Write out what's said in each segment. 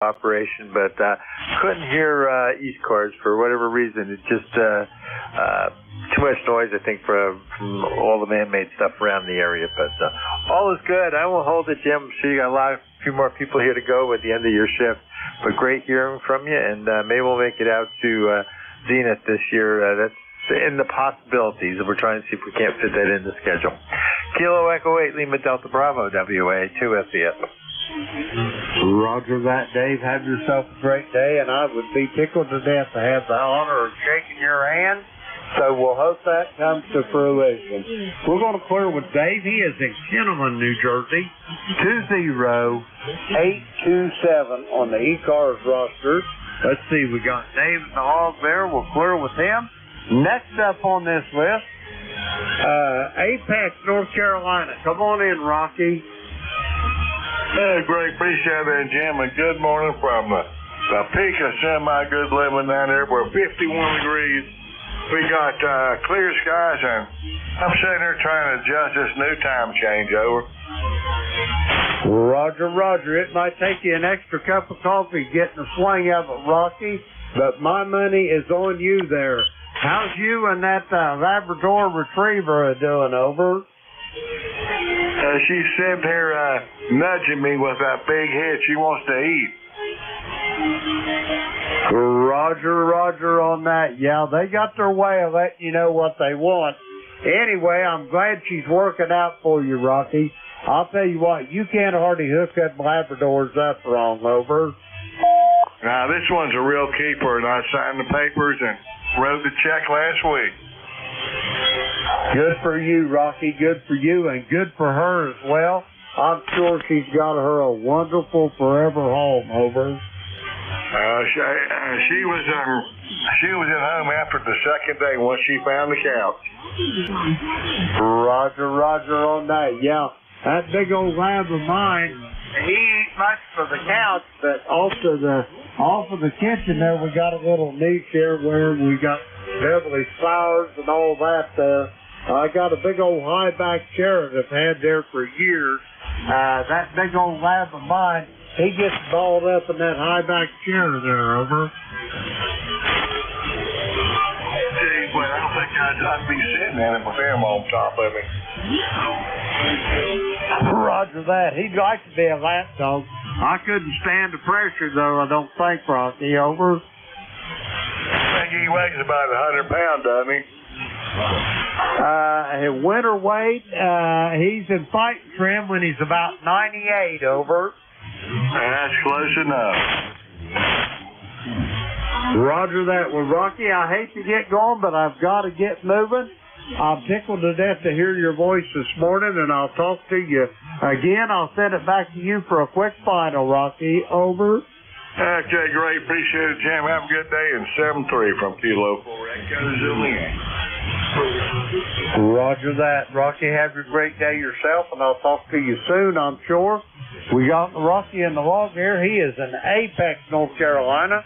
operation, but couldn't hear ECARS for whatever reason. It's just too much noise, I think, from all the man-made stuff around the area. But all is good. I won't hold it, Jim. I'm sure you got a few more people here to go at the end of your shift. But great hearing from you, and maybe we'll make it out to Zenith this year. That's in the possibilities. We're trying to see if we can't fit that in the schedule. Kilo Echo 8, Lima Delta Bravo, WA2 FCS. Roger that, Dave. Have yourself a great day, and I would be tickled to death to have the honor of shaking your hand. So we'll hope that comes to fruition. We're going to clear with Dave. He is in Kinnelon, New Jersey. 20827 on the ECARS roster. Let's see, we got Dave and the Hog there. We'll clear with him. Next up on this list, Apex, North Carolina. Come on in, Rocky. Hey, great. Appreciate that, Jim. And good morning from the peak of semi-good living down there. We're 51 degrees. We got clear skies, and I'm sitting here trying to adjust this new time changeover. Roger, Roger. It might take you an extra cup of coffee getting the swing of it, Rocky, but my money is on you there. How's you and that Labrador Retriever doing, over? She's sitting here nudging me with that big head. She wants to eat. Roger, Roger on that. Yeah, they got their way of letting you know what they want. Anyway, I'm glad she's working out for you, Rocky. I'll tell you what, you can't hardly hook up Labradors up wrong, over. Now, this one's a real keeper, and I signed the papers and wrote the check last week. Good for you, Rocky. Good for you, and good for her as well. I'm sure she's got her a wonderful forever home, over. She was at home after the second day once she found the couch. Roger, Roger on that. Yeah, that big old lab of mine, he ain't much for the couch, but off of the kitchen there, we got a little niche here where we got Beverly flowers and all that there. I got a big old high back chair that I've had there for years. That big old lab of mine, he gets balled up in that high back chair there, over. Gee, but I don't think I'd be sitting in it with him on top of me. Roger that. He'd like to be a lap dog. I couldn't stand the pressure, though, I don't think, Rocky, over. I think he weighs about 100 pounds, doesn't he? Winter weight, he's in fight trim when he's about 98, over. That's close enough. Roger that. Well, Rocky, I hate to get going, but I've got to get moving. I'm tickled to death to hear your voice this morning, and I'll talk to you again. I'll send it back to you for a quick final, Rocky, over. Okay, great. Appreciate it, Jim. Have a good day. And 7-3 from Kilo 4 Echo Zulu. Roger that. Rocky, have your great day yourself, and I'll talk to you soon, I'm sure. We got Rocky in the log here. He is in Apex, North Carolina.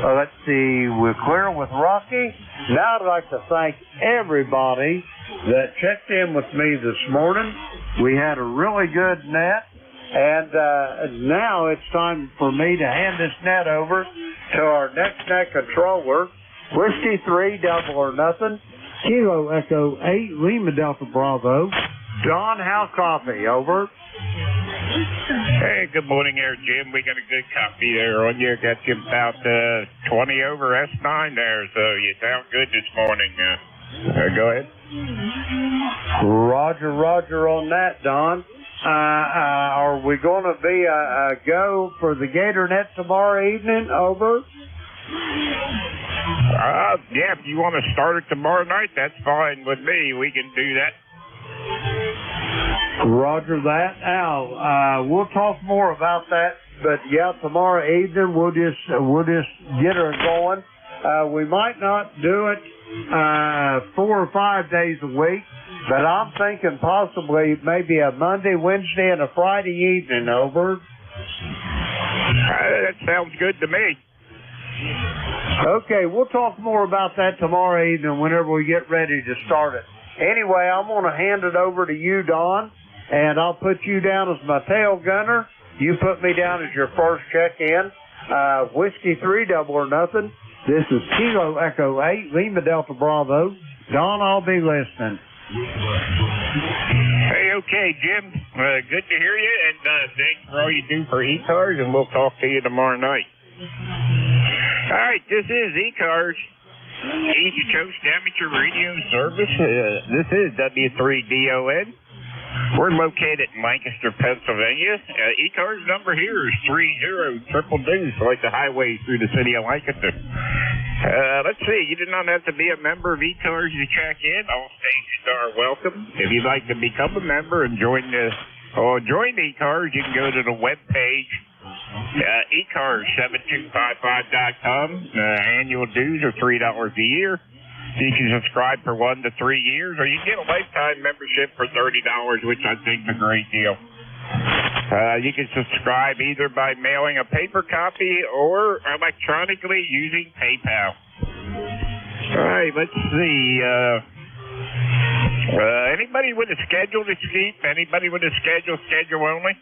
Let's see, we're clear with Rocky. Now I'd like to thank everybody that checked in with me this morning. We had a really good net, and now it's time for me to hand this net over to our next net controller, Whiskey 3, Double or Nothing, Kilo Echo 8, Lima Delta Bravo, Don Howe Coffee, over. Hey, good morning there, Jim. We got a good copy there on you. Got you about 20 over S9 there, so you sound good this morning. Go ahead. Roger, Roger on that, Don. Are we going to be a go for the Gator Net tomorrow evening, over? Yeah, if you want to start it tomorrow night, that's fine with me. We can do that. Roger that. Al, we'll talk more about that, but yeah, tomorrow evening we'll just get her going. We might not do it 4 or 5 days a week, but I'm thinking possibly maybe a Monday, Wednesday, and a Friday evening, over. That sounds good to me. Okay, we'll talk more about that tomorrow evening whenever we get ready to start it. Anyway, I'm going to hand it over to you, Don, and I'll put you down as my tail gunner. You put me down as your first check-in. Whiskey 3, double or nothing. This is Kilo Echo 8, Lima Delta Bravo. Don, I'll be listening. Hey, okay, Jim. Good to hear you, and thanks for all you do for ECARS, and we'll talk to you tomorrow night. All right, this is ECARS, East Coast Amateur Radio Service. This is W3DON. We're located in Lancaster, Pennsylvania. ECARS number here is 3022, like the highway through the city of Lancaster. Let's see, you do not have to be a member of ECARS to check in. All stations are welcome. If you'd like to become a member and join ECARS, you can go to the webpage, ECARS7255.com. Annual dues are $3 a year. You can subscribe for 1 to 3 years, or you can get a lifetime membership for $30, which I think is a great deal. You can subscribe either by mailing a paper copy or electronically using PayPal. All right, let's see. Anybody with a schedule to keep? Anybody with a schedule only?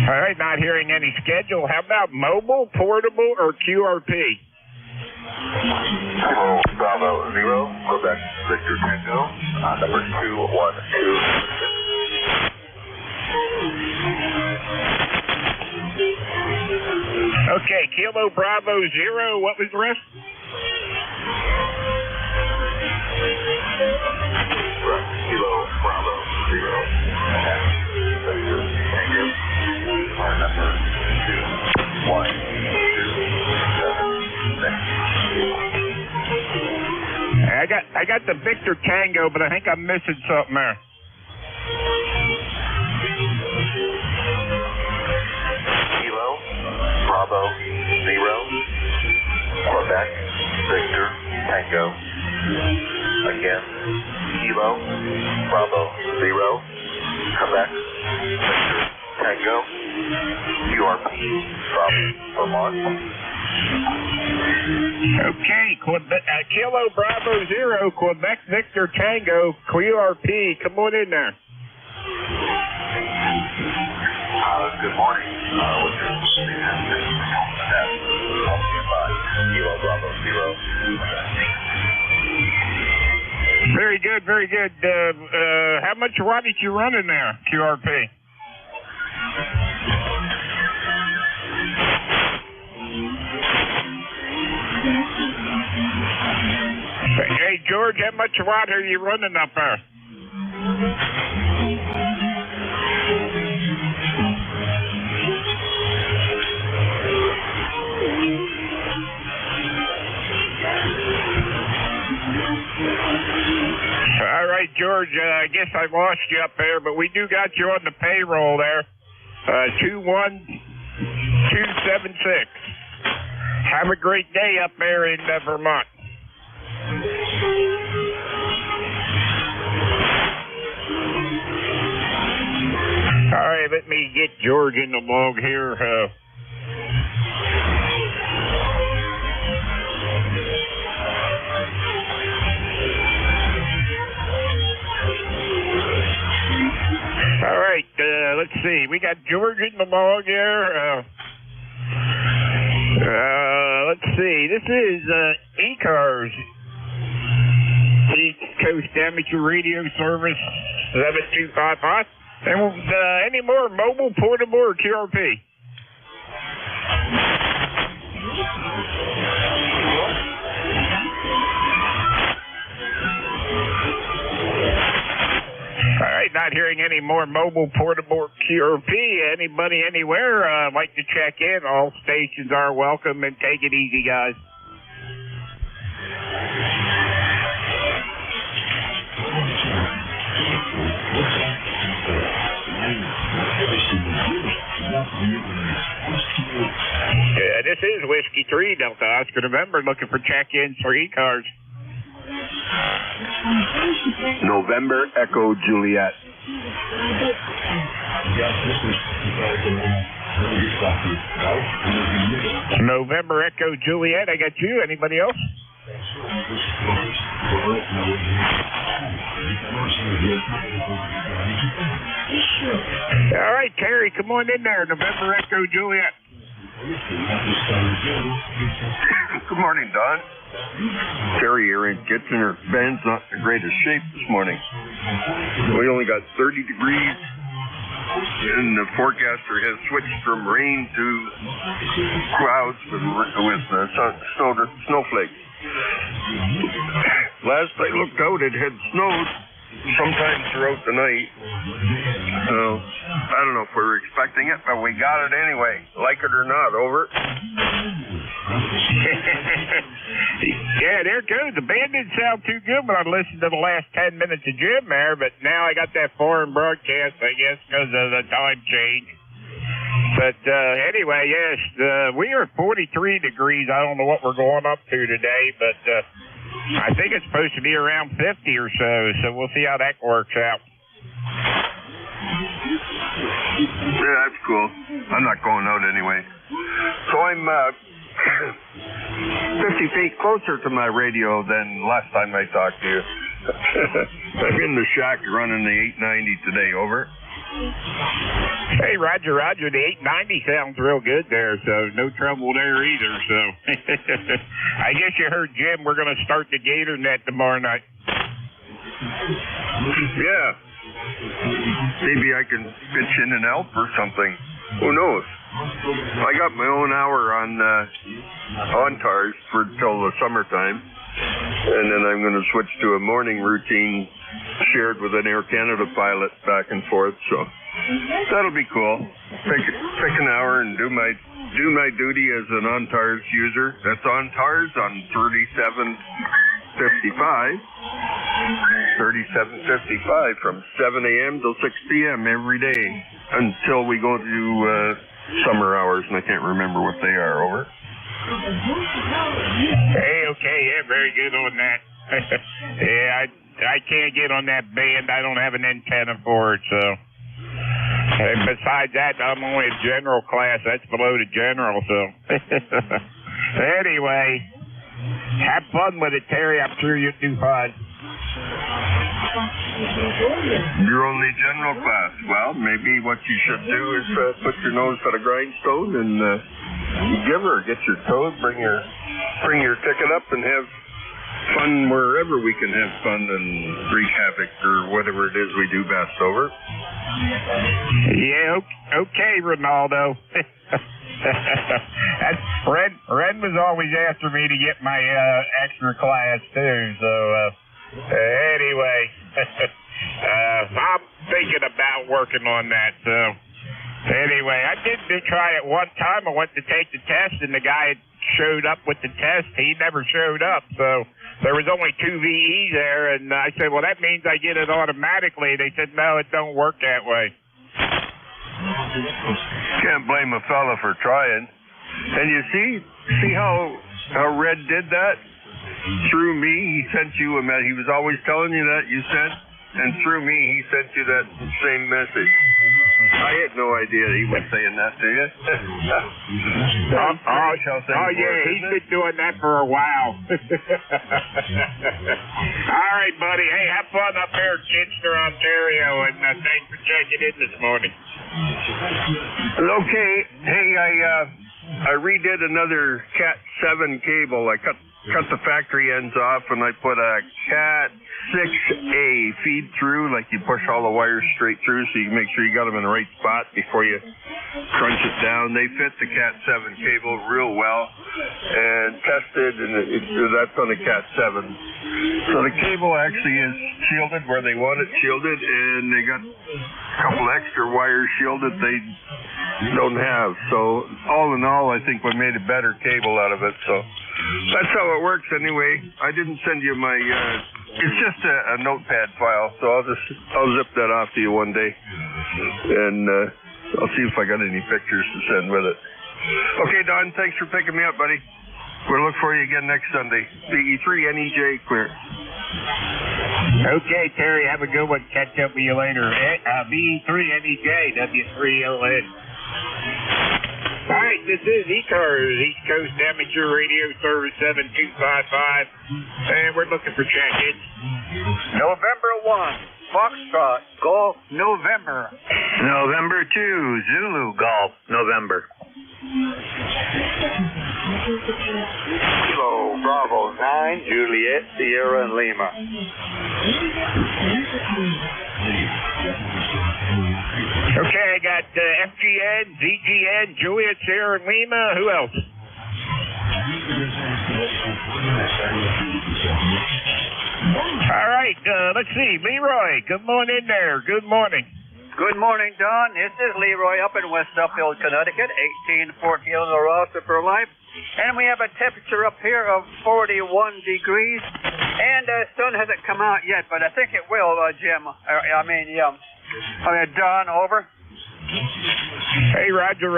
All right, not hearing any schedule. How about mobile, portable, or QRP? Bravo 0, Quebec Victor Tango, number 212. Okay, Kilo Bravo 0, what was the rest? Kilo Bravo 0. I got the Victor Tango, but I think I'm missing something there. Kilo Bravo 0, Quebec Victor Tango. Again, Kilo Bravo 0, Quebec Victor Tango. QRP Vermont. Okay, Kilo Bravo 0, Quebec Victor Tango, QRP. Come on in there. Good morning. Kilo Bravo 0. Very good, very good. How much wattage you running there, QRP? Hey, George, how much watt are you running up there? All right, George, I guess I lost you up there, but we do got you on the payroll there. 21276. Have a great day up there in Vermont. All right, let me get George in the log here. All right, let's see. We got George in the log here. Let's see. This is ECARS, East Coast Amateur Radio Service 7255. And any more mobile, portable, or QRP? All right, not hearing any more mobile, portable, or QRP. Anybody, anywhere, like to check in? All stations are welcome, and take it easy, guys. This is Whiskey 3, Delta Oscar November, looking for check-ins for ECARS. November Echo Juliet. November Echo Juliet, I got you. Anybody else? All right, Terry, come on in there. November Echo Juliet. Good morning, Don. Terry here in Kitchener. Band's not in the greatest shape this morning. We only got 30 degrees, and the forecaster has switched from rain to clouds with snowflakes. Last I looked out, it had snowed sometime throughout the night. So, I don't know if we were expecting it, but we got it anyway. Like it or not, over. Yeah, there it goes. The band didn't sound too good when I listened to the last 10 minutes of Jim there, but now I got that foreign broadcast, I guess, because of the time change. But anyway, yes, we are at 43 degrees. I don't know what we're going up to today, but I think it's supposed to be around 50 or so we'll see how that works out. Yeah, that's cool. I'm not going out anyway. So I'm 50 feet closer to my radio than last time I talked to you. I'm in the shack running the 890 today, over. Hey, Roger, the 890 sounds real good there, so no trouble there either, so. I guess you heard Jim, we're going to start the Gator Net tomorrow night. Yeah. Maybe I can pitch in and help or something. Who knows? I got my own hour on TARS till the summertime, and then I'm going to switch to a morning routine shared with an Air Canada pilot back and forth, so that'll be cool. Pick an hour and do my duty as an on-TARS user. That's on TARS on 3755 from 7 a.m. till 6 p.m. every day until we go to summer hours, and I can't remember what they are, over. Hey, okay, yeah, very good on that. Yeah, I can't get on that band. I don't have an antenna for it, so. And besides that, I'm only a general class. That's below the general, so. Anyway, have fun with it, Terry. I'm sure you'll do fine. You're only general class. Well, maybe what you should do is put your nose to the grindstone and get your toes, bring your ticket up and have fun wherever we can have fun and wreak havoc or whatever it is we do best, over. Yeah, okay, Ronaldo. That's Ren was always after me to get my extra class too, so anyway, I'm thinking about working on that, so anyway, I did try it one time. I went to take the test and the guy had showed up with the test. He never showed up, so there was only 2 VEs there, and I said, well, that means I get it automatically. They said, no, it don't work that way. Can't blame a fella for trying. And you see how Red did that? Through me, he sent you a message. He was always telling you that, you said, and through me, he sent you that same message. I had no idea he was saying that to you. Yeah, he's been doing that for a while. All right, buddy. Hey, have fun up there in Kitchener, Ontario, and thanks for checking in this morning. Okay. Hey, I redid another Cat 7 cable. I cut the factory ends off, and I put a Cat 6A feed through, like you push all the wires straight through so you can make sure you got them in the right spot before you crunch it down. They fit the Cat 7 cable real well and tested, and that's on the Cat 7. So the cable actually is shielded where they want it shielded, and they got a couple extra wires shielded they don't have. So all in all, I think we made a better cable out of it. So that's how it works anyway. I didn't send you my it's just a notepad file, so I'll zip that off to you one day, and I'll see if I got any pictures to send with it. Okay, Don, thanks for picking me up, buddy. We'll look for you again next Sunday. BE3 NEJ clear. Okay, Terry, have a good one. Catch up with you later. BE3 NEJ W3LN. All right, this is ECARS, East Coast Amateur Radio Service 7255, and we're looking for check-ins. November 1. Foxtrot, Golf, November. November 2, Zulu Golf, November. Kilo, Bravo 9, Juliet, Sierra, and Lima. Okay, I got FGN, ZGN, Juliet, Sierra, and Lima. Who else? All right, let's see. Leroy, come on in there. Good morning. Good morning, Don. This is Leroy up in West Upfield, Connecticut, 1814 on the roster per life. And we have a temperature up here of 41 degrees. And the sun hasn't come out yet, but I think it will, Jim. Don, over. Hey, Roger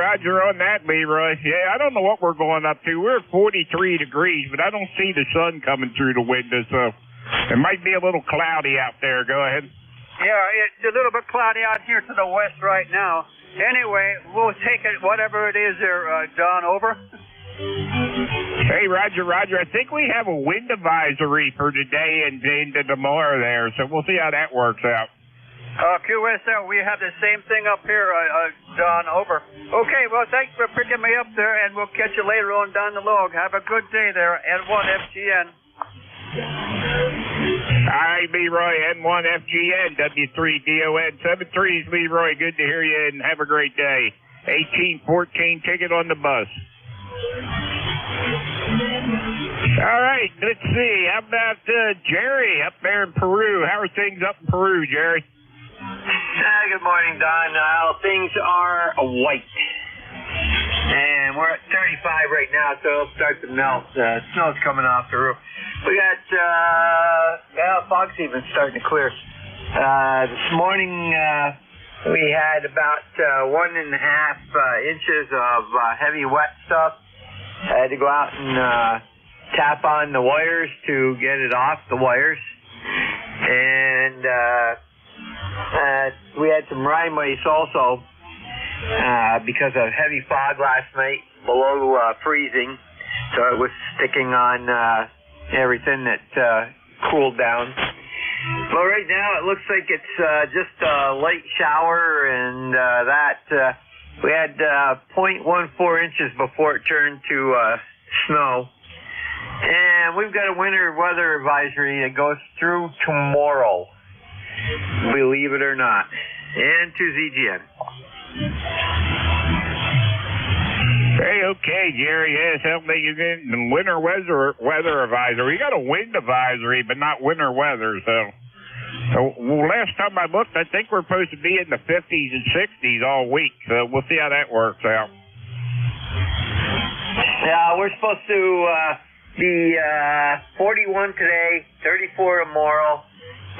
on that, Leroy. Yeah, I don't know what we're going up to. We're at 43 degrees, but I don't see the sun coming through the window, so it might be a little cloudy out there. Go ahead. Yeah, it's a little bit cloudy out here to the west right now. Anyway, we'll take it, whatever it is there, Don, over. Hey, Roger, I think we have a wind advisory for today and into tomorrow there, so we'll see how that works out. QSL, we have the same thing up here, Don, over. Okay, well, thanks for picking me up there, and we'll catch you later on down the log. Have a good day there, N1 FGN. All right, Leroy, N1 FGN, W3DON, 73's Leroy. Good to hear you, and have a great day. 1814 ticket on the bus. All right, let's see. How about Jerry up there in Peru? How are things up in Peru, Jerry? Good morning, Don. Things are white. And we're at 35 right now, so it'll start to melt. Snow's coming off the roof. We got, fog's even starting to clear. This morning, we had about 1.5 inches of heavy wet stuff. I had to go out and tap on the wires to get it off the wires. And we had some rime ice also because of heavy fog last night, below freezing. So it was sticking on everything that cooled down. Well, right now it looks like it's just a light shower, and we had 0.14 inches before it turned to snow. And we've got a winter weather advisory that goes through tomorrow, believe it or not, and to ZGN. Hey, okay, Jerry. Yes, help me get in winter weather advisory. We got a wind advisory, but not winter weather. So last time I looked, I think we're supposed to be in the 50s and 60s all week. So we'll see how that works out. Yeah, we're supposed to be 41 today, 34 tomorrow,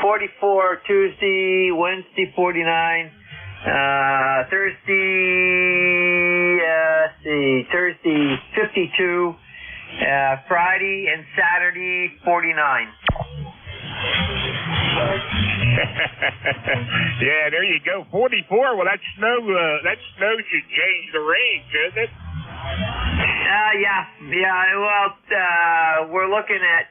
44 Tuesday, Wednesday 49. Thursday 52, Friday and Saturday 49. Yeah, there you go. 44. Well, that snow should change the rain, shouldn't it? Yeah. Well, we're looking at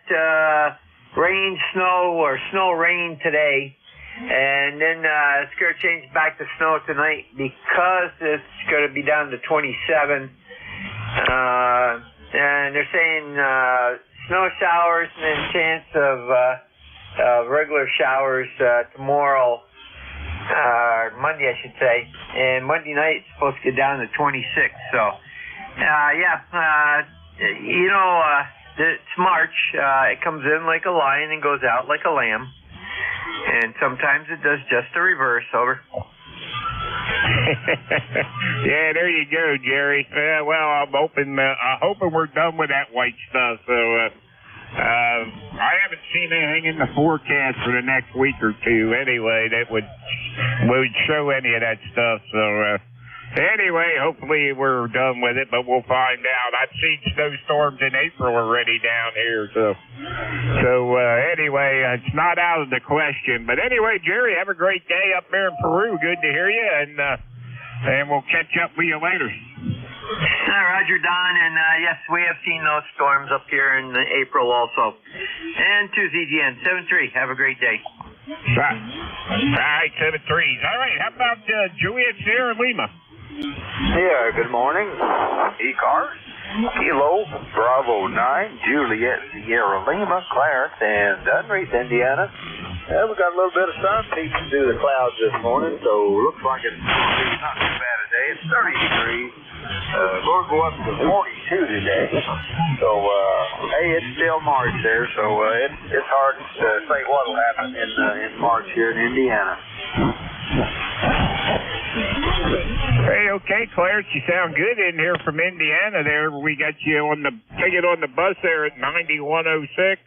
rain, snow, or snow rain today. And then it's going to change back to snow tonight because it's going to be down to 27. And they're saying snow showers and then chance of regular showers tomorrow, Monday I should say. And Monday night it's supposed to get down to 26. So, it's March. It comes in like a lion and goes out like a lamb. And sometimes it does just the reverse, over. Yeah, there you go, Jerry. Well, I'm hoping we're done with that white stuff. So I haven't seen anything in the forecast for the next week or two anyway that would show any of that stuff. So anyway, hopefully we're done with it, but we'll find out. I've seen snowstorms in April already down here, so anyway, it's not out of the question. But anyway, Jerry, have a great day up there in Peru. Good to hear you, and we'll catch up with you later. Roger, Don, and yes, we have seen those storms up here in April also. And to ZGN 7-3, have a great day. Bye. All right, 7-3s. All right, how about Juliet Sierra Lima? Yeah, good morning. ECARS, Kilo, Bravo 9, Juliet Sierra Lima, Clarence, and Dunreath, Indiana. We got a little bit of sun peeking through the clouds this morning, so looks like it's not too bad a day. It's 30 degrees. Going to go up to 42 today. So, hey, it's still March there, so it's hard to say what will happen in March here in Indiana. Hey, okay, Clarence, you sound good in here from Indiana there. We got you on the ticket on the bus there at 9106.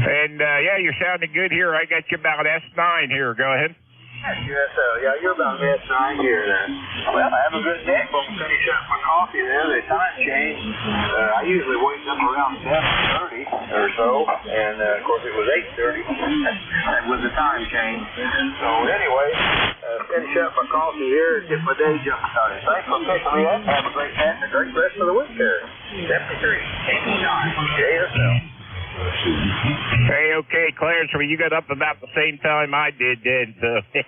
And, yeah, you're sounding good here. I got you about S9 here. Go ahead. Yeah, you're about S9 here then. Well, I have a good day. We'll finish up my coffee there. The time changed. I usually wake up around 7:30 or so, and of course it was 8:30 with the time change. So anyway, finish up my coffee here and get my day jump started. Thanks for picking me up. Have a great day and a great rest of the week there. 73, 89, JSL. Hey, okay, Clarence, well, you got up about the same time I did then, so, so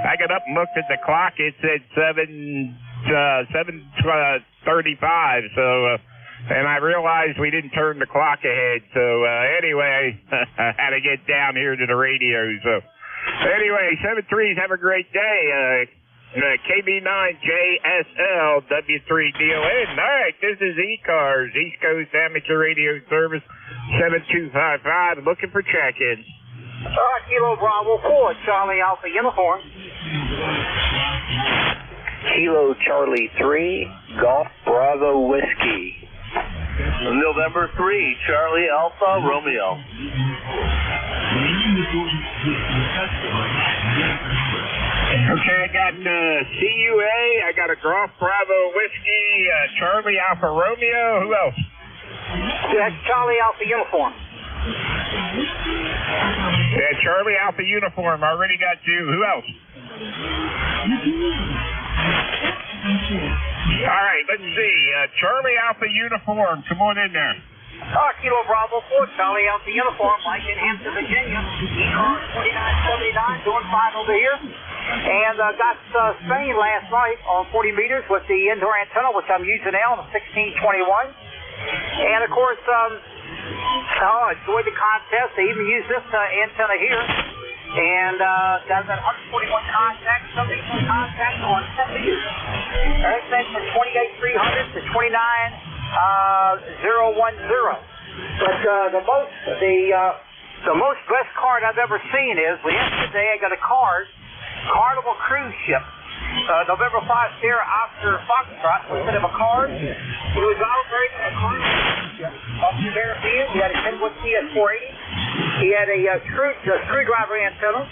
I got up and looked at the clock. It said 7:35, so, and I realized we didn't turn the clock ahead, so, anyway, I had to get down here to the radio, so, anyway, 7-3s, have a great day, KB9JSL W3DON. All right, this is ECARS, East Coast Amateur Radio Service, 7255, looking for check-ins. All right, Kilo Bravo 4, Charlie Alpha Uniform. Kilo Charlie 3, Golf Bravo Whiskey. November 3, Charlie Alpha Romeo. Okay, I got CUA, I got a Golf Bravo Whiskey, Charlie Alpha Romeo. Who else? That's Charlie Alpha Uniform. Yeah, Charlie Alpha Uniform. I already got you. Who else? All right, let's see. Charlie Alpha Uniform. Come on in there. All right, Kilo Bravo 4, Charlie Alpha Uniform, Mike in Hampton, Virginia. ECARS 2979, doing fine over here. And got Spain last night on 40 meters with the indoor antenna, which I'm using now on the 1621. And, of course, I enjoyed the contest. I even used this antenna here. And got about 141 contacts, 71 contacts on 10 meters. Everything from 28,300 to 29,010. But the most best card I've ever seen is yesterday I got a card. Carnival cruise ship, November 5 Sierra Oscar Foxtrot, instead of a card. It was operating a carnival cruise ship off the Caribbean. He had a Kenwood TS-480. He had a screwdriver antenna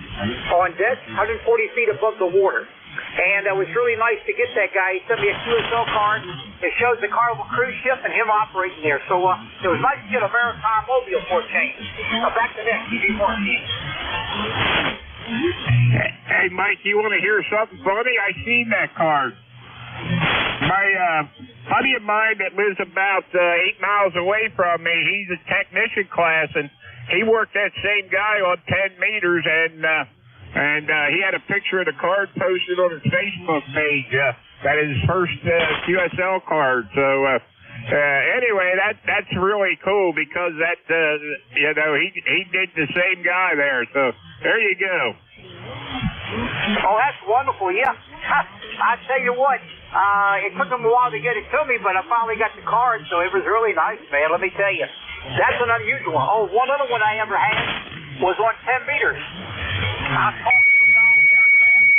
on deck, 140 feet above the water. And it was really nice to get that guy. He sent me a QSL card. It shows the Carnival cruise ship and him operating there. So it was nice to get a maritime mobile for a change. Back to next, TV14. Hey, Mike, you want to hear something funny? I seen that card. My buddy of mine that lives about 8 miles away from me, he's a technician class, and he worked that same guy on 10 meters, and he had a picture of the card posted on his Facebook page. That is his first QSL card. So anyway, that's really cool because that he did the same guy there. So there you go. Oh, that's wonderful. Yeah, I tell you what, it took him a while to get it to me, but I finally got the card, so it was really nice, man. Let me tell you, that's an unusual one. Oh, one other one I ever had was on 10 meters. I talked to a guy in aircraft,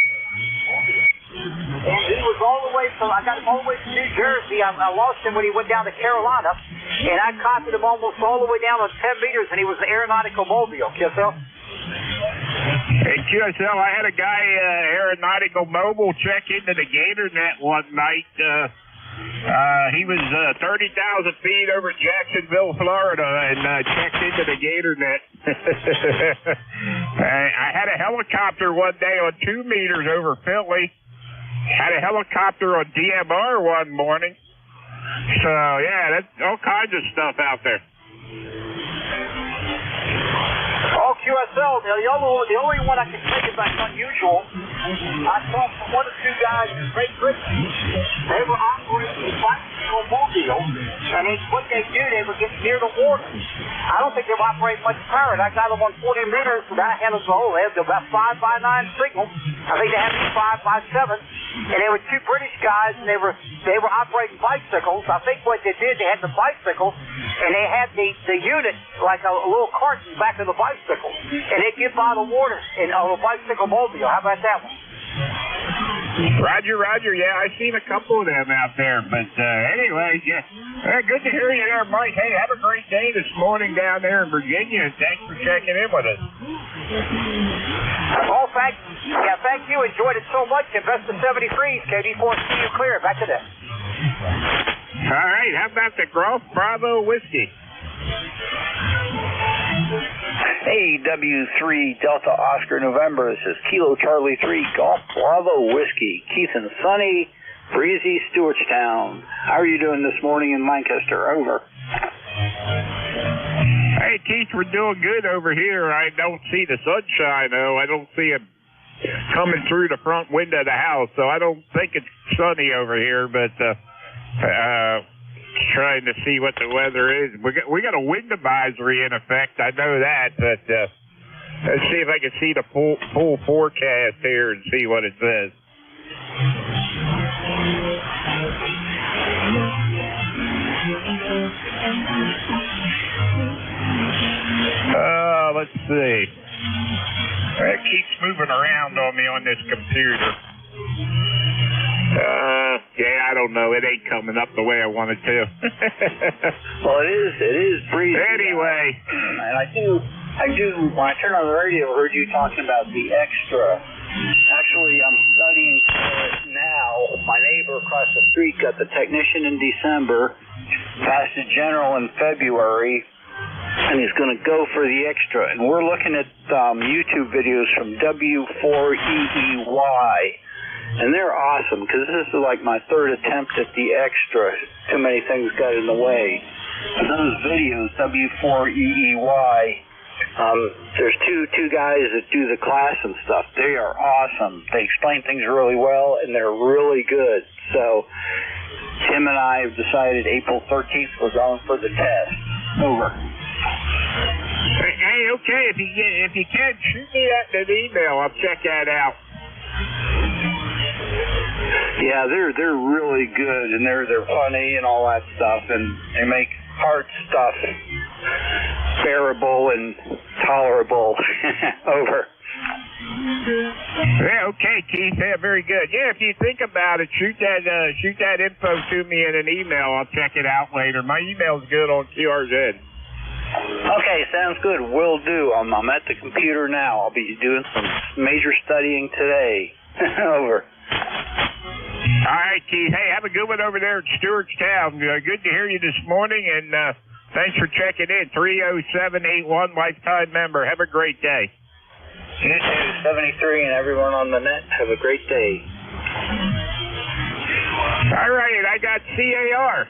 and he was all the way from, I got him all the way from New Jersey. I lost him when he went down to Carolina, and I copied him almost all the way down on 10 meters, and he was an aeronautical mobile. QSL? Hey, QSL, I had a guy, aeronautical mobile, check into the Gator Net one night. He was 30,000 feet over Jacksonville, Florida, and checked into the Gator Net. I had a helicopter one day on 2 meters over Philly. Had a helicopter on DMR one morning. So, yeah, that's all kinds of stuff out there. All QSL, the only one I can think of that's unusual, I saw one or two guys in Great Britain. They were operating a bicycle mobile, and what they do, they would get near the water. I don't think they were operating much power. That guy was on 40 meters, so that had us all. They had about 5x9 signal. I think they had 5x7. And there were two British guys, and they were operating bicycles. I think what they did, they had the bicycle, and they had the unit like a little cart in the back of the bicycle, and they'd get by the water on a bicycle mobile. How about that one? Roger, Roger. Yeah, I've seen a couple of them out there. But anyway, yeah, good to hear you there, Mike. Hey, have a great day this morning down there in Virginia, and thanks for checking in with us. Oh, thank you. Enjoyed it so much. And best of 73s, KB4, see you clear. Back to that. All right, how about the Golf Bravo whiskey? AW3 Delta Oscar November. This is Kilo Charlie 3 Golf Bravo Whiskey. Keith and Sunny, breezy Stewartstown. How are you doing this morning in Lancaster? Over. Hey, Keith, we're doing good over here. I don't see the sunshine, though. I don't see it coming through the front window of the house, so I don't think it's sunny over here, but trying to see what the weather is. We got a wind advisory in effect. I know that, but let's see if I can see the full forecast here and see what it says. Let's see. It keeps moving around on me on this computer. Yeah, I don't know. It ain't coming up the way I want it to. Well, it is breezy. Anyway. And I do, when I turned on the radio, I heard you talking about the extra. Actually, I'm studying for it now. My neighbor across the street got the technician in December, passed the general in February, and he's going to go for the extra. And we're looking at YouTube videos from W4EEY. And they're awesome, because this is like my third attempt at the extra. Too many things got in the way. And those videos, W4EEY, there's two guys that do the class and stuff. They are awesome. They explain things really well, and they're really good. So Tim and I have decided April 13th we're going for the test. Over. Hey, okay, if you can, shoot me that in an email. I'll check that out. Yeah, they're really good, and they're funny and all that stuff, and they make hard stuff bearable and tolerable. Over. Yeah, okay, Keith. Yeah, very good. Yeah, if you think about it, shoot that info to me in an email. I'll check it out later. My email's good on QRZ. Okay, sounds good. Will do. I'm at the computer now. I'll be doing some major studying today. Over. All right, Keith. Hey, have a good one over there at Stewartstown. Good to hear you this morning, and thanks for checking in. 30781, lifetime member. Have a great day. You too, 73, and everyone on the net. Have a great day. All right, I got CAR.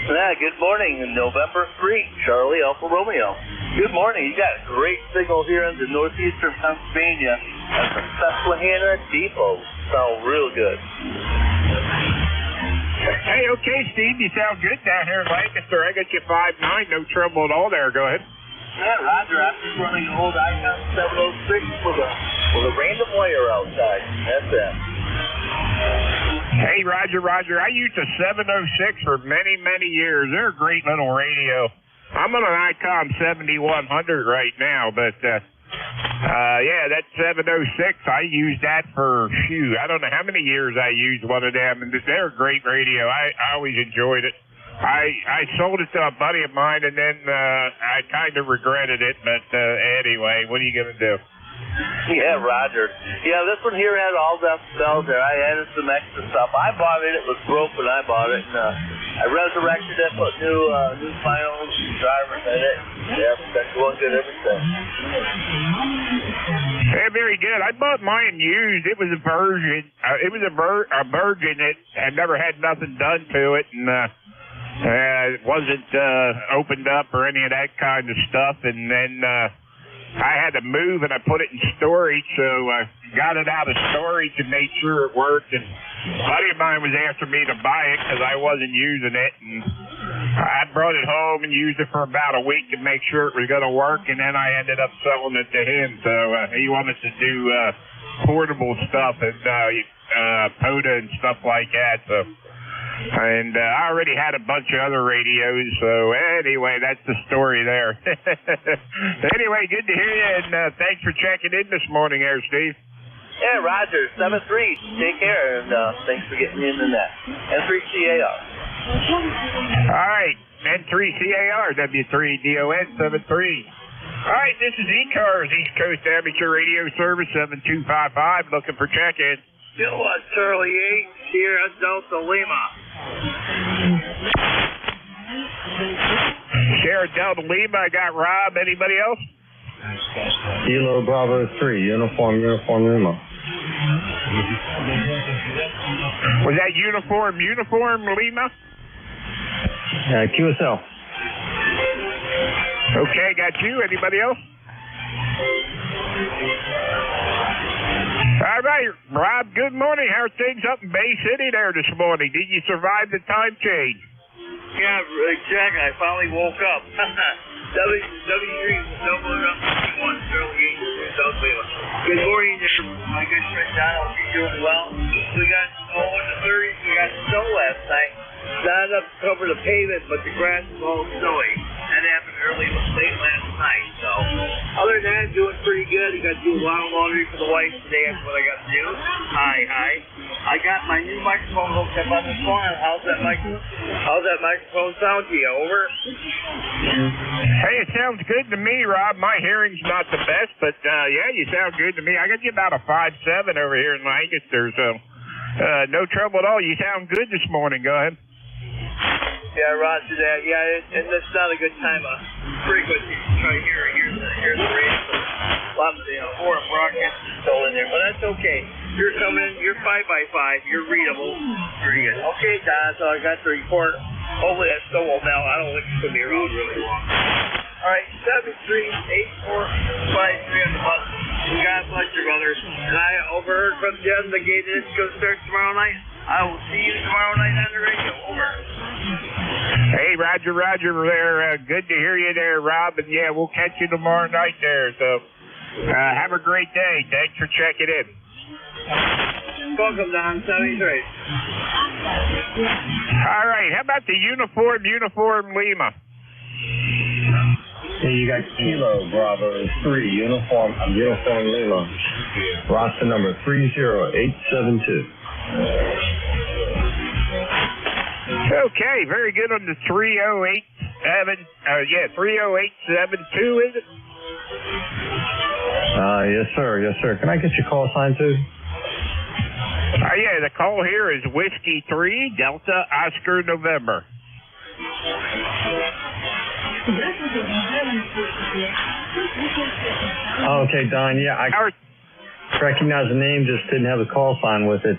Yeah, good morning. November 3, Charlie Alpha Romeo. Good morning. You got a great signal here in the northeastern Pennsylvania at the Susquehanna Depot. Sound real good. Hey, okay, Steve. You sound good down here in Lancaster. I got you 5'9", no trouble at all there. Go ahead. Yeah, Roger. I'm just running an old ICON 706 with a random wire outside. That's it. Hey, Roger. I used a 706 for many, many years. They're a great little radio. I'm on an ICOM 7100 right now, but yeah, that 706, I used that for, I don't know how many years I used one of them, and they're a great radio. I always enjoyed it. I sold it to a buddy of mine, and then I kind of regretted it, but anyway, what are you going to do? Yeah, Roger. Yeah, this one here had all that bells there. I added some extra stuff. I bought it. It was broke when I bought it. And, I resurrected it, put new finals, drivers in it. Yeah, that's going good everything. Yeah, very good. I bought mine used. It was a Virgin. It was a Virgin. It had never had nothing done to it, and it wasn't opened up or any of that kind of stuff. And then I had to move and I put it in storage, so I got it out of storage and made sure it worked. And a buddy of mine was after me to buy it because I wasn't using it, and I brought it home and used it for about a week to make sure it was going to work, and then I ended up selling it to him. So he wanted to do portable stuff and POTA and stuff like that. So. And I already had a bunch of other radios, so anyway, that's the story there. Anyway, good to hear you, and thanks for checking in this morning there, Steve. Yeah, Roger, 7-3. Take care, and thanks for getting me in the net. N3CAR. All right, N3CAR, W3DON 73. All right, this is ECARS, East Coast Amateur Radio Service, 7255, looking for check-in. Still Charlie 8 here at Delta Lima. Sierra Delta Lima, I got Rob. Anybody else? Kilo Bravo 3, Uniform Lima. Was that Uniform Lima? QSL. Okay, got you. Anybody else? All right, Rob, good morning. How are things up in Bay City there this morning? Did you survive the time change? Yeah, Jack, I finally woke up. W3 doubling up 51, Charlie 8, South Lima. Good morning, my good friend Don. Hope you're doing well. We got snow in the 30s. We got snow last night. Not enough to cover the pavement, but the grass is all snowy. That happened late last night. So, other than that, doing pretty good. You got to do a lot of laundry for the wife today. That's what I got to do. Hi. I got my new microphone hooked up on this phone. How's that microphone sound to you? Over. Hey, it sounds good to me, Rob. My hearing's not the best, but yeah, you sound good to me. I got you about a 5.7 over here in Lancaster, so no trouble at all. You sound good this morning. Go ahead. Yeah, Roger that. Yeah, and it's not a good time of frequency to try to hear the radio. A lot of the foreign broadcasts are still in there, but that's okay. You're coming in, you're 5x5, you're readable. Very good. Okay, Don, so I got the report. Hopefully that still won't melt. I don't think it's going to be around really long. All right, 73845 on the bus. God bless your brothers. And I overheard from Jen the gate is going to start tomorrow night. I will see you tomorrow night on the radio. Over. Hey, Roger there. Good to hear you there, Rob. And yeah, we'll catch you tomorrow night there. So have a great day. Thanks for checking in. Welcome, Don. 73. All right. How about the Uniform Lima? Hey, you got Kilo Bravo 3, Uniform Lima. Roster number 30872. Okay, very good on the 30872, is it? Yes, sir. Can I get your call sign too? Yeah, the call here is Whiskey 3, Delta, Oscar, November. Okay, Don, yeah, I recognize the name, just didn't have the call sign with it.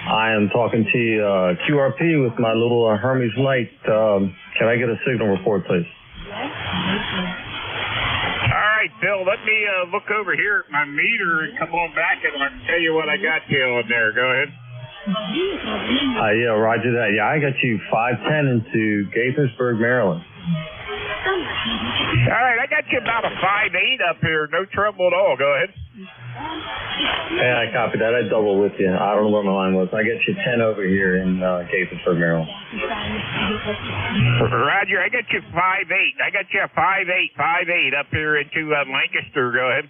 I am talking to QRP with my little Hermes light. Can I get a signal report, please? All right, Bill, let me look over here at my meter and come on back and I can tell you what I got you on there. Go ahead. Yeah, roger that. Yeah, I got you 510 into Gaithersburg, Maryland. All right, I got you about a 5.8 up here. No trouble at all. Go ahead. Yeah, I copied that. I double with you. I don't know where my line was. I got you 10 over here in Gaithersburg, Maryland. Roger, I got you 5.8. I got you a 5.8 up here into Lancaster. Go ahead.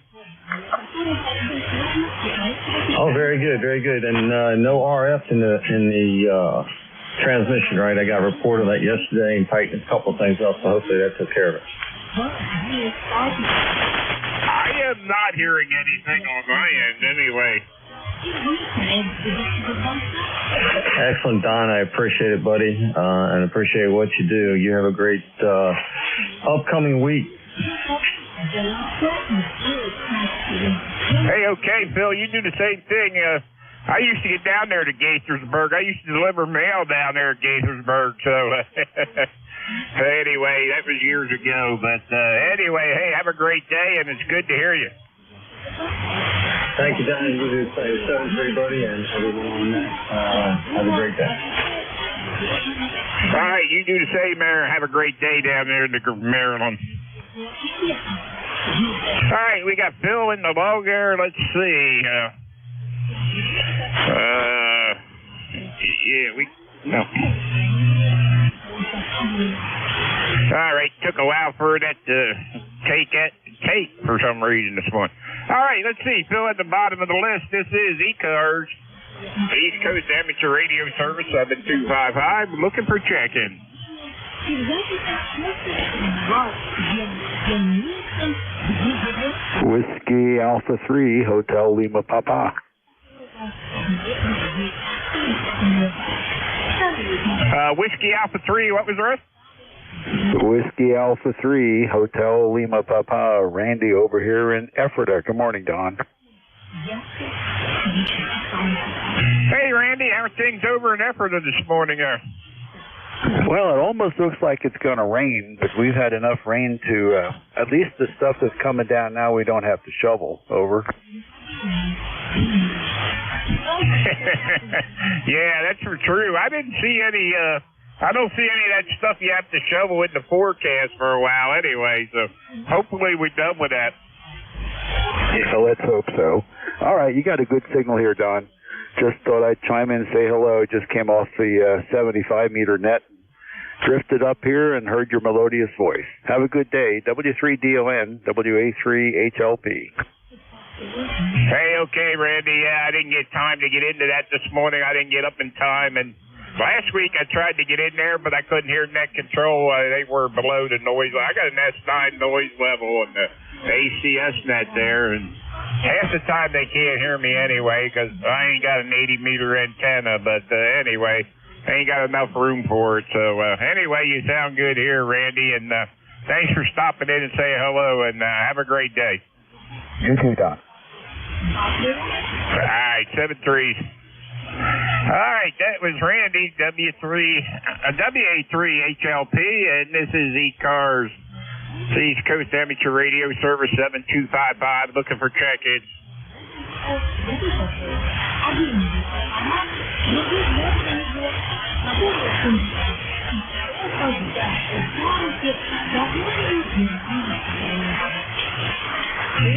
Oh, very good. And no RF in the transmission, right? I got a report on that yesterday and tightened a couple things up, so hopefully that took care of it. I am not hearing anything on my end anyway. Excellent, Don. I appreciate it, buddy, and appreciate what you do. You have a great upcoming week. Hey, okay, Phil, you do the same thing. I used to get down there to Gaithersburg. I used to deliver mail down there at Gaithersburg, so Anyway, that was years ago. But anyway, hey, have a great day, and it's good to hear you. Thank you, Don. You do say 7-3, buddy, and everyone on that. Have a great day. All right, you do the same, Mayor. Have a great day down there in Maryland. All right, we got Bill in the log there. Let's see. No. All right, took a while for that to take for some reason this morning. All right, let's see. Bill at the bottom of the list. This is ECARS, East Coast Amateur Radio Service 7255, looking for check-in. Whiskey Alpha 3, Hotel Lima Papa. Whiskey Alpha 3, what was the rest? Whiskey Alpha 3, Hotel Lima Papa. Randy over here in Ephrata. Good morning, Don. Hey, Randy, how are things over in Ephrata this morning? Well, it almost looks like it's going to rain, but we've had enough rain to, at least the stuff that's coming down now, we don't have to shovel. Over. Yeah, that's true. I didn't see any, I don't see any of that stuff you have to shovel in the forecast for a while anyway, so hopefully we're done with that. Yeah, let's hope so. All right, you got a good signal here, Don. Just thought I'd chime in and say hello. Just came off the 75-meter net, drifted up here, and heard your melodious voice. Have a good day. W3DON, WA3HLP. Hey, okay, Randy. Yeah, I didn't get time to get into that this morning. I didn't get up in time, and last week I tried to get in there, but I couldn't hear net control. They were below the noise. I got an S9 noise level on the ACS net there, and half the time they can't hear me anyway because I ain't got an 80-meter antenna, but anyway, I ain't got enough room for it. So anyway, you sound good here, Randy, and thanks for stopping in and saying hello, and have a great day. You too, Don. All right, 7-3. All right, that was Randy, WA3HLP, and this is ECARS, East Coast Amateur Radio Service 7255, looking for check-ins.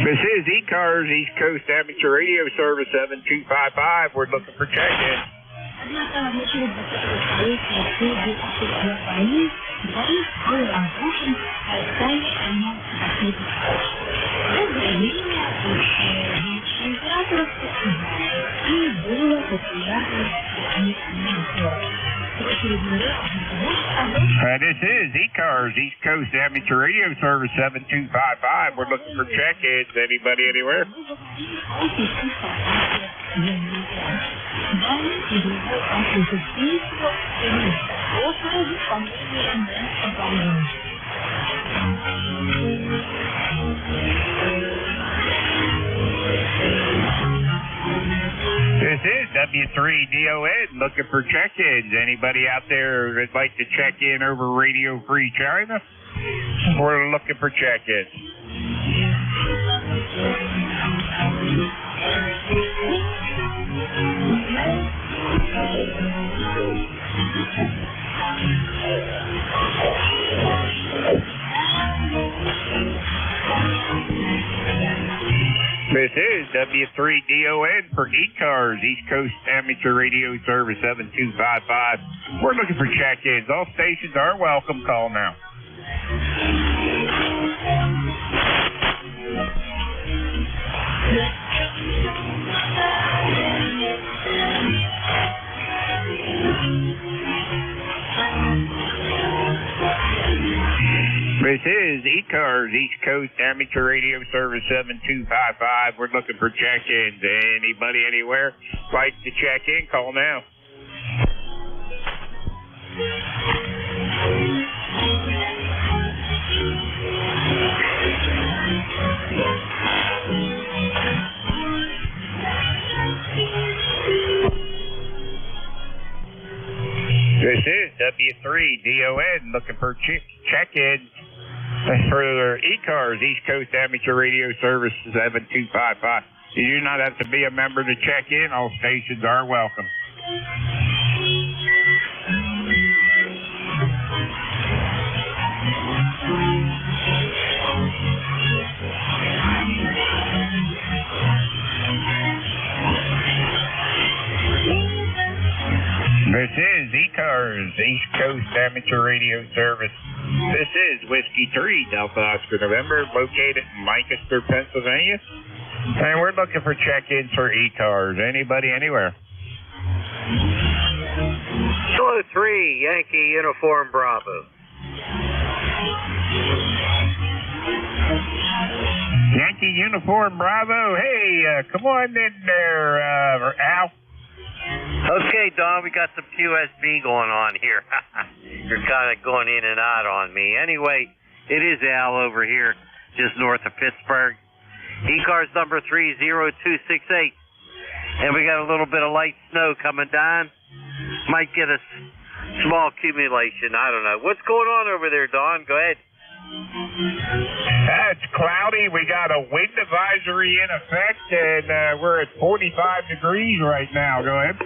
This is ECARS, East Coast Amateur Radio Service 7255. We're looking for check-in. This is ECARS, East Coast Amateur Radio Service 7255. We're looking for check-ins. Anybody anywhere? This is W3DON looking for check-ins. Anybody out there that'd like to check in over Radio Free China? We're looking for check-ins. This is W3DON for ECARS, East Coast Amateur Radio Service 7255. We're looking for check-ins. All stations are welcome. Call now. This is ECARS, East Coast Amateur Radio Service 7255. We're looking for check-ins. Anybody anywhere like to check in? Call now. This is W3DON looking for check-ins for ECARS, East Coast Amateur Radio Service 7255. You do not have to be a member to check in. All stations are welcome. This is ECARS, East Coast Amateur Radio Service. This is Whiskey 3, Delta Oscar November, located in Lancaster, Pennsylvania. And we're looking for check-ins for ECARS. Anybody, anywhere? Kilo 3, Yankee Uniform Bravo. Yankee Uniform Bravo. Hey, come on in there, Al. Okay, Don, we got some QSB going on here. You're kind of going in and out on me. Anyway, it is Al over here, just north of Pittsburgh. ECARS number 30268. And we got a little bit of light snow coming down. Might get a small accumulation. I don't know. What's going on over there, Don? Go ahead. It's cloudy. We got a wind advisory in effect, and we're at 45 degrees right now. Go ahead.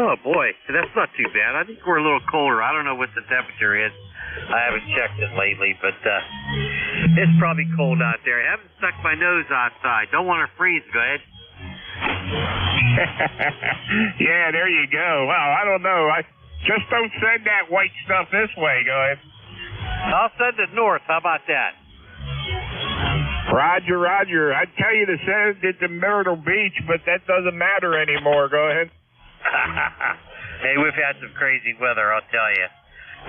Oh, boy. That's not too bad. I think we're a little colder. I don't know what the temperature is. I haven't checked it lately, but it's probably cold out there. I haven't stuck my nose outside. Don't want to freeze. Go ahead. Yeah, there you go. Well, I don't know. Just don't send that white stuff this way. Go ahead. I'll send it north. How about that? Roger, Roger. I'd tell you to send it to Myrtle Beach, but that doesn't matter anymore. Go ahead. Hey, we've had some crazy weather, I'll tell you.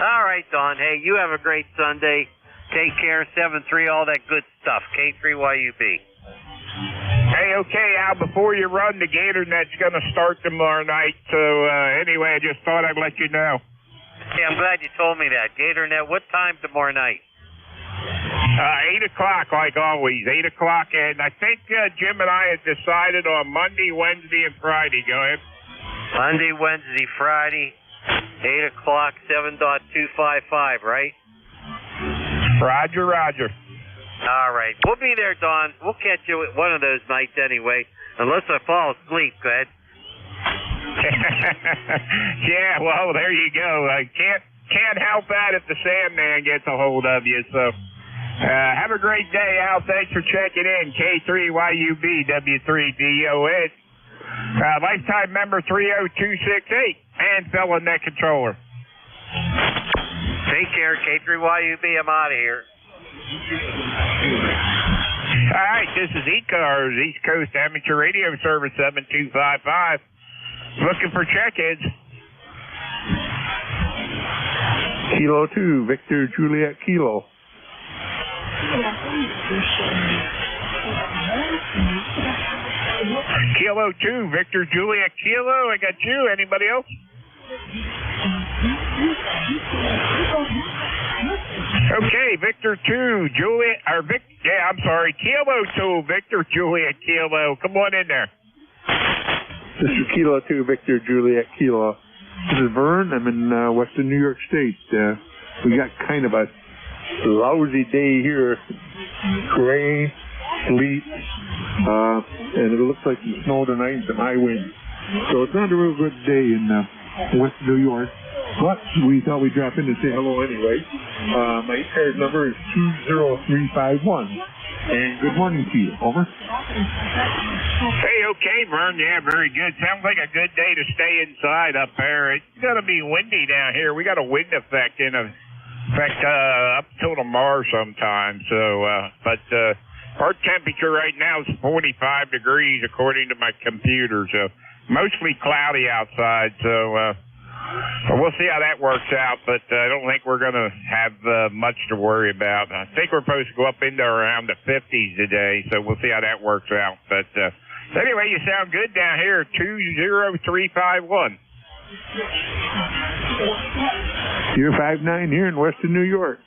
All right, Don. Hey, you have a great Sunday. Take care. 7-3, all that good stuff. K3YUB. Hey, okay, Al, before you run, the Gator Net's going to start tomorrow night. So, anyway, I just thought I'd let you know. Hey, I'm glad you told me that. Gator Net, what time tomorrow night? 8 o'clock, like always. 8 o'clock, and I think Jim and I had decided on Monday, Wednesday, and Friday. Go ahead. Monday, Wednesday, Friday, 8 o'clock, 7.255, right? Roger, Roger. All right. We'll be there, Don. We'll catch you at one of those nights anyway, unless I fall asleep. Go ahead. Yeah, well, there you go. I can't help that if the Sandman gets a hold of you. So, have a great day, Al. Thanks for checking in. K3YUB W3DON. Lifetime member 30268 and fellow net controller. Take care, K3YUB. I'm out of here. All right, this is ECARS, East Coast Amateur Radio Service 7255. Looking for check-ins. Kilo 2, Victor Juliet Kilo. Kilo 2, Victor Juliet Kilo. I got you. Anybody else? Okay, Victor 2, Juliet, or Vic, yeah, I'm sorry, Kilo 2, Victor Juliet Kilo. Come on in there. This is Kilo 2, Victor Juliet Kilo. This is Vern. I'm in western New York State. We got kind of a lousy day here. Gray, sleet, and it looks like some snow tonight and some high winds. So it's not a real good day in western New York. But we thought we'd drop in to say hello anyway. My ECARS number is 20351. And good morning to you. Over. Hey, okay, Vern. Yeah, very good. Sounds like a good day to stay inside up there. It's going to be windy down here. We got a wind effect in effect up till tomorrow sometime. So, but our temperature right now is 45 degrees according to my computer. So mostly cloudy outside. So, we'll see how that works out, but I don't think we're going to have much to worry about. I think we're supposed to go up into around the 50s today, so we'll see how that works out. But anyway, you sound good down here, 20351. 059 here in western New York.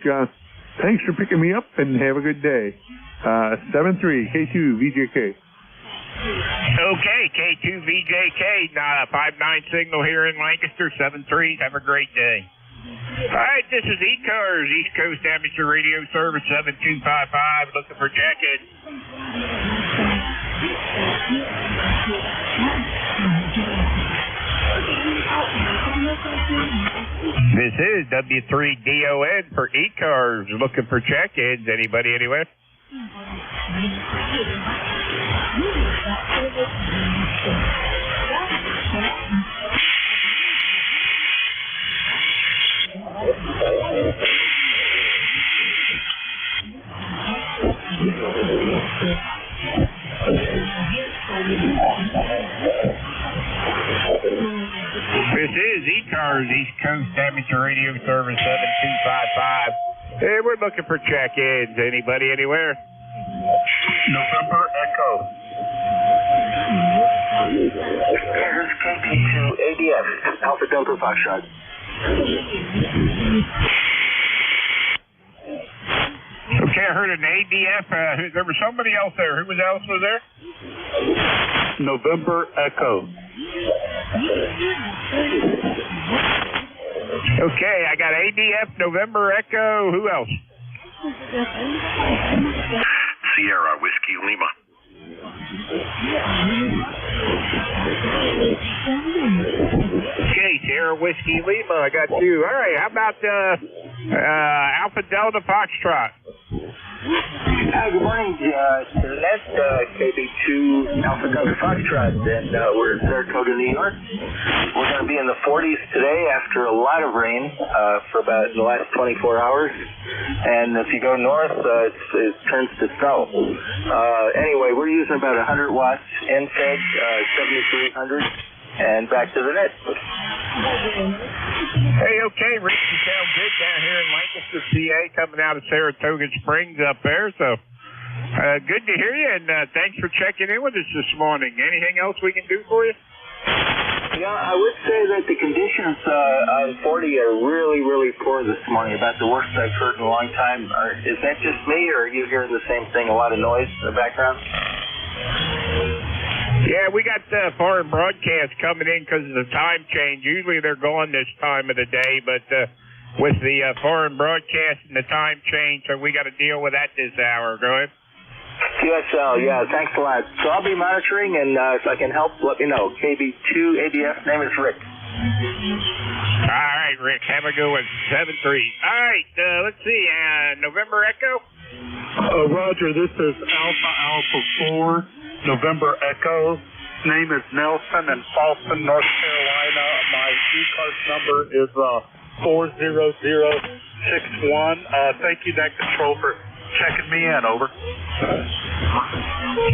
Thanks for picking me up, and have a good day. 73 K2 VJK. Okay, K2VJK, 5-9 signal here in Lancaster, 7-3. Have a great day. All right, this is ECARS, East Coast Amateur Radio Service, 7255, looking for check-in. This is W3DON for ECARS, looking for check-ins. Anybody anywhere? This is ECARS, East Coast Amateur Radio Service, 7255. Hey, we're looking for check-ins. Anybody anywhere? November Echo. This is KP2 ADF, Alpha Delta Foxtrot. Okay, I heard an ADF. There was somebody else there. Who else was there? November Echo. Okay, I got ADF, November Echo. Who else? Sierra Whiskey Lima. Okay, Sierra Whiskey Lima. I got you. All right, how about Alpha Delta Foxtrot? Hi, good morning, Net, KB2 Alpha Delta Foxtrot, and we're in Saratoga, New York. We're going to be in the 40s today after a lot of rain for about the last 24 hours, and if you go north, it turns to snow. Anyway, we're using about 100 watts in-fed, 7300, and back to the net. Hey, okay, Rick, you sound good down here in Lancaster, PA, coming out of Saratoga Springs up there, so good to hear you, and thanks for checking in with us this morning. Anything else we can do for you? Yeah, I would say that the conditions on 40 are really, really poor this morning, about the worst I've heard in a long time. Is that just me, or are you hearing the same thing, a lot of noise in the background? Yeah, we got foreign broadcasts coming in because of the time change. Usually they're gone this time of the day, but with the foreign broadcast and the time change, so we got to deal with that this hour. Go ahead. QSL, yeah, thanks a lot. So I'll be monitoring, and if I can help, let me know. KB2 ADF, name is Rick. All right, Rick, have a good one. 7-3. All right, let's see, November Echo? Roger, this is Alpha 4, November Echo. Name is Nelson in Falston, North Carolina. My ECARS number is 40061. Thank you, Net Control, for checking me in. Over.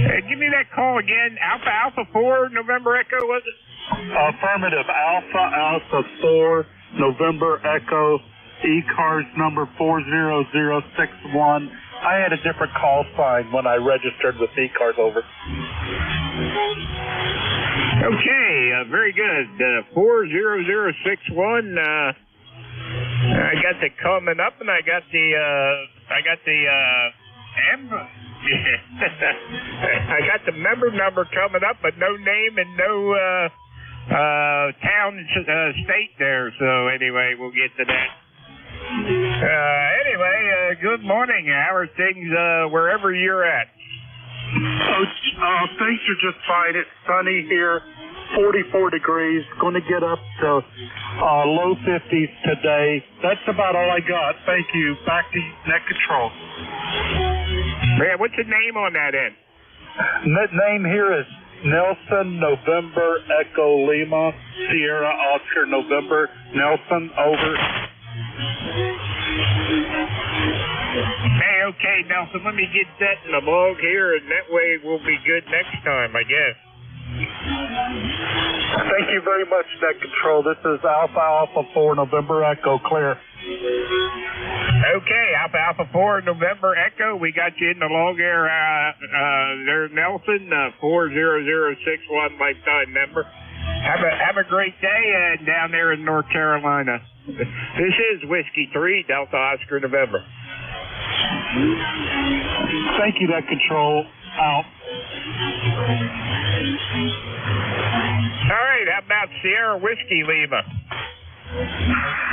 Hey, give me that call again. Alpha 4, November Echo, was it? Affirmative. Alpha 4, November Echo. ECARS number 40061. I had a different call sign when I registered with ECARS. Over. Okay, very good. 40061. I got the coming up, and I got the I got the member number coming up, but no name and no town, state there. So anyway, we'll get to that. Anyway, good morning. How are things wherever you're at? Things are just fine. It's sunny here, 44 degrees. Going to get up to low 50s today. That's about all I got. Thank you. Back to Net Control. Man, what's the name on that end? Name here is Nelson, November, Echo, Lima, Sierra, Oscar, November, Nelson, over. Hey, okay, Nelson, let me get that in the log here, and that way we'll be good next time, I guess. Thank you very much, Net Control. This is Alpha 4, November, Echo, clear. Okay, Alpha 4, November, Echo, we got you in the log there, Nelson, 40061 lifetime member. Have a great day down there in North Carolina. This is Whiskey 3, Delta Oscar, November. Thank you, Net Control. Out. All right, how about Sierra Whiskey Lima?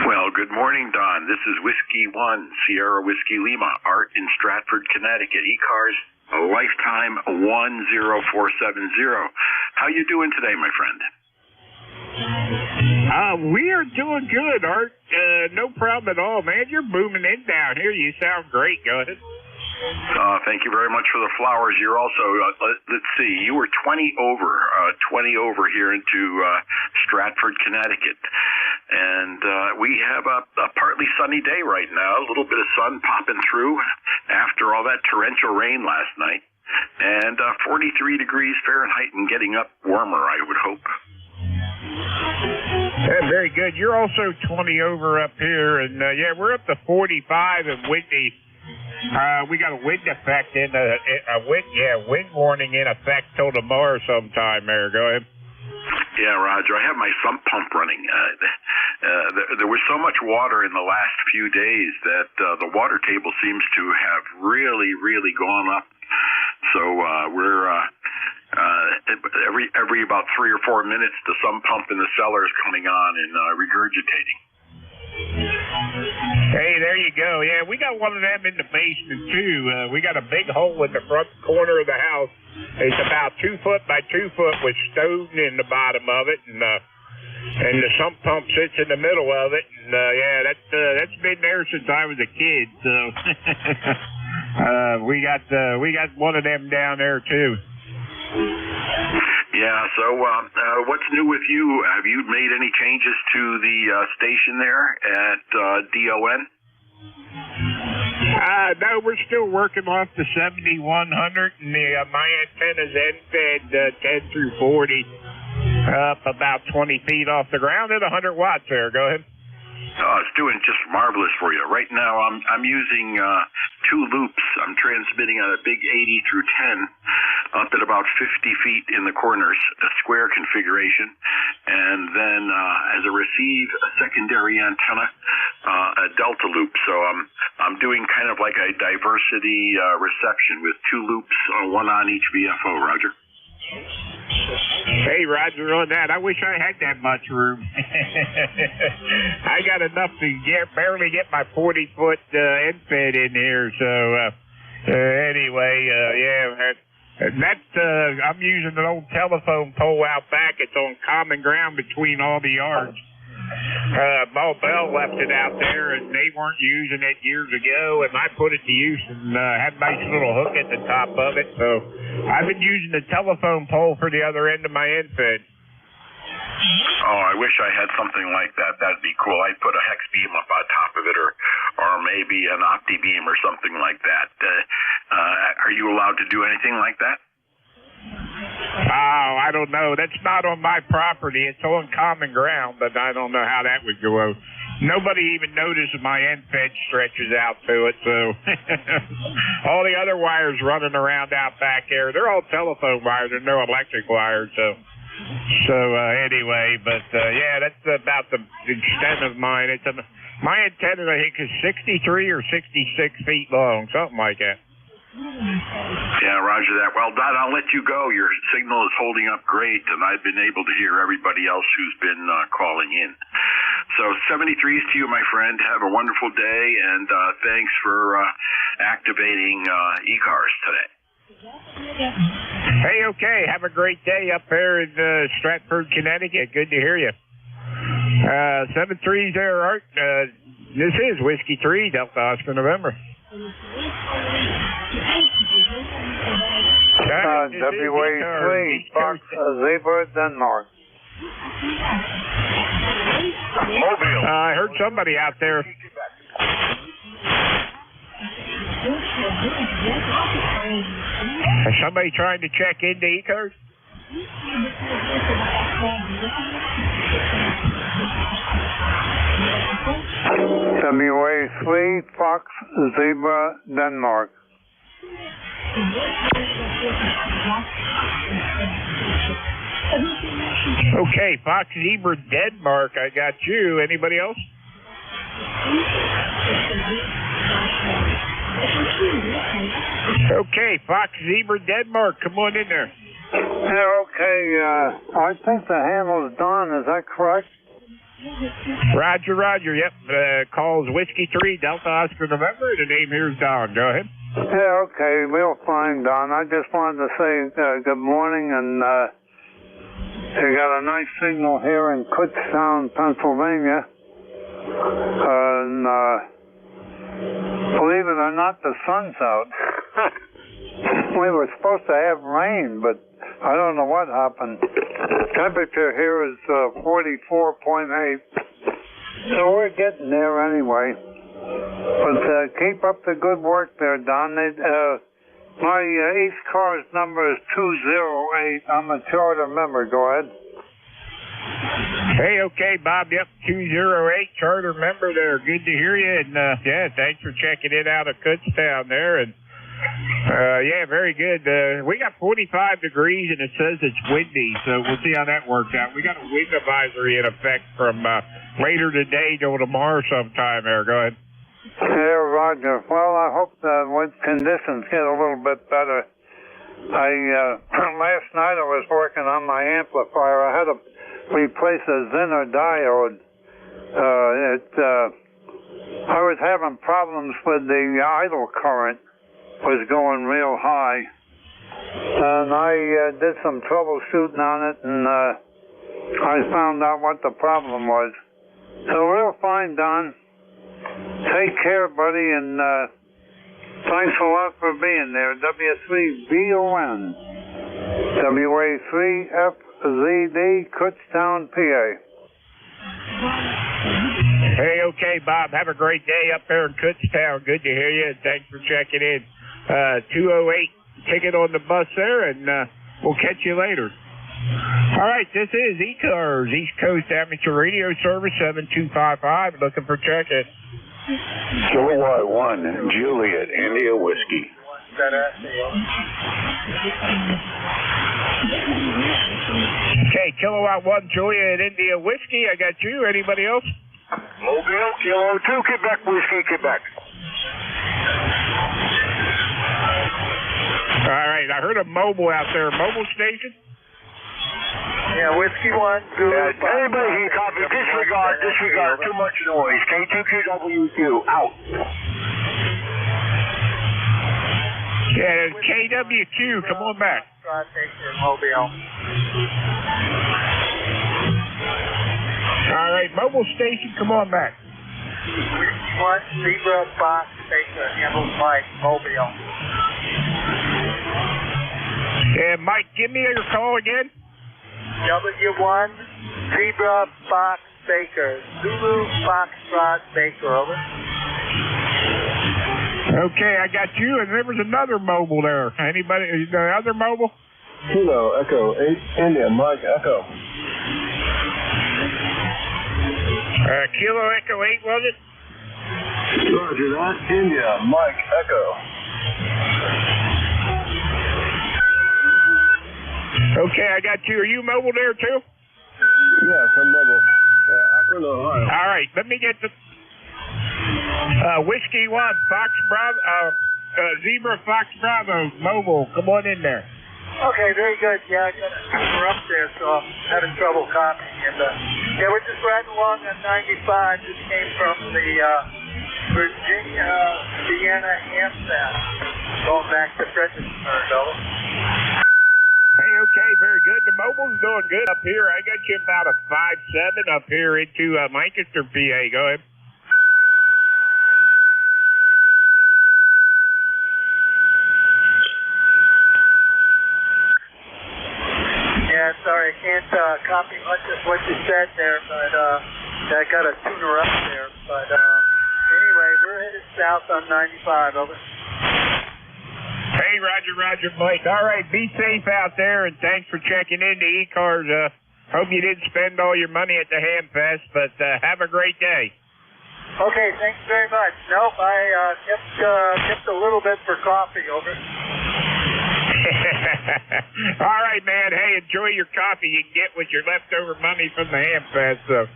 Well, good morning, Don. This is Whiskey 1, Sierra Whiskey Lima, Art in Stratford, Connecticut. ECARS, a lifetime 10470. How you doing today, my friend? We are doing good, Art. No problem at all, man. You're booming in down here. You sound great. Go ahead. Thank you very much for the flowers. You're also, let's see, you were 20 over here into Stratford, Connecticut. And we have a partly sunny day right now, a little bit of sun popping through after all that torrential rain last night. And 43 degrees Fahrenheit and getting up warmer, I would hope. Yeah, very good. You're also 20 over up here. And, yeah, we're up to 45 and windy. We got a wind effect wind warning in effect till tomorrow sometime there. Go ahead. Yeah, Roger. I have my sump pump running. There was so much water in the last few days that the water table seems to have really gone up. So we're every about 3 or 4 minutes, the sump pump in the cellar is coming on and regurgitating. Hey, there you go. Yeah, we got one of them in the basement, too. We got a big hole in the front corner of the house. It's about 2 foot by 2 foot with stone in the bottom of it, and the sump pump sits in the middle of it. And, yeah, that's been there since I was a kid, so we got one of them down there, too. Yeah, so what's new with you? Have you made any changes to the station there at DON? No, we're still working off the 7100, and my antenna's end-fed 10 through 40, up about 20 feet off the ground at 100 watts there. Go ahead. Oh, it's doing just marvelous for you. Right now, I'm using 2 loops. I'm transmitting on a big 80 through 10 up at about 50 feet in the corners, a square configuration, and then as a receive, a secondary antenna, a delta loop. So I'm doing kind of like a diversity reception with 2 loops, one on each VFO. Roger. Hey, Roger, on that. I wish I had that much room. I got enough to barely get my 40-foot end fed in here. So anyway, yeah, I'm using an old telephone pole out back. It's on common ground between all the yards. Bo Bell left it out there, and they weren't using it years ago, and I put it to use and had a nice little hook at the top of it. So I've been using the telephone pole for the other end of my end fed. Oh, I wish I had something like that. That'd be cool. I'd put a hex beam up on top of it, or maybe an opti beam or something like that. Are you allowed to do anything like that? Oh, I don't know. That's not on my property. It's on common ground, but I don't know how that would go. Nobody even noticed my end fed stretches out to it, so all the other wires running around out back there, they're all telephone wires. There's no electric wires, so anyway, but yeah, that's about the extent of mine. My antenna, I think, is 63 or 66 feet long, something like that. Yeah, roger that. Well, Don, I'll let you go. Your signal is holding up great, and I've been able to hear everybody else who's been calling in. So 73s to you, my friend. Have a wonderful day, and thanks for activating ECARS today. Hey, okay. Have a great day up there in Stratford, Connecticut. Good to hear you. 73s there, Art. This is Whiskey 3, Delta Oscar November. WA3, Fox, Zebra, Denmark. Mobile. I heard somebody out there. Is somebody trying to check into ECARS? WA3, Fox, Zebra, Denmark. Okay, Fox, Zebra, Denmark. I got you. Anybody else? Okay, Fox, Zebra, Denmark. Come on in there. Yeah, okay. I think the handle is Don. Is that correct? Roger, roger. Yep. Calls Whiskey 3 Delta Oscar November. The name here is Don. Go ahead. Yeah, okay. We'll find Don. I just wanted to say good morning, and you got a nice signal here in Kutztown, Pennsylvania. And believe it or not, the sun's out. We were supposed to have rain, but I don't know what happened. Temperature here is 44.8, so we're getting there anyway. But keep up the good work there, Don. My ECARS number is 208. I'm a charter member. Go ahead. Hey, okay, Bob. Yep, 208 charter member there. Good to hear you. And yeah, thanks for checking it out at Kutztown there. And yeah, very good. We got 45 degrees and it says it's windy, so we'll see how that works out. We got a wind advisory in effect from later today till tomorrow sometime there. Go ahead. Yeah, Roger. Well, I hope the wind conditions get a little bit better. Last night I was working on my amplifier. I had to replace a Zener diode. I was having problems with the idle current. Was going real high, and I did some troubleshooting on it, and I found out what the problem was. So real fine, Don. Take care, buddy, and thanks a lot for being there. W3BON, WA3FZD, Kutztown, PA. Hey, okay, Bob. Have a great day up there in Kutztown. Good to hear you, and thanks for checking in. 208 ticket on the bus there, and we'll catch you later. All right, this is ECARS, East Coast Amateur Radio Service, 7255. Looking for check-in. Kilowatt 1, Juliet, India Whiskey. Okay, Kilowatt 1, Juliet, India Whiskey. I got you. Anybody else? Mobile, Kilo 2, Quebec Whiskey, Quebec. All right, I heard a mobile out there. Mobile station? Yeah, Whiskey 1, good. Anybody can copy. Disregard, too much noise. K2QWQ, out. Yeah, KWQ, come on back. Mobile. All right, mobile station, come on back. Whiskey 1, Zebra, Fox, Baker, handles Mike, Mobile. Yeah, Mike, give me your call again. W1, Zebra, Fox, Baker. Zulu, Foxtrot, Baker, over. Okay, I got you, and there was another mobile there. Anybody, the other mobile? Kilo, Echo, 8, India, Mike, Echo. Kilo, Echo 8, was it? Roger that. India, Mike, Echo. Okay, I got you. Are you mobile there, too? Yes, I'm mobile. Akron, Ohio. All right, let me get the Whiskey 1, Fox Bravo, Zebra Fox Bravo, mobile. Come on in there. Okay, very good. Yeah, we're up there, so I'm having trouble copying. And yeah, we're just riding along on 95. Just came from the Virginia, Vienna, Hampton, going back to Fredericksburg, over. Hey, okay, very good. The mobile's doing good up here. I got you about a 5.7 up here into Lancaster, PA. Go ahead. Yeah, sorry, I can't copy much of what you said there, but I got a tuner up there. But anyway, we're headed south on 95, over. Hey, Roger, Mike. All right, be safe out there, and thanks for checking in to ECARS. Hope you didn't spend all your money at the Hamfest, but have a great day. Okay, thanks very much. Nope, I kept a little bit for coffee, over. All right, man. Hey, enjoy your coffee you can get with your leftover money from the Hamfest. So,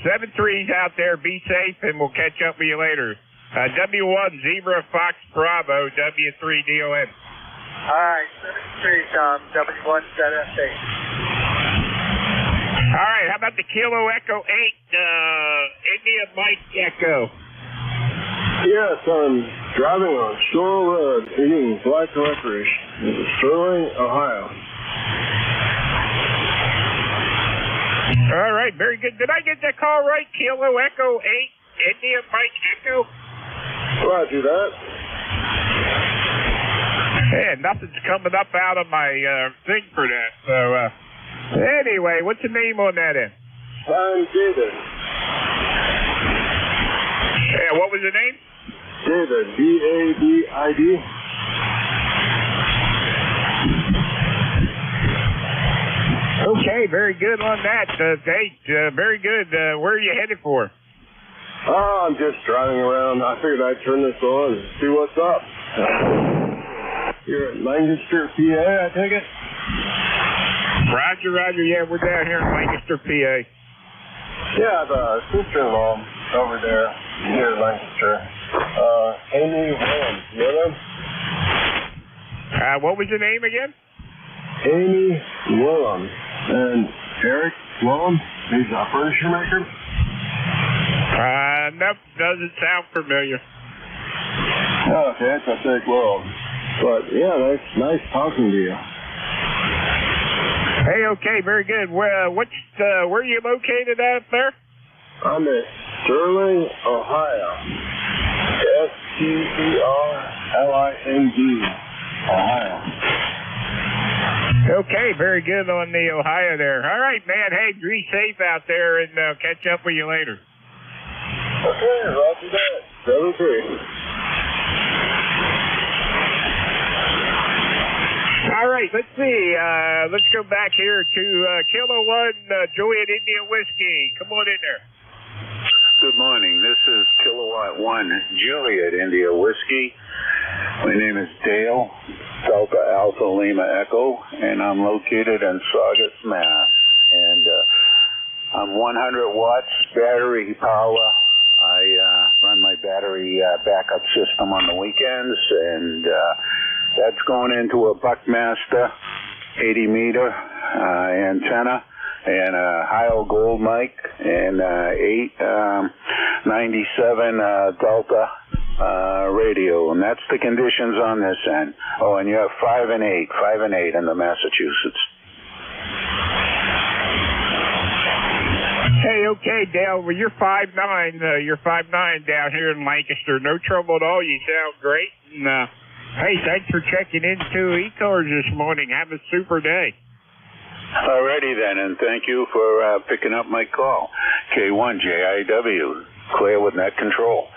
7-3's out there. Be safe, and we'll catch up with you later. W1, Zebra, Fox, Bravo, W3, DON. All right, 73, Tom, W1ZSA. All right, how about the Kilo Echo 8, India Mike Echo? Yes, I'm driving on Shore Road, eating black licorice in Sterling, Ohio. All right, very good. Did I get that call right? Kilo Echo 8, India Mike Echo? Roger that. Yeah, nothing's coming up out of my thing for that. So, anyway, what's the name on that end? I'm David. Yeah, what was the name? David, D-A-V-I-D. Okay, very good on that. Very good. Where are you headed for? Oh, I'm just driving around. I figured I'd turn this on and see what's up. You're at Lancaster, PA, I take it? Roger, roger. Yeah, we're down here in Lancaster, PA. Yeah, I have a sister-in-law over there near Lancaster. Amy Williams. You know them? What was your name again? Amy Williams. And Eric Willem, he's a furniture maker. Nope, doesn't sound familiar. Okay, it's a big world. But yeah, that's nice talking to you. Hey, okay, very good. Where are you located out there? I'm at Sterling, Ohio. S-T-E-R-L-I-N-G, Ohio. Okay, very good on the Ohio there. All right, man. Hey, be safe out there, and catch up with you later. Okay, roger that. 7-3. All right, let's see. Let's go back here to Kilo 1, Juliet India Whiskey. Come on in there. Good morning. This is Kilowatt 1 Juliet India Whiskey. My name is Dale, Delta Alpha Lima Echo, and I'm located in Saugus, Mass. And I'm 100 watts battery power. I run my battery backup system on the weekends, and that's going into a Buckmaster 80 meter antenna and a Heil Gold mic and 897 Delta radio, and that's the conditions on this end. Oh, and you have 5 and 8 in the Massachusetts. Hey, okay, Dale. Well, you're 5'9". You're 5'9" down here in Lancaster. No trouble at all. You sound great. And hey, thanks for checking into ECARS this morning. Have a super day. Alrighty then, and thank you for picking up my call. K1JIW, clear with net control.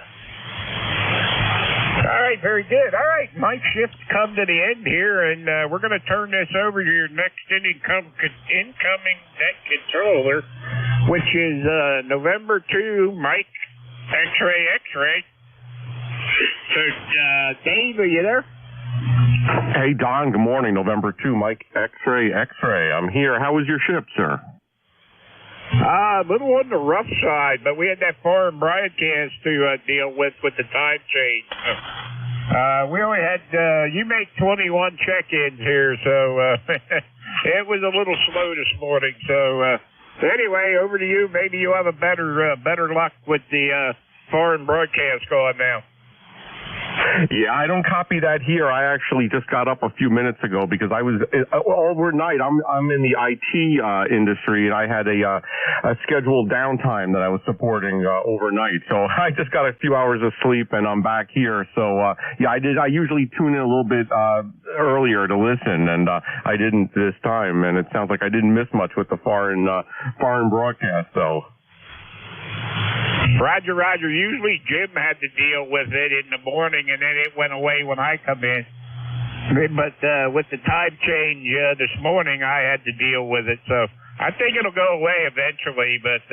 All right, very good. All right, my shift come to the end here, and we're going to turn this over to your next incoming net controller, which is November 2, Mike X-ray. So, Dave, are you there? Hey, Don, good morning. November 2, Mike X-ray. I'm here. How was your ship, sir? A little on the rough side, but we had that foreign broadcast to deal with the time change. We only had, you make 21 check-ins here, so it was a little slow this morning. So anyway, over to you. Maybe you'll have a better luck with the foreign broadcast going now. Yeah, I don't copy that here. I actually just got up a few minutes ago because I was overnight. I'm in the IT industry, and I had a scheduled downtime that I was supporting overnight. So I just got a few hours of sleep, and I'm back here. So yeah, I did. I usually tune in a little bit earlier to listen, and I didn't this time. And it sounds like I didn't miss much with the foreign broadcast, though. Roger. Usually Jim had to deal with it in the morning, and then it went away when I come in. But with the time change this morning, I had to deal with it. So I think it'll go away eventually. But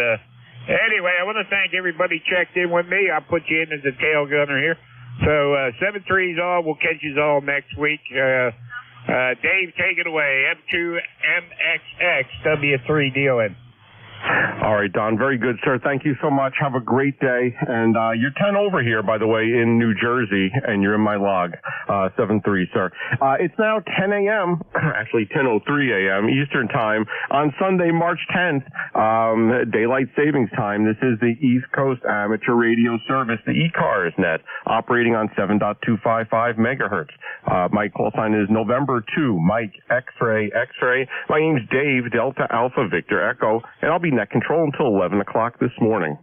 anyway, I want to thank everybody checked in with me. I'll put you in as a tail gunner here. So 7-3's all. We'll catch you all next week. Dave, take it away. M2MXX W3 dealing. All right, Don. Very good, sir. Thank you so much. Have a great day. And you're 10 over here, by the way, in New Jersey, and you're in my log, 7-3, sir. It's now 10 a.m., actually 10:03 a.m. Eastern Time on Sunday, March 10th, Daylight Savings Time. This is the East Coast Amateur Radio Service, the ECARS net, operating on 7.255 megahertz. My call sign is November 2, Mike X-Ray X-Ray. My name's Dave, Delta Alpha Victor Echo, and I'll be net control until 11 o'clock this morning.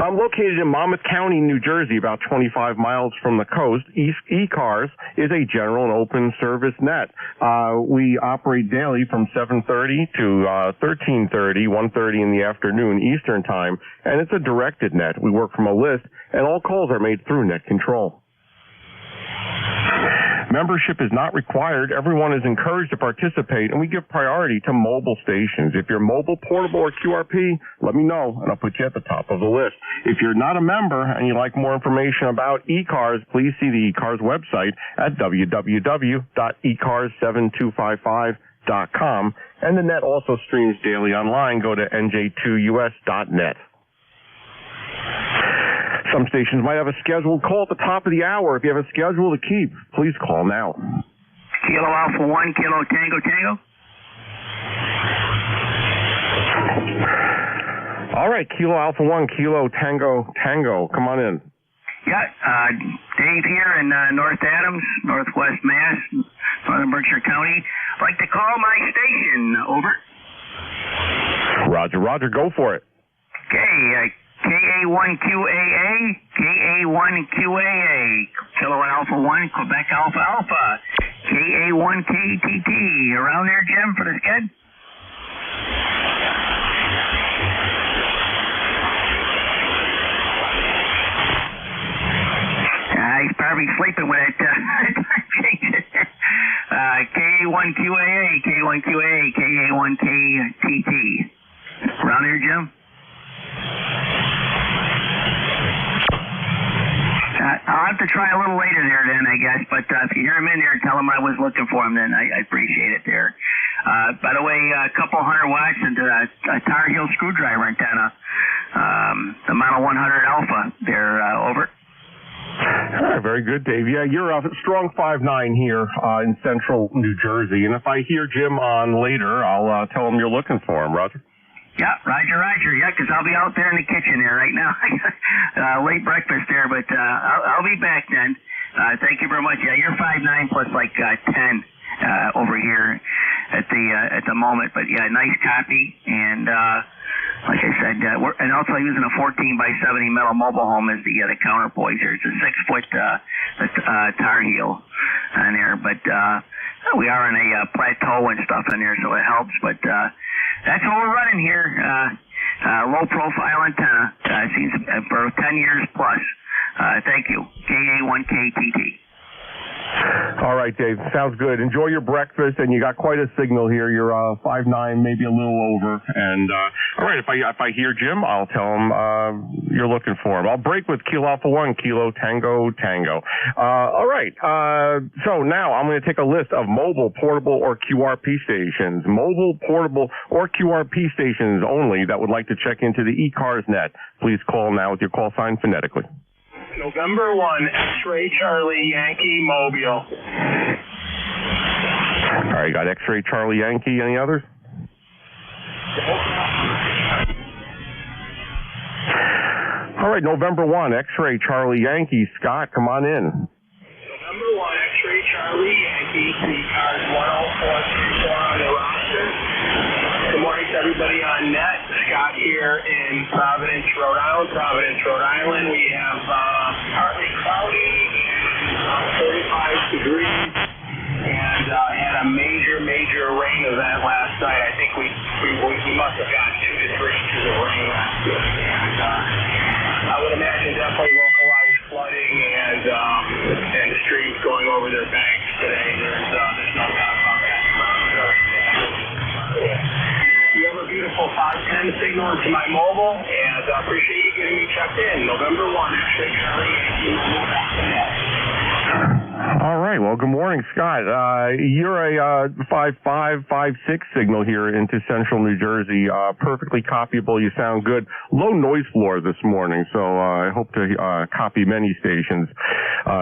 I'm located in Monmouth County, New Jersey, about 25 miles from the coast. ECARS is a general and open service net. We operate daily from 7:30 to 13:30, 1:30 in the afternoon Eastern Time, and it's a directed net. We work from a list, and all calls are made through net control. Membership is not required. Everyone is encouraged to participate, and we give priority to mobile stations. If you're mobile, portable, or QRP, let me know, and I'll put you at the top of the list. If you're not a member and you'd like more information about ECARS, please see the ECARS website at www.ecars7255.com, and the net also streams daily online. Go to nj2us.net. Some stations might have a scheduled call at the top of the hour. If you have a schedule to keep, please call now. Kilo Alpha 1, Kilo Tango Tango. All right, Kilo Alpha 1, Kilo Tango Tango. Come on in. Yeah, Dave here in North Adams, Northwest Mass, Northern Berkshire County. I'd like to call my station. Over. Roger, Roger. Go for it. Okay, KA1QAA, KA1QAA, Kilo Alpha 1, Quebec Alpha Alpha, KA1KTT. Around there, Jim, for the sked? He's probably sleeping with it. KA1QAA, KA1QAA, KA1KTT. Around here, Jim? I'll have to try a little later there then, I guess. But if you hear him in there, tell him I was looking for him then. I appreciate it there. By the way, a couple 100 watts and a Tar Heel screwdriver antenna. The Model 100 Alpha there, over. All right, very good, Dave. Yeah, you're a strong 5'9" here in central New Jersey. And if I hear Jim on later, I'll tell him you're looking for him, Roger. Yeah, Roger. Yeah, 'cause I'll be out there in the kitchen there right now. Late breakfast there, but I'll be back then. Thank you very much. Yeah, you're 5'9" plus like 10 over here at the moment. But yeah, nice copy. And like I said, and also using a 14x70 metal mobile home as the counterpoise here. It's a 6-foot Tar Heel on there, but we are on a plateau and stuff in there, so it helps. But that's what we're running here. Low profile antenna. Seems for 10 years plus. Thank you. KA1KTT. All right, Dave. Sounds good. Enjoy your breakfast, and you got quite a signal here. You're 5'9", maybe a little over. And all right, if I hear Jim, I'll tell him you're looking for him. I'll break with Kilo Alpha 1, Kilo Tango Tango. All right. So now I'm going to take a list of mobile, portable, or QRP stations. Mobile, portable, or QRP stations only that would like to check into the ECARS net. Please call now with your call sign phonetically. November 1, X-Ray Charlie Yankee Mobile. All right, got X-Ray Charlie Yankee. Any others? All right, November 1, X-Ray Charlie Yankee. Scott, come on in. November 1, X-Ray Charlie Yankee, ECARS 10434 on the roster. Good morning to everybody on net. Scott here in Providence, Rhode Island. We have partly cloudy, 35 degrees, and had a major rain event last night. I think we must have got 2 to 3 inches of rain last night. And I would imagine definitely localized flooding and streams going over their banks today. There's no doubt about that. You have a beautiful 510 signal into my mobile, and I appreciate you getting me checked in. November 1, X-Ray Charlie Yankee Mobile. All right. Well, good morning, Scott. You're a 5.5, 5.6 signal here into central New Jersey. Perfectly copyable. You sound good. Low noise floor this morning, so I hope to copy many stations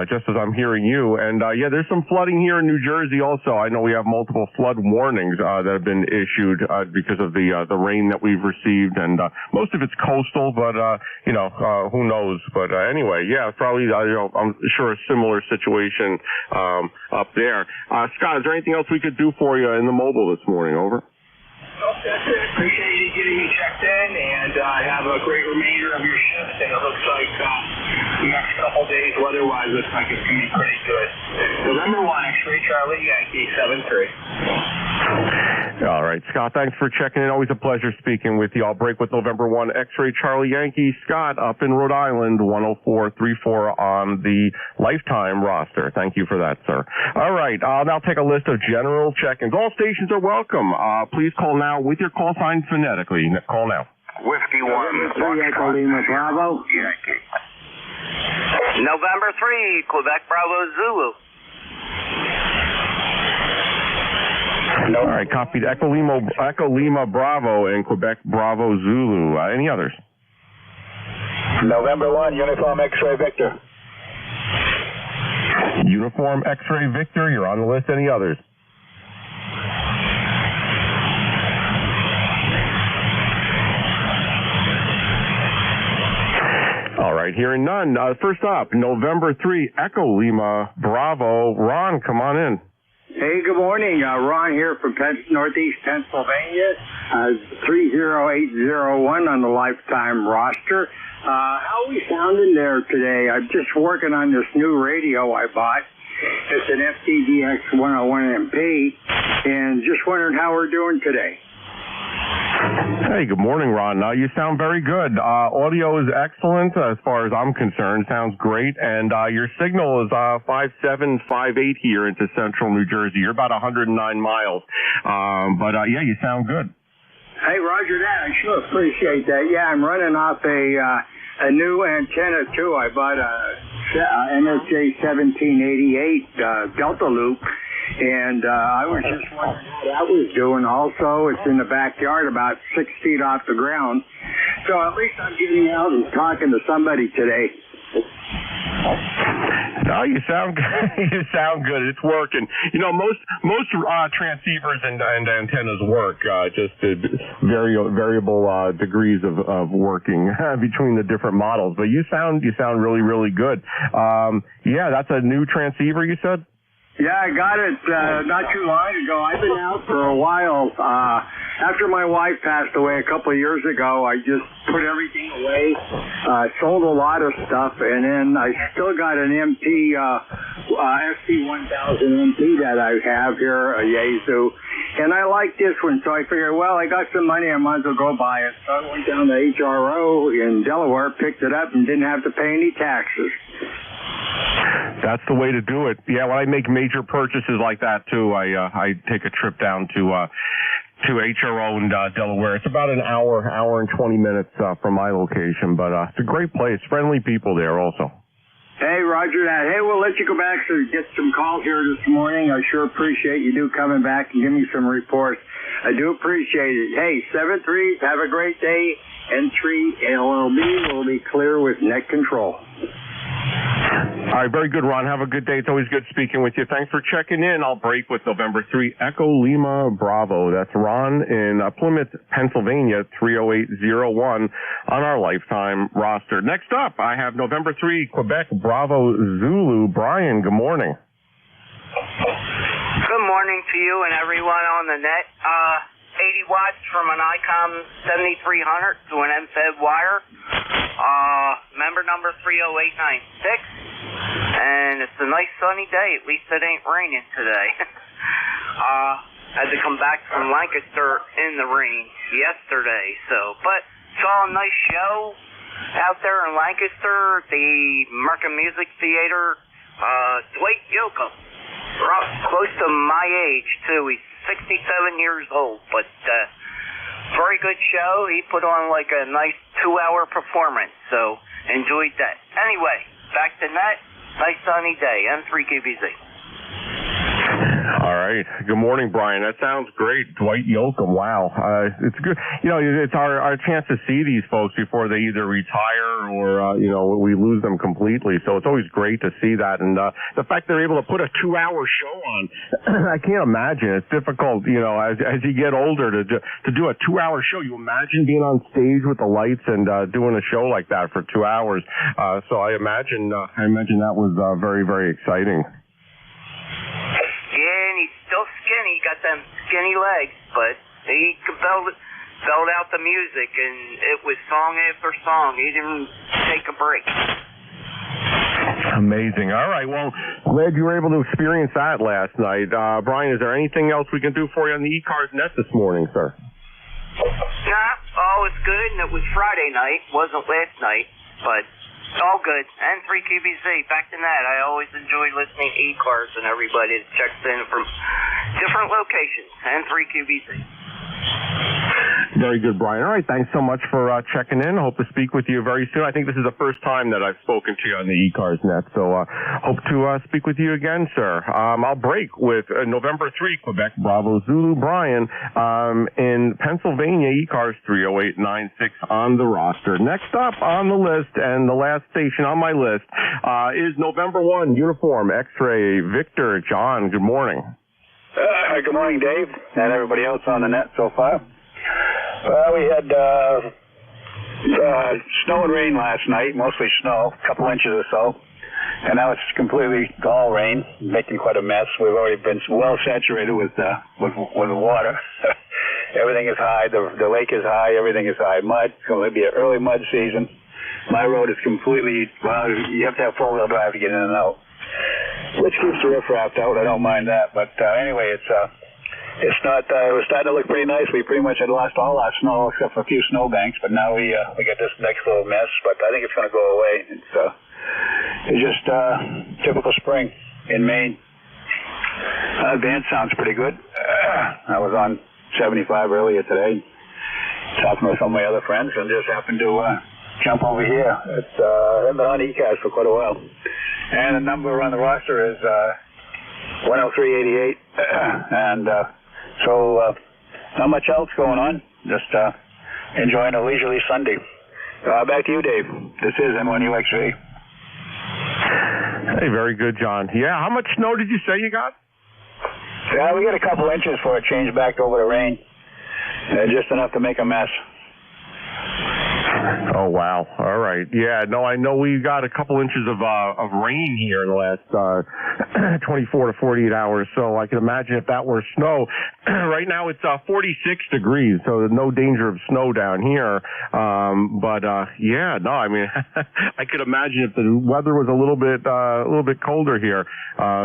just as I'm hearing you. And, yeah, there's some flooding here in New Jersey also. I know we have multiple flood warnings that have been issued because of the rain that we've received. And most of it's coastal, but, who knows. But anyway, yeah, probably, I'm sure a similar situation up there. Scott, is there anything else we could do for you in the mobile this morning? Over. Oh, that's it. Appreciate you getting me checked in, and have a great remainder of your shift. And it looks like the next couple days, weather-wise, looks like it's going to be pretty good. November 1, X-Ray Charlie, Yankee 7-3. All right, Scott, thanks for checking in. Always a pleasure speaking with you. I'll break with November 1, X-Ray Charlie Yankee. Scott up in Rhode Island, 10434 on the lifetime roster. Thank you for that, sir. All right, I'll now take a list of general check-ins. All stations are welcome. Please call now with your call sign phonetically. Call now. Whiskey 1, Echo Lima Bravo. Yankee. November 3, Quebec Bravo Zulu. All right, copied. Echo Lima Bravo and Quebec Bravo Zulu. Any others? November 1, Uniform X-Ray Victor. Uniform X-Ray Victor, you're on the list. Any others? All right, hearing none. First up, November 3, Echo Lima Bravo. Ron, come on in. Hey, good morning. Ron here from Northeast Pennsylvania, 30801 on the lifetime roster. How are we sounding there today? I'm just working on this new radio I bought. It's an FTDX 101MP, and just wondering how we're doing today. Hey, good morning, Ron. You sound very good. Audio is excellent as far as I'm concerned. Sounds great. And your signal is 5758 here into central New Jersey. You're about 109 miles. Yeah, you sound good. Hey, Roger that. I sure appreciate that. Yeah, I'm running off a new antenna, too. I bought a NSJ 1788 Delta Loop. And I was just wondering how that was doing also. It's in the backyard about 6 feet off the ground. So at least I'm getting out and talking to somebody today. No, you sound good. You sound good. It's working. Most transceivers and antennas work. Just variable degrees of working between the different models. But you sound really, really good. Yeah, that's a new transceiver, you said? Yeah, I got it not too long ago. I've been out for a while. After my wife passed away a couple of years ago, I just put everything away, sold a lot of stuff, and then I still got an MP, SC1000 MP that I have here, a Yaesu, and I like this one, so I figured, well, I got some money, I might as well go buy it. So I went down to HRO in Delaware, picked it up, and didn't have to pay any taxes. That's the way to do it. Yeah, when I make major purchases like that too, I take a trip down to HRO in Delaware. It's about an hour and 20 minutes from my location, but it's a great place. Friendly people there also. Hey, Roger that. Hey, we'll let you go back to get some calls here this morning. I sure appreciate you coming back and giving me some reports. I do appreciate it. Hey, 7-3, have a great day. N3 LLB will be clear with net control. All right, very good, Ron. Have a good day. It's always good speaking with you. Thanks for checking in. I'll break with November 3, Echo Lima Bravo. That's Ron in Plymouth, Pennsylvania, 30801 on our lifetime roster. Next up, I have November 3, Quebec Bravo Zulu. Brian, good morning. Good morning to you and everyone on the net. 80 watts from an ICOM 7300 to an MFED wire. Member number 30896. And it's a nice sunny day. At least it ain't raining today. Had to come back from Lancaster in the rain yesterday. But saw a nice show out there in Lancaster, the American Music Theater. Dwight Yoakam, close to my age too. He's 67 years old, but very good show. He put on like a nice 2-hour performance, so enjoyed that. Anyway, back to net. Nice sunny day. M3QBZ. All right. Good morning, Brian. That sounds great. Dwight Yoakam. Wow. It's good. You know, it's our chance to see these folks before they either retire or, we lose them completely. So it's always great to see that. And the fact they're able to put a 2-hour show on, I can't imagine. It's difficult, as you get older to do a 2-hour show. You imagine being on stage with the lights and doing a show like that for 2 hours. So I imagine that was very, very exciting. Yeah, and he's still skinny, got them skinny legs, but he belled out the music, and it was song after song. He didn't take a break. Amazing. All right, well, glad you were able to experience that last night. Brian, is there anything else we can do for you on the ECARS net this morning, sir? Nah, all was good, and it was Friday night. Wasn't last night, but all good. And 3QBZ. Back to that. I always enjoy listening to ECARS and everybody that checks in from different locations. And 3QBZ. Very good, Brian. All right, thanks so much for checking in. Hope to speak with you very soon. I think this is the first time that I've spoken to you on the ECARS net, so hope to speak with you again, sir. I'll break with November 3, Quebec Bravo Zulu Brian in Pennsylvania, ECARS 30896 on the roster. Next up on the list, and the last station on my list, is November 1, Uniform X-Ray Victor John. Good morning. Good morning, Dave, and everybody else on the net so far. Well, we had snow and rain last night, mostly snow, a couple inches or so, and now it's completely all rain, making quite a mess. We've already been well saturated with water. Everything is high. The lake is high. Everything is high. Mud. It's going to be an early mud season. My road is completely, you have to have four-wheel drive to get in and out, which keeps the riffraff out. I don't mind that, but anyway, it's not. It was starting to look pretty nice. We pretty much had lost all our snow except for a few snowbanks, but now we got this next little mess. But I think it's going to go away. It's just typical spring in Maine. Band sounds pretty good. I was on 75 earlier today, talking with some of my other friends, and just happened to jump over here. I've been on ECAS for quite a while, and the number on the roster is 10388, and so not much else going on. Just enjoying a leisurely Sunday. Back to you, Dave. This is N1UXV. Hey, very good, John. Yeah, how much snow did you say you got? Yeah, we got a couple inches before it changed back over to rain. Just enough to make a mess. Oh, wow. All right. Yeah, no, I know we got a couple inches of rain here in the last 24 to 48 hours, so I can imagine if that were snow. Right now it's 46 degrees, so no danger of snow down here. Yeah, no, I mean, I could imagine if the weather was a little bit colder here,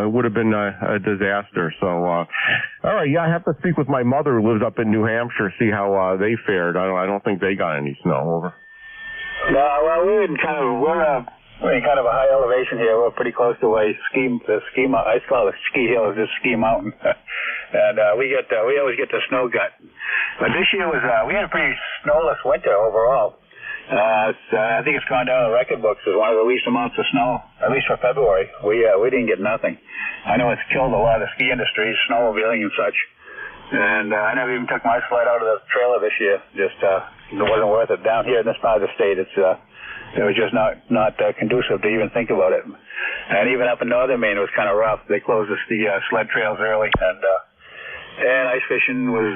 it would have been a disaster. So, all right, yeah, I have to speak with my mother who lives up in New Hampshire, see how they fared. I don't think they got any snow. Over. No, well, we're in kind of a high elevation here. We're pretty close to a I call it ski hill, it's just ski mountain, and we always get the snow gut. But this year we had a pretty snowless winter overall. I think it's gone down in the record books as one of the least amounts of snow, at least for February. We didn't get nothing. I know it's killed a lot of the ski industry, snowmobiling and such. And I never even took my sled out of the trailer this year. Just it wasn't worth it. Down here in this part of the state, it was just not conducive to even think about it. And even up in northern Maine, it was kind of rough. They closed the sled trails early, and ice fishing was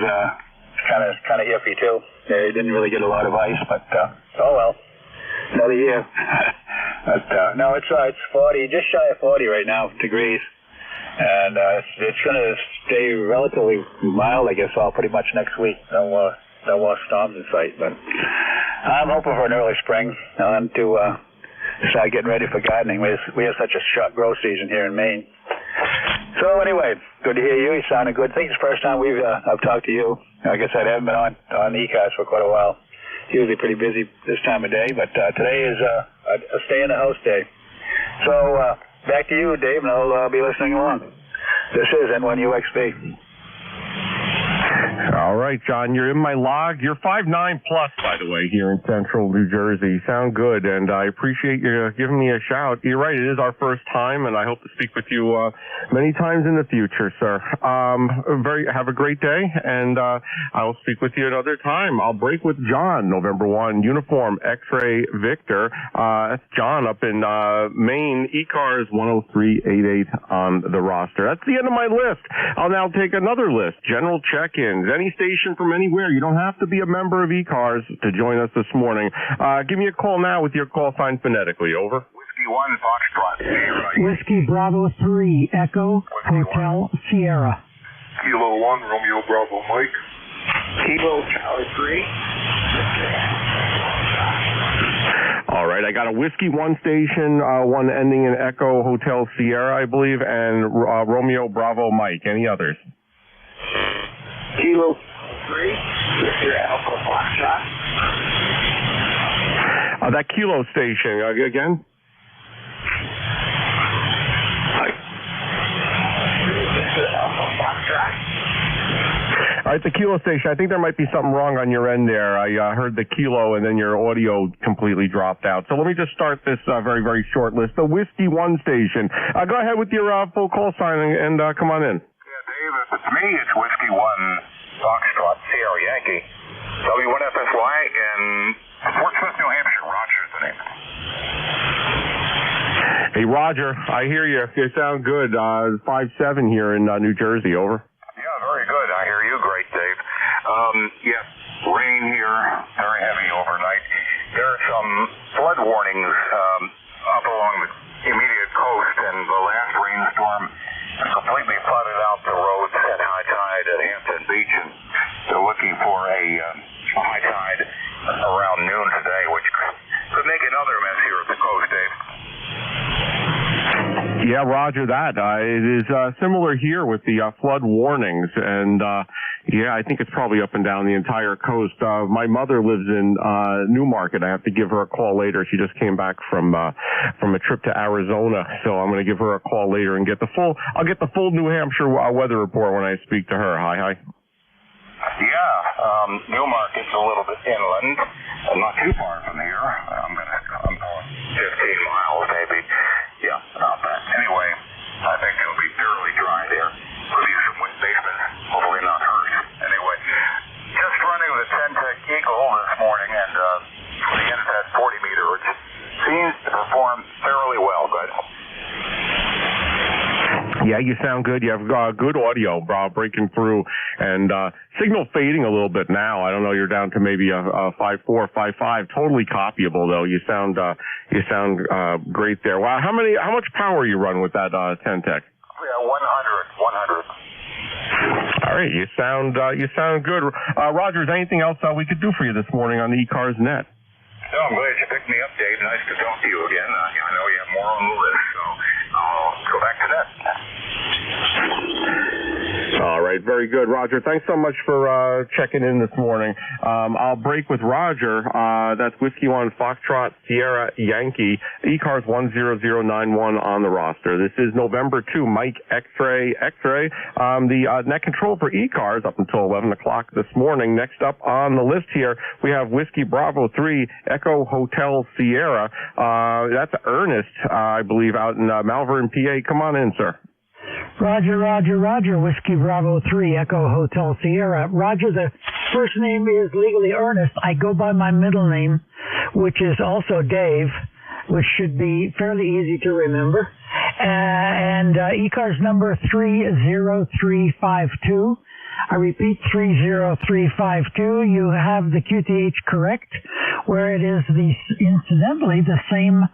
kind of iffy too. They didn't really get a lot of ice, but oh well, another year. But no, it's 40, just shy of 40 right now degrees. And it's going to stay relatively mild, I guess, all pretty much next week. No more storms in sight. But I'm hoping for an early spring and to start getting ready for gardening. We have such a short growth season here in Maine. So anyway, good to hear you. You sounded good. I think it's the first time I've talked to you. Like I said, I haven't been on the ECAS for quite a while. Usually pretty busy this time of day, but today is a stay in the house day. So back to you, Dave, and I'll be listening along. This is N1UXV. All right, John, you're in my log. You're 5'9 plus, by the way, here in central New Jersey. Sound good, and I appreciate you giving me a shout. You're right, it is our first time, and I hope to speak with you many times in the future, sir. Have a great day, and I will speak with you another time. I'll break with John, November 1, uniform X-ray Victor. That's John up in Maine, ECARS 10388 on the roster. That's the end of my list. I'll now take another list, general check-ins, any station from anywhere. You don't have to be a member of ECARS to join us this morning. Give me a call now with your call sign phonetically. Over. Whiskey 1, Foxtrot. Whiskey Bravo 3, Echo, Hotel Sierra. Kilo 1, Romeo Bravo Mike. Kilo Charlie 3. All right, I got a Whiskey 1 station, one ending in Echo Hotel Sierra, I believe, and Romeo Bravo Mike. Any others? Kilo 3, Victor Alpha Foxtrot. That Kilo station, again? Victor Alpha Foxtrot. All right, the Kilo station, I think there might be something wrong on your end there. I heard the Kilo and then your audio completely dropped out. So let me just start this very, very short list. The Whiskey 1 station. Go ahead with your full call sign and come on in. Dave, if it's me, it's Whiskey 1, Foxtrot, Sierra Yankee, W1FSY in Fort Smith, New Hampshire. Roger's the name. Hey, Roger, I hear you. You sound good. 5-7 here in New Jersey, over. Yeah, very good. I hear you. Great, Dave. Yes, rain here, very heavy overnight. There are some flood warnings up along the immediate coast, and the last rainstorm completely flooded out the roads at high tide at Hampton Beach, and they're looking for a high tide around noon today, which could make another mess here at the coast, Dave. Yeah, roger that. It is similar here with the flood warnings, and yeah, I think it's probably up and down the entire coast. My mother lives in Newmarket. I have to give her a call later. She just came back from a trip to Arizona, so I'm going to give her a call later and get the full. I'll get the full New Hampshire weather report when I speak to her. Hi. Yeah, Newmarket's a little bit inland, not too far from here. I'm going 15 miles maybe. Yeah, about that. Anyway, I think it'll be fairly dry there. Could use some wind basement, hopefully not hurt. Anyway, just running the 10-Tech Eagle this morning, and the end at 40 meter, it seems to perform fairly well. Good. Yeah, you sound good. You have good audio, breaking through, and signal fading a little bit now. I don't know. You're down to maybe a 5.4, 5.5. Totally copyable though. You sound great there. Wow. How much power you run with that 10-Tech? Yeah, 100. All right. You sound good. Roger, is anything else we could do for you this morning on the ECARS net? No, I'm glad you picked me up, Dave. Nice to talk to you again. I know you have more on the list, so I'll go back to that. All right, very good, Roger. Thanks so much for checking in this morning. I'll break with Roger. That's Whiskey 1 Foxtrot Sierra Yankee, ECARS 10091 on the roster. This is November 2, Mike X-Ray. The net control for ECARS up until 11 o'clock this morning. Next up on the list here, we have Whiskey Bravo 3 Echo Hotel Sierra. That's Ernest, I believe, out in Malvern, PA. Come on in, sir. Roger. Whiskey Bravo 3, Echo Hotel Sierra. Roger, the first name is legally Ernest. I go by my middle name, which is also Dave, which should be fairly easy to remember. And ECARS number 30352. I repeat, 30352. You have the QTH correct, where it is incidentally the same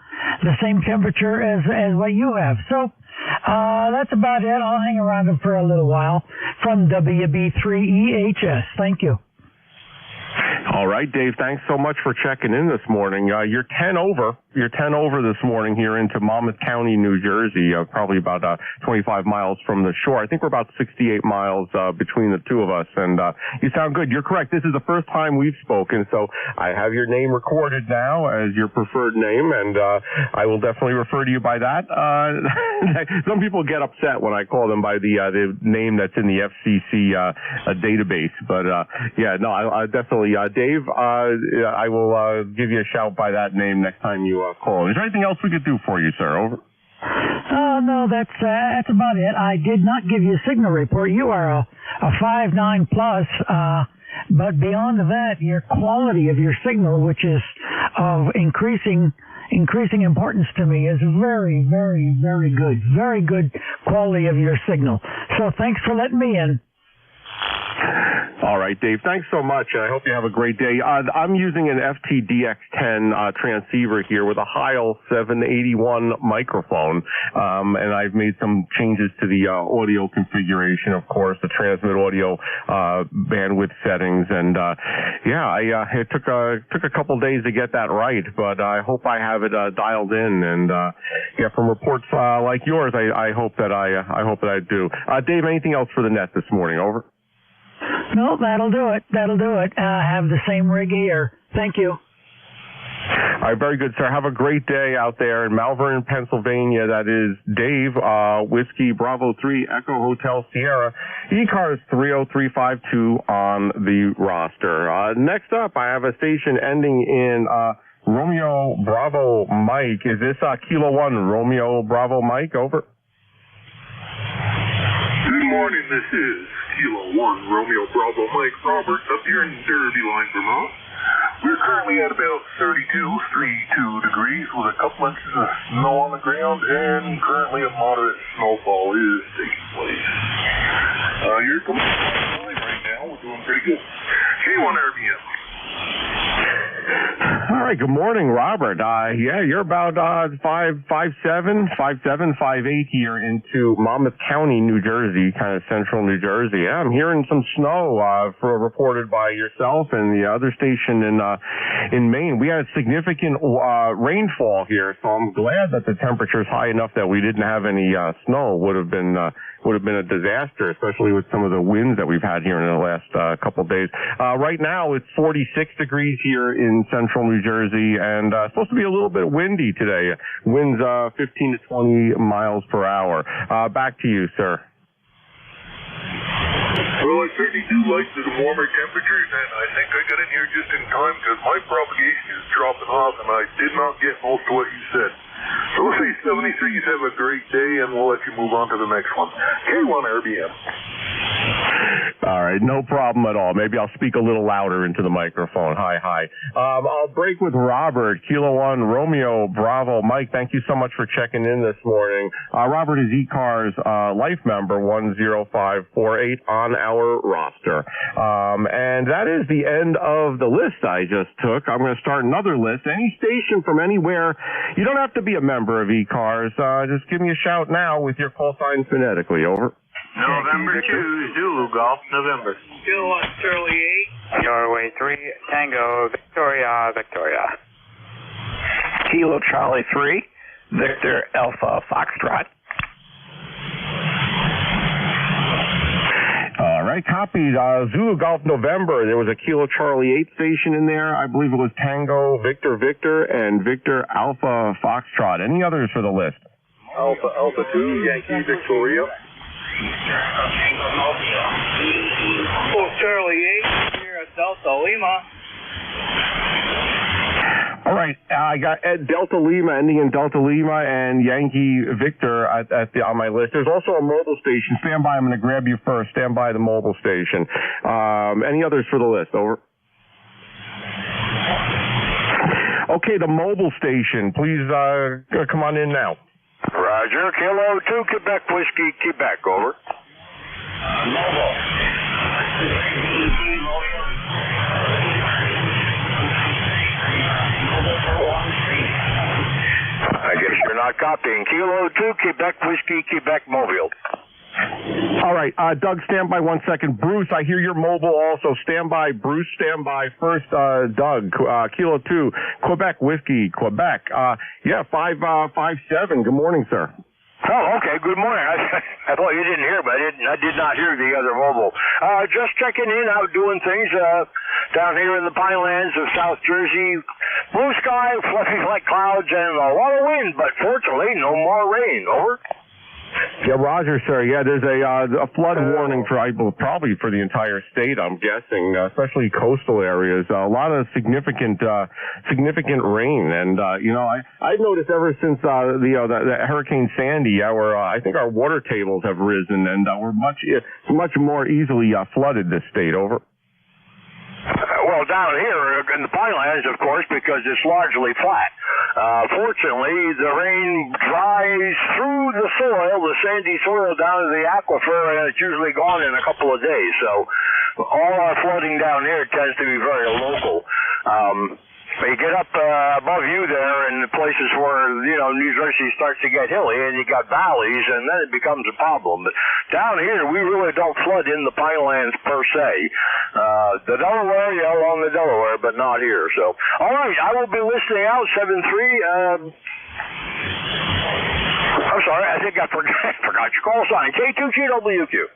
temperature as what you have. So that's about it. I'll hang around for a little while. From WB3EHS. Thank you. All right, Dave, thanks so much for checking in this morning. You're 10 over. you're 10 over this morning here into Monmouth County, New Jersey, probably about 25 miles from the shore. I think we're about 68 miles between the two of us, and you sound good. You're correct. This is the first time we've spoken, so I have your name recorded now as your preferred name, and I will definitely refer to you by that. Some people get upset when I call them by the name that's in the FCC database, but yeah, no, I definitely, Dave, I will give you a shout by that name next time you call. Is there anything else we could do for you, sir? Over. No, that's about it. I did not give you a signal report. You are a 5.9 plus, but beyond that, your quality of your signal, which is of increasing importance to me, is very, very, very good. Very good quality of your signal. So thanks for letting me in. All right, Dave, thanks so much, and I hope you have a great day. I'm using an FTDX10 transceiver here with a Heil 781 microphone, and I've made some changes to the audio configuration, of course, the transmit audio bandwidth settings, and it took a couple days to get that right, but I hope I have it dialed in, and from reports like yours, I hope that I do. Dave, anything else for the net this morning? Over. No, that'll do it. Have the same rig here. Thank you. All right, very good, sir. Have a great day out there in Malvern, Pennsylvania. That is Dave, Whiskey Bravo 3 Echo Hotel Sierra, ECARS 30352 on the roster. Next up, I have a station ending in Romeo Bravo Mike. Is this Kilo 1 Romeo Bravo Mike? Over. Good morning, this is Kilo 1 Romeo Bravo Mike Roberts up here in Derby Line, Vermont. We're currently at about 32 degrees with a couple inches of snow on the ground, and currently a moderate snowfall is taking place. You're coming right now. We're doing pretty good. K1 RBM. All right, good morning, Robert. You're about 5'7", 5'8" here into Monmouth County, New Jersey, kind of central New Jersey. Yeah, I'm hearing some snow reported by yourself and the other station in Maine. We had significant rainfall here, so I'm glad that the temperature's high enough that we didn't have any snow. Would have been a disaster, especially with some of the winds that we've had here in the last couple of days. Right now, it's 46 degrees here in central New Jersey, and supposed to be a little bit windy today. Winds 15 to 20 miles per hour. Back to you, sir. Well, I certainly do like the warmer temperatures, and I think I got in here just in time because my propagation is dropping off, and I did not get most of what you said. So we'll say 73, have a great day, and we'll let you move on to the next one. K1 RBM. All right, no problem at all. Maybe I'll speak a little louder into the microphone. Hi. I'll break with Robert, Kilo 1 Romeo Bravo Mike. Thank you so much for checking in this morning. Robert is ECARS life member 10548 on our roster. And that is the end of the list I just took. I'm going to start another list. Any station from anywhere. You don't have to be a member of ECARS. Just give me a shout now with your call sign phonetically. Over. November 2, Zulu Golf, November. Kilo 1 Charlie 8. Norway 3, Tango, Victoria. Kilo Charlie 3, Victor Alpha Foxtrot. All right, copied. Zulu Golf November. There was a Kilo Charlie 8 station in there. I believe it was Tango, Victor, and Victor Alpha Foxtrot. Any others for the list? Alpha 2, Yankee Victoria. Oh, Charlie 8 here at Delta Lima. All right, I got Delta Lima, ending in Delta Lima, and Yankee Victor on my list. There's also a mobile station. Stand by. I'm going to grab you first. Stand by the mobile station. Any others for the list? Over. Okay, the mobile station. Please come on in now. Roger. Kilo 2 Quebec Whiskey, Quebec. Over. Mobile. I guess you're not copying. Kilo 2 Quebec Whiskey, Quebec Mobile. All right, Doug, stand by 1 second. Bruce, I hear you're mobile also. Stand by. Bruce, stand by. First, Doug, Kilo 2, Quebec Whiskey, Quebec. 557. Good morning, sir. Oh, okay. Good morning. I thought you didn't hear, but I did not hear the other mobile. Just checking in, out doing things down here in the Pinelands of South Jersey. Blue sky, fluffy like clouds, and a lot of wind, but fortunately, no more rain. Over. Yeah, Roger, sir. Yeah, there's a flood warning for probably for the entire state, I'm guessing, especially coastal areas. A lot of significant rain, and I've noticed ever since the Hurricane Sandy, I think our water tables have risen, and we're much more easily flooded this state. Over. Well, down here in the Pinelands, of course, because it's largely flat. Fortunately, the rain dries through the soil, the sandy soil down to the aquifer, and it's usually gone in a couple of days. So all our flooding down here tends to be very local. You get up above you there in the places where, New Jersey starts to get hilly and you got valleys, and then it becomes a problem. But down here, we really don't flood in the Pinelands per se. The Delaware, along the Delaware, but not here. So, all right, I will be listening out, 7-3. I'm sorry, I think I forgot your call sign. K2GWQ.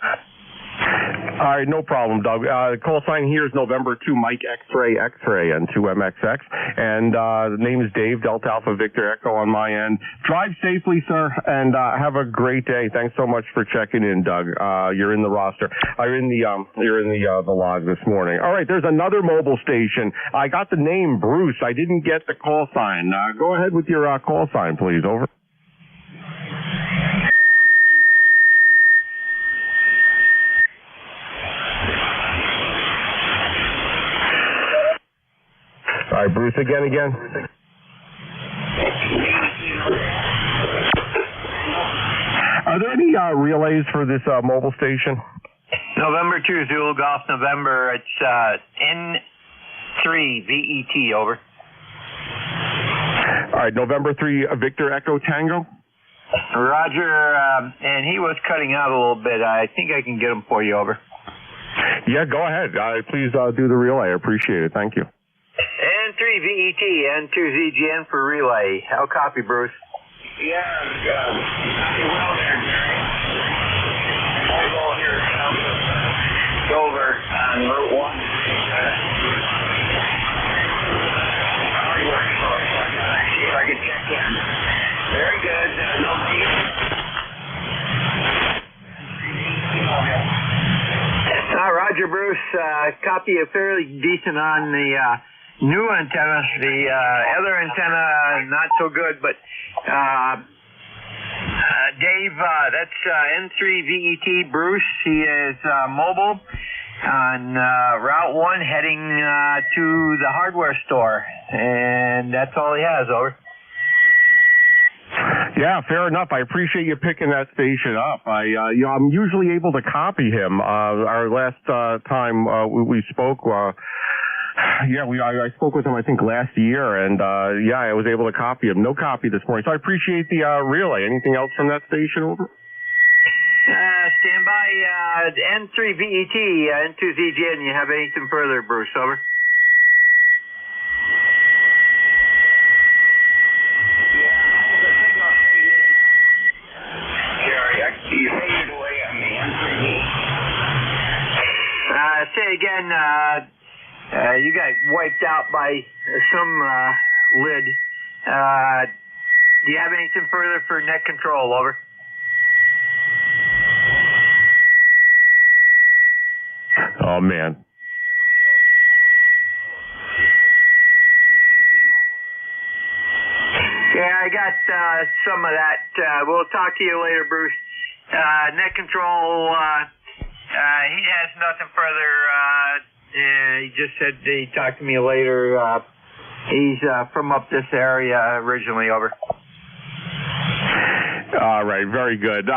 All right, no problem, Doug. The call sign here is November 2, Mike X-Ray X-Ray and 2MXX. And the name is Dave, Delta Alpha Victor Echo on my end. Drive safely, sir, and have a great day. Thanks so much for checking in, Doug. You're in the roster. You're in the log this morning. All right, there's another mobile station. I got the name Bruce. I didn't get the call sign. Go ahead with your call sign, please. Over. All right, Bruce, again. Are there any relays for this mobile station? November 2, Zulu Golf, November. It's N3 VET, over. All right, November 3, Victor Echo Tango. Roger, and he was cutting out a little bit. I think I can get him for you, over. Yeah, go ahead. Please do the relay. I appreciate it. Thank you. N3 VET, N2 ZGN for relay. I'll copy, Bruce. Yeah, well there, Jerry. I'll go here south of Dover on Route 1. See if I can check in. Very good. No Roger, Bruce. Copy is fairly decent on the new antenna. The other antenna, not so good, but Dave, that's N3 VET Bruce. He is mobile on Route 1 heading to the hardware store, and that's all he has, over. Yeah, fair enough. I appreciate you picking that station up. I'm usually able to copy him. Our last time we spoke, I spoke with him, I think, last year, and I was able to copy him. No copy this morning, so I appreciate the relay. Anything else from that station, over? Stand by, N3 VET, N2 ZGN. You have anything further, Bruce, over? Say again, you got wiped out by some lid. Do you have anything further for net control, over? Oh, man. Yeah, I got some of that. We'll talk to you later, Bruce. Net control, he has nothing further. He just said he'd talk to me later. He's from up this area originally, over. All right, very good.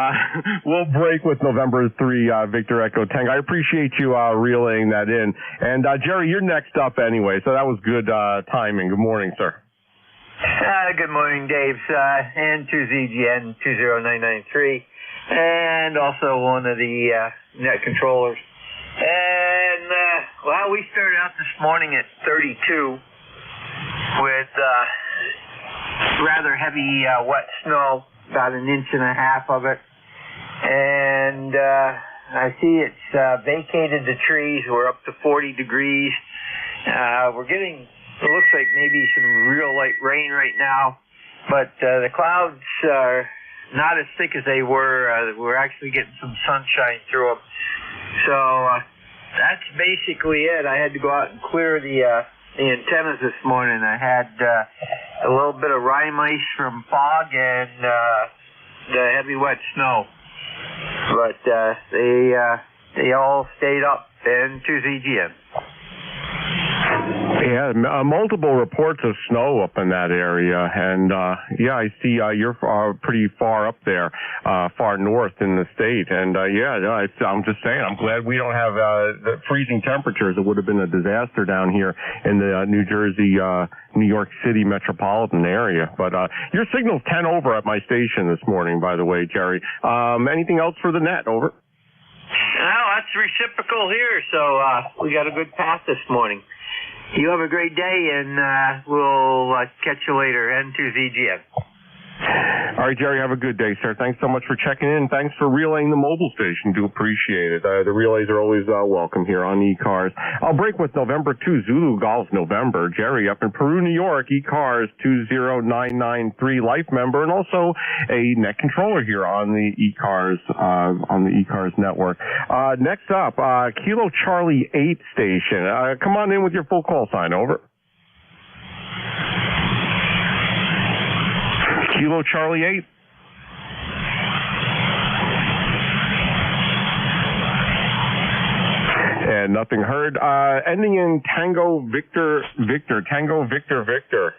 We'll break with November 3, Victor Echo Tango. I appreciate you relaying that in. And Jerry, you're next up anyway, so that was good timing. Good morning, sir. Good morning, Dave. N2ZGN 20993. and also one of the net controllers. And, well, we started out this morning at 32 with rather heavy wet snow, about 1.5 inches of it. And I see it's vacated the trees. We're up to 40 degrees. We're getting, it looks like maybe some real light rain right now, but the clouds are not as thick as they were. We're actually getting some sunshine through them. So that's basically it. I had to go out and clear the antennas this morning. I had a little bit of rime ice from fog and the heavy wet snow. But they all stayed up into ZGM. Yeah, multiple reports of snow up in that area, and yeah, I see you're pretty far up there, far north in the state, and I'm just saying, I'm glad we don't have the freezing temperatures. It would have been a disaster down here in the New Jersey, New York City metropolitan area. But your signal's 10 over at my station this morning, by the way, Jerry. Anything else for the net? Over. No, that's reciprocal here, so we got a good path this morning. You have a great day, and we'll catch you later. N2ZGM. All right, Jerry, have a good day, sir. Thanks so much for checking in. Thanks for relaying the mobile station. Do appreciate it. The relays are always welcome here on ECARS. I'll break with November 2 Zulu Golf November. Jerry up in Peru, New York, ECARS 20993 life member, and also a net controller here on the ECARS network. Next up, Kilo Charlie 8 station. Come on in with your full call sign. Over. Kilo Charlie 8. And nothing heard. Ending in Tango Victor Victor. Tango Victor Victor.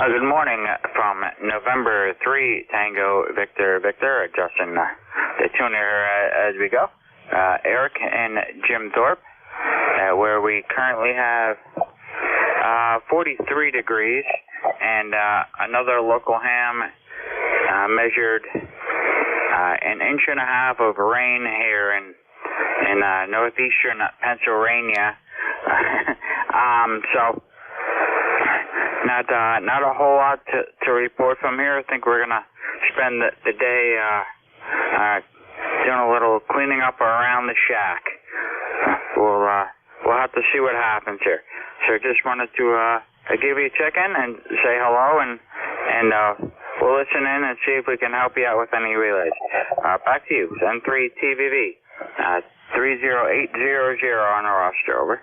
Good morning from November 3 Tango Victor Victor. Adjusting the tuner as we go. Eric and Jim Thorpe, where we currently have 43 degrees. And another local ham measured 1.5 inches of rain here in northeastern Pennsylvania. So not a whole lot to report from here. I think we're gonna spend the day doing a little cleaning up around the shack. We'll have to see what happens here. So just wanted to give you a check-in and say hello, and we'll listen in and see if we can help you out with any relays. Back to you, N3 TVV, 30800 on the roster, over.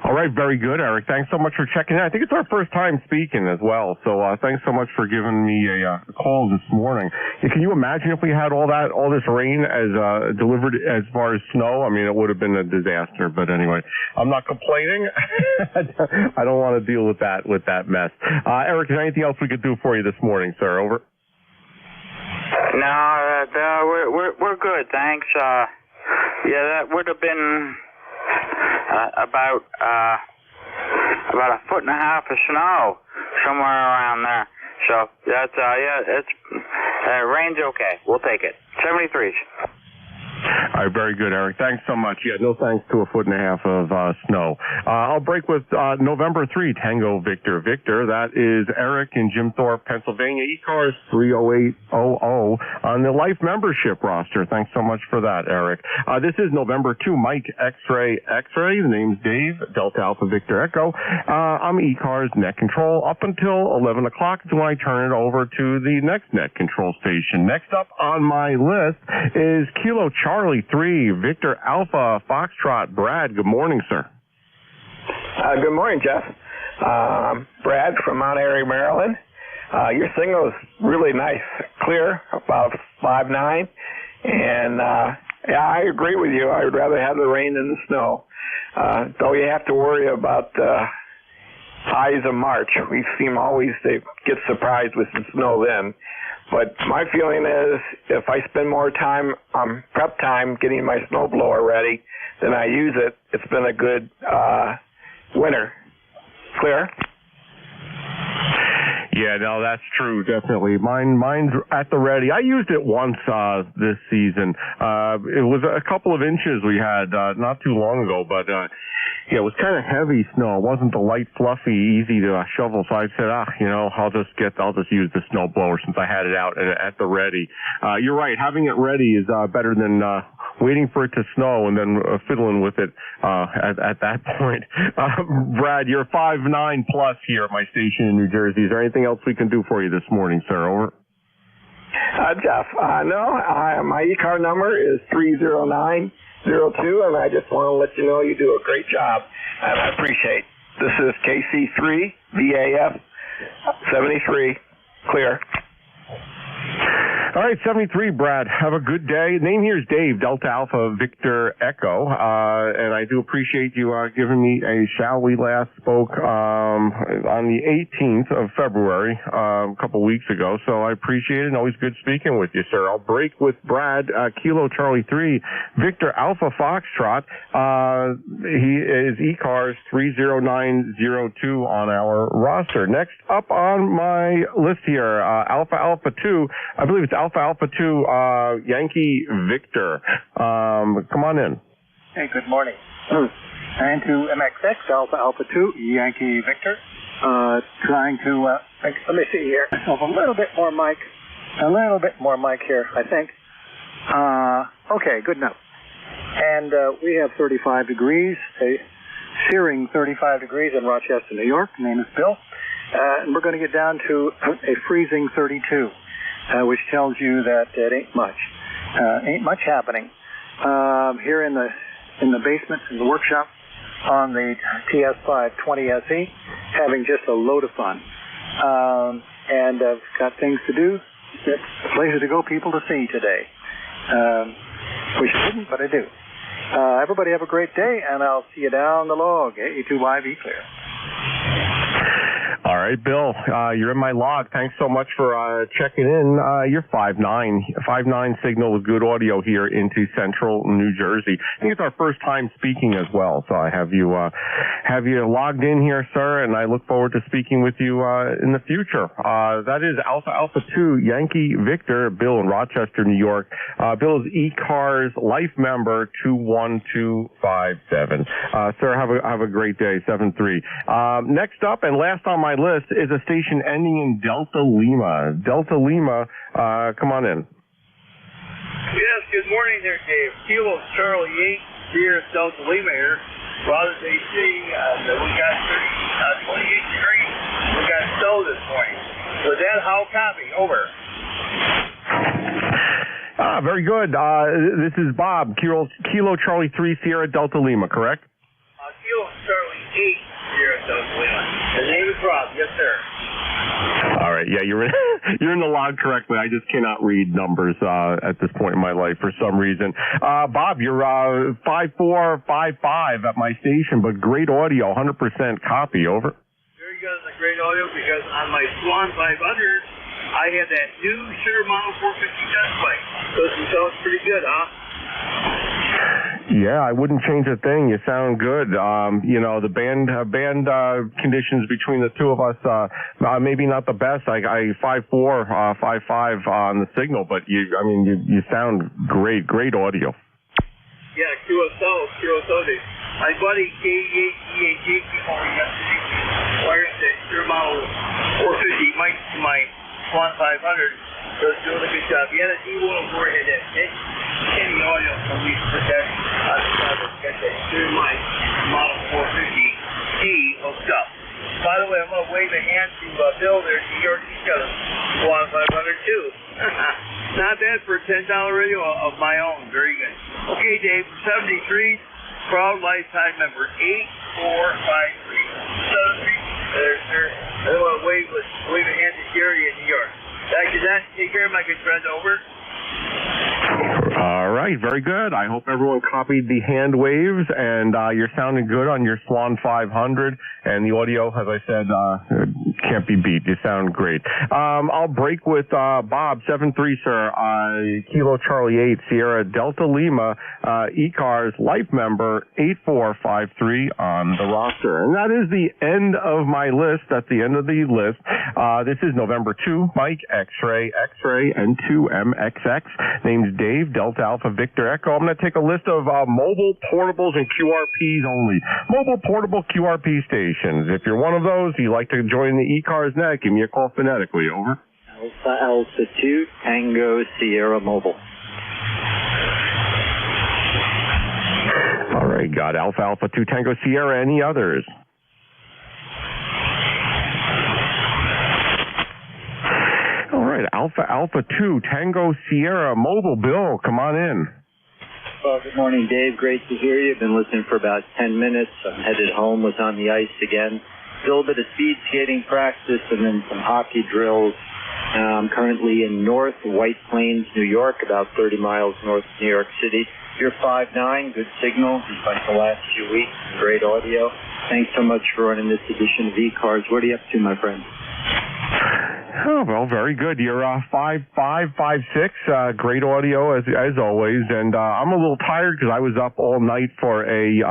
All right, very good, Eric. Thanks so much for checking in. I think it's our first time speaking as well, so thanks so much for giving me a call this morning. Can you imagine if we had all this rain as delivered as far as snow? I mean, it would have been a disaster. But anyway, I'm not complaining. I don't want to deal with that mess. Eric, is there anything else we could do for you this morning, sir? Over. No, we're good, thanks. Yeah, that would have been about 1.5 foot of snow, somewhere around there. So that's rain's okay. We'll take it. 73s. All right, very good, Eric. Thanks so much. Yeah, no thanks to 1.5 feet of snow. I'll break with November 3 Tango Victor Victor. That is Eric in Jim Thorpe, Pennsylvania. ECARS 30800 on the life membership roster. Thanks so much for that, Eric. This is November 2 Mike X-Ray X-Ray. The name's Dave, Delta Alpha Victor Echo. I'm ECARS net control up until 11 o'clock when I turn it over to the next net control station. Next up on my list is Kilo Charlie 3, Victor Alpha, Foxtrot, Brad. Good morning, sir. Good morning, Jeff. Brad from Mount Airy, Maryland. Your signal is really nice, clear, about 5.9. And, yeah, I agree with you. I would rather have the rain than the snow. Though you have to worry about highs of March. We seem always to get surprised with some snow then. But my feeling is if I spend more time on prep time getting my snowblower ready than I use it, it's been a good winter. Clear? Yeah, no, that's true, definitely. Mine's at the ready. I used it once this season. It was a couple of inches we had not too long ago, but yeah, it was kind of heavy snow. It wasn't the light, fluffy, easy to shovel. So I said, I'll just use the snow blower since I had it out and at the ready. You're right. Having it ready is better than waiting for it to snow and then fiddling with it at that point. Brad, you're 5'9" plus here at my station in New Jersey. Is there anything else we can do for you this morning, sir? Over. Jeff, my ECAR number is 30902, and I just want to let you know you do a great job, and I appreciate. This is KC3 VAF 73, clear. All right, 73, Brad. Have a good day. Name here is Dave, Delta Alpha Victor Echo, and I do appreciate you giving me a shout. We last spoke on the 18th of February, a couple weeks ago, so I appreciate it, and always good speaking with you, sir. I'll break with Brad, Kilo Charlie 3, Victor Alpha Foxtrot. He is ECARS 30902 on our roster. Next up on my list here, Alpha Alpha 2, I believe it's Alpha 2, Yankee Victor. Come on in. Hey, good morning. And to MXX, Alpha 2, Yankee Victor. Trying to, let me see here. A little bit more mic here, I think. Okay, good enough. And we have 35 degrees, a searing 35 degrees in Rochester, New York. My name is Bill. And we're going to get down to a freezing 32. Which tells you that it ain't much happening here in the basement in the workshop on the TS520 SE, having just a load of fun, and I've got things to do, places to go, people to see today. Wish I didn't, but I do. Everybody have a great day, and I'll see you down the log. A2YV clear. All right, Bill, you're in my log. Thanks so much for checking in. You're 5'9" signal with good audio here into central New Jersey. I think it's our first time speaking as well, so I have you logged in here, sir, and I look forward to speaking with you in the future. That is Alpha 2 Yankee Victor, Bill in Rochester, New York. Bill is ECARS life member 21257. Sir, have a great day, 73. Next up and last on my list is a station ending in Delta Lima. Delta Lima, come on in. Yes, good morning there, Dave. Kilo Charlie 8 here at Delta Lima here. Rogers AC, we got 28 degrees. We got snow this morning. Was that how copy? Over. Very good. This is Bob, Kilo Charlie 3 Sierra Delta Lima, correct? Kilo Charlie 8 here at Delta Lima. His name is Rob. Yes, sir. All right. Yeah, you're in the log correctly. I just cannot read numbers at this point in my life for some reason. Bob, you're 5'4", 5'5" at my station, but great audio, 100% copy. Over. Very good. That's great audio because on my Swan 500, I had that new Sugar Model 450 test bike. So it sounds pretty good, huh? Yeah, I wouldn't change a thing. You sound good. The band conditions between the two of us, maybe not the best. I 5'4", 5'5" on the signal, but you sound great. Great audio. Yeah, QSO. My buddy KEAG came over yesterday. Wired the Sugar Model 450 mic to my Swan 500. So it's doing a good job. He had an E104 head that any audio from me put that on the side of that through my Model 450D hooked up. By the way, I'm going to wave a hand to Bill there in New York. He's got a Swan 500 too. Not bad for a $10 radio of my own. Very good. Okay, Dave, 73, proud lifetime member 8453. 73. There's sir. I want to wave a hand to Gary in New York. Thank you, Dan. Take care, my good friend. Over. All right, very good. I hope everyone copied the hand waves, and you're sounding good on your Swan 500, and the audio, as I said, can't be beat. You sound great. I'll break with Bob, 7-3, sir. Kilo Charlie 8, Sierra Delta Lima, ECARS life member 8453 on the roster. And that is the end of my list. That's the end of the list. This is November 2, Mike, X-Ray, and 2MXX. Name's Dave, Delta Alpha Victor Echo. I'm going to take a list of mobile portables and QRPs only. Mobile portable QRP stations. If you're one of those, you like to join the ECARS net, give me a call phonetically. Over. Alpha 2, Tango Sierra Mobile. All right, got Alpha 2, Tango Sierra. Any others? All right, Alpha 2, Tango Sierra Mobile. Bill, come on in. Well, good morning, Dave. Great to hear you. I've been listening for about 10 minutes. I'm headed home, was on the ice again. Still a bit of speed skating practice and then some hockey drills. I'm currently in North White Plains, New York, about 30 miles north of New York City. You're 5'9", good signal, just like the last few weeks. Great audio. Thanks so much for running this edition of ECARS. What are you up to, my friend? Oh, well, very good. You're 5'5", 5'6", great audio as always. And I'm a little tired because I was up all night for a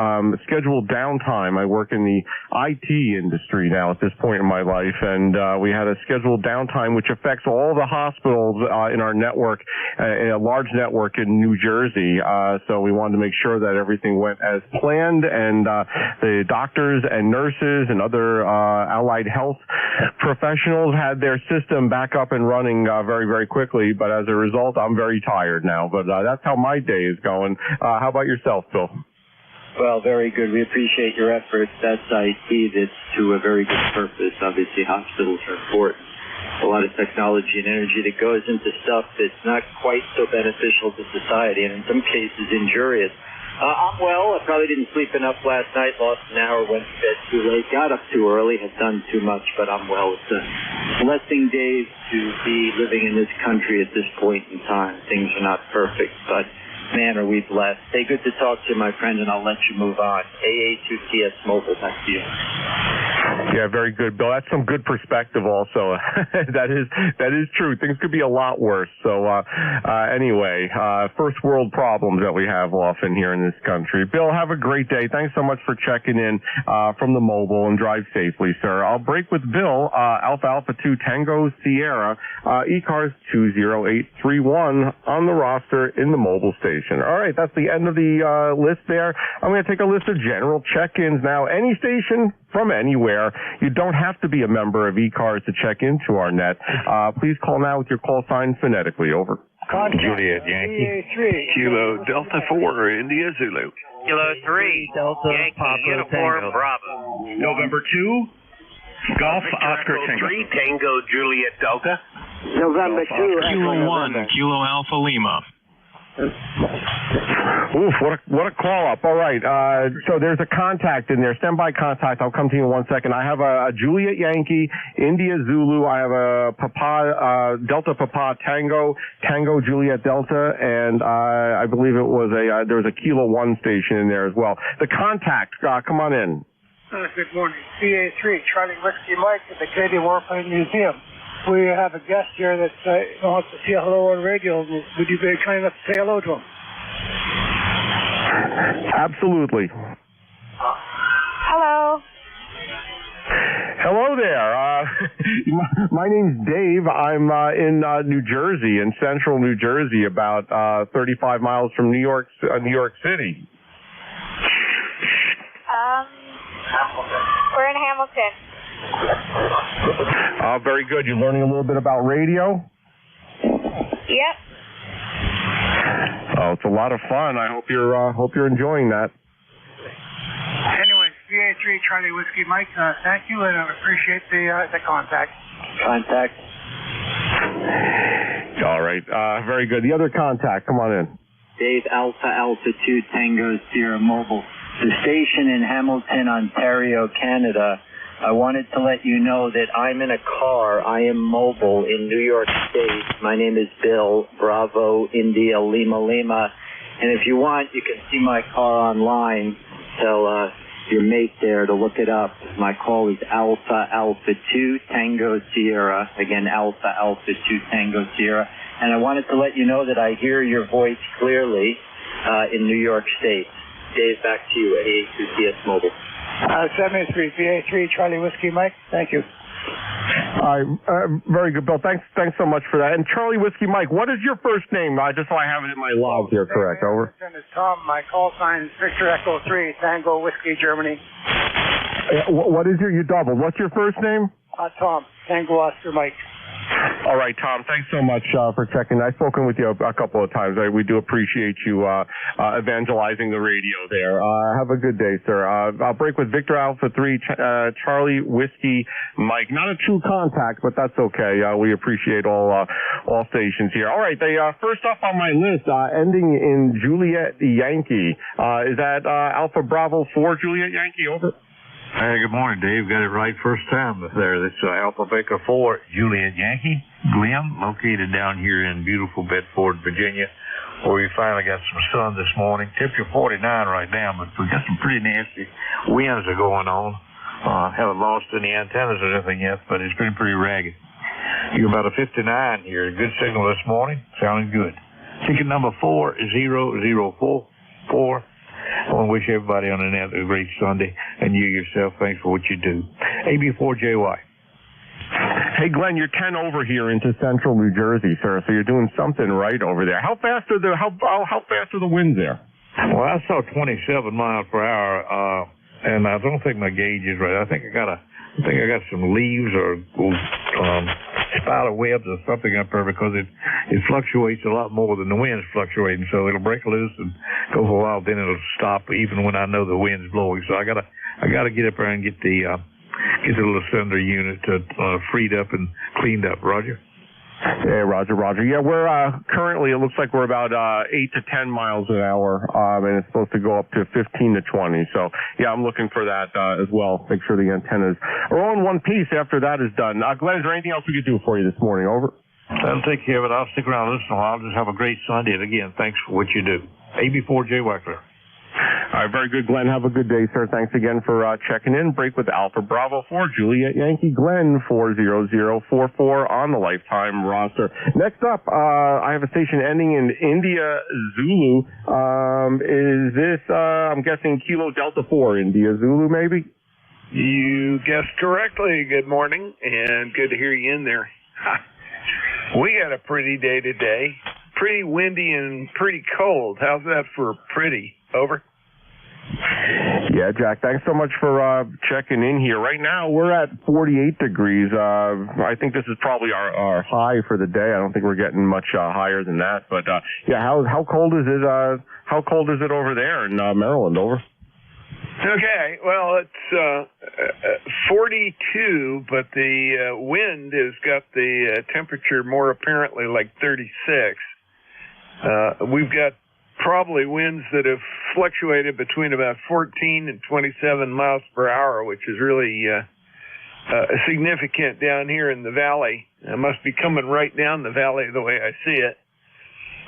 scheduled downtime. I work in the IT industry now at this point in my life, and we had a scheduled downtime which affects all the hospitals in our network, a large network in New Jersey. So we wanted to make sure that everything went as planned, and the doctors and nurses and other allied health professionals had their system back up and running very, very quickly. But as a result, I'm very tired now. But that's how my day is going. How about yourself, Bill? Well, very good. We appreciate your efforts. That's IT. That's to a very good purpose. Obviously, hospitals are important. A lot of technology and energy that goes into stuff that's not quite so beneficial to society and in some cases injurious. I'm well. I probably didn't sleep enough last night. Lost an hour, went to bed too late, got up too early, have done too much, but I'm well. It's a blessing, Dave, to be living in this country at this point in time. Things are not perfect, but man, are we blessed. Hey, good to talk to you, my friend, and I'll let you move on. AA2TS Mobile, back to you. Yeah, very good, Bill. That's some good perspective also. That is true. Things could be a lot worse. So anyway, first world problems that we have often here in this country. Bill, have a great day. Thanks so much for checking in from the mobile, and drive safely, sir. I'll break with Bill, Alpha 2 Tango Sierra, ECARS 20831 on the roster in the mobile station. All right, that's the end of the list there. I'm going to take a list of general check-ins now. Any station from anywhere. You don't have to be a member of ECARS to check into our net. Please call now with your call sign phonetically. Over. Juliet Yankee. Kilo Delta 4, India Zulu. Kilo 3, Delta Yankee Papa Uniform Tango. Bravo. November 2, Golf Oscar Tango. 3, Tango Juliet Delta. November 2, Kilo 1, Kilo Alpha Lima. Oof, what a call up. All right, so there's a contact in there, standby contact. I'll come to you in 1 second. I have a Juliet Yankee, India Zulu. I have a Papa, Delta Papa Tango Juliet Delta, and I believe it was there was a Kilo 1 station in there as well. The contact, come on in. Good morning. CA3, Charlie Whiskey Mike at the Canadian Warplane Museum. We have a guest here that wants to say hello on radio. Would you be kind enough to say hello to him? Absolutely. Hello. Hello there. My name's Dave. I'm in New Jersey, in central New Jersey, about 35 miles from New York City. We're in Hamilton. Very good. You're learning a little bit about radio? Yep. Oh, it's a lot of fun. I hope you're enjoying that. Anyway, CA3, Charlie Whiskey Mike, thank you, and I appreciate the contact. Contact. All right. Very good. The other contact, come on in. Dave, Alpha 2 Tango Sierra Mobile. The station in Hamilton, Ontario, Canada. I wanted to let you know that I'm in a car. I am mobile in New York State. My name is Bill, Bravo, India, Lima. And if you want, you can see my car online. So your mate there to look it up. My call is Alpha Alpha 2 Tango Sierra. Again, Alpha Alpha 2 Tango Sierra. And I wanted to let you know that I hear your voice clearly in New York State. Dave, back to you, 882 CS Mobile. 73 PA3 Charlie Whiskey Mike. Thank you. All right, very good, Bill. Thanks so much for that. And Charlie Whiskey Mike, what is your first name? Just so I have it in my log here, correct? Over. My name is Tom. My call sign is Victor Echo 3 Tango Whiskey Germany. What is you doubled? What's your first name? Tom. Tango Oscar Mike. All right, Tom, thanks so much for checking. I've spoken with you a couple of times. We do appreciate you evangelizing the radio there. Have a good day, sir. I'll break with Victor Alpha 3, Charlie Whiskey Mike. Not a true contact, but that's okay. We appreciate all stations here. All right, first up on my list, ending in Juliet Yankee. Is that Alpha Bravo 4 Juliet Yankee? Over. Hey, good morning, Dave. Got it right first time there. That's Alpha Baker 4, Juliet Yankee, Glenn, located down here in beautiful Bedford, Virginia, where we finally got some sun this morning. Temperature 49 right now, but we got some pretty nasty winds are going on. Haven't lost any antennas or anything yet, but it's been pretty ragged. You're about a 59 here. Good signal this morning. Sounding good. Ticket number 4004. I want to wish everybody on the net a great Sunday, and you yourself, thanks for what you do. AB4JY. Hey, Glenn, you're 10 over here into central New Jersey, sir, so you're doing something right over there. How fast are the winds there? Well, I saw 27 miles per hour, and I don't think my gauge is right. I think I got some leaves or spider webs or something up there because it fluctuates a lot more than the wind's fluctuating. So it'll break loose and go for a while, then it'll stop even when I know the wind's blowing. So I gotta get up there and get the little sender unit freed up and cleaned up. Roger. Hey, Roger. Yeah, we're currently, it looks like we're about 8 to 10 miles an hour, and it's supposed to go up to 15 to 20. So, yeah, I'm looking for that as well. Make sure the antennas are all in one piece after that is done. Glenn, is there anything else we could do for you this morning? Over. That'll take care of it. I'll stick around and listen a while. Just have a great Sunday. And again, thanks for what you do. AB4J Wackler. All right, very good, Glenn. Have a good day, sir. Thanks again for checking in. Break with Alpha Bravo 4, Juliet Yankee, Glenn 40044 on the lifetime roster. Next up, I have a station ending in India Zulu. Is this, I'm guessing Kilo Delta 4, India Zulu, maybe? You guessed correctly. Good morning, and good to hear you in there. We got a pretty day today. Pretty windy and pretty cold. How's that for pretty? Over. Yeah, Jack, thanks so much for checking in here. Right now, we're at 48 degrees. I think this is probably our high for the day. I don't think we're getting much higher than that. But, yeah, how cold is it? How cold is it over there in Maryland? Over. Okay, well, it's 42, but the wind has got the temperature more apparently like 36. We've got probably winds that have fluctuated between about 14 and 27 miles per hour, which is really significant down here in the valley. It must be coming right down the valley the way I see it.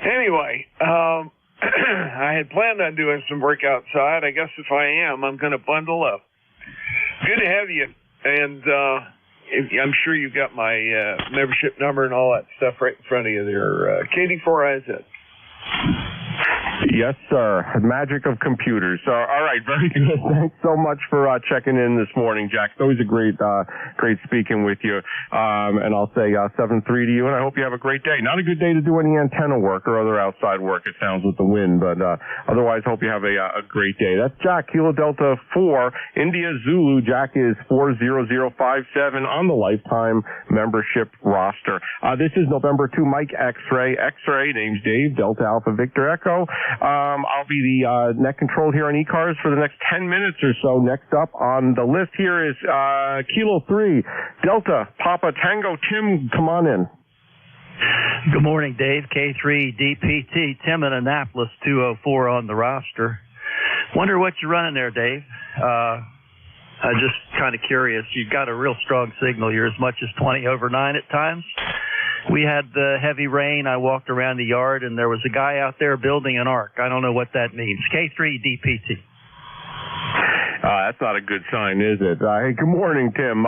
Anyway, I had planned on doing some work outside. I guess if I am, I'm going to bundle up. Good to have you, and I'm sure you've got my membership number and all that stuff right in front of you there. KD4IZ. Yes, sir. Magic of computers. So, all right, very good. Thanks so much for checking in this morning, Jack. It's always a great speaking with you. And I'll say 7-3 to you, and I hope you have a great day. Not a good day to do any antenna work or other outside work, it sounds, with the wind, but otherwise, hope you have a great day. That's Jack, Kilo Delta 4, India Zulu. Jack is 40057 on the lifetime membership roster. This is November 2, Mike X-Ray. X-Ray, name's Dave, Delta Alpha Victor Echo. I'll be the net control here on ECARS for the next 10 minutes or so. Next up on the list here is Kilo 3, Delta Papa Tango. Tim, come on in. Good morning, Dave. K3 DPT, Tim in Annapolis, 204 on the roster. Wonder what you're running there, Dave. I'm just kind of curious. You've got a real strong signal. You're as much as 20 over 9 at times. We had the heavy rain. I walked around the yard, and there was a guy out there building an ark. I don't know what that means. K3 DPT. That's not a good sign, is it? Hey, good morning, Tim.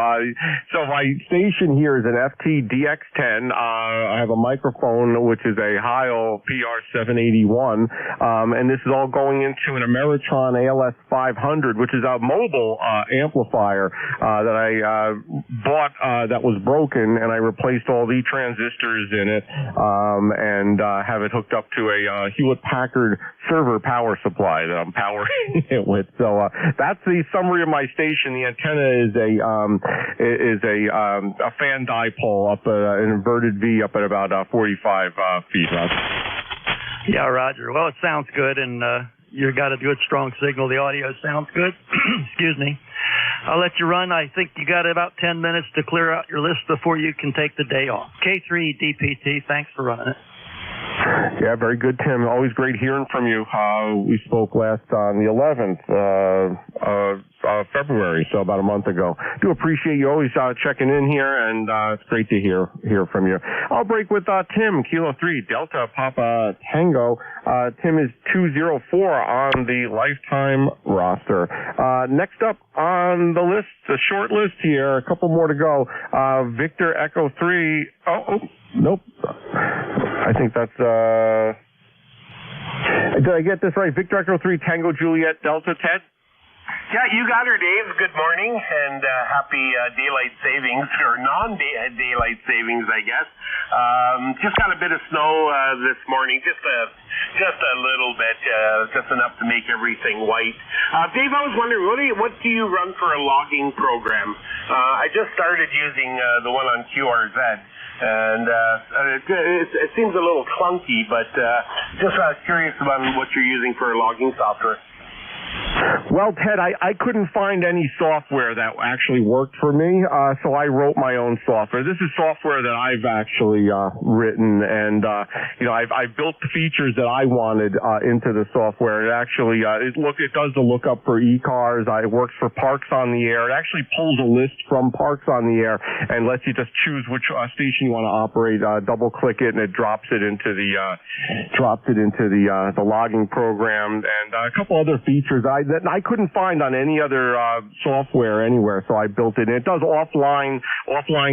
So my station here is an FT-DX10. I have a microphone, which is a Heil PR781, and this is all going into an Ameritron ALS 500, which is a mobile amplifier that I bought that was broken, and I replaced all the transistors in it and have it hooked up to a Hewlett-Packard server power supply that I'm powering it with. So that's the summary of my station. The antenna is a fan dipole up an inverted V up at about 45 feet. Yeah, Roger. Well, it sounds good, and you've got a good, strong signal. The audio sounds good. Excuse me. I'll let you run. I think you got about 10 minutes to clear out your list before you can take the day off. K3DPT, thanks for running it. Yeah, very good, Tim. Always great hearing from you. We spoke last on the 11th of February, so about a month ago. Do appreciate you always checking in here, and it's great to hear from you. I'll break with Tim, Kilo 3, Delta Papa Tango. Tim is 204 on the lifetime roster. Next up on the list, the short list here, a couple more to go. Victor Echo 3. Oh, nope. I think that's, did I get this right? Victor Echo 3, Tango Juliet Delta, Ted? Yeah, you got her, Dave. Good morning, and happy daylight savings, or non-daylight savings, I guess. Just got a bit of snow this morning, just a little bit, just enough to make everything white. Dave, I was wondering, what do you run for a logging program? I just started using the one on QRZ. And it seems a little clunky, but just curious about what you're using for logging software. Well, Ted, I couldn't find any software that actually worked for me, so I wrote my own software. This is software that I've actually written, and I've built the features that I wanted into the software. It actually it does the lookup for ECARS. It works for Parks on the Air. It actually pulls a list from Parks on the Air and lets you just choose which station you want to operate. Double click it, and it drops it into the logging program, and a couple other features that I couldn't find on any other software anywhere, so I built it. It does offline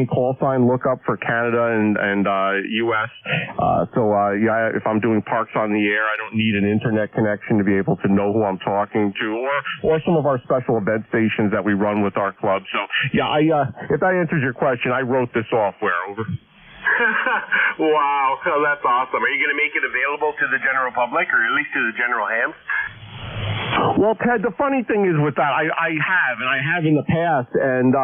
call sign lookup for Canada and U.S. If I'm doing Parks on the Air, I don't need an internet connection to be able to know who I'm talking to, or some of our special event stations that we run with our club. So if that answers your question, I wrote this software. Over. Wow, that's awesome. Are you going to make it available to the general public, or at least to the general hams? Well, Ted, the funny thing is with that, I have in the past, and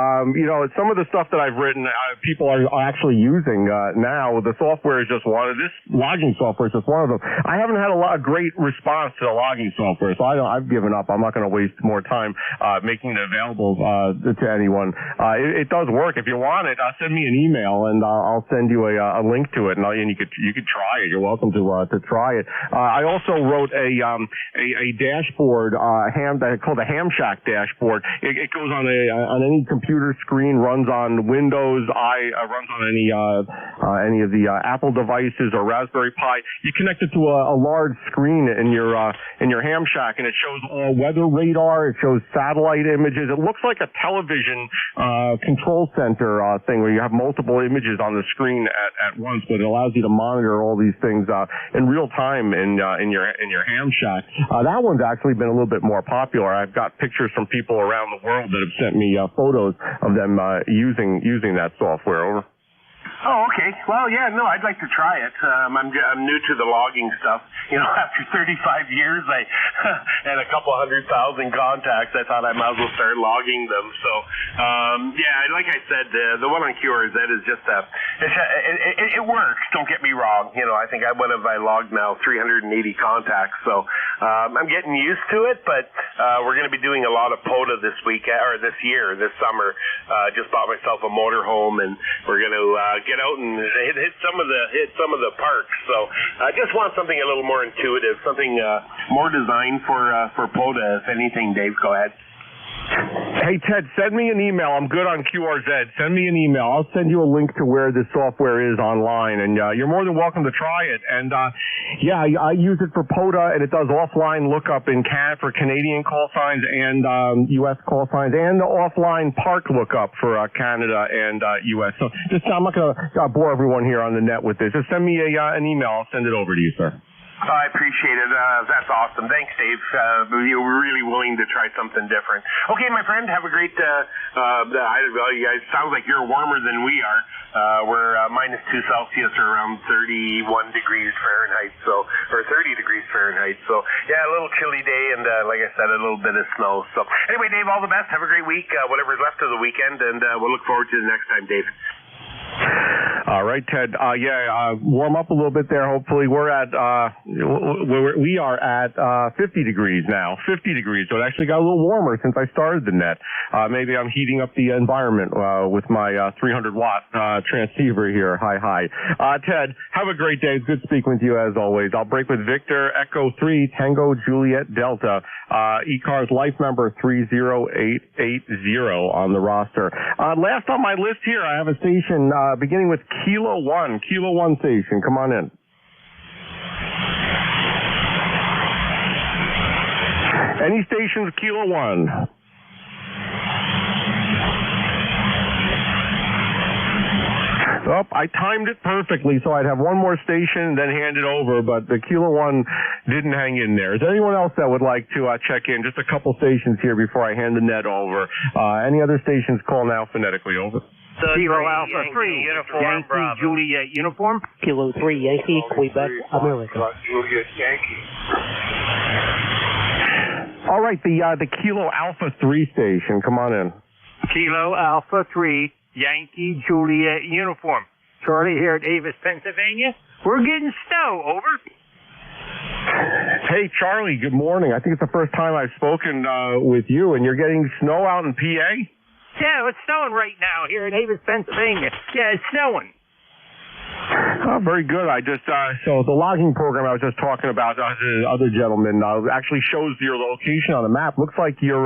some of the stuff that I've written, people are actually using now. The software is just one of this logging software is just one of them. I haven't had a great response to the logging software, so I've given up. I'm not going to waste more time making it available to anyone. It does work. If you want it, send me an email, and I'll send you a link to it, and you could try it. You're welcome to try it. I also wrote a dashboard, called a Ham Shack dashboard. It goes on any computer screen, runs on Windows, runs on any of the Apple devices or Raspberry Pi. You connect it to a large screen in your Ham Shack, and it shows all weather radar. It shows satellite images. It looks like a television control center thing where you have multiple images on the screen at once, but it allows you to monitor all these things in real time in your Ham Shack. That one's actually been a little bit more popular. I've got pictures from people around the world that have sent me photos of them using that software. Over. Oh, okay. Well, yeah, no, I'd like to try it. I'm new to the logging stuff. After 35 years, and a couple 100,000 contacts, I thought I might as well start logging them. So, like I said, the one on QRZ is just it works. Don't get me wrong. I think I logged now 380 contacts. So, I'm getting used to it. But we're going to be doing a lot of POTA this summer. Just bought myself a motorhome, and we're going to get out and hit some of the parks. So I just want something a little more intuitive, something more designed for POTA. If anything, Dave, go ahead. Hey, Ted, send me an email. I'm good on QRZ. Send me an email. I'll send you a link to where this software is online, and you're more than welcome to try it. And, I use it for POTA, and it does offline lookup in CAT for Canadian call signs and U.S. call signs, and the offline park lookup for Canada and U.S. So I'm not going to bore everyone here on the net with this. Just send me an email. I'll send it over to you, sir. I appreciate it. That's awesome. Thanks, Dave. You were really willing to try something different. Okay, my friend, have a great, you guys, sounds like you're warmer than we are. We're -2 Celsius or around 31 degrees Fahrenheit, or 30 degrees Fahrenheit. So, yeah, a little chilly day, and like I said, a little bit of snow. So, anyway, Dave, all the best. Have a great week, whatever's left of the weekend, and we'll look forward to the next time, Dave. All right, Ted. Warm up a little bit there. Hopefully, we are at 50 degrees now. 50 degrees. So it actually got a little warmer since I started the net. Maybe I'm heating up the environment with my 300-watt transceiver here. Hi. Ted, have a great day. It's good speaking with you as always. I'll break with Victor Echo 3 Tango Juliet Delta. ECARS life member 30880 on the roster. Last on my list here, I have a station beginning with Kilo 1 station. Come on in. Any stations, Kilo 1. Oh, I timed it perfectly, so I'd have one more station, then hand it over, but the Kilo 1 didn't hang in there. Is there anyone else that would like to check in? Just a couple stations here before I hand the net over. Any other stations, call now phonetically, over. Kilo Alpha 3, Uniform, Yankee, Bravo. Juliet, Uniform. Kilo 3, Yankee, Quebec, America. Juliet, Yankee. All right, the Kilo Alpha 3 station, come on in. Kilo Alpha 3, Yankee, Juliet, Uniform. Charlie here at Avis, Pennsylvania. We're getting snow, over. Hey, Charlie, good morning. I think it's the first time I've spoken with you, and you're getting snow out in PA? Yeah, it's snowing right now here in Avis, Pennsylvania. Yeah, it's snowing. Oh, very good. I just so the logging program I was just talking about, the other gentleman actually shows your location on the map. Looks like you're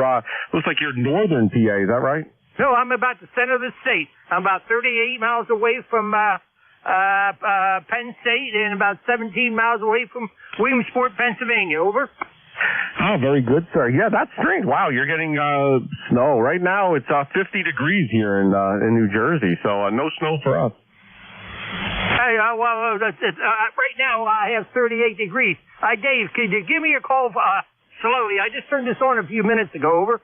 northern PA. Is that right? No, I'm about the center of the state. I'm about 38 miles away from Penn State and about 17 miles away from Williamsport, Pennsylvania. Over. Oh, very good, sir. Yeah, that's strange. Wow, you're getting snow. Right now it's 50 degrees here in New Jersey, so no snow for us. Hey, right now I have 38 degrees. Dave, could you give me a call slowly? I just turned this on a few minutes ago. Over.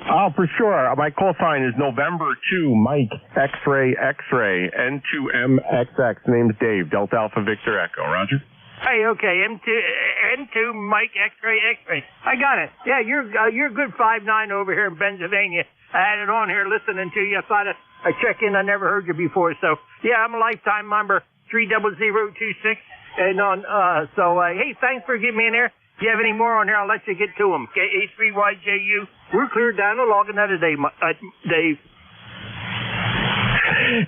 Oh, for sure. My call sign is November 2, Mike, X-ray, X-ray, N2MXX. Name's Dave, Delta Alpha Victor Echo. Roger? Hey, okay, N2 Mike, X-ray, X-ray. I got it. Yeah, you're good 5'9" over here in Pennsylvania. I had it on here listening to you. I thought I check in. I never heard you before. So, yeah, I'm a lifetime member, 30026. And hey, thanks for getting me in there. If you have any more on here, I'll let you get to them. K-H-3-Y-J-U. We're clear down the log another day, Dave.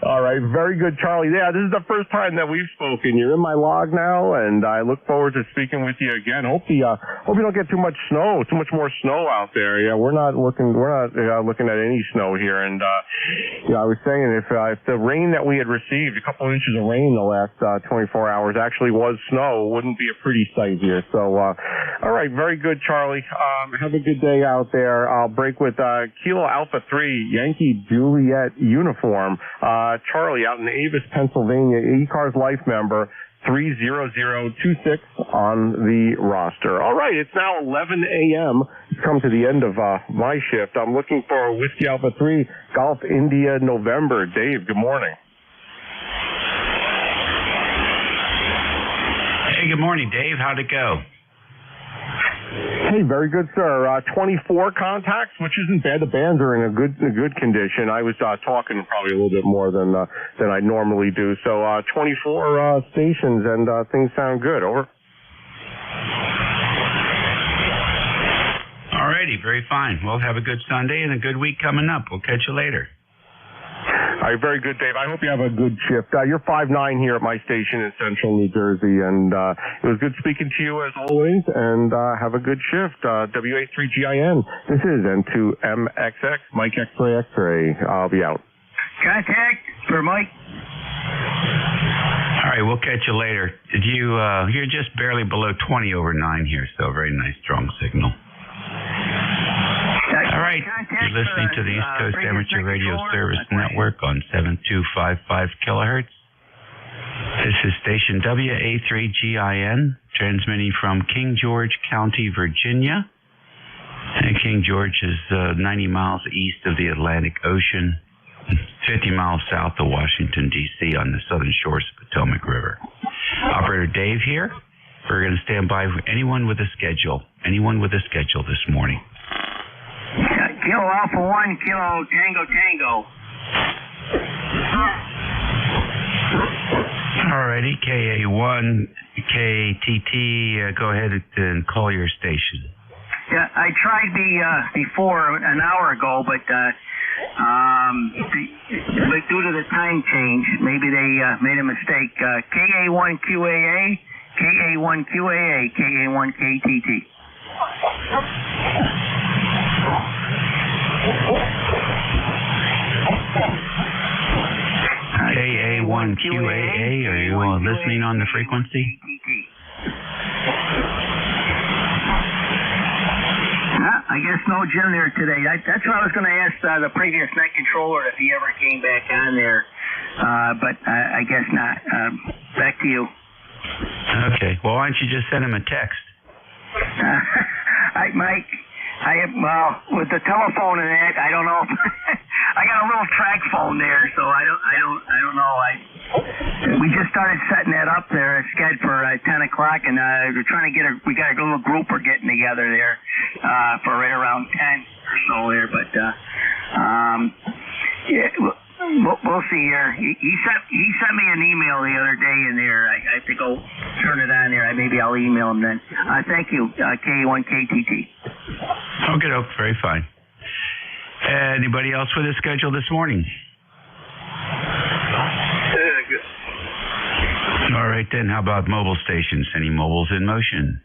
All right, very good, Charlie. Yeah, this is the first time that we've spoken. You're in my log now, and I look forward to speaking with you again. Hope you don't get too much more snow out there. Yeah, we're not looking at any snow here. And I was saying if the rain that we had received, a couple inches of rain in the last 24 hours, actually was snow, it wouldn't be a pretty sight here. So, all right, very good, Charlie. Have a good day out there. I'll break with Kilo Alpha 3 Yankee Juliet Uniform. Charlie out in Avis, Pennsylvania, ECARS life member 30026 on the roster. All right, it's now 11 a.m. It's come to the end of my shift. I'm looking for Whiskey Alpha 3 Golf India November. Dave, good morning. Hey, good morning, Dave. How'd it go? Hey, very good, sir. 24 contacts, which isn't bad. The bands are in a good condition. I was talking probably a little bit more than I normally do. So 24 stations, and things sound good. Over. Alrighty, very fine. Well, have a good Sunday and a good week coming up. We'll catch you later. I All right, very good, Dave. I hope you have a good shift. You're 5'9" here at my station in Central New Jersey, and it was good speaking to you as always, and have a good shift. WA3GIN. This is N2MXX, Mike X-Ray X-Ray. I'll be out. Contact for Mike. All right, we'll catch you later. You're just barely below 20 over 9 here, so a very nice strong signal. All right, you're listening to the East Coast Amateur Radio Service Network on 7255 kilohertz. This is station WA3GIN, transmitting from King George County, Virginia. And King George is 90 miles east of the Atlantic Ocean, 50 miles south of Washington, D.C. on the southern shores of Potomac River. Operator Dave here. We're going to stand by for anyone with a schedule this morning. Kilo Alpha 1, Kilo Tango Tango. Alrighty, KA1, KTT, go ahead and call your station. Yeah, I tried before an hour ago, but due to the time change, maybe they made a mistake. KA1QAA, KA1QAA, KA1KTT. KA1QAA, are you listening on the frequency? I guess no Jim there today. That's what I was going to ask the previous night controller if he ever came back on there, but I guess not. Back to you. Okay. Well, why don't you just send him a text? Mike, with the telephone and that, I don't know. I got a little track phone there, so I don't know. We just started setting that up there, scheduled for 10 o'clock, and we're trying to we got a little group we're getting together there for right around 10 or so there. But yeah, we'll see here. He sent me an email the other day in there. I have to go turn it on there. Maybe I'll email him then. Thank you, K1KTT. Okay, very fine. Anybody else with a schedule this morning? All right, then. How about mobile stations? Any mobiles in motion?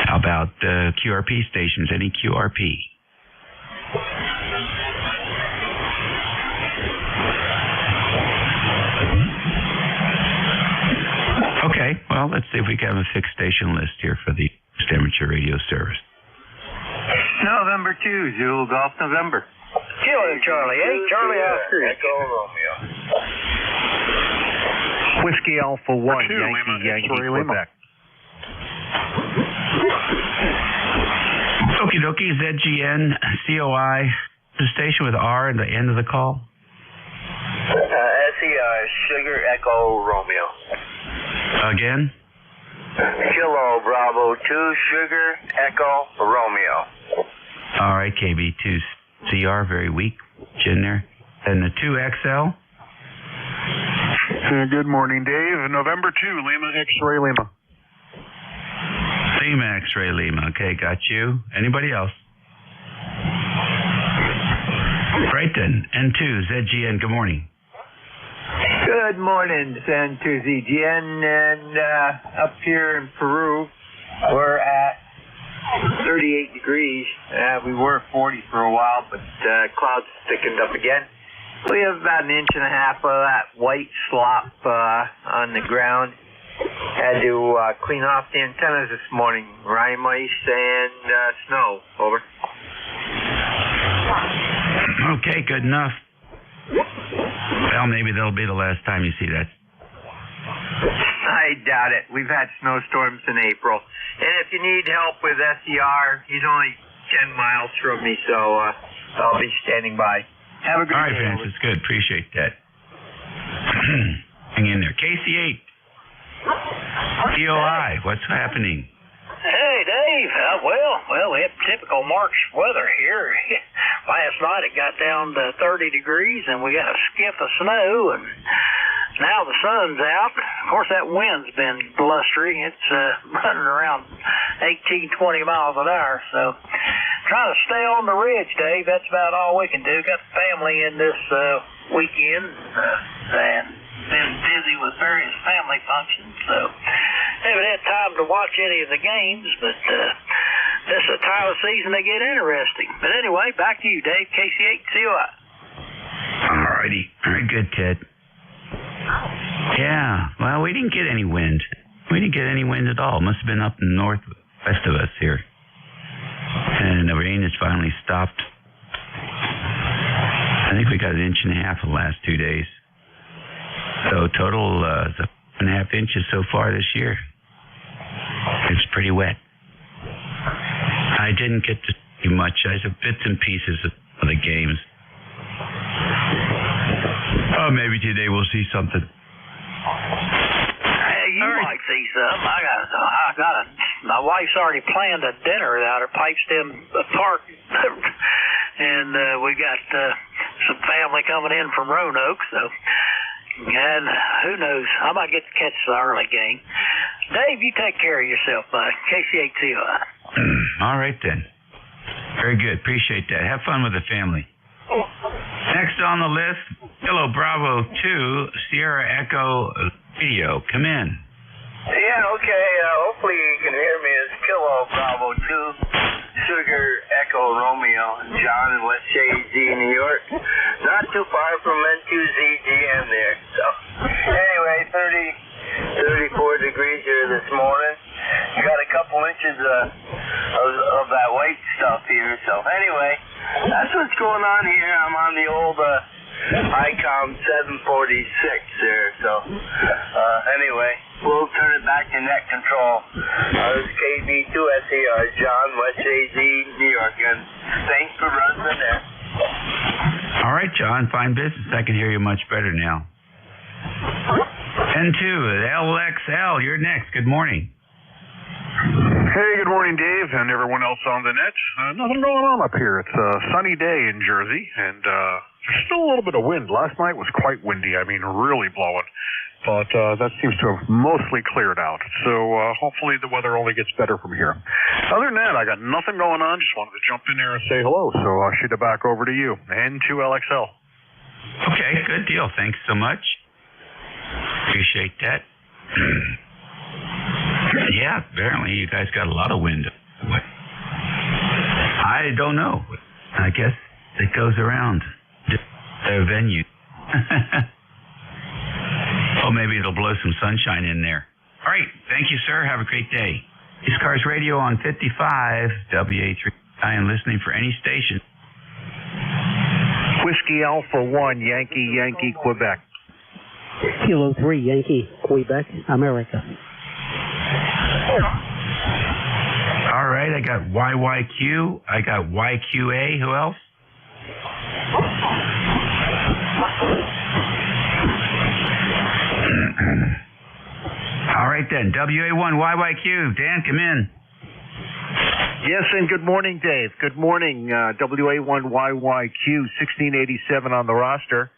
How about QRP stations? Any QRP? Okay, well, let's see if we can have a fixed station list here for the Amateur Radio Service. November 2, Zulu Golf November. Kilo Charlie, Charlie Oscar. Echo Romeo. Whiskey Alpha 1, Yankee, Quebec. Okie dokie, ZGN, COI, the station with R at the end of the call. SER, Sugar Echo Romeo. Again? Kilo Bravo 2, Sugar Echo Romeo. All right, KB2CR, very weak. In there. And the 2XL? Good morning, Dave. November 2, Lima X-Ray Lima. Lima X-Ray Lima. Okay, got you. Anybody else? Right then. N2, ZGN, good morning. Good morning, San ZGN, and up here in Peru, we're at 38 degrees. We were 40 for a while, but clouds thickened up again. We have about 1.5 inches of that white slop on the ground. Had to clean off the antennas this morning. Rime ice and snow. Over. Okay, good enough. Well, maybe that'll be the last time you see that. I doubt it. We've had snowstorms in April. And if you need help with SER, he's only 10 miles from me, so I'll be standing by. Have a good day. All right, Francis. Good. Appreciate that. Hang in there. KC8. DOI. What's happening? Hey, Dave. Well, we had typical March weather here. Last night it got down to 30 degrees, and we got a skiff of snow, and now the sun's out. Of course, that wind's been blustery. It's running around 18, 20 miles an hour, so trying to stay on the ridge, Dave. That's about all we can do. Got the family in this weekend, and been busy with various family functions, so haven't had time to watch any of the games, but this is a time of season they get interesting. But anyway, back to you, Dave. KC8 COI. All righty. Very good, Ted. Yeah, well, we didn't get any wind. We didn't get any wind at all. Must have been up northwest of us here. And the rain has finally stopped. I think we got 1.5 inches the last 2 days. So total is 1.5 inches so far this year. It's pretty wet. I didn't get to see much. I saw bits and pieces of the games. Oh, maybe today we'll see something. Hey, you might see something. My wife's already planned a dinner out at Pipestem Park, and we got some family coming in from Roanoke, so. And who knows? I might get to catch the early game. Dave, you take care of yourself, bud. KC8COI. All right, then. Very good. Appreciate that. Have fun with the family. Next on the list, Kilo Bravo 2, Sierra Echo Radio. Come in. Yeah, okay. Hopefully you can hear me. It's Kilo Bravo 2, Sugar Echo Romeo, John in West JZ, New York. Not too far from N2ZGM there. So, anyway, 34 degrees here this morning. Got a couple inches of that white stuff here. So, anyway, that's what's going on here. I'm on the old ICOM 746 there. So, anyway, we'll turn it back to net control. This is KB2SER, John, West JZ, New York. And thanks for running in there. All right, John. Fine business. I can hear you much better now. N2, LXL, you're next. Good morning. Hey, good morning, Dave, and everyone else on the net. Nothing going on up here. It's a sunny day in Jersey, and there's still a little bit of wind. Last night was quite windy. I mean, really blowing. But that seems to have mostly cleared out. So hopefully the weather only gets better from here. Other than that, I got nothing going on. Just wanted to jump in there and say hello. So I'll shoot it back over to you. N2LXL. Okay, good deal. Thanks so much. Appreciate that. Yeah, apparently you guys got a lot of wind. I don't know. I guess it goes around their venue. Oh, maybe it'll blow some sunshine in there. All right. Thank you, sir. Have a great day. ECARS Radio on 55 WA3 and listening for any station. Whiskey Alpha 1, Yankee, Quebec. Kilo 3, Yankee, Quebec, America. All right, I got YYQ. I got YQA. Who else? All right, then. WA1, YYQ. Dan, come in. Yes, and good morning, Dave. Good morning, WA1YYQ, 1687 on the roster.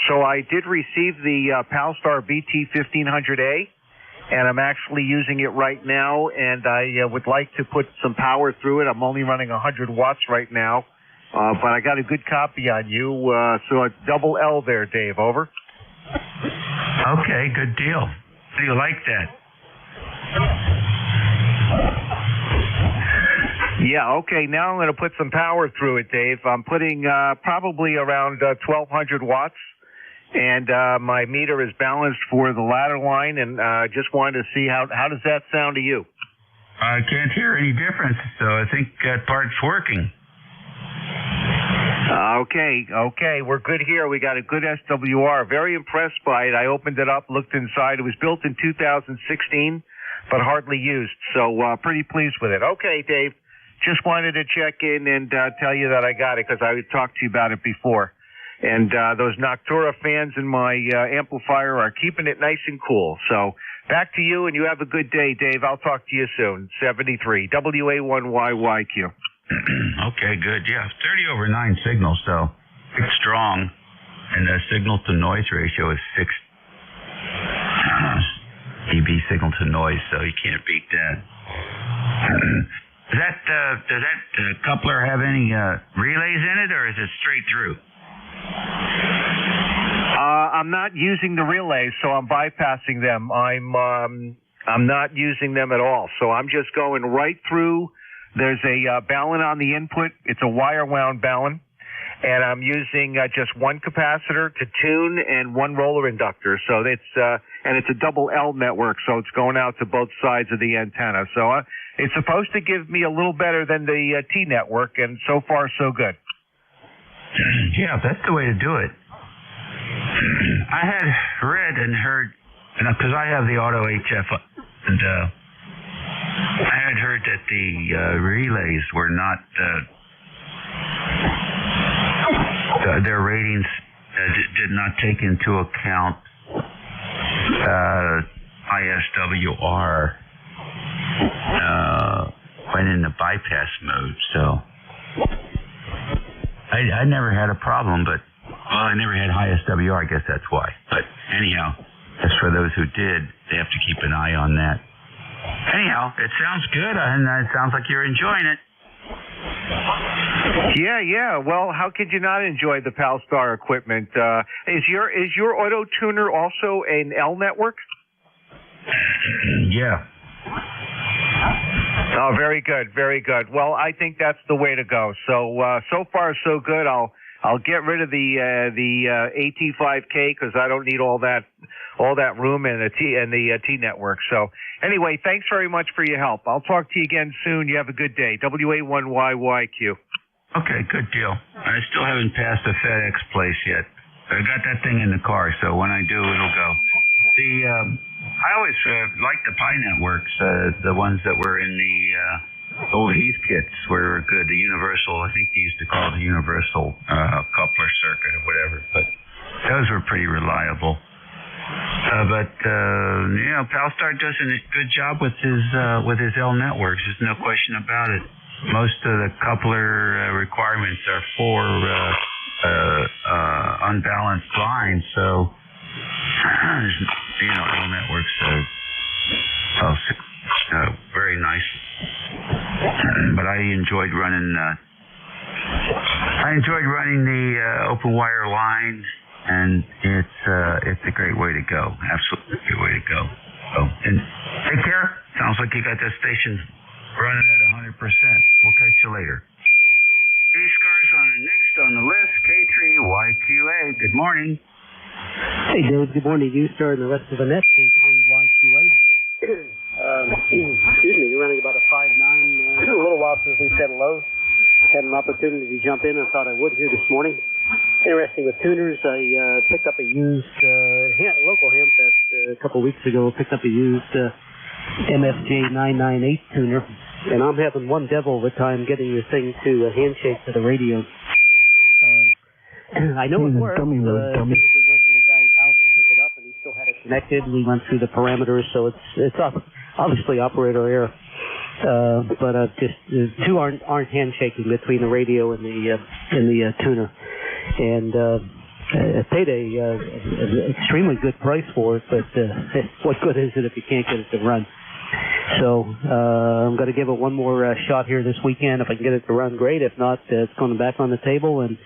So I did receive the Palstar BT1500A, and I'm actually using it right now, and I would like to put some power through it. I'm only running 100 watts right now, but I got a good copy on you, so it's double L there, Dave. Over. Okay, good deal. Do you like that? Yeah, okay, now I'm going to put some power through it, Dave. I'm putting probably around 1,200 watts, and my meter is balanced for the ladder line, and just wanted to see how does that sound to you? I can't hear any difference, so I think that part's working. Okay, we're good here. We got a good SWR. Very impressed by it. I opened it up, looked inside. It was built in 2016, but hardly used, so pretty pleased with it. Okay, Dave. Just wanted to check in and tell you that I got it because I talked to you about it before. And those Noctura fans in my amplifier are keeping it nice and cool. So back to you, and you have a good day, Dave. I'll talk to you soon. 73, WA1YYQ. Okay, good. Yeah, 30/9 signal, so it's strong. And the signal-to-noise ratio is 6 dB signal-to-noise, so you can't beat that. Does that coupler have any relays in it, or is it straight through? I'm not using the relays, so I'm bypassing them. I'm not using them at all. So I'm just going right through. There's a balun on the input. It's a wire wound balun. And I'm using just one capacitor to tune and one roller inductor. So it's a double L network, so it's going out to both sides of the antenna. So it's supposed to give me a little better than the T network, and so far so good. Yeah, that's the way to do it. I had read and heard, because I have the auto HF, and I had heard that the relays were not. Their ratings did not take into account ISWR when in the bypass mode. So I never had a problem, but I never had high SWR. I guess that's why. But anyhow, as for those who did, they have to keep an eye on that. Anyhow, it sounds good, and it sounds like you're enjoying it. Yeah. Well, how could you not enjoy the Palstar equipment? Is your auto tuner also an L network? Yeah. Oh, very good, very good. Well, I think that's the way to go. So so far so good. I'll get rid of the AT5K because I don't need all that room in the T network. So anyway, thanks very much for your help. I'll talk to you again soon. You have a good day. WA1YYQ. Okay, good deal. I still haven't passed the FedEx place yet. I got that thing in the car, so when I do, it'll go. I always liked the Pi networks, the ones that were in the old Heath kits were good. The universal, I think they used to call it the universal coupler circuit or whatever, but those were pretty reliable. Palstar does a good job with his L networks. There's no question about it. Most of the coupler requirements are for unbalanced lines, so L networks very nice. But I enjoyed running the open wire line, and it's a great way to go. Absolutely great way to go. So, and take care. Sounds like you got that station running at 100%. We'll catch you later. ECARS next on the list, K3YQA. Good morning. Hey, Dave. Good morning to you, sir, and the rest of the net, K3YQA. Excuse me, you're running about a 5.9. A little while since we said hello. Had an opportunity to jump in and thought I would here this morning. Interesting with tuners. I picked up a used local Hamfest a couple weeks ago. Picked up a used MFJ 998 tuner, and I'm having one devil of a time getting the thing to handshake to the radio. I know it works. Basically went to the guy's house to pick it up, and he still had it connected. We went through the parameters, so it's obviously operator error. But just the two aren't handshaking between the radio and the tuner, and I paid a extremely good price for it. But what good is it if you can't get it to run? So I'm going to give it one more shot here this weekend. If I can get it to run, great. If not, it's going back on the table, and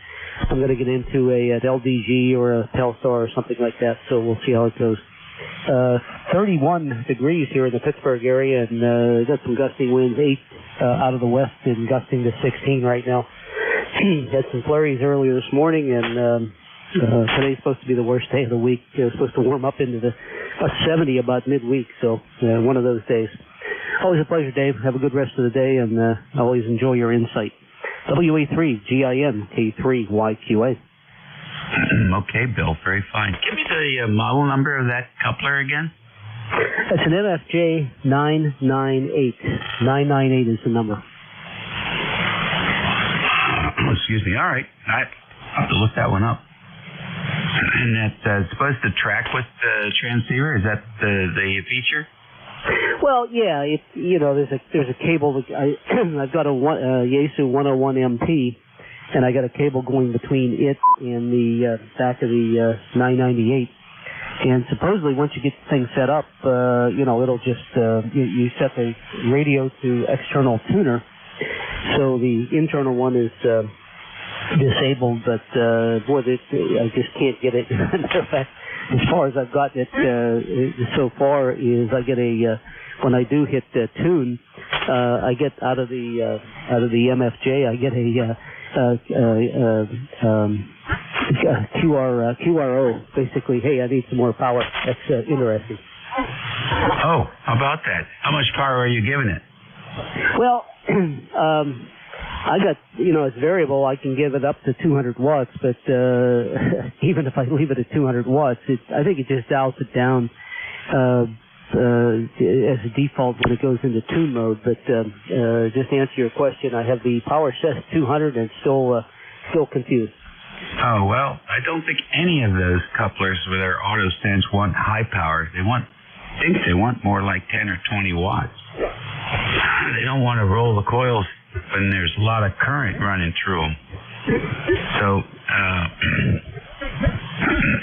I'm going to get into an LDG or a Telstar or something like that. So we'll see how it goes. 31 degrees here in the Pittsburgh area, and got some gusting winds, 8 out of the west and gusting to 16 right now. Had some flurries earlier this morning, and today's supposed to be the worst day of the week. It was supposed to warm up into the 70 about midweek, so one of those days. Always a pleasure, Dave. Have a good rest of the day, and always enjoy your insight. WA3GIN K3YQA. Okay, Bill. Very fine. Give me the model number of that coupler again. That's an MFJ 998. 998 is the number. Excuse me. All right. I have to look that one up. And that's supposed to track with the transceiver? Is that the feature? Well, yeah. There's a cable. I've got a Yaesu 101MP. And I got a cable going between it and the back of the 998. And supposedly once you get the thing set up, it'll just, you set the radio to external tuner, So the internal one is disabled, but boy, I just can't get it. Matter of fact, as far as I've gotten it so far is I get when I do hit tune, I get out of the MFJ, I get QRO, basically. Hey, I need some more power. That's interesting. Oh, how about that? How much power are you giving it? Well, I got, it's variable. I can give it up to 200 watts, but even if I leave it at 200 watts, I think it just dials it down as a default when it goes into tune mode. But just to answer your question, I have the power set at 200 and still confused. Oh, well, I don't think any of those couplers with their auto sense want high power. I think they want more like 10 or 20 watts. They don't want to roll the coils when there's a lot of current running through them. So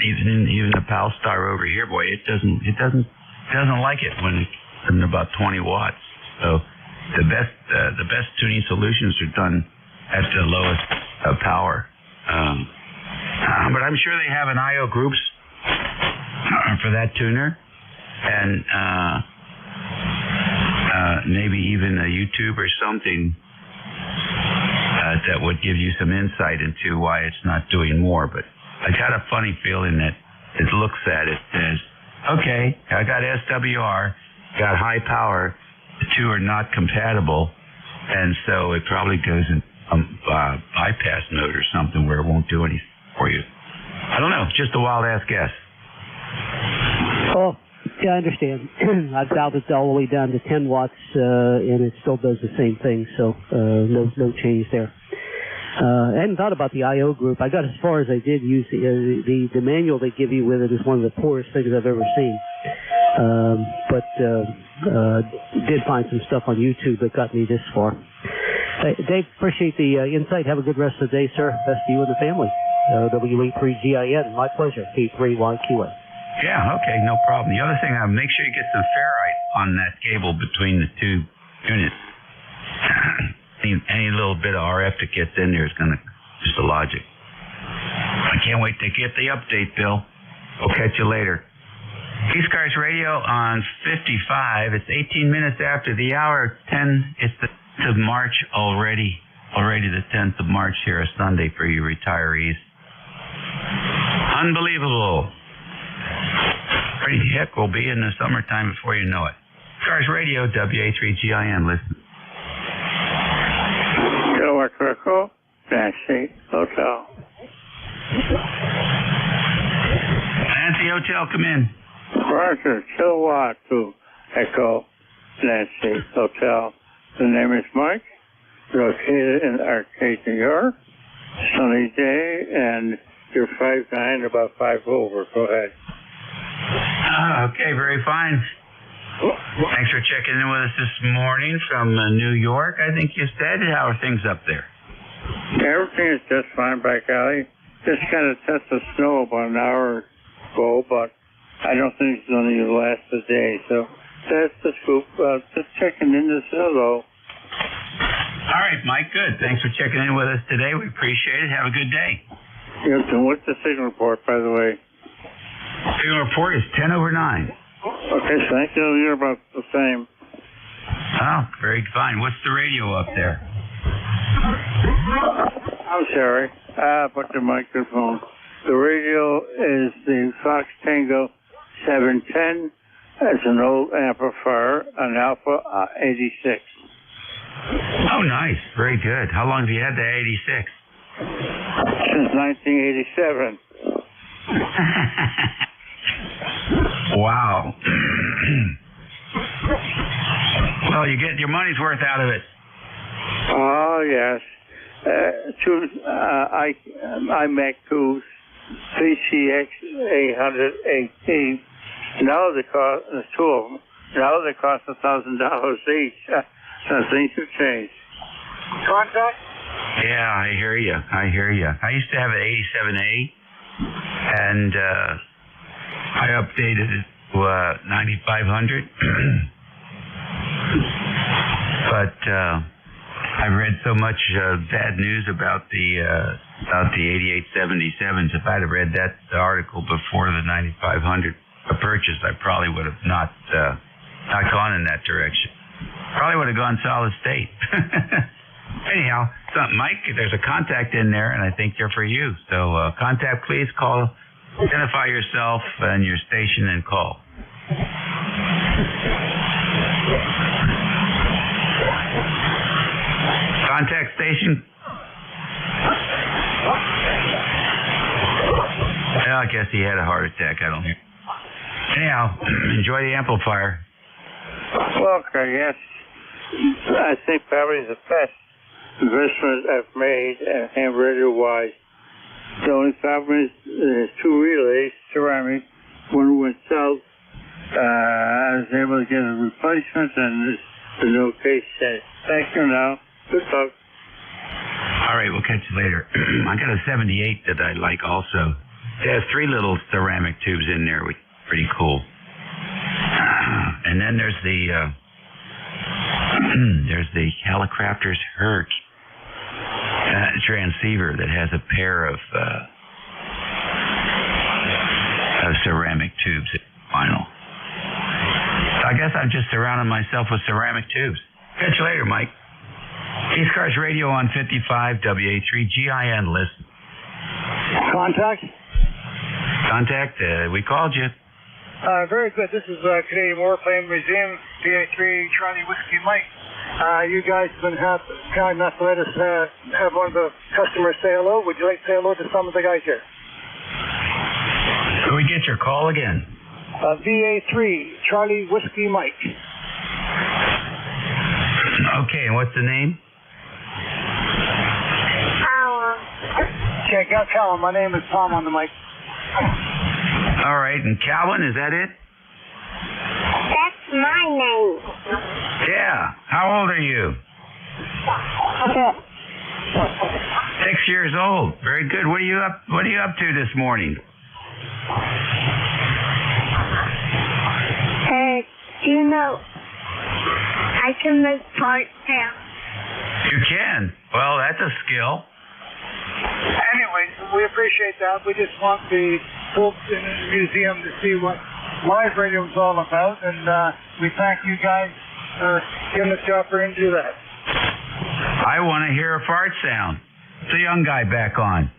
even the Palstar over here, boy, it doesn't like it when it's about 20 watts. So the best tuning solutions are done at the lowest power. But I'm sure they have an I/O groups for that tuner, and maybe even a YouTube or something that would give you some insight into why it's not doing more. But I got a funny feeling that it looks at it as, okay, I got SWR, got high power, the two are not compatible, and so it probably goes in bypass mode or something where it won't do anything for you. I don't know, just a wild ass guess. Oh, yeah, I understand. I've dialed it all the way down to 10 watts, and it still does the same thing, so no change there. I hadn't thought about the I/O group. I got as far as I did use the manual they give you with it is one of the poorest things I've ever seen. But did find some stuff on YouTube that got me this far. Dave, appreciate the insight. Have a good rest of the day, sir. Best to you and the family. W83GIN, my pleasure. P3YQA. Yeah, okay, no problem. The other thing, make sure you get some ferrite on that cable between the two units. Any little bit of RF that gets in there is going to just the logic. I can't wait to get the update, Bill. We'll catch you later. ECARS Radio on 55. It's 18 minutes after the hour. 10. It's the 10th of March already. Already the 10th of March here, a Sunday for you retirees. Unbelievable. Pretty heck, we'll be in the summertime before you know it. ECARS Radio, WA3GIN. Listen. Delaware Echo, Nancy Hotel. Nancy Hotel, come in. Roger, Kilowatt to Echo, Nancy Hotel. The name is Mike, located in Arcade, New York. Sunny day, and you're 5'9", about 5 over. Go ahead. Okay, very fine. Thanks for checking in with us this morning from New York, I think you said. How are things up there? Everything is just fine back alley. Just kind of touched the snow about an hour ago, but I don't think it's going to last a day. So that's the scoop. Just checking in to say hello. All right, Mike, good. Thanks for checking in with us today. We appreciate it. Have a good day. Yes, and what's the signal report, by the way? Signal report is 10 over 9. Okay, thank you. You're about the same. Oh, very fine. What's the radio up there? I'm sorry. Put the microphone. The radio is the Fox Tango 710. It's an old amplifier, an Alpha 86. Oh, nice. Very good. How long have you had the 86? Since 1987. Wow. Well, you get your money's worth out of it. Oh, yes. I make two CCX 800 Now they cost, two of them. Now they cost $1,000 each. Things have changed. Contract? Yeah, I hear you. I used to have an 87A, and I updated it to 9500. But I've read so much bad news about the 8877s. If I'd have read that article before the 9500 purchase, I probably would have not gone in that direction. Probably would have gone solid state. Anyhow, Mike, there's a contact in there, and I think they're for you. So contact, please call, identify yourself and your station, and call. Contact station. Well, I guess he had a heart attack. I don't hear. Anyhow, enjoy the amplifier. Okay, yes. I think probably the best investment I've made ham radio-wise. The only problem is there's two relays, ceramic. One went south. I was able to get a replacement, and there's no case set. Thank you now. Good luck. All right, we'll catch you later. I got a 78 that I like also. It has 3 little ceramic tubes in there, which is pretty cool. And then there's the Helicopters Herc transceiver that has a pair of ceramic tubes vinyl. So I guess I've just surrounded myself with ceramic tubes. Catch you later, Mike. ECARS Radio on 55 WA3GIN. Listen. Contact? We called you. Very good. This is Canadian Warplane Museum, BA3 Charlie Whiskey Mike. You guys have been kind enough to let us have one of the customers say hello. Would you like to say hello to some of the guys here? Can we get your call again? BA3 Charlie Whiskey Mike. Okay, and what's the name? Okay, Calvin. My name is Tom on the mic. All right, and Calvin, is that it? That's my name. Yeah. How old are you? 6 years old. Very good. What are you up to this morning? You know, I can make parts now. You can? Well, that's a skill. Anyways, we appreciate that. We just want the folks in the museum to see what live radio is all about, and we thank you guys for giving us the opportunity to do that. I want to hear a fart sound. It's a young guy back on.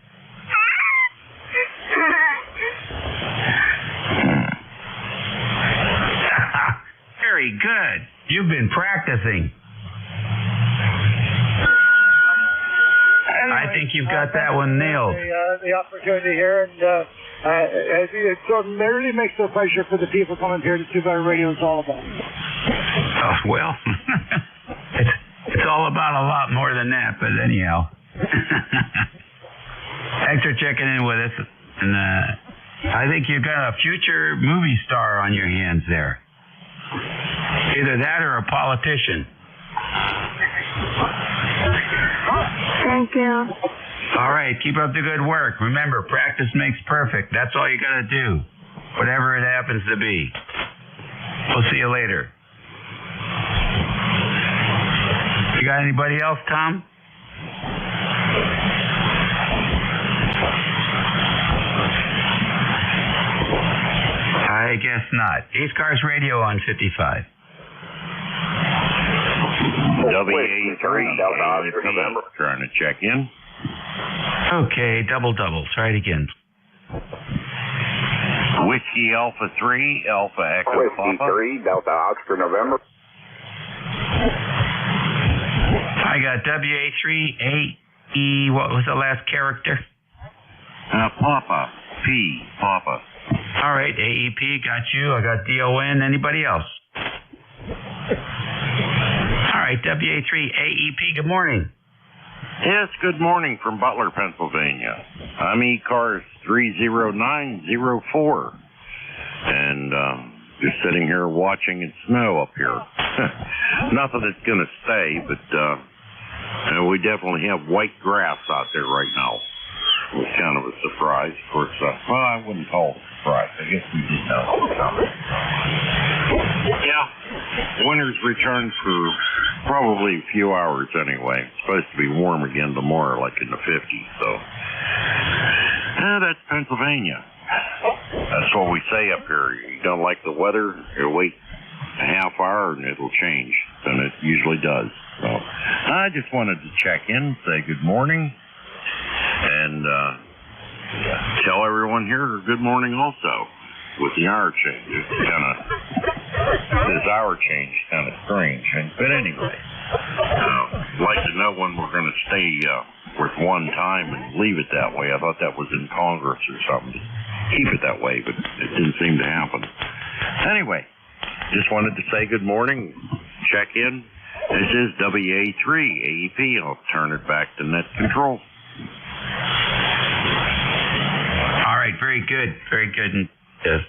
Very good. You've been practicing. I think you've got that one nailed. The opportunity here, and it really makes it a pleasure for the people coming here to see what radio is all about. Oh, well, it's all about a lot more than that, but anyhow. Thanks for checking in with us, and I think you've got a future movie star on your hands there. Either that or a politician. Thank you. All right, keep up the good work. Remember, practice makes perfect. That's all you got to do, whatever it happens to be. We'll see you later. You got anybody else, Tom? I guess not. ECARS Radio on 55. WA3 November. Trying to check in. Okay, double. Try it again. Whiskey Alpha 3, Alpha Echo Whiskey Papa. 3, Delta Oscar November. I got WA3AE. What was the last character? Papa. P. Papa. All right, AEP, got you. I got DON. Anybody else? All right, WA3AEP, good morning. Yes, good morning from Butler, Pennsylvania. I'm ECARS 30904. And just sitting here watching it snow up here. Nothing that's going to stay, but we definitely have white grass out there right now. It was kind of a surprise. Of course, well, I wouldn't call it a surprise. I guess we did know it was coming. Yeah, winter's returned for Probably a few hours anyway. It's supposed to be warm again tomorrow, like in the 50s. So, that's Pennsylvania. That's what we say up here. You don't like the weather, you wait a half hour and it'll change. And it usually does. So, I just wanted to check in, say good morning, and tell everyone here good morning also. With the hour change, this hour change is kind of strange. But anyway, I'd like to know when we're going to stay with one time and leave it that way. I thought that was in Congress or something to keep it that way, but it didn't seem to happen. Anyway, just wanted to say good morning, check in. This is WA3 AEP. I'll turn it back to net control. All right, very good, very good. As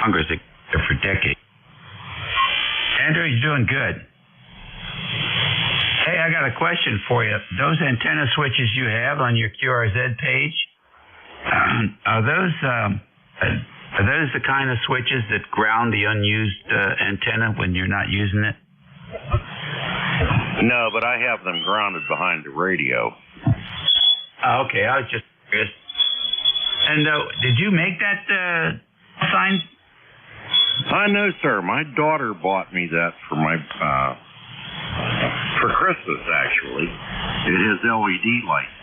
Congress for decades. Andrew, you're doing good. Hey, I got a question for you. Those antenna switches you have on your QRZ page, are those the kind of switches that ground the unused antenna when you're not using it? No, but I have them grounded behind the radio. Oh, okay, I was just curious. And did you make that sign? No, sir. My daughter bought me that for my for Christmas. Actually, it has LED lights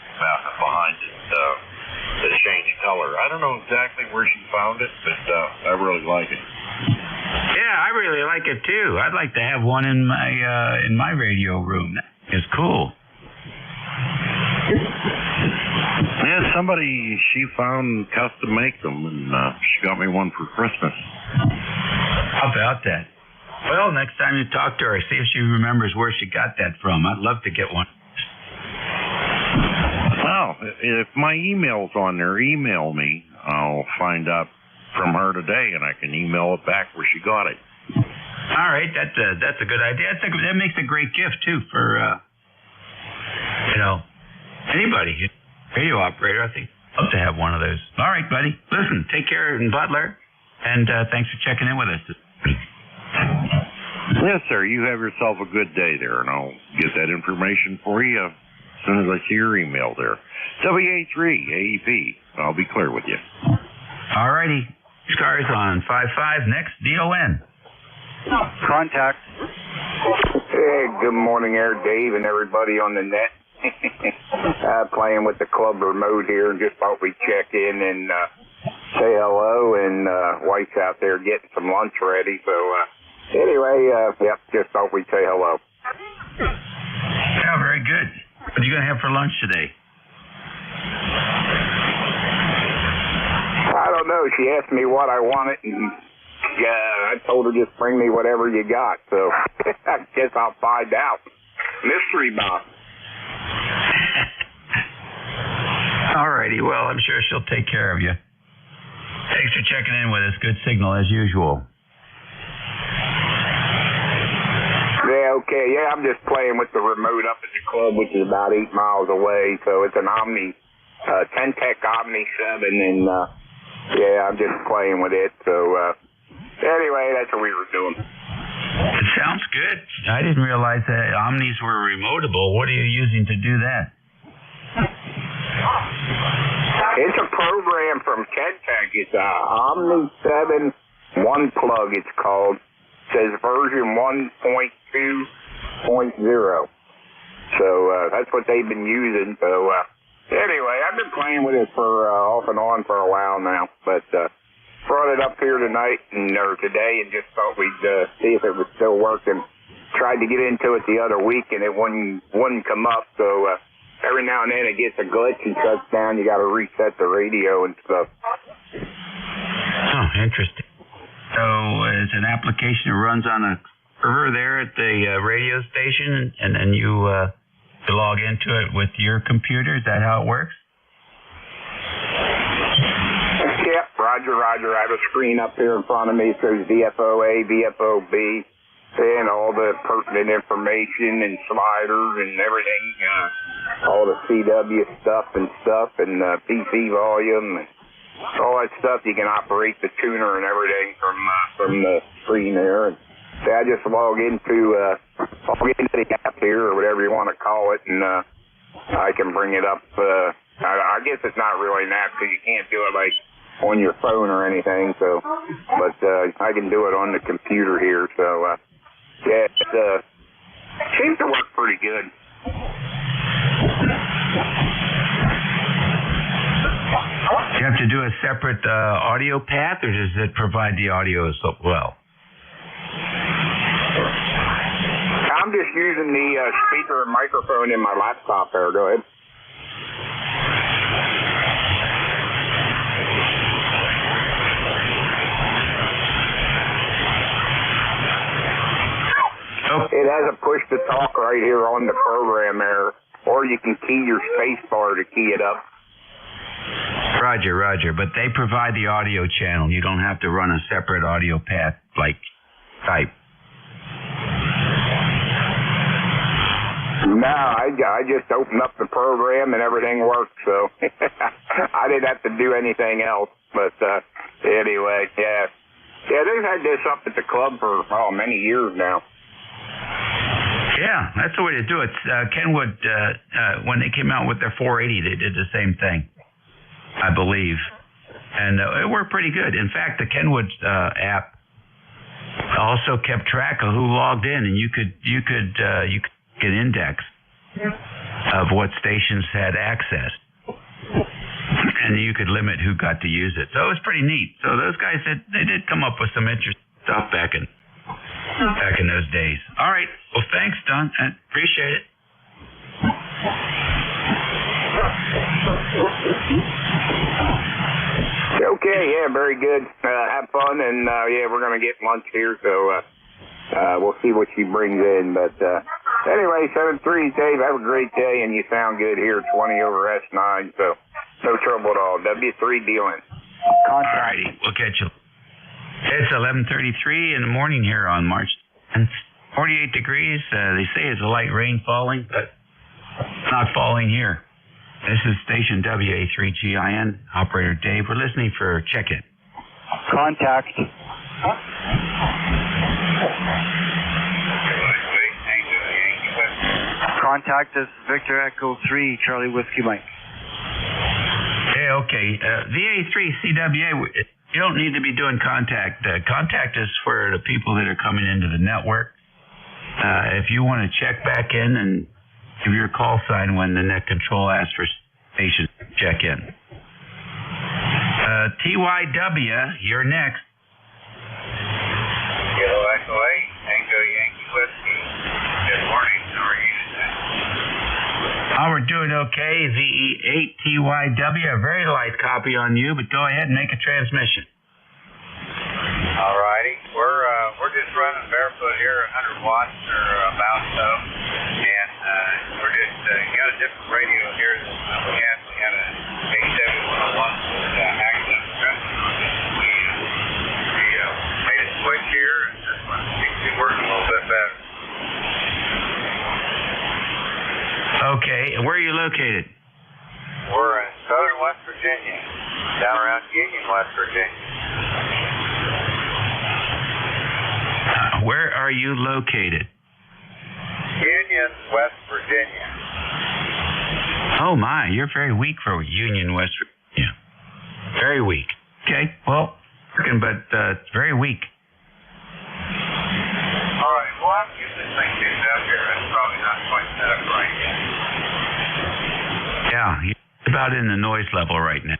behind it that change color. I don't know exactly where she found it, but I really like it. Yeah, I really like it too. I'd like to have one in my radio room. It's cool. Yeah, she found custom make them, and she got me one for Christmas. How about that? Well, next time you talk to her, see if she remembers where she got that from. I'd love to get one. Well, if my email's on there, email me. I'll find out from her today, and I can email it back where she got it. All right, that's a good idea. That makes a great gift too for anybody, radio operator. I think I'd love to have one of those. All right, buddy. Listen, take care in Butler, and thanks for checking in with us. Yes, sir. You have yourself a good day there, and I'll get that information for you as soon as I see your email there. WA3 AEP. I'll be clear with you. All righty. ECARS on 5-5. Next, DON. Contact. Hey, good morning there, Dave, and everybody on the net. Playing with the club remote here, and just thought we'd check in and say hello. And wife's out there getting some lunch ready. So anyway, just thought we'd say hello. Yeah, very good. What are you going to have for lunch today? I don't know. She asked me what I wanted, and I told her just bring me whatever you got. So I guess I'll find out. Mystery box. All righty. Well, I'm sure she'll take care of you. Thanks for checking in with us. Good signal as usual. Yeah, okay. Yeah, I'm just playing with the remote up at the club, which is about 8 miles away. So it's an Omni, Ten-Tech Omni 7, and I'm just playing with it. So anyway, that's what we were doing. It sounds good. I didn't realize that Omnis were remotable. What are you using to do that? It's a program from Ten-Tech. It's a Omni 7 One Plug, it's called. It says version 1.2.0. So that's what they've been using. So anyway, I've been playing with it for off and on for a while now. But brought it up here tonight or today and just thought we'd see if it was still working. Tried to get into it the other week and it wouldn't come up. So every now and then it gets a glitch and shuts down. You got to reset the radio and stuff. Oh, interesting. So it's an application that runs on a server there at the radio station, and then you log into it with your computer. Is that how it works? Yep, Roger. I have a screen up here in front of me. It says VFOA, VFOB, and all the pertinent information and sliders and everything, all the CW stuff and PC volume and all that stuff. You can operate the tuner and everything from the screen there. And I just log into I'll get into the app here or whatever you want to call it, and I can bring it up. I guess it's not really an app because you can't do it like on your phone or anything. So, but I can do it on the computer here. So, yeah, it seems to work pretty good. Do you have to do a separate audio path, or does it provide the audio as well? I'm just using the speaker and microphone in my laptop there. Go ahead. It has a push to talk right here on the program there, or you can key your space bar to key it up. Roger. But they provide the audio channel. You don't have to run a separate audio path like Skype. No, I just opened up the program and everything worked, so I didn't have to do anything else. But anyway, yeah, they've had this up at the club for many years now. Yeah, that's the way to do it. Kenwood, when they came out with their 480, they did the same thing, I believe, and it worked pretty good. In fact, the Kenwood app also kept track of who logged in, and you could get an index of what stations had access, and you could limit who got to use it. So it was pretty neat. So those guys did come up with some interesting stuff back in those days. All right. Well, thanks, Don. I appreciate it. Okay, yeah, very good. Have fun, and yeah, we're gonna get lunch here, so we'll see what she brings in. But anyway, 7-3, Dave, have a great day, and you sound good here, 20 over S9, so no trouble at all. W3 dealing. All righty, we'll catch you. It's 11:33 in the morning here on March 10th. 48 degrees. They say it's a light rain falling, but it's not falling here. This is station WA3GIN, operator Dave. We're listening for check-in. Contact. Contact is Victor Echo 3, Charlie Whiskey Mike. Yeah, okay. VA3CWA, you don't need to be doing contact. Contact is for the people that are coming into the network. If you want to check back in and give your call sign when the net control asks for station check in. TYW, you're next. Kilo Echo 8, Tango Yankee Whiskey. Good morning. How are you today? We're doing okay. VE8TYW, a very light copy on you, but go ahead and make a transmission. All righty. We're just running barefoot here, 100 watts or about so, and we're just got a different radio here than we had. We had a A7101 with accident pressing on it. We made a switch here, and this one seems to be working a little bit better. Okay, and where are you located? We're in southern West Virginia, down around Union, West Virginia. Where are you located? Union, West Virginia. Oh my, you're very weak for Union, West Virginia. Very weak. Okay, well, but it's very weak. All right, well, I'm getting this thing tuned up here. It's probably not quite set up right yet. Yeah, you're about in the noise level right now.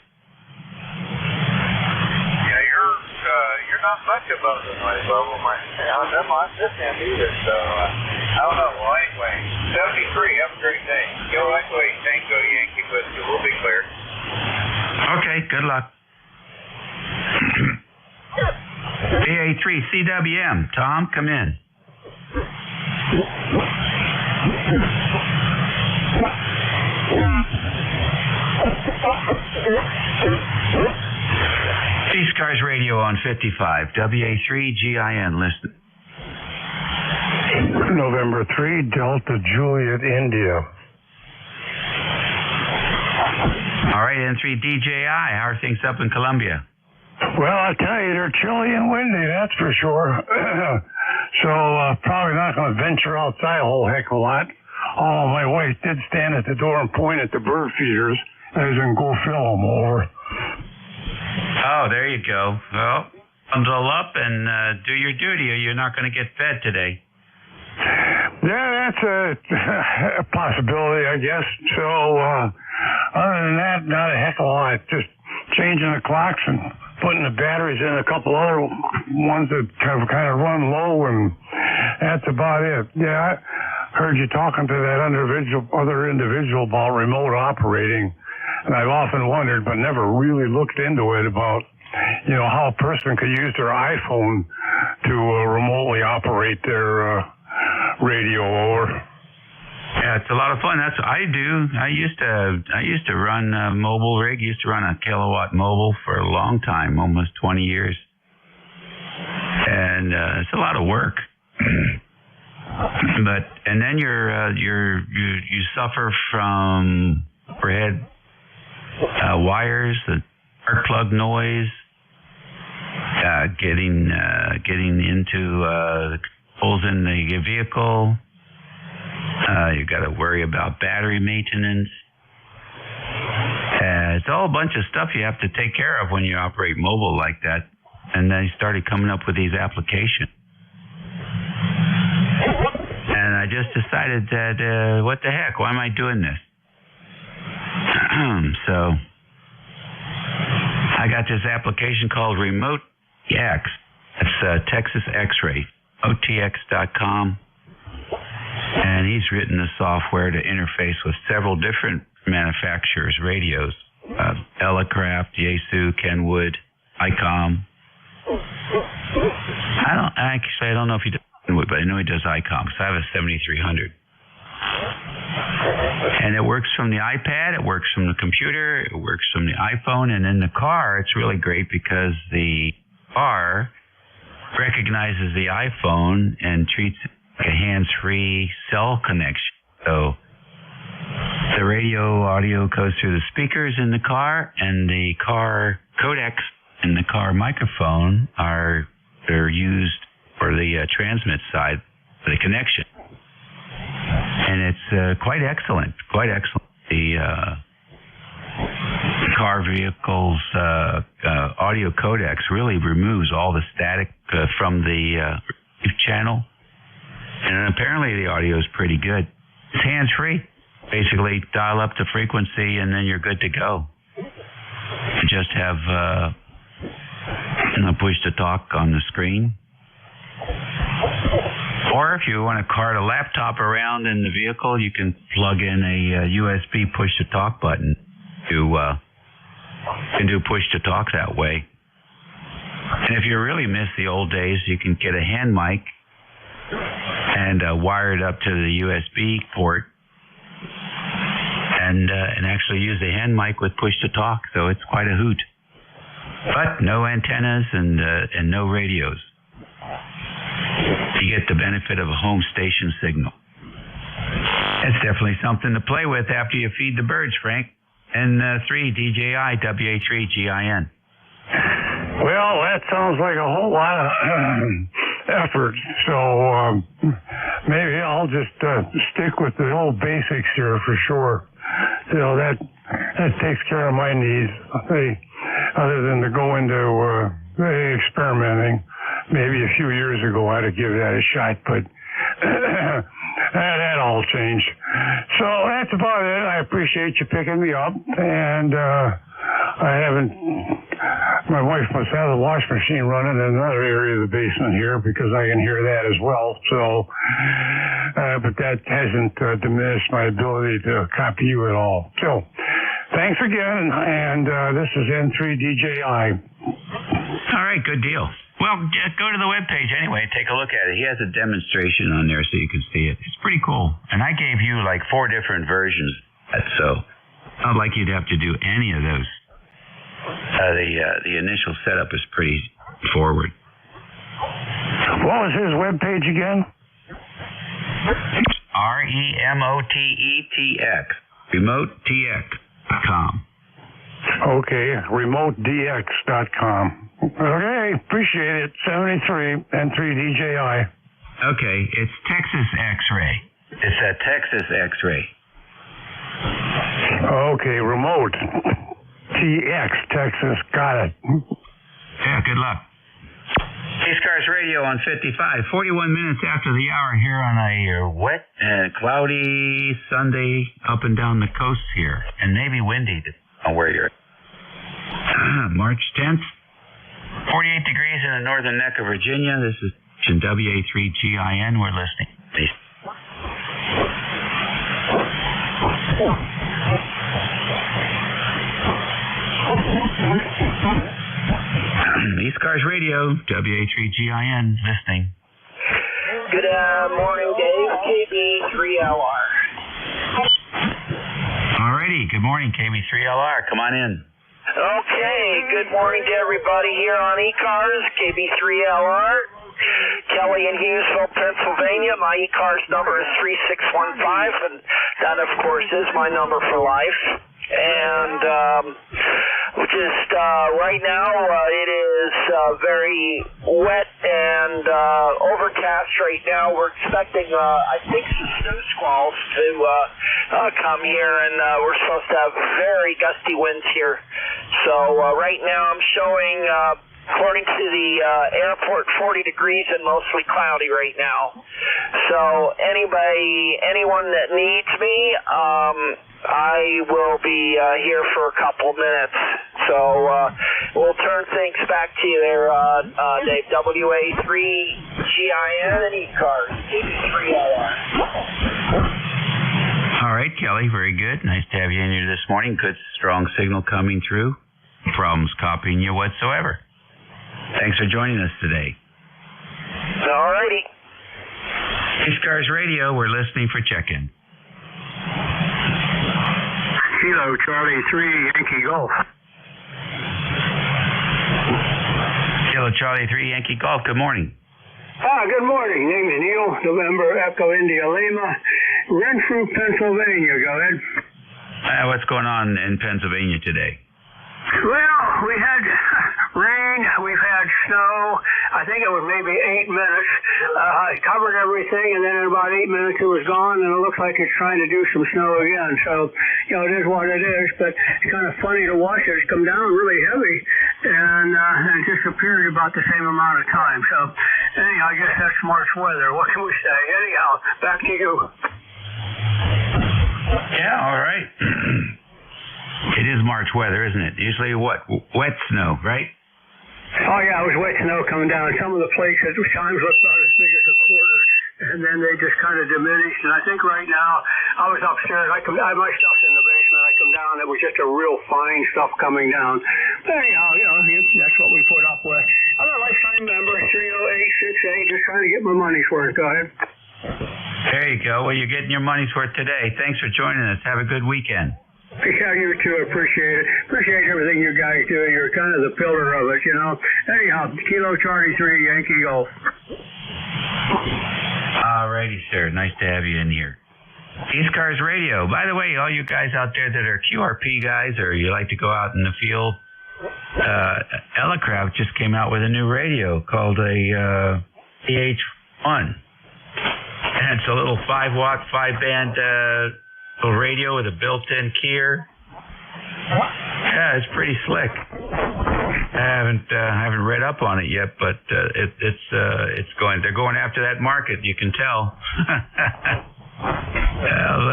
You're not much above the noise level. I'm not this end either, so I don't know. Well, anyway, 73, have a great day. Go that way, Tango Yankee Whiskey. We'll be clear. Okay, good luck. VA3CWM, Tom, come in. ECARS radio on 55, WA3GIN, listen. November 3, Delta Juliet, India. All right, N3 DJI, how are things up in Colombia? Well, I tell you, they're chilly and windy, that's for sure. So probably not going to venture outside a whole heck of a lot. Oh, my wife did stand at the door and point at the bird feeders as in go fill them over. Oh, there you go. Well, bundle up and do your duty or you're not going to get fed today. Yeah, that's a possibility, I guess. So other than that, not a heck of a lot. Just changing the clocks and putting the batteries in a couple other ones that kind of run low, and that's about it. Yeah, I heard you talking to that other individual about remote operating, and I've often wondered, but never really looked into it, about how a person could use their iPhone to remotely operate their radio over. Yeah, it's a lot of fun. That's what I do. I used to run a mobile rig. Used to run a kilowatt mobile for a long time, almost 20 years, and it's a lot of work. And then you suffer from overhead wires, the spark plug noise, getting into the holes in the vehicle. You got to worry about battery maintenance. It's all a bunch of stuff you have to take care of when you operate mobile like that. And they started coming up with these applications. And I just decided that, what the heck? Why am I doing this? So I got this application called Remote X. It's Texas X-Ray, OTX.com. And he's written the software to interface with several different manufacturers' radios. Elecraft, Yaesu, Kenwood, ICOM. I don't know if he does Kenwood, but I know he does ICOM, because I have a 7300. And it works from the iPad, it works from the computer, it works from the iPhone, and in the car, it's really great because the car recognizes the iPhone and treats it like a hands-free cell connection. So the radio audio goes through the speakers in the car, and the car codecs and the car microphone they're used for the transmit side for the connection. And it's quite excellent. The car vehicle's audio codecs really removes all the static from the channel. And apparently the audio is pretty good. It's hands-free. Basically, dial up the frequency and then you're good to go. You just have push-to-talk on the screen. Or if you want to cart a laptop around in the vehicle, you can plug in a USB push-to-talk button to do push-to-talk that way. And if you really miss the old days, you can get a hand mic and wire it up to the USB port and actually use the hand mic with push-to-talk. So it's quite a hoot. But no antennas and no radios. You get the benefit of a home station signal. It's definitely something to play with after you feed the birds, Frank. And 3 DJI WA3GIN. Well, that sounds like a whole lot of effort. So maybe I'll just stick with the old basics here for sure. That takes care of my needs. Other than to go into experimenting. Maybe a few years ago I'd have given that a shot, but that all changed. So that's about it. I appreciate you picking me up, and my wife must have the wash machine running in another area of the basement here because I can hear that as well. So, but that hasn't diminished my ability to copy you at all. So, thanks again, and this is N3DJI. All right, good deal. Well, just go to the webpage anyway and take a look at it. He has a demonstration on there so you can see it. It's pretty cool. And I gave you like 4 different versions, so not like you'd have to do any of those. The initial setup is pretty forward. What was his webpage again? REMOTETX. RemoteTX.com. Okay, remotedx.com. Okay, appreciate it. 73 N3DJI. Okay, it's Texas X-ray. It's a Texas X-ray. Okay, remote. TX, Texas. Got it. Yeah, good luck. ECARS Radio on 55, 41 minutes after the hour here on a wet and cloudy Sunday up and down the coast here, and maybe windy on where you're at. March 10th, 48 degrees in the northern neck of Virginia. This is WA3GIN. We're listening. ECARS Radio, WA3GIN, listening. Good morning, Dave. KB3LR. Alrighty, good morning, KB3LR. Come on in. Okay, good morning to everybody here on ECARS, KB3LR. Kelly in Hughesville, Pennsylvania. My ECARS number is 3615, and that, of course, is my number for life. And just right now, it is very wet and overcast right now. We're expecting, I think, some snow squalls to come here, and we're supposed to have very gusty winds here. So right now I'm showing, according to the airport, 40 degrees and mostly cloudy right now. So anyone that needs me, I will be here for a couple minutes. So we'll turn things back to you there, Dave. WA3GIN and ECARS. KB3LR. All right, Kelly, very good. Nice to have you in here this morning. Good, strong signal coming through. Problems copying you whatsoever. Thanks for joining us today. All righty. ECARS Radio, we're listening for check-in. Kilo Charlie 3 Yankee Golf. Kilo Charlie 3 Yankee Golf, good morning. Good morning. Name's Neil, November Echo India Lima, Renfrew, Pennsylvania. Go ahead. What's going on in Pennsylvania today? Well, we had rain, we've had snow. I think it was maybe 8 minutes. I covered everything, and then in about 8 minutes it was gone, and it looks like it's trying to do some snow again. So, it is what it is, but it's kind of funny to watch it. It's come down really heavy, and it disappeared about the same amount of time. So, anyhow, I guess that's March weather. What can we say? Anyhow, back to you. Yeah, all right. It is March weather, isn't it? Usually what? Wet snow, right? Oh, yeah, it was wet snow coming down. Some of the places, times looked about as big as a quarter, and then they just kind of diminished. And I think right now, I was upstairs. I have my stuff's in the basement. I come down, it was just a real fine stuff coming down. But anyhow, that's what we put up with. I'm a lifetime member, 30868, just trying to get my money's worth. Go ahead. There you go. Well, you're getting your money's worth today. Thanks for joining us. Have a good weekend. Yeah, you too. Appreciate it. Appreciate everything you guys do. You're kind of the pillar of it, Anyhow, Kilo Charlie 3 Yankee Golf. All righty, sir. Nice to have you in here. ECARS Radio. By the way, all you guys out there that are QRP guys, or you like to go out in the field, Elecraft just came out with a new radio called a EH1. And it's a little 5-watt, 5-band little radio with a built-in keyer. Yeah, it's pretty slick. I haven't read up on it yet, but it's going. They're going after that market. You can tell.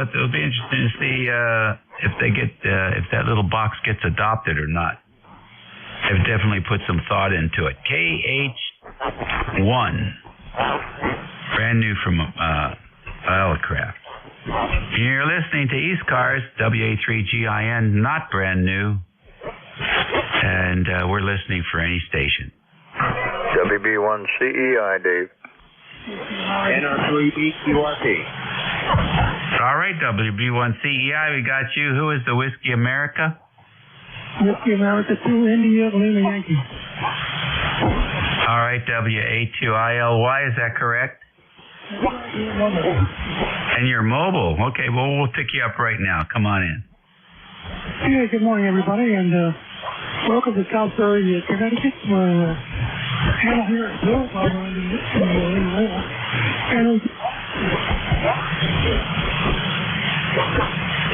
It'll be interesting to see if that little box gets adopted or not. They've definitely put some thought into it. KH1, brand new from Elecraft. You're listening to ECARS, WA3GIN, not brand new, and we're listening for any station. WB1CEI, Dave. NR3BQRP. All right, WB1CEI, we got you. Who is the Whiskey America? Whiskey America 2, India, Lima Yankee. All right, WA2ILY, is that correct? And you're mobile. Okay, well, we'll pick you up right now. Come on in. Hey, good morning, everybody, and welcome to Southbury, Connecticut. channel here at Bill over in the and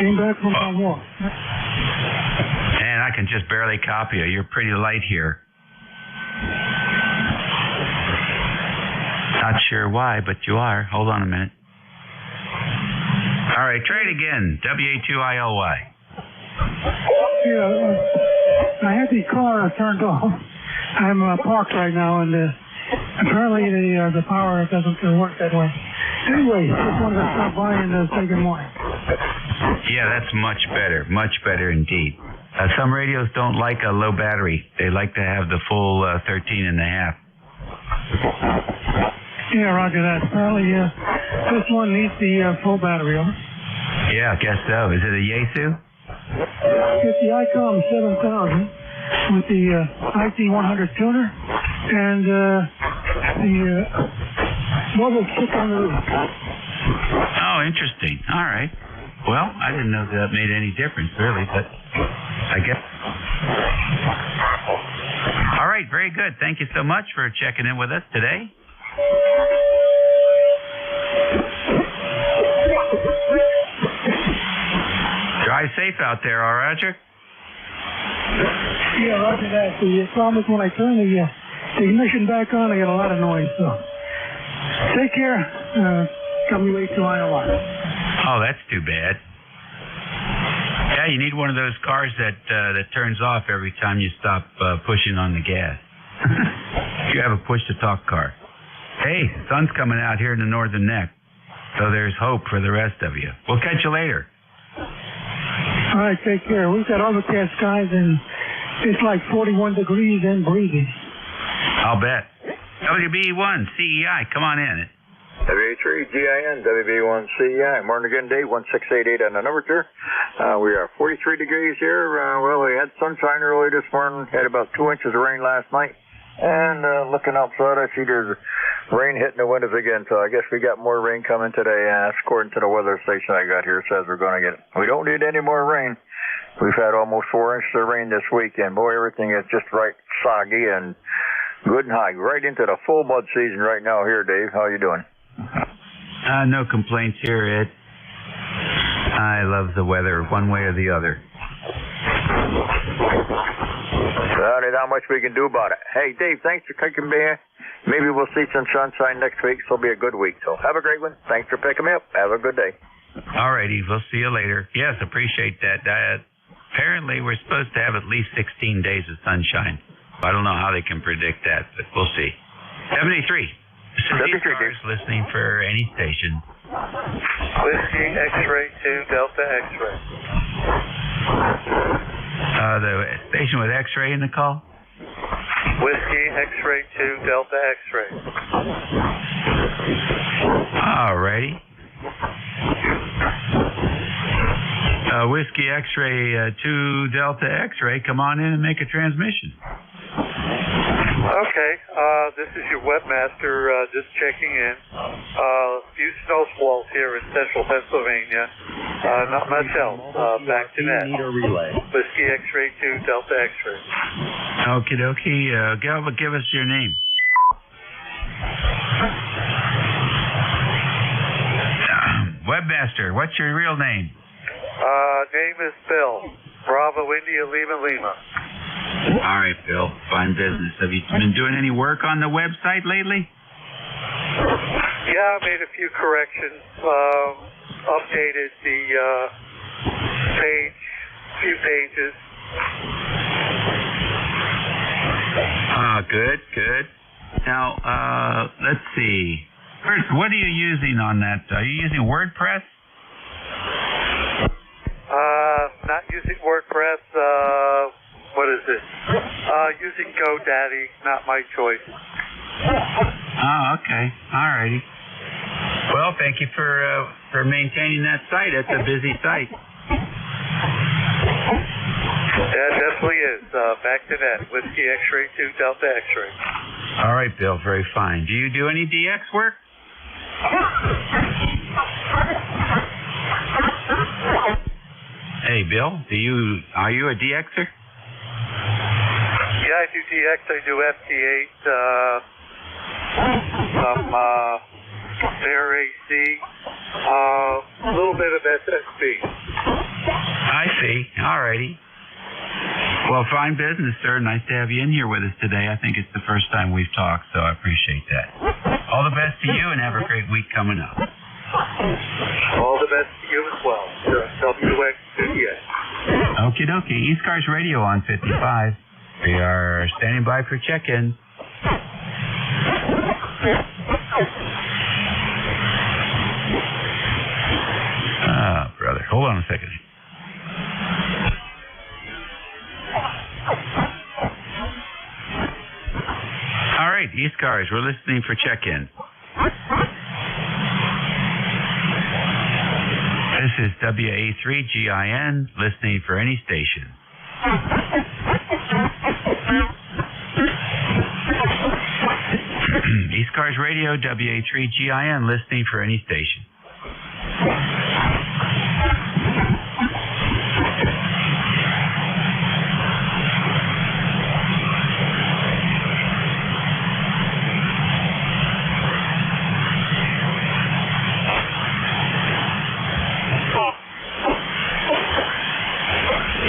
came back from my walk. And I can just barely copy you. You're pretty light here. Not sure why, but you are. Hold on a minute. All right, try it again. WA2ILY. Yeah, I had the car turned off. I'm parked right now, and apparently the power doesn't work that way. Anyway, just wanted to stop by and say good morning. Yeah, that's much better indeed. Some radios don't like a low battery. They like to have the full 13 and a half. Yeah, roger that. Apparently, this one needs the full battery on it. Yeah, I guess so. Is it a Yaesu? It's the ICOM 7000 with the IT100 tuner and the mobile chip on the roof. Oh, interesting. All right. Well, I didn't know that made any difference, really, but I guess. All right, very good. Thank you so much for checking in with us today. Drive safe out there, all right, Roger? Yeah, roger that. The problem is when I turn the ignition back on, I get a lot of noise. So take care. WA2ILY. Oh, that's too bad. Yeah, you need one of those cars that turns off every time you stop pushing on the gas. You have a push-to-talk car. Hey, sun's coming out here in the northern neck, so there's hope for the rest of you. We'll catch you later. All right, take care. We've got overcast skies, and it's like 41 degrees and breezy. I'll bet. WB1 CEI, come on in. WA3GIN, WB1CEI. Morning again, Dave, 1688 on the number there. We are 43 degrees here. Well, we had sunshine early this morning, had about 2 inches of rain last night. And looking outside, I see there's rain hitting the windows again, so I guess we got more rain coming today. According to the weather station I got here, it says we're going to get it. We don't need any more rain. We've had almost 4 inches of rain this weekend. Boy, everything is just right soggy and good and high. Right into the full mud season right now here, Dave. How you doing? No complaints here, Ed. I love the weather one way or the other. Well, there's not much we can do about it. Hey, Dave, thanks for kicking me. Maybe we'll see some sunshine next week, so it'll be a good week. So have a great one. Thanks for picking me up. Have a good day. All righty, we'll see you later. Yes, appreciate that. Apparently, we're supposed to have at least 16 days of sunshine. I don't know how they can predict that, but we'll see. 73. ECARS listening for any station. Whiskey X-ray 2 Delta X-ray. The station with X-ray in the call? Whiskey X-ray 2 Delta X-ray. All righty. Whiskey X-ray 2 Delta X-ray, come on in and make a transmission. Okay, this is your webmaster, just checking in. A few snow squalls here in central Pennsylvania. Not much else. Back to net. Whiskey X-ray 2 Delta X-ray. Okie dokie. Give us your name. Webmaster, what's your real name? Name is Bill. Bravo India Lima Lima. All right, Bill. Fine business. Have you been doing any work on the website lately? Yeah, I made a few corrections. Updated the few pages. Good. Now, let's see. First, what are you using on that? Are you using WordPress? Not using WordPress. What is it? Using GoDaddy, not my choice. Oh, okay. All righty. Well, thank you for maintaining that site. It's a busy site. Yeah, it definitely is. Back to that. Whiskey X-ray 2 Delta X-ray. All right, Bill. Very fine. Do you do any DX work? Hey, Bill. Are you a DXer? Yeah, I2TX, I do FT8, some Fair AC, a little bit of SSB. I see. All righty. Well, fine business, sir. Nice to have you in here with us today. I think it's the first time we've talked, so I appreciate that. All the best to you, and have a great week coming up. All the best to you as well. WX58. Okie dokie. ECARS Radio on 55. We are standing by for check-in. Ah, brother. Hold on a second. All right, ECARS, we're listening for check-in. This is WA3GIN, listening for any station. ECARS Radio, WA3GIN, listening for any station.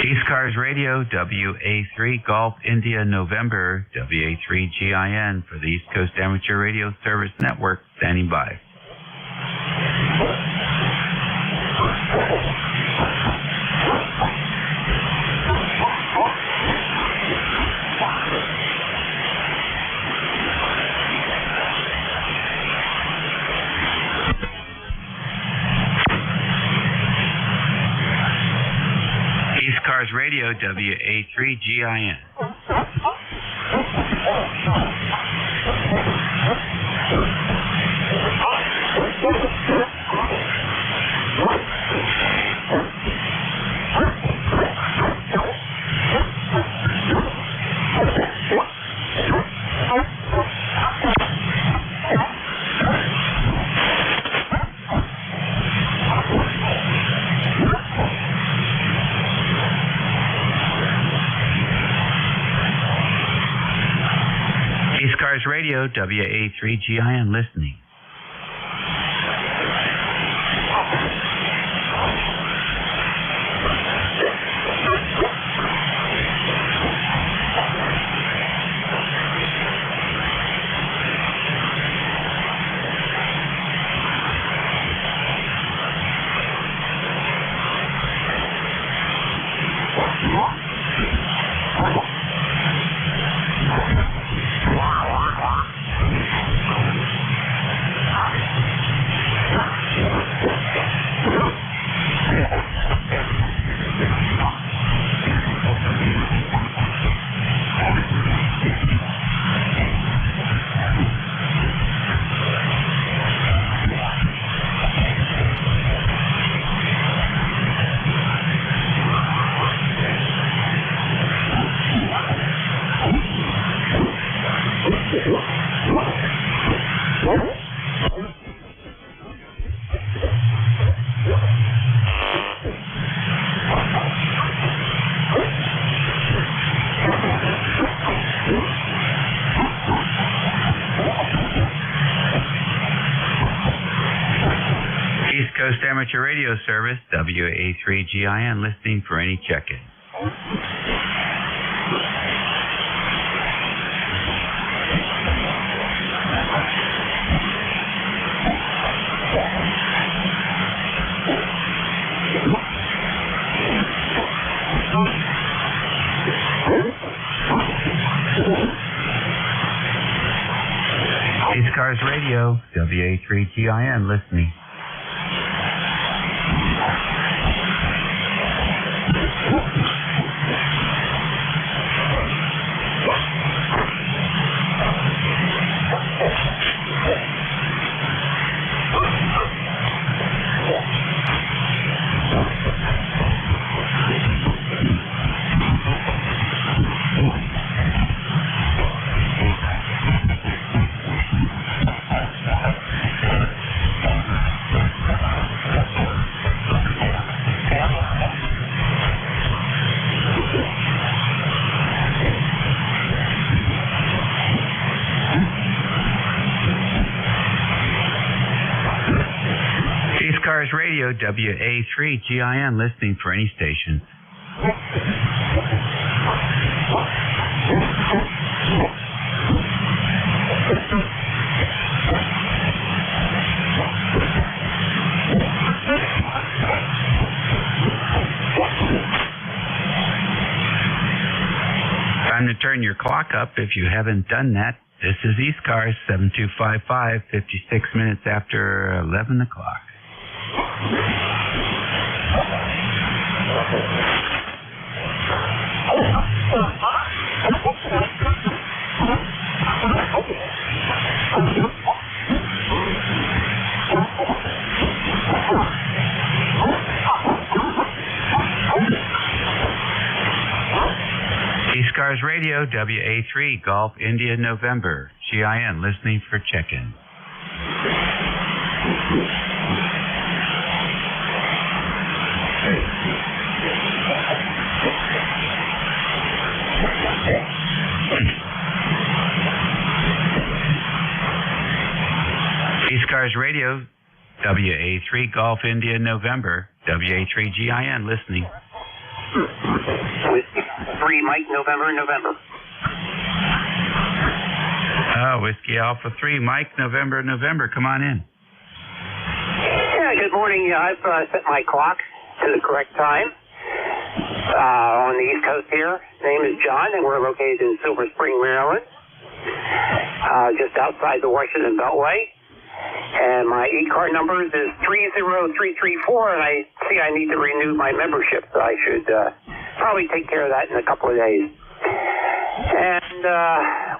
ECARS Radio, WA3 Golf India November, WA3GIN for the East Coast Amateur Radio Service Network, standing by. ECARS Radio, WA3GIN. ECARS Radio, WA3GIN, listening. East Coast Amateur Radio Service, WA3GIN, listening for any check-in. ECARS Radio, WA3GIN, listening. Radio, WA3GIN, listening for any station. Time to turn your clock up if you haven't done that. This is ECARS 7255, 56 minutes after 11 o'clock. ECARS Radio, WA3, Golf, India, November. GIN, listening for check-in. ECARS Radio, WA3, Golf, India, November. WA3GIN, listening. 3, Mike, November. Whiskey Alpha 3, Mike, November. Come on in. Yeah, good morning. I've set my clock to the correct time on the East Coast here. Name is John, and we're located in Silver Spring, Maryland, just outside the Washington Beltway. And my E-card number is 30334, and I see I need to renew my membership, so I should probably take care of that in a couple of days. And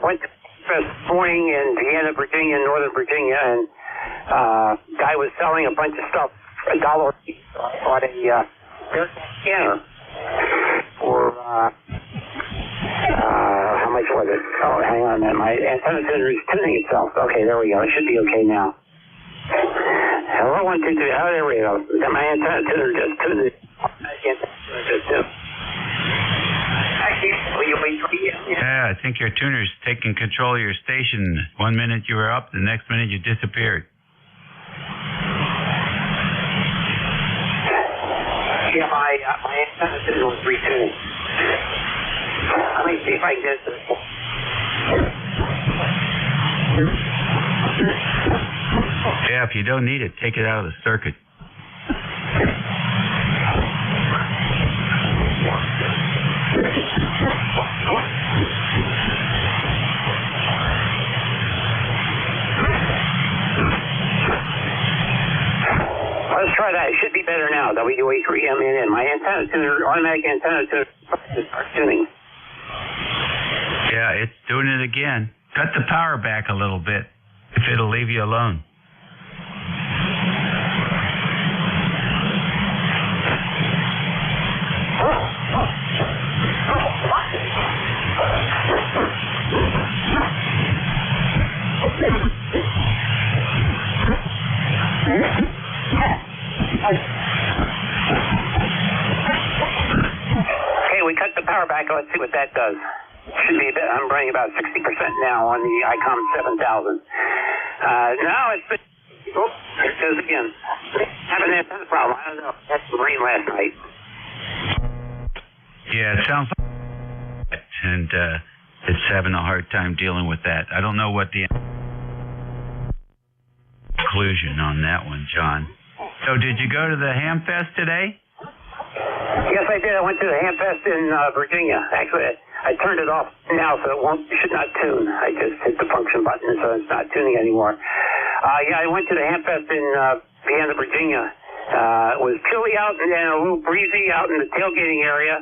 went to this morning in Vienna, Virginia, Northern Virginia, and guy was selling a bunch of stuff for $1. So I bought a scanner for how much was it? Oh, hang on a minute. My antenna tuner is tuning itself. Okay, there we go. It should be okay now. Hello, 1, 2, 3. Oh, there we go. My antenna tuner just tuned it. Yeah, I think your tuner's taking control of your station. 1 minute you were up, the next minute you disappeared. Yeah, my antenna tuner was retuning. Let me see if I can get this. Yeah, if you don't need it, take it out of the circuit. Let's try that. It should be better now. WA3MNN. My antenna tuner, automatic antenna tuner, starts tuning. Yeah, it's doing it again. Cut the power back a little bit, if it'll leave you alone. Okay, we cut the power back. Let's see what that does. Should be a bit. I'm running about 60% now on the ICOM 7000. Now it's been. Oh, there it goes again. Having that problem. I don't know. That's the rain last night. Yeah, it sounds like and it's having a hard time dealing with that. I don't know what the conclusion on that one, John. So did you go to the Hamfest today? Yes, I did. I went to the Hamfest in Virginia. Actually, I turned it off now so it should not tune. I just hit the function button so it's not tuning anymore. Yeah, I went to the Hamfest in Vienna, Virginia. It was chilly out and then a little breezy out in the tailgating area.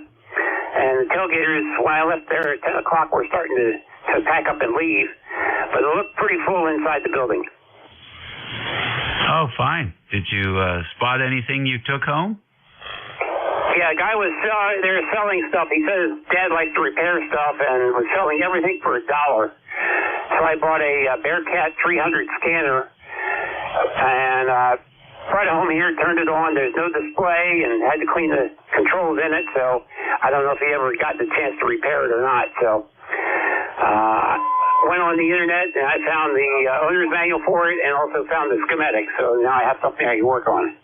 And the tailgaters, when I left there at 10 o'clock, were starting to pack up and leave. But it looked pretty full inside the building. Oh, fine. Did you spot anything you took home? Yeah, a guy was there selling stuff. He said his dad likes to repair stuff and was selling everything for $1. So I bought a Bearcat 300 scanner and brought it home here, turned it on. There's no display and had to clean the controls in it. So I don't know if he ever got the chance to repair it or not. So went on the internet and I found the owner's manual for it and also found the schematic. So now I have something I can work on.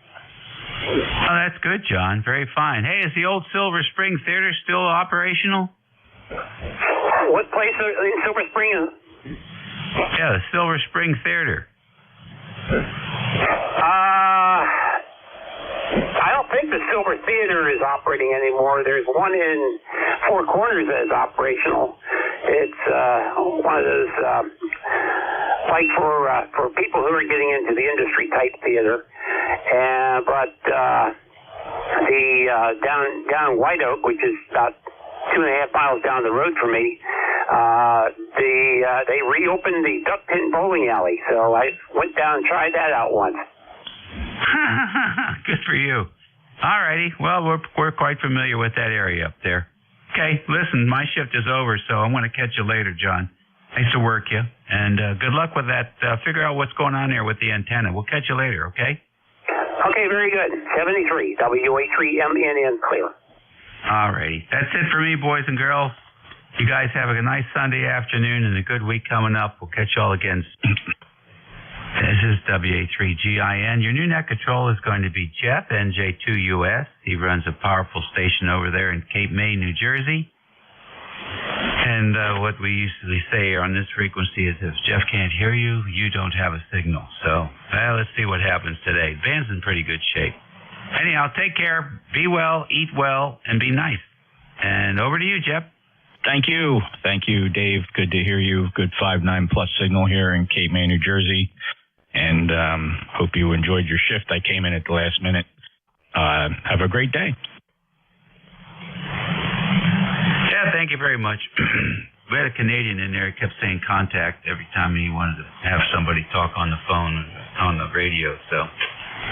Oh, that's good, John. Very fine. Hey, is the old Silver Spring Theater still operational? What place in Silver Spring? Yeah, the Silver Spring Theater. I don't think the Silver Theater is operating anymore. There's one in Four Corners that is operational. It's one of those like for people who are getting into the industry type theater. But the down White Oak, which is about 2.5 miles down the road from me, they reopened the duck pin bowling alley. So I went down and tried that out once. Good for you. All righty. Well, we're quite familiar with that area up there. Okay, listen, my shift is over, so I'm going to catch you later, John. Nice to work you, and good luck with that. Figure out what's going on there with the antenna. We'll catch you later, okay? Okay, very good. 73, WA3MNN clear. All righty. That's it for me, boys and girls. You guys have a nice Sunday afternoon and a good week coming up. We'll catch you all again. This is WA3GIN. Your new net control is going to be Jeff, NJ2US. He runs a powerful station over there in Cape May, New Jersey. And what we usually say on this frequency is if Jeff can't hear you, you don't have a signal. So, let's see what happens today. Band's in pretty good shape. Anyhow, take care, be well, eat well, and be nice. And over to you, Jeff. Thank you. Thank you, Dave. Good to hear you. Good 5.9 plus signal here in Cape May, New Jersey. And hope you enjoyed your shift. I came in at the last minute. Have a great day. Yeah, thank you very much. We had a Canadian in there. He kept saying contact every time he wanted to have somebody talk on the phone, on the radio. So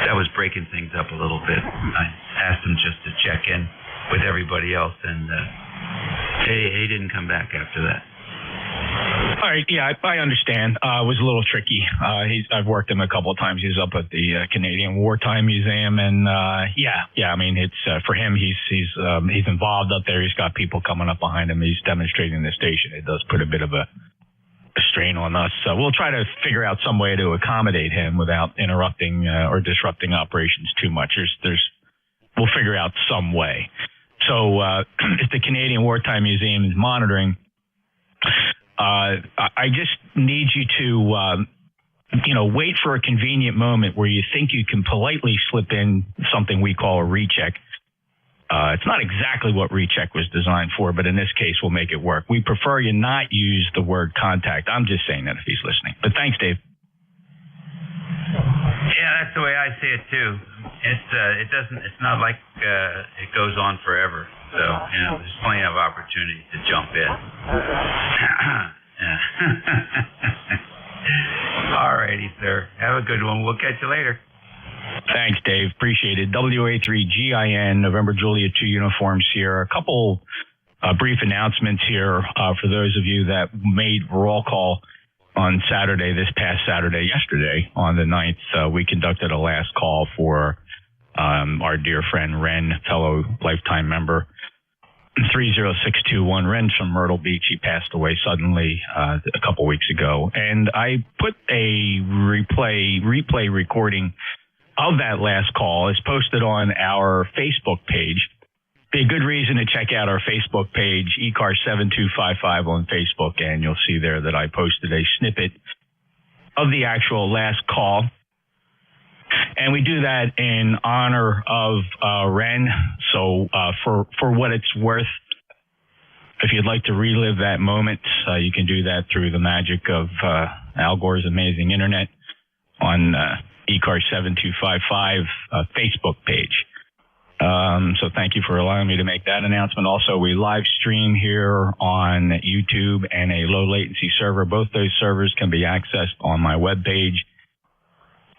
that was breaking things up a little bit. I asked him just to check in with everybody else, and he didn't come back after that. All right, yeah, I understand. It was a little tricky. I've worked him a couple of times. He's up at the Canadian Wartime Museum, and yeah. I mean, it's for him. He's involved up there. He's got people coming up behind him. He's demonstrating the station. It does put a bit of a strain on us. So we'll try to figure out some way to accommodate him without interrupting or disrupting operations too much. We'll figure out some way. So if the Canadian Wartime Museum is monitoring, I just need you to, wait for a convenient moment where you think you can politely slip in something we call a recheck. It's not exactly what recheck was designed for, but in this case, we'll make it work. We prefer you not use the word contact. I'm just saying that if he's listening. But thanks, Dave. Yeah, that's the way I see it too. It's not like it goes on forever. So, there's plenty of opportunity to jump in. All righty, sir. Have a good one. We'll catch you later. Thanks, Dave. Appreciate it. WA3GIN, November Juliet 2 Uniform Sierra. A couple brief announcements here for those of you that made roll call on Saturday, yesterday on the 9th. We conducted a last call for our dear friend Ren, fellow lifetime member. 30621 Ren's from Myrtle Beach. He passed away suddenly a couple weeks ago. And I put a replay recording of that last call. It's posted on our Facebook page. Be a good reason to check out our Facebook page, ECARS 7255 on Facebook, and you'll see there that I posted a snippet of the actual last call. And we do that in honor of Ren. So for what it's worth, if you'd like to relive that moment, you can do that through the magic of Al Gore's amazing internet on ECARS 7255 Facebook page. So thank you for allowing me to make that announcement. Also, we live stream here on YouTube and a low latency server. Both those servers can be accessed on my webpage.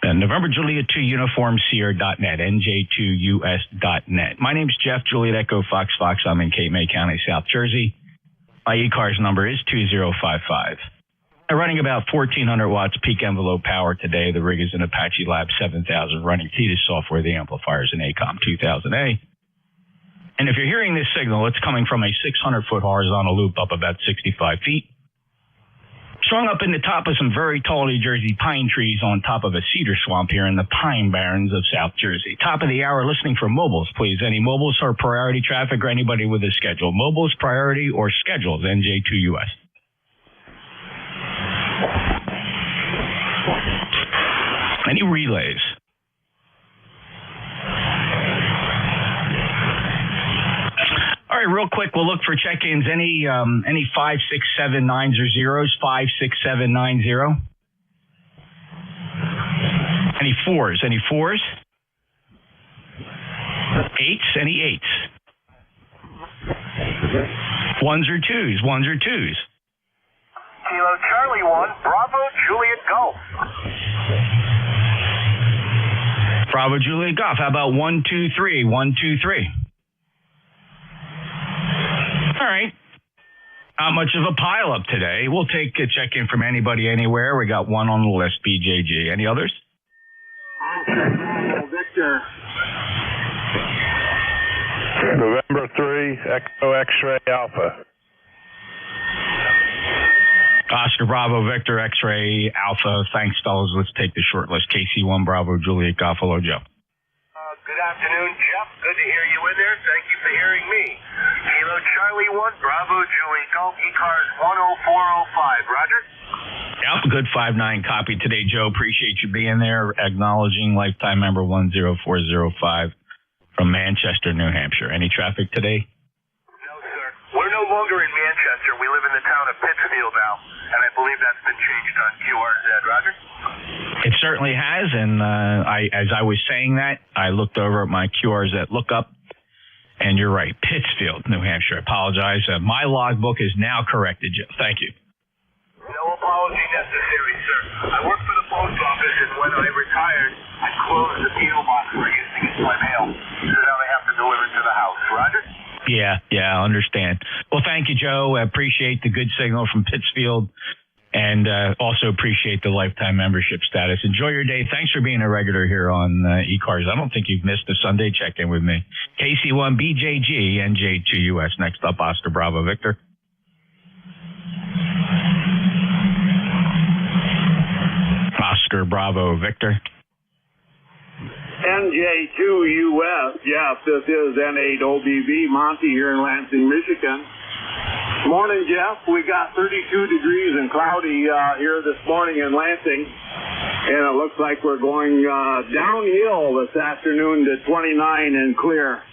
November Juliet 2 Uniform Sierra.net, NJ2US.net. My name's Jeff, Juliet Echo Fox. I'm in Cape May County, South Jersey. My ECARS number is 2055. I'm running about 1,400 watts peak envelope power today. The rig is an Apache Lab 7000 running TDIS software. The amplifiers in ACOM 2000A. And if you're hearing this signal, it's coming from a 600-foot horizontal loop up about 65 feet. Strung up in the top of some very tall New Jersey pine trees on top of a cedar swamp here in the Pine Barrens of South Jersey. Top of the hour, listening for mobiles, please. Any mobiles or priority traffic or anybody with a schedule? Mobiles, priority, or schedules, NJ2US. Any relays? All right, real quick, we'll look for check-ins. Any 567-9s or zeros, 56790. Any fours? Any fours? Eights? Any eights? Ones or twos? Ones or twos? Kilo Charlie 1, Bravo Juliet Golf. Bravo Juliet Golf. How about 123? 123. All right. Not much of a pile up today. We'll take a check-in from anybody anywhere. We got one on the list, BJG. Any others? Victor. November 3, Echo X-Ray Alpha. Oscar Bravo Victor X-Ray Alpha. Thanks, fellas. Let's take the short list. KC1 Bravo Juliet Golf. Hello, Joe. Good afternoon, Jeff. Good to hear you in there. Thank you for hearing me. Kilo Charlie 1, Bravo Juliet Golf, ECARS 10405. Roger? Yep, good 5-9 copy today, Joe. Appreciate you being there. Acknowledging lifetime member 10405 from Manchester, New Hampshire. Any traffic today? No, sir. We're no longer in Manchester. We live in the town of Pittsfield now, and I believe that's been changed on QRZ. Roger? It certainly has, and as I was saying that, I looked over at my QRZ lookup, and you're right, Pittsfield, New Hampshire. I apologize. My logbook is now corrected, Joe. Thank you. No apology necessary, sir. I worked for the post office, and when I retired, I closed the P.O. box where I used to get my mail. So now they have to deliver it to the house. Roger? Yeah, I understand. Well, thank you, Joe. I appreciate the good signal from Pittsfield, and also appreciate the lifetime membership status. Enjoy your day. Thanks for being a regular here on ECARS. I don't think you've missed a Sunday check-in with me. KC1 BJG, NJ2US. Next up, Oscar Bravo Victor. Oscar Bravo Victor. NJ2US, Jeff, this is N8OBV, Monty here in Lansing, Michigan. Morning, Jeff. We got 32 degrees and cloudy here this morning in Lansing, and it looks like we're going downhill this afternoon to 29 and clear.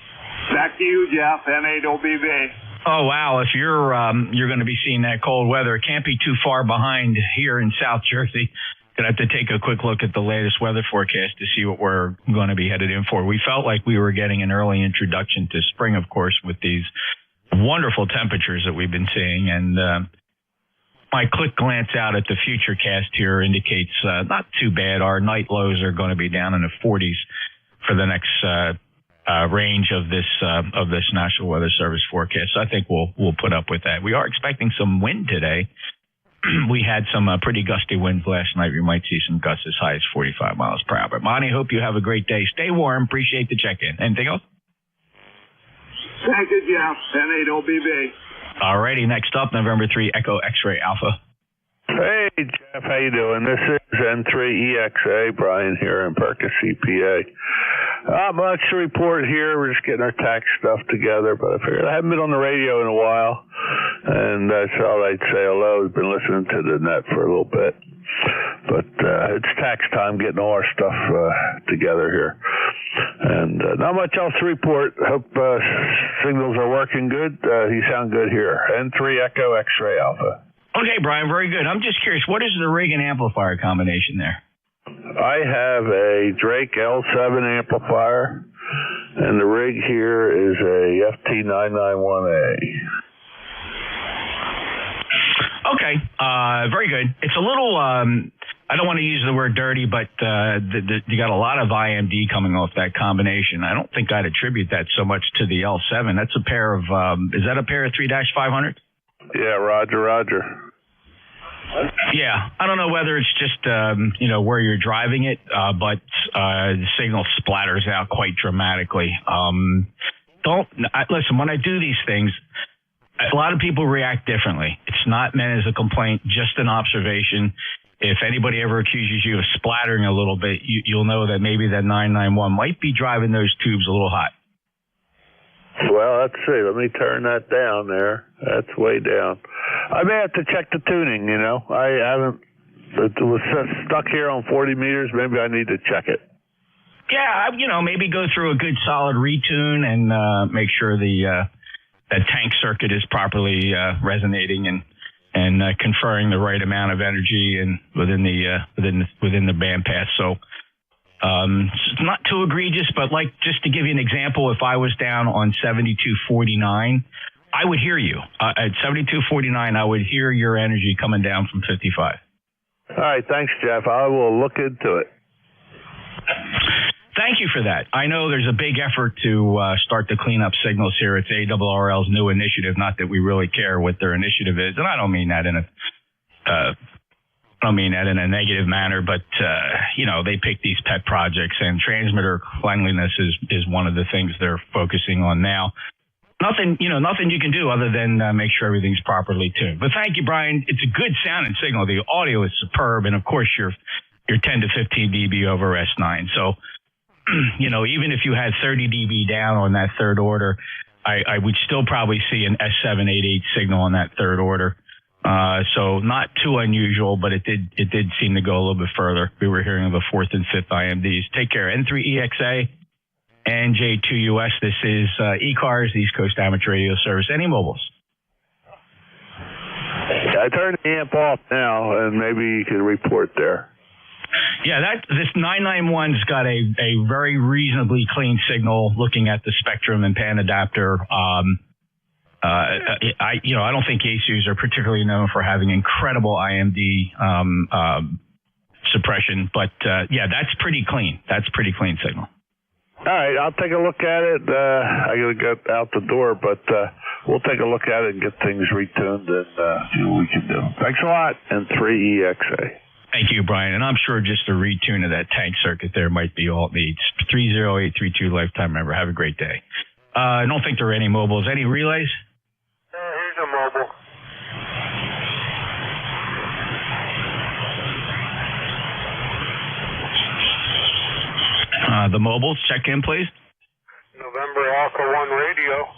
Back to you, Jeff, N8OBV. Oh, wow. If you're going to be seeing that cold weather, it can't be too far behind here in South Jersey. Gonna have to take a quick look at the latest weather forecast to see what we're going to be headed in for. We felt like we were getting an early introduction to spring, of course, with these wonderful temperatures that we've been seeing. And my quick glance out at the futurecast here indicates not too bad. Our night lows are going to be down in the 40s for the next range of this National Weather Service forecast. So I think we'll put up with that. We are expecting some wind today. We had some pretty gusty winds last night. We might see some gusts as high as 45 miles per hour. But Monty, hope you have a great day. Stay warm. Appreciate the check-in. Anything else? Thank you, Jeff. N8OBV. All righty. Next up, November 3, Echo X-Ray Alpha. Hey, Jeff. How you doing? This is N3EXA. Brian here in Perkins, CPA. Not much to report here. We're just getting our tax stuff together, but I figured I haven't been on the radio in a while, and I thought I'd say hello. I've been listening to the net for a little bit, but it's tax time, getting all our stuff together here, and not much else to report. Hope signals are working good. You sound good here. N3 Echo X-Ray Alpha. Okay, Brian, very good. I'm just curious, what is the rig and amplifier combination there? I have a Drake L7 amplifier, and the rig here is a FT991A. Okay, very good. It's a little, I don't want to use the word dirty, but you got a lot of IMD coming off that combination. I don't think I'd attribute that so much to the L7. That's a pair of, is that a pair of 3-500? Yeah, roger. Yeah, I don't know whether it's just where you're driving it, but the signal splatters out quite dramatically. Listen, when I do these things, a lot of people react differently. It's not meant as a complaint, just an observation. If anybody ever accuses you of splattering a little bit, you'll know that maybe that 991 might be driving those tubes a little hot. Well, let's see. Let me turn that down there. That's way down. I may have to check the tuning, you know. I haven't. It was stuck here on 40 meters. Maybe I need to check it. Yeah, you know, maybe go through a good solid retune and make sure that tank circuit is properly resonating and conferring the right amount of energy and within the bandpass. So it's not too egregious, but like just to give you an example, if I was down on 7249, I would hear you at 7249. I would hear your energy coming down from 55. All right, thanks, Jeff. I will look into it. Thank you for that. I know there's a big effort to start to clean up signals here. It's ARRL's new initiative. Not that we really care what their initiative is, and I don't mean that in a negative manner. But you know, they pick these pet projects, and transmitter cleanliness is one of the things they're focusing on now. Nothing you can do other than make sure everything's properly tuned. But thank you, Brian. It's a good sounding signal. The audio is superb, and of course you're 10 to 15 dB over S9. So, you know, even if you had 30 dB down on that third order, I would still probably see an S788 signal on that third order. So not too unusual, but it did seem to go a little bit further. We were hearing the fourth and fifth IMDs. Take care. N3EXA and J2US. This is ECARS, East Coast Amateur Radio Service. Any mobiles? I turned the amp off now, and maybe you can report there. Yeah, this 991's got a very reasonably clean signal looking at the spectrum and pan adapter. I don't think ASUs are particularly known for having incredible IMD suppression, but yeah, that's pretty clean. That's pretty clean signal. All right, I'll take a look at it. I got to get out the door, but we'll take a look at it and get things retuned and see what we can do. Thanks a lot, and 3EXA. Thank you, Brian. And I'm sure just a retune of that tank circuit there might be all it needs. 30832 lifetime member. Have a great day. I don't think there are any mobiles. Any relays? Here's a mobile. The mobiles, check in, please. November Alpha 1 Radio.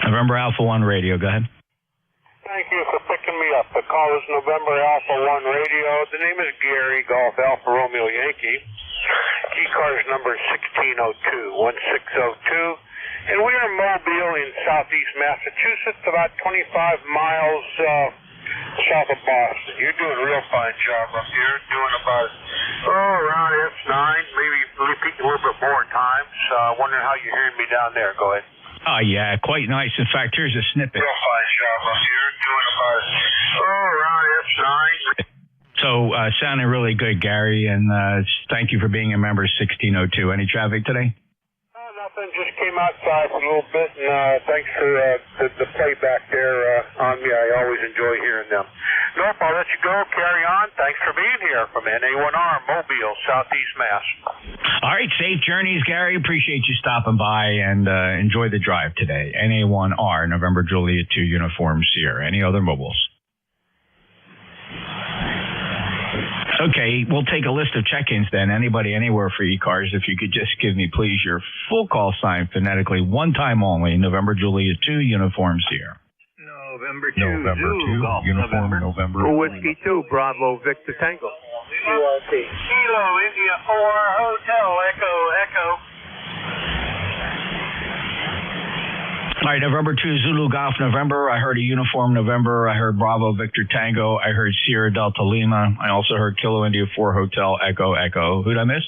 November Alpha 1 Radio. Go ahead. Thank you for picking me up. The call is November Alpha 1 Radio. The name is Gary, Golf Alpha Romeo Yankee. ECARS number 1602, and we are mobile in southeast Massachusetts, about 25 miles south of Boston. You're doing a real fine job up here, doing about, around S9, maybe repeat a little bit more times. Wondering how you're hearing me down there. Go ahead. Oh, yeah, quite nice. In fact, here's a snippet. Real fine job up here, doing about, around S9. So, sounding really good, Gary, and thank you for being a member 1602. Any traffic today? Nothing, just came outside for a little bit, and thanks for the playback there on me. I always enjoy hearing them. Nope, I'll let you go. Carry on. Thanks for being here from NA1R, Mobile, Southeast Mass. All right, safe journeys, Gary. Appreciate you stopping by, and enjoy the drive today. NA1R, November Juliet 2 Uniform Sierra. Any other mobiles? Okay, we'll take a list of check-ins then. Anybody, anywhere for ECARS, if you could just give me, please, your full call sign phonetically, one time only, November Juliet 2, Uniform Sierra. November 2, Uniform November. Whiskey 2, Bravo, Victor Tango. Kilo, India 4, Hotel, Echo. All right, November 2, Zulu Golf November. I heard a Uniform November. I heard Bravo Victor Tango. I heard Sierra Delta Lima. I also heard Kilo India 4 Hotel Echo. Who'd I miss?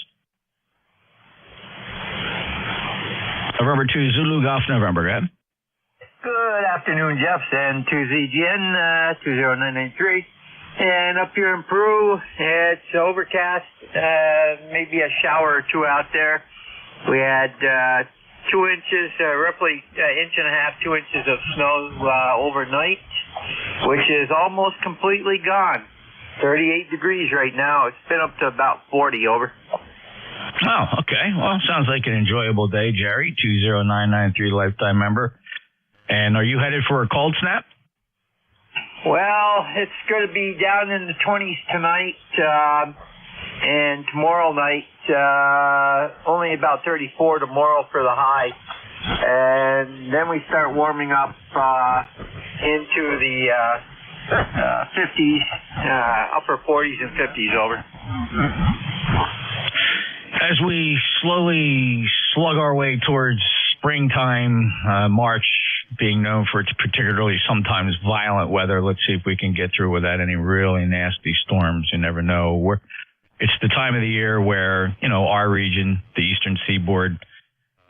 November 2, Zulu Golf November. Go ahead. Good afternoon, Jeff. And 2ZGN 20993. And up here in Peru, it's overcast. Maybe a shower or two out there. We had 2 inches, roughly inch and a half, 2 inches of snow overnight, which is almost completely gone. 38 degrees right now. It's been up to about 40, over. Oh, okay. Well, sounds like an enjoyable day, Jerry. 20993 lifetime member. And are you headed for a cold snap? Well, it's going to be down in the 20s tonight, and tomorrow night, only about 34 tomorrow for the high. And then we start warming up into the 50s, upper 40s and 50s, over. As we slowly slug our way towards springtime, March being known for its particularly sometimes violent weather, let's see if we can get through without any really nasty storms. You never know. It's the time of the year where, our region, the eastern seaboard,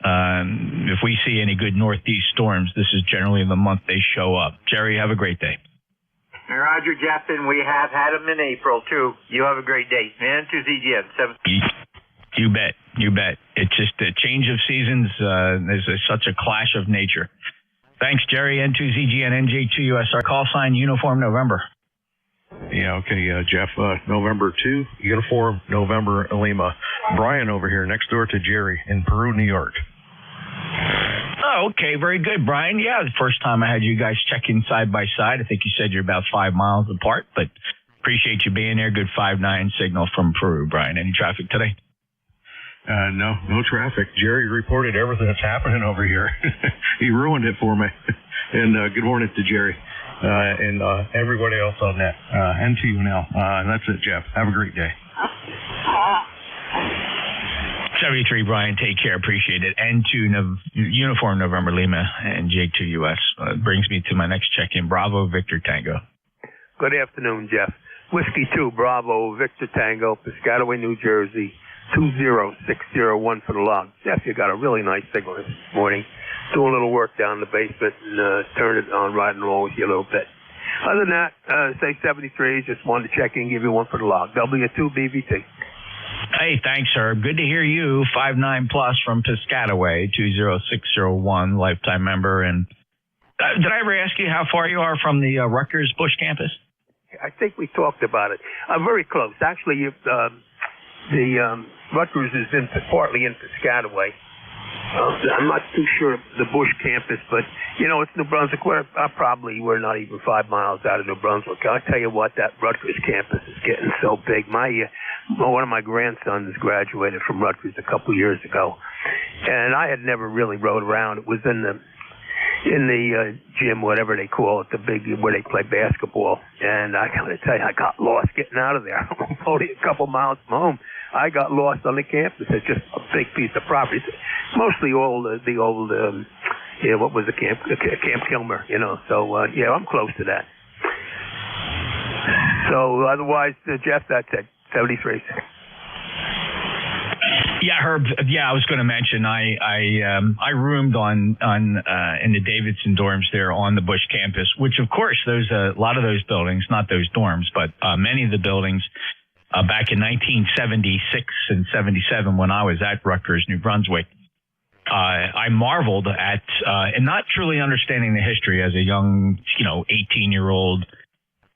if we see any good northeast storms, this is generally the month they show up. Jerry, have a great day. Roger, Jeff, and we have had them in April, too. You have a great day. Man, to ZGN. You bet. It's just a change of seasons. There's such a clash of nature. Thanks, Jerry. N2ZGN, NJ2US. Our call sign, Uniform November. Yeah, okay, Jeff. November 2, Uniform November Lima. Brian over here next door to Jerry in Peru, New York. Oh, okay. Very good, Brian. Yeah, the first time I had you guys check in side by side. I think you said you're about 5 miles apart, but appreciate you being there. Good 5-9 signal from Peru, Brian. Any traffic today? No traffic. Jerry reported everything that's happening over here. He ruined it for me. And good morning to Jerry and everybody else on that. And to you now. That's it, Jeff. Have a great day. 73, Brian. Take care. Appreciate it. N2 Uniform November Lima and J2US. Brings me to my next check-in. Bravo, Victor Tango. Good afternoon, Jeff. Whiskey 2, Bravo, Victor Tango, Piscataway, New Jersey. 20601 for the log. Jeff, you got a really nice signal this morning. Doing a little work down in the basement and turned it on, riding along with you a little bit. Other than that, say 73, just wanted to check in, give you one for the log. W2BVT. Hey, thanks, sir. Good to hear you. 5-9 plus from Piscataway, 20601, lifetime member. And did I ever ask you how far you are from the Rutgers Bush campus? I think we talked about it. I'm very close. Actually, the Rutgers is partly in Piscataway. I'm not too sure of the Bush campus, but, it's New Brunswick. We're not even 5 miles out of New Brunswick. I'll tell you what, that Rutgers campus is getting so big. One of my grandsons graduated from Rutgers a couple years ago, and I had never really rode around. It was in the gym, whatever they call it, the big where they play basketball. And I gotta tell you, I got lost getting out of there. I'm only a couple miles from home. I got lost on the campus. It's just a big piece of property. It's mostly all the old, what was the camp? Camp Kilmer, So, I'm close to that. So, otherwise, Jeff, that's it. 73. Yeah, Herb. Yeah, I was going to mention I roomed on in the Davidson dorms there on the Bush campus, which of course a lot of those buildings, not those dorms, but many of the buildings back in 1976 and 77 when I was at Rutgers, New Brunswick. I marveled at and not truly understanding the history as a young, 18-year-old,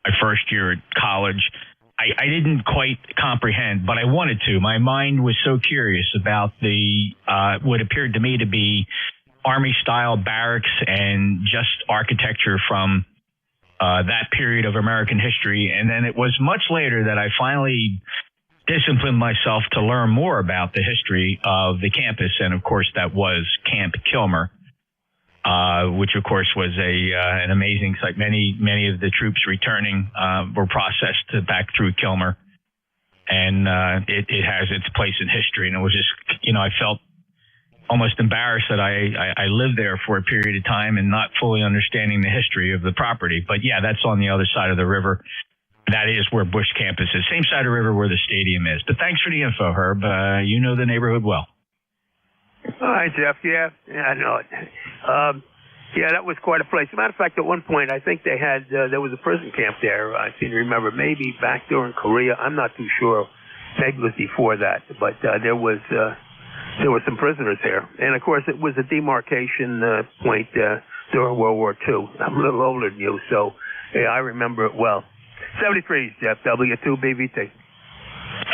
my first year at college. I didn't quite comprehend, but I wanted to. My mind was so curious about the what appeared to me to be Army-style barracks and just architecture from that period of American history. And then it was much later that I finally disciplined myself to learn more about the history of the campus. And, of course, that was Camp Kilmer. Which of course was an amazing site. Many of the troops returning were processed back through Kilmer, and it has its place in history. And it was just, I felt almost embarrassed that I lived there for a period of time and not fully understanding the history of the property. But yeah, that's on the other side of the river. That is where Bush campus is, same side of the river where the stadium is. But thanks for the info, Herb. You know the neighborhood well. Hi, Jeff. Yeah, I know it. That was quite a place. As a matter of fact, at one point, I think they had, there was a prison camp there. I seem to remember, maybe back during Korea. I'm not too sure. Maybe it was before that. But there were some prisoners there. And, of course, it was a demarcation point during World War II. I'm a little older than you, so I remember it well. 73, Jeff, W2BVT.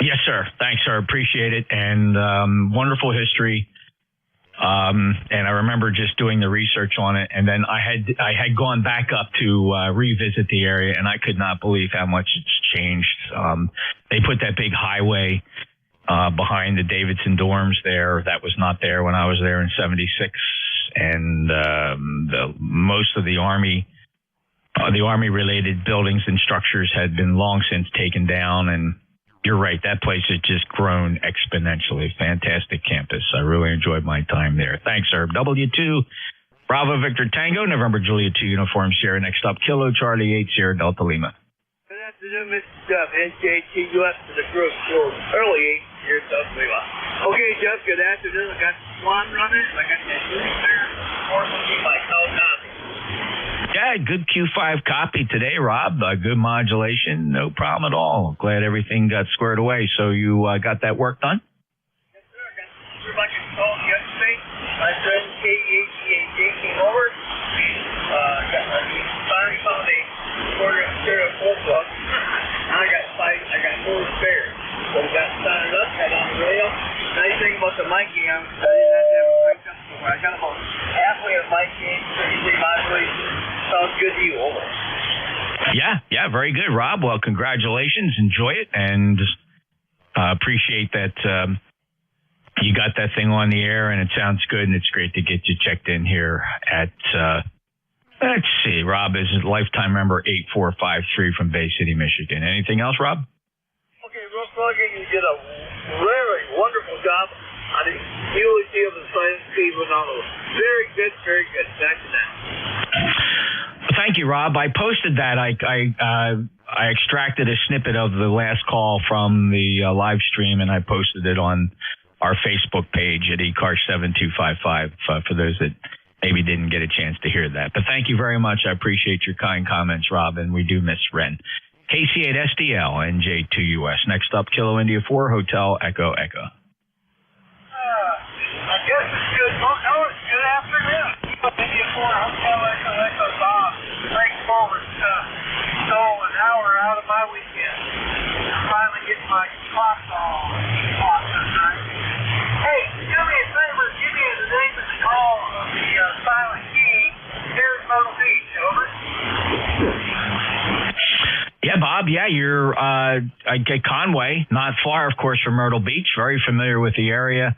Yes, sir. Thanks, sir. Appreciate it. And wonderful history. And I remember just doing the research on it. And then I had gone back up to revisit the area, and I could not believe how much it's changed. They put that big highway behind the Davidson dorms there. That was not there when I was there in 76. And most of the Army-related buildings and structures had been long since taken down. And you're right, that place has just grown exponentially. Fantastic campus. I really enjoyed my time there. Thanks, Herb. W2, Bravo Victor Tango, November Juliet 2 Uniform Sierra. Next up, Kilo Charlie 8 Sierra Delta Lima. Good afternoon, Mr. Jeff. NJTUF to the group. Early 8 Sierra Delta Lima. Okay, Jeff, good afternoon. I got Swan running. I got that unit there. My copy. Yeah, good Q5 copy today, Rob. Good modulation. No problem at all. Glad everything got squared away. So you got that work done? Yes, sir. I got like I told you yesterday. My friend KEHEAJ came over. Finally found a quarter of stereo 4 book. I got 4 spares. So we got started up, got on the radio. Nice thing about the miking, I'm studying that to have a quick customer. I got about halfway of miking, 33 modulation. Sounds good to you, over. Yeah, very good, Rob. Well, congratulations. Enjoy it, and appreciate that you got that thing on the air, and it sounds good, and it's great to get you checked in here at, let's see, Rob is a lifetime member 8453 from Bay City, Michigan. Anything else, Rob? Okay, real quick, you did a very wonderful job on the UAC of the science speed phenomenal. Very good, very good. Back to that. Thank you, Rob. I posted that. I extracted a snippet of the last call from the live stream, and I posted it on our Facebook page at ECARS 7255 for those that maybe didn't get a chance to hear that. But thank you very much. I appreciate your kind comments, Rob, and we do miss Ren. KC8SDL, NJ2US. Next up, Kilo India 4, Hotel Echo Echo. I guess it's good. Oh, it's good afternoon. India 4, Hotel Echo Echo Bob. Thanks forward. Stole an hour out of my weekend. I'm finally getting my clock all tonight. Hey, do me a favor. Give me the name of the call of the Silent Key. Here's Myrtle Beach. Over. Yeah, Bob. Yeah, you're at Conway, not far, of course, from Myrtle Beach. Very familiar with the area.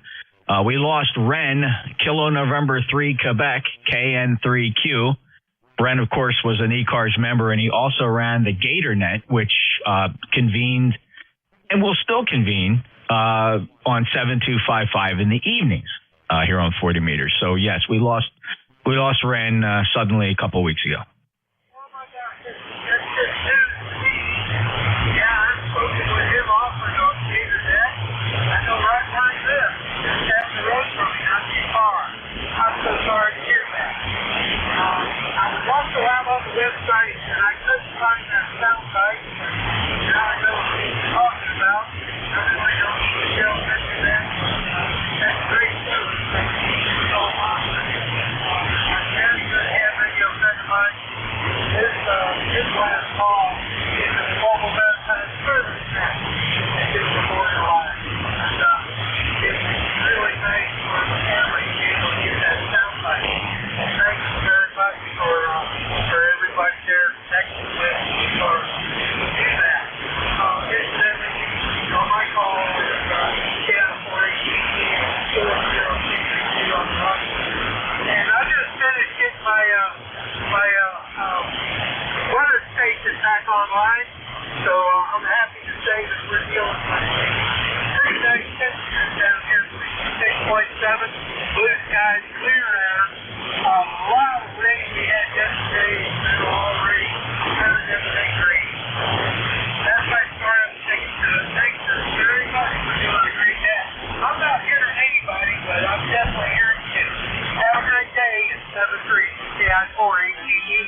We lost Ren, Kilo November 3, Quebec, KN3Q. Ren, of course, was an ECARS member, and he also ran the GatorNet, which convened and will still convene on 7255 in the evenings here on 40 meters. So, yes, we lost Ren suddenly a couple weeks ago. Also, I'm on the website, and I couldn't find that sound bite. Now I know what he's talking about. I really don't need to tell mention that. That's great news. So awesome. Very good ham radio friend of mine. His last call is a mobile baptized service net. It's immortalized. And it's really nice for the family to be able to get that sound bite. Thank you very much for everybody there connected with or do that. Incidentally, my call is KN4ACT 4062 on the run. And I just finished getting my weather station back online, so I'm happy to say that we're dealing with pretty nice temperatures down here, 6.7, blue skies, clear air. A lot of rain we had yesterday, we were already 7 degrees. That's my story I'm sticking to. Thanks very much for doing a great day. I'm not hearing anybody, but I'm definitely hearing you. Have a great day. It's 7-3, KI4ATE.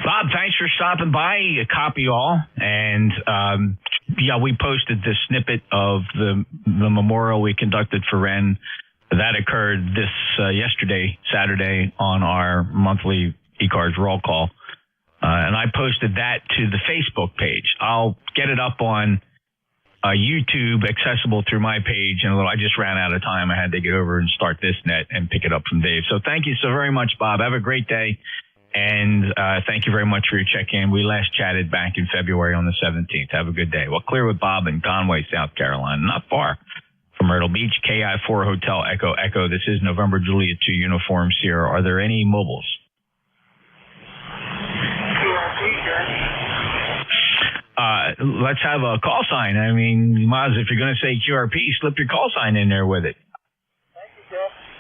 Bob, thanks for stopping by. Copy all. And, yeah, we posted this snippet of the memorial we conducted for Ren. That occurred this yesterday, Saturday, on our monthly ECARS roll call. And I posted that to the Facebook page. I'll get it up on YouTube accessible through my page. And I just ran out of time. I had to get over and start this net and pick it up from Dave. So thank you so very much, Bob. Have a great day. And thank you very much for your check-in. We last chatted back in February on the 17th. Have a good day. Well, clear with Bob in Conway, South Carolina. Not far from Myrtle Beach. KI4 Hotel Echo Echo. This is November Juliet 2 Uniform Sierra. Are there any mobiles? Let's have a call sign. I mean, Maz, if you're going to say QRP, slip your call sign in there with it.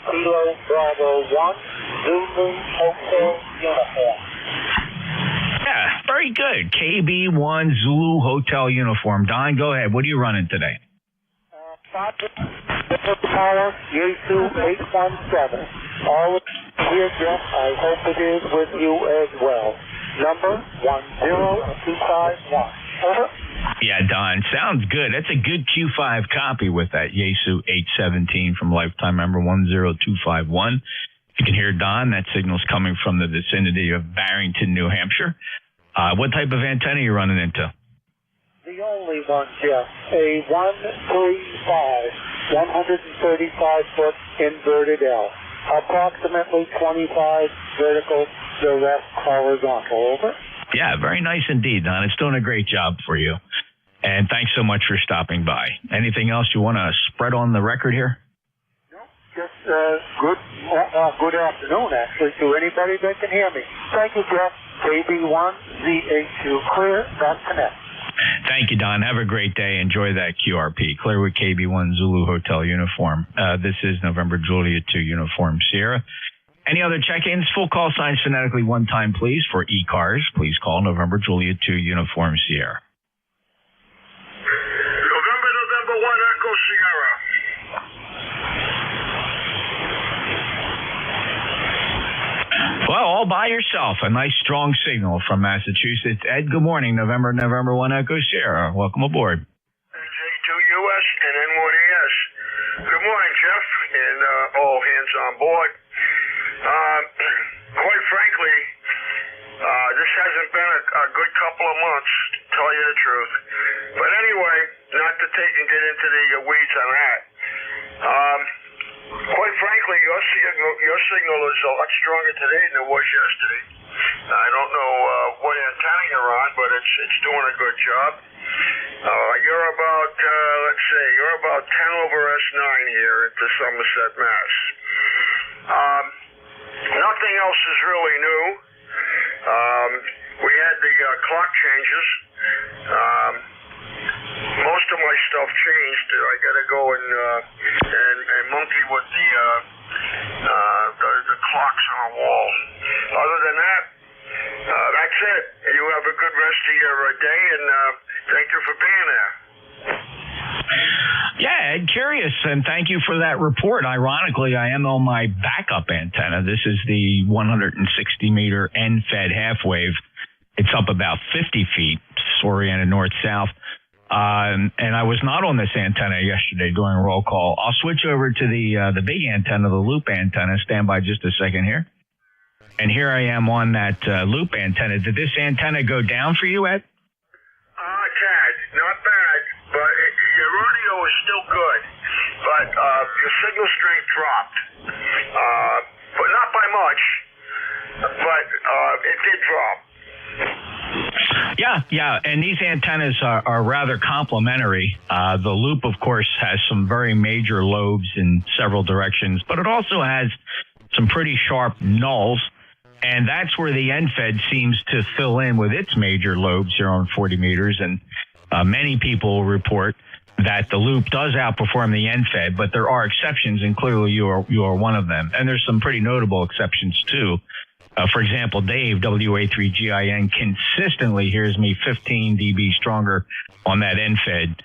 Kilo Bravo 1, Zulu Hotel Uniform. Yeah, very good. KB1 Zulu Hotel Uniform. Don, go ahead. What are you running today? Power, Yesu 817. All here, Jeff. I hope it is with you as well. Number 10251. Over. Yeah, Don, sounds good. That's a good Q5 copy with that Yesu 817 from lifetime member 10251. If you can hear Don, that signal's coming from the vicinity of Barrington, New Hampshire. What type of antenna are you running into? The only one, Jeff. A 135, 135-foot inverted L. Approximately 25 vertical, the rest horizontal. Over. Yeah, very nice indeed, Don. It's doing a great job for you. And thanks so much for stopping by. Anything else you want to spread on the record here? No, just good afternoon, actually, to anybody that can hear me. Thank you, Jeff. KB1ZH2 clear. Connect. Thank you, Don. Have a great day. Enjoy that QRP. Clear with KB1 Zulu Hotel Uniform. This is November Juliet 2 Uniform Sierra. Any other check-ins? Full call signs phonetically one time, please. For ECARS, please call November Juliet 2 Uniform Sierra. November 1 Echo Sierra. Well, all by yourself. A nice strong signal from Massachusetts. Ed, good morning. November 1 Echo Sierra. Welcome aboard. NJ2US and N1ES. Good morning, Jeff, and all hands on board. Quite frankly, this hasn't been a good couple of months, to tell you the truth. But anyway, not to take and get into the weeds on that. Quite frankly, your signal is a lot stronger today than it was yesterday. I don't know what antenna you're on, but it's doing a good job. You're about, you're about 10 over S9 here into Somerset, Mass. Nothing else is really new. We had the clock changes. Most of my stuff changed. I got to go and monkey with the clocks on the wall. Other than that, that's it. You have a good rest of your day, and thank you for being there. Yeah, Ed, curious, and thank you for that report. Ironically, I am on my backup antenna. This is the 160-meter end-fed half-wave. It's up about 50 feet, oriented north-south. And I was not on this antenna yesterday during roll call. I'll switch over to the big antenna, the loop antenna. Stand by just a second here. And here I am on that loop antenna. Did this antenna go down for you, Ed? Tad, not bad, but your audio is still good. But your signal strength dropped. But not by much, but it did drop. Yeah, and these antennas are rather complementary. The loop, of course, has some very major lobes in several directions, but it also has some pretty sharp nulls, and that's where the end-fed seems to fill in with its major lobes here on 40 meters, and many people report that the loop does outperform the end-fed, but there are exceptions, and clearly you are one of them. And there's some pretty notable exceptions, too. For example, Dave, WA3GIN, consistently hears me 15 dB stronger on that end-fed.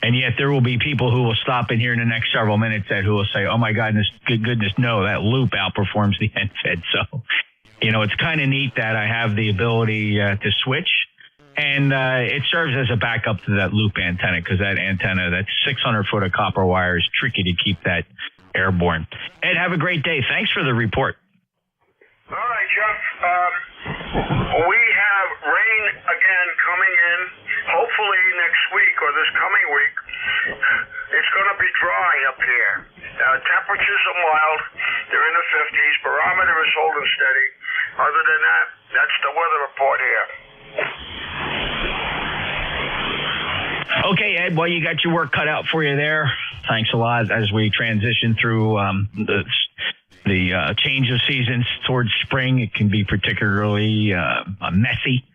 And yet there will be people who will stop in here in the next several minutes who will say, oh, my goodness, no, that loop outperforms the end-fed. So, it's kind of neat that I have the ability to switch. And it serves as a backup to that loop antenna, because that antenna, that 600-foot of copper wire, is tricky to keep that airborne. Ed, have a great day. Thanks for the report. All right, Jeff. We have rain again coming in, hopefully next week or this coming week, it's going to be dry up here. Temperatures are mild. They're in the 50s. Barometer is holding steady. Other than that, that's the weather report here. Okay, Ed, well, you got your work cut out for you there. Thanks a lot as we transition through the change of seasons towards spring. It can be particularly messy.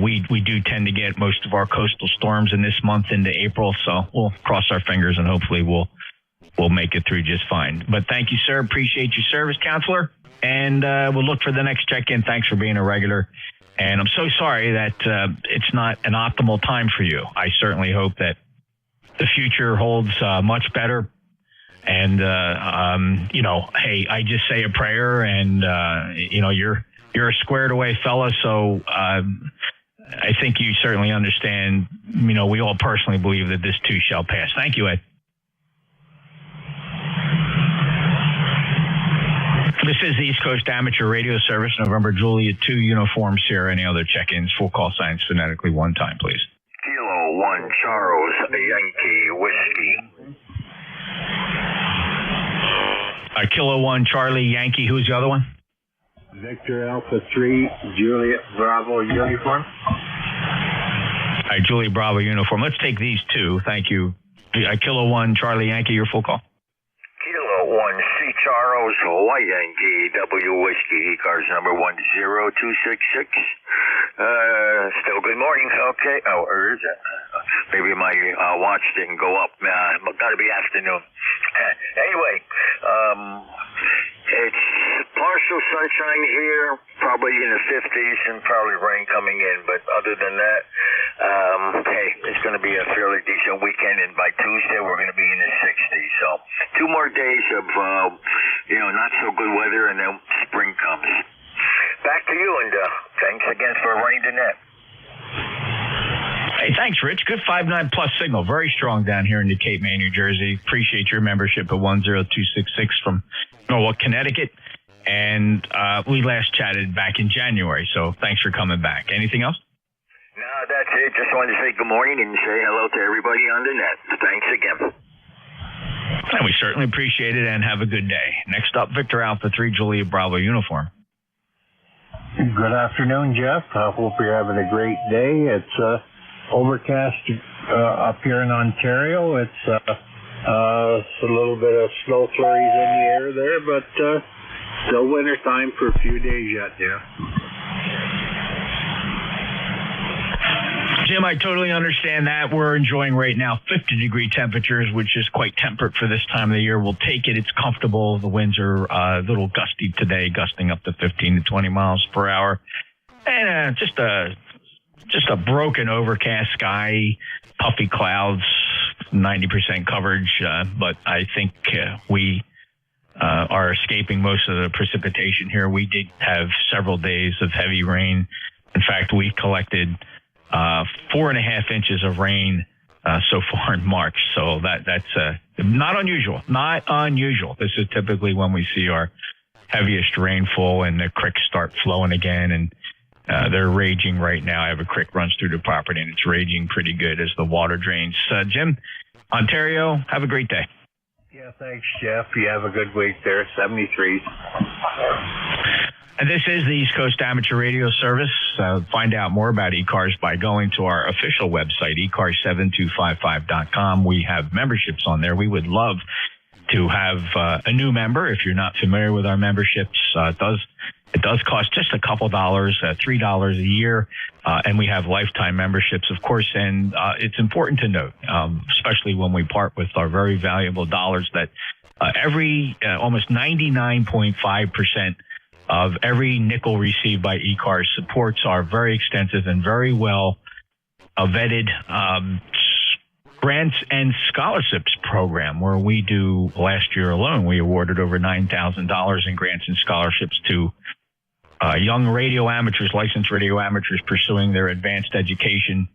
We do tend to get most of our coastal storms in this month into April, so we'll cross our fingers and hopefully we'll make it through just fine. But thank you, sir. Appreciate your service, counselor. And we'll look for the next check-in. Thanks for being a regular. And I'm so sorry that it's not an optimal time for you. I certainly hope that the future holds much better. And, hey, I just say a prayer and, you're a squared away fella. So I think you certainly understand, we all personally believe that this too shall pass. Thank you, Ed. This is the East Coast Amateur Radio Service, November Juliet 2 uniform, Sierra. Any other check-ins? Full call signs phonetically one time, please. Kilo 1 Charles Yankee Whiskey. Kilo 1 Charlie Yankee. Who's the other one? Victor Alpha 3 Juliet Bravo uniform. All right, Juliet Bravo uniform. Let's take these two. Thank you. Kilo 1 Charlie Yankee, your full call. Kilo 1 C Charles White Yankee W Whiskey ECARS number 10266. Still good morning. Okay. Oh, or is it? Maybe my watch didn't go up. Gotta be afternoon. Anyway, it's partial sunshine here, probably in the 50s and probably rain coming in. But other than that, hey, it's going to be a fairly decent weekend. And by Tuesday, we're going to be in the 60s. So 2 more days of, not so good weather, and then spring comes. Back to you, and thanks again for arranging that. Hey, thanks, Rich. Good 5.9 plus signal. Very strong down here in New Cape May, New Jersey. Appreciate your membership at 10266 from Norwalk, Connecticut. And we last chatted back in January, so thanks for coming back. Anything else? No, that's it. Just wanted to say good morning and say hello to everybody on the net. Thanks again. And we certainly appreciate it and have a good day. Next up, Victor Alpha 3 Juliet Bravo uniform. Good afternoon, Jeff. I hope you're having a great day. It's overcast up here in Ontario. It's a little bit of snow flurries in the air there, but still winter time for a few days yet, yeah. Jim, I totally understand that. We're enjoying right now 50-degree temperatures, which is quite temperate for this time of the year. We'll take it. It's comfortable. The winds are a little gusty today, gusting up to 15 to 20 miles per hour. And just a broken overcast sky, puffy clouds, 90% coverage. But I think we are escaping most of the precipitation here. We did have several days of heavy rain. In fact, we collected 4.5 inches of rain so far in March. So that's not unusual. Not unusual. This is typically when we see our heaviest rainfall and the creeks start flowing again. And they're raging right now. I have a creek runs through the property, and it's raging pretty good as the water drains. Jim, Ontario, have a great day. Yeah, thanks, Jeff. You have a good week there. 73. And this is the East Coast Amateur Radio Service. Find out more about ECARS by going to our official website, ECARS7255.com. We have memberships on there. We would love to have a new member. If you're not familiar with our memberships, it does cost just a couple dollars, $3 a year. And we have lifetime memberships, of course. And it's important to note, especially when we part with our very valuable dollars, that almost 99.5% of every nickel received by ECARS supports our very extensive and very well vetted grants and scholarships program, where we do, last year alone, we awarded over $9,000 in grants and scholarships to young radio amateurs, licensed radio amateurs pursuing their advanced education.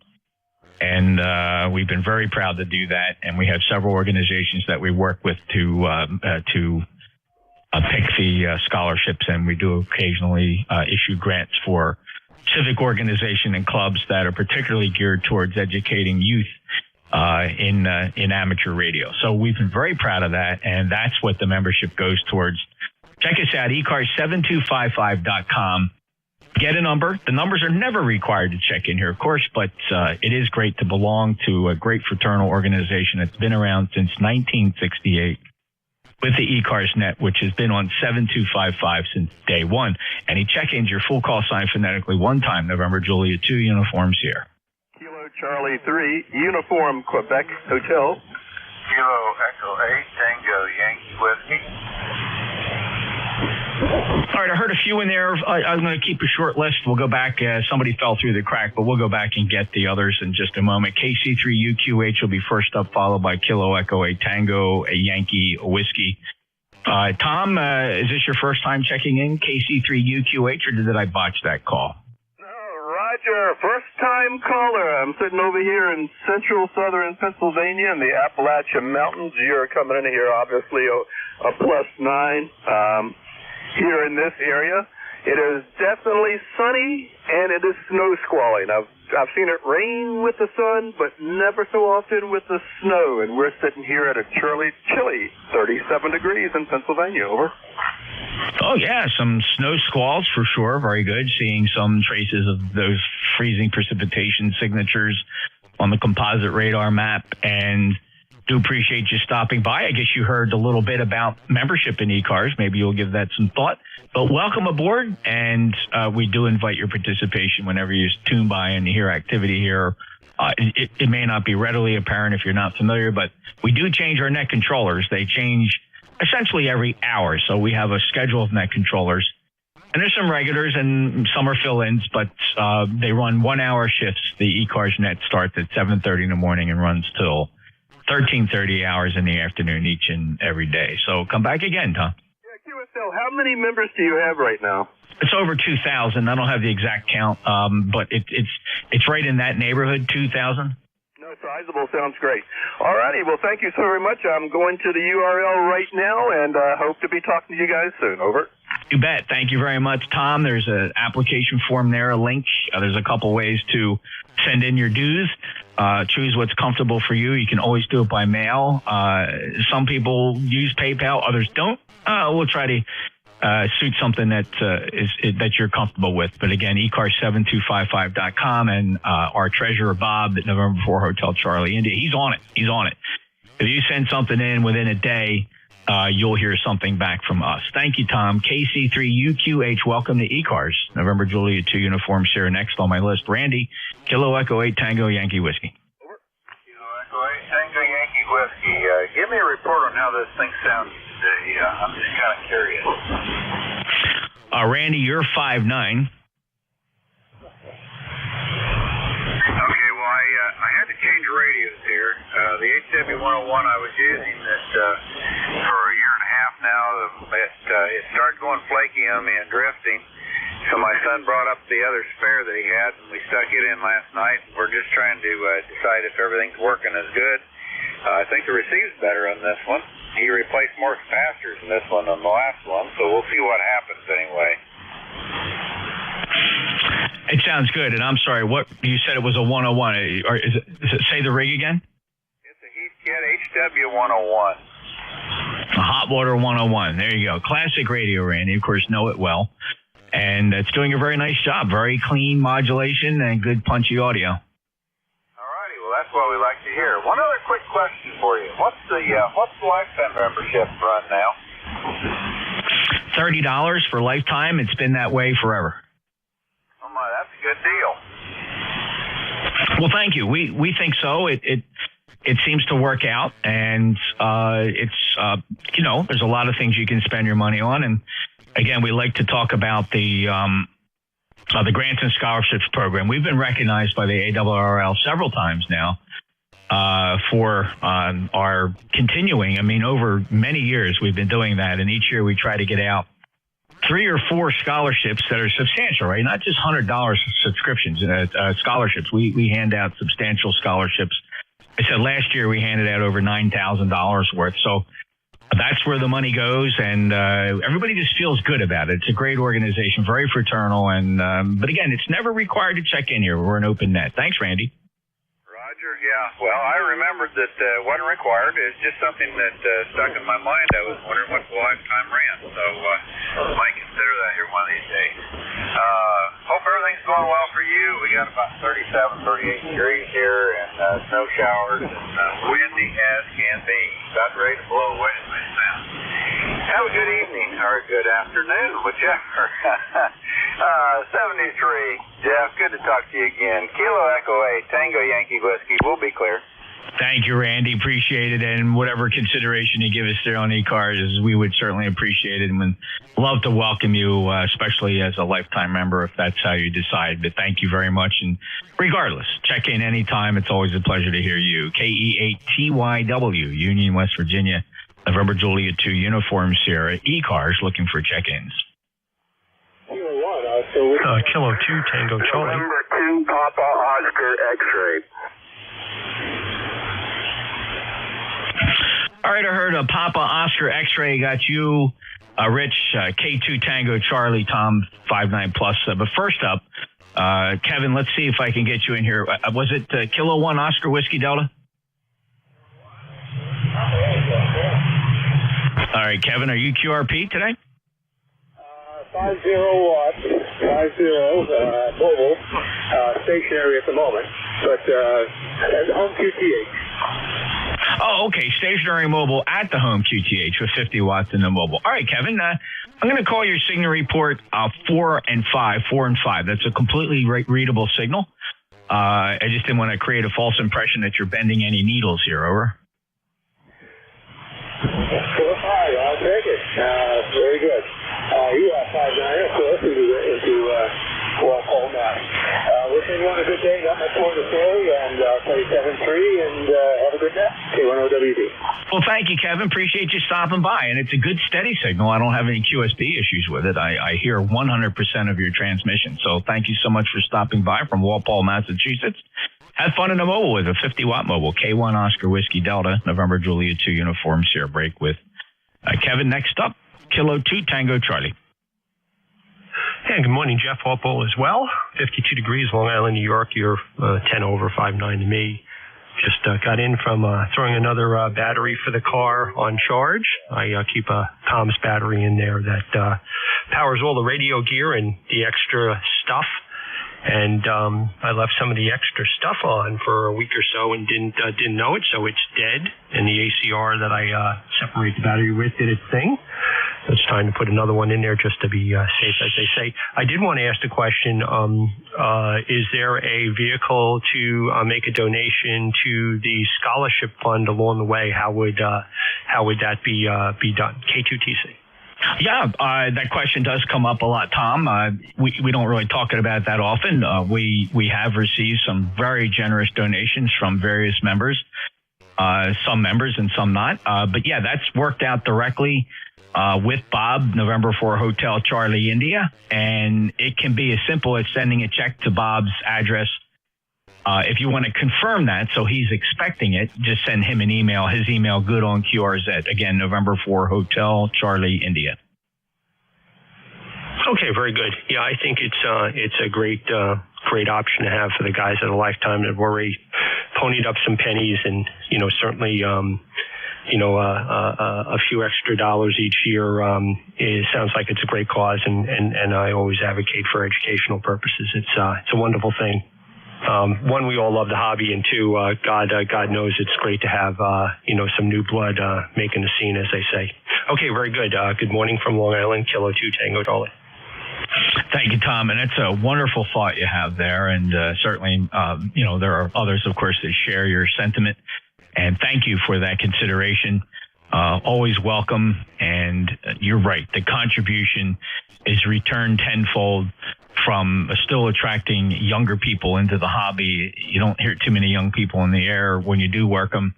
And we've been very proud to do that. And we have several organizations that we work with to pick the scholarships, and we do occasionally issue grants for civic organization and clubs that are particularly geared towards educating youth in amateur radio. So we've been very proud of that, and that's what the membership goes towards. Check us out, ECARS7255.com. Get a number. The numbers are never required to check in here, of course, but it is great to belong to a great fraternal organization that's been around since 1968 with the ECARS net, which has been on 7255 since day one. Any check-ins, your full call sign phonetically one time, November Juliet 2 uniforms here. Kilo Charlie 3, Uniform Quebec Hotel. Kilo Echo 8, Tango Yankee Whiskey. All right, I heard a few in there. I'm going to keep a short list. We'll go back. Somebody fell through the crack, but we'll go back and get the others in just a moment. KC3UQH will be first up, followed by Kilo Echo 8 Tango, a Yankee, a Whiskey. Tom, is this your first time checking in, KC3UQH, or did I botch that call? Roger, first-time caller. I'm sitting over here in central southern Pennsylvania in the Appalachian Mountains. You're coming in here, obviously, a +9. Here in this area, it is definitely sunny and it is snow squalling. I've seen it rain with the sun, but never so often with the snow. And we're sitting here at a chilly 37 degrees in Pennsylvania. Over. Oh, yeah, some snow squalls for sure. Very good. Seeing some traces of those freezing precipitation signatures on the composite radar map. And do appreciate you stopping by. I guess you heard a little bit about membership in ECARS. Maybe you'll give that some thought. But welcome aboard, and we do invite your participation whenever you tune by and hear activity here. It may not be readily apparent if you're not familiar, but we do change our net controllers. They change essentially every hour, so we have a schedule of net controllers. And there's some regulars and some are fill-ins, but they run 1-hour shifts. The ECARS net starts at 7:30 in the morning and runs till 13:30 hours in the afternoon each and every day. So come back again, Tom. Yeah, QSL, how many members do you have right now? It's over 2,000. I don't have the exact count, but it's right in that neighborhood, 2,000. No, sizable. Sounds great. All righty. Well, thank you so very much. I'm going to the URL right now and hope to be talking to you guys soon. Over. You bet. Thank you very much, Tom. There's an application form there, a link. There's a couple ways to send in your dues. Choose what's comfortable for you. You can always do it by mail. Some people use PayPal, others don't. We'll try to suit something that that you're comfortable with. But again, ECARS7255.com and our treasurer, Bob, at November 4 Hotel Charlie India, he's on it. If you send something in within a day, you'll hear something back from us. Thank you, Tom. KC3UQH, welcome to ECARS. November Juliet 2 uniforms here next on my list. Randy, Kilo Echo 8 Tango Yankee Whiskey. Kilo Echo 8 Tango Yankee Whiskey. Give me a report on how this thing sounds today. I'm just kind of curious. Randy, you're 5'9". Okay, well, I had to change radios here. The HW101 I was using that for a year and a half now, it started going flaky on me and drifting. So my son brought up the other spare that he had, and we stuck it in last night. We're just trying to decide if everything's working as good. I think the receive's better on this one. He replaced more capacitors in this one than the last one, so we'll see what happens anyway. It sounds good, and I'm sorry, what you said it was a 101. Or is it say the rig again? It's a Heathkit HW101. A hot water 101. There you go. Classic radio, Randy. Of course, know it well. And it's doing a very nice job. Very clean modulation and good punchy audio. All righty. Well, that's what we like to hear. One other quick question for you. What's the lifetime membership run now? $30 for lifetime. It's been that way forever. Oh my, that's a good deal. Well, thank you. We think so. It seems to work out, and it's there's a lot of things you can spend your money on. And again, we like to talk about the Grants and Scholarships program. We've been recognized by the ARRL several times now for our continuing. I mean, over many years we've been doing that, and each year we try to get out 3 or 4 scholarships that are substantial, right? Not just $100 subscriptions, scholarships. We hand out substantial scholarships. I said last year we handed out over $9,000 worth. So that's where the money goes, and everybody just feels good about it. It's a great organization, very fraternal, and but again, it's never required to check in here. We're an open net. Thanks, Randy. Roger, yeah. Well, I remembered that it wasn't required. It's just something that stuck in my mind. I was wondering what the lifetime ran. So might consider that here one of these days. Hope everything's going well for you. We got about 37, 38 degrees here and snow showers and windy as can be. About ready to blow away now. Have a good evening or a good afternoon, whichever. 73, Jeff, good to talk to you again. Kilo Echo 8, Tango Yankee Whiskey, we'll be clear. Thank you, Randy. Appreciate it. And whatever consideration you give us there on ECARS, we would certainly appreciate it and would love to welcome you, especially as a lifetime member, if that's how you decide. But thank you very much. And regardless, check in anytime. It's always a pleasure to hear you. KE8TYW, Union, West Virginia, November Juliet 2, Uniform Sierra, ECARS, looking for check-ins. Kilo 2, Tango Charlie. Number 2, Papa Oscar X-ray. All right, I heard Papa Oscar X-ray got you, Rich, K2 Tango Charlie, Tom 59 plus. But first up, Kevin, let's see if I can get you in here. Was it Kilo 1 Oscar Whiskey Delta? All right, Kevin, are you QRP today? 50 watt, 50 mobile, stationary at the moment, but on QTH. Oh, okay. Stationary mobile at the home QTH with 50 watts in the mobile. All right, Kevin. I'm going to call your signal report 4 and 5. 4 and 5. That's a completely readable signal. I just didn't want to create a false impression that you're bending any needles here. Over. 4 or 5. I'll take it. Very good. You have 5-9, of course, into Walpole now. Wishing you on a good day. Not much more to say, and I'll play 7-3, and have a good day. K10WD. Well, thank you, Kevin. Appreciate you stopping by. And it's a good, steady signal. I don't have any QSB issues with it. I hear 100% of your transmission. So thank you so much for stopping by from Walpole, Massachusetts. Have fun in the mobile with a 50-watt mobile. K1 Oscar Whiskey Delta, November Juliet 2 Uniform Sierra break with Kevin. Next up, Kilo 2 Tango Charlie. Hey, good morning, Jeff Walpole as well. 52 degrees, Long Island, New York. You're 10 over, 5-9 to me. Just got in from throwing another battery for the car on charge. I keep a comms battery in there that powers all the radio gear and the extra stuff. And I left some of the extra stuff on for a week or so and didn't know it, so it's dead. And the ACR that I separate the battery with did its thing. So it's time to put another one in there just to be safe, as they say. I did want to ask the question, is there a vehicle to make a donation to the scholarship fund along the way? How would that be done? K2TC. Yeah, that question does come up a lot, Tom. We don't really talk about that often. We have received some very generous donations from various members, some members and some not. But yeah, that's worked out directly with Bob, November 4 Hotel Charlie India. And it can be as simple as sending a check to Bob's address. If you want to confirm that, so he's expecting it, just send him an email. His email, good on QRZ. Again, November 4 Hotel Charlie India. Okay, very good. Yeah, I think it's a great option to have for the guys at a lifetime that have already ponied up some pennies, and certainly a few extra dollars each year. It sounds like it's a great cause, and I always advocate for educational purposes. It's a wonderful thing. One, we all love the hobby, and two, God knows it's great to have, some new blood, making a scene, as they say. Okay, very good. Good morning from Long Island, Kilo 2 Tango Charlie. Thank you, Tom. And it's a wonderful thought you have there. And certainly, there are others, of course, that share your sentiment. And thank you for that consideration. Always welcome. And you're right. The contribution is returned tenfold from still attracting younger people into the hobby. You don't hear too many young people in the air when you do work them.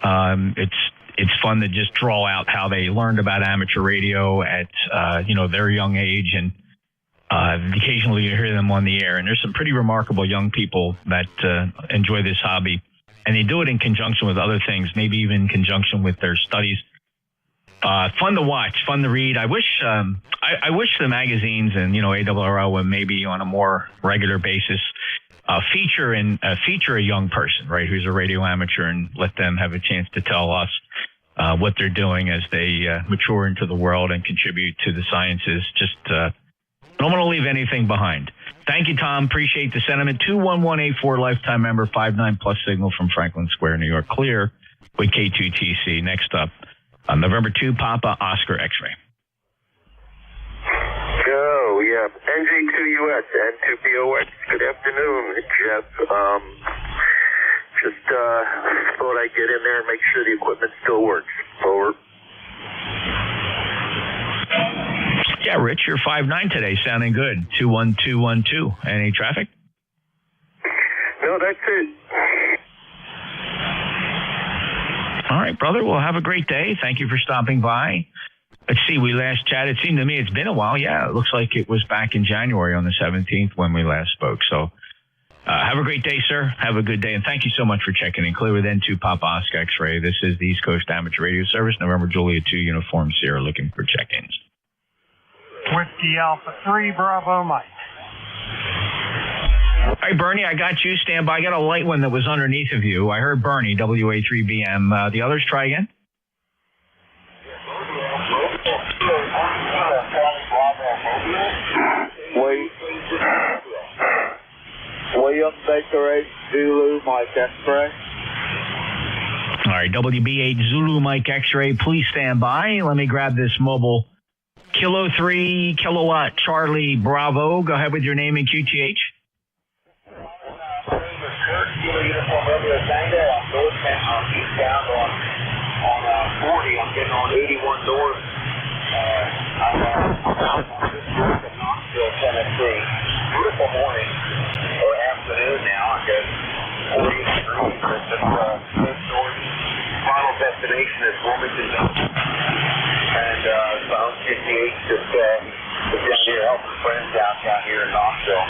It's fun to just draw out how they learned about amateur radio at, their young age. And occasionally you hear them on the air. And there's some pretty remarkable young people that enjoy this hobby. And they do it in conjunction with other things, maybe even in conjunction with their studies. Fun to watch, fun to read. I wish the magazines and, ARRL would maybe on a more regular basis feature a young person, right, who's a radio amateur, and let them have a chance to tell us what they're doing as they mature into the world and contribute to the sciences. Just don't want to leave anything behind. Thank you, Tom. Appreciate the sentiment. 21184 lifetime member, 59 plus signal from Franklin Square, New York. Clear with K2TC. Next up, November 2, Papa Oscar X-ray. Go, yeah. NJ2US and 2POX. Good afternoon, Jeff. Just thought I'd get in there and make sure the equipment still works. Over. Yeah, Rich, you're 5'9" today, sounding good. 21212. Any traffic? No, that's it. All right, brother. Well, have a great day. Thank you for stopping by. Let's see, we last chatted. It seemed to me it's been a while. Yeah, it looks like it was back in January on the 17th when we last spoke. So have a great day, sir. Have a good day. And thank you so much for checking in. Clear with N2 Papa Oscar X-ray. This is the East Coast Amateur Radio Service, November Juliet 2 Uniform Sierra, looking for check-ins. Whiskey Alpha 3, Bravo Mike. All right, Bernie, I got you. Stand by. I got a light one that was underneath of you. I heard Bernie, WA3BM. The others, try again. William Baker 8 Zulu Mike X-ray. All right, WB8 Zulu Mike X-ray, please stand by. Let me grab this mobile. Kilo 3 Kilowatt Charlie Bravo. Go ahead with your name and QTH. On 40, I'm getting on 81 north. I'm on Knoxville, Tennessee. Beautiful morning or afternoon now, I guess. 40 degrees. It's just north. Final destination is Wilmington. And so I'm just down here helping friends out here in Knoxville.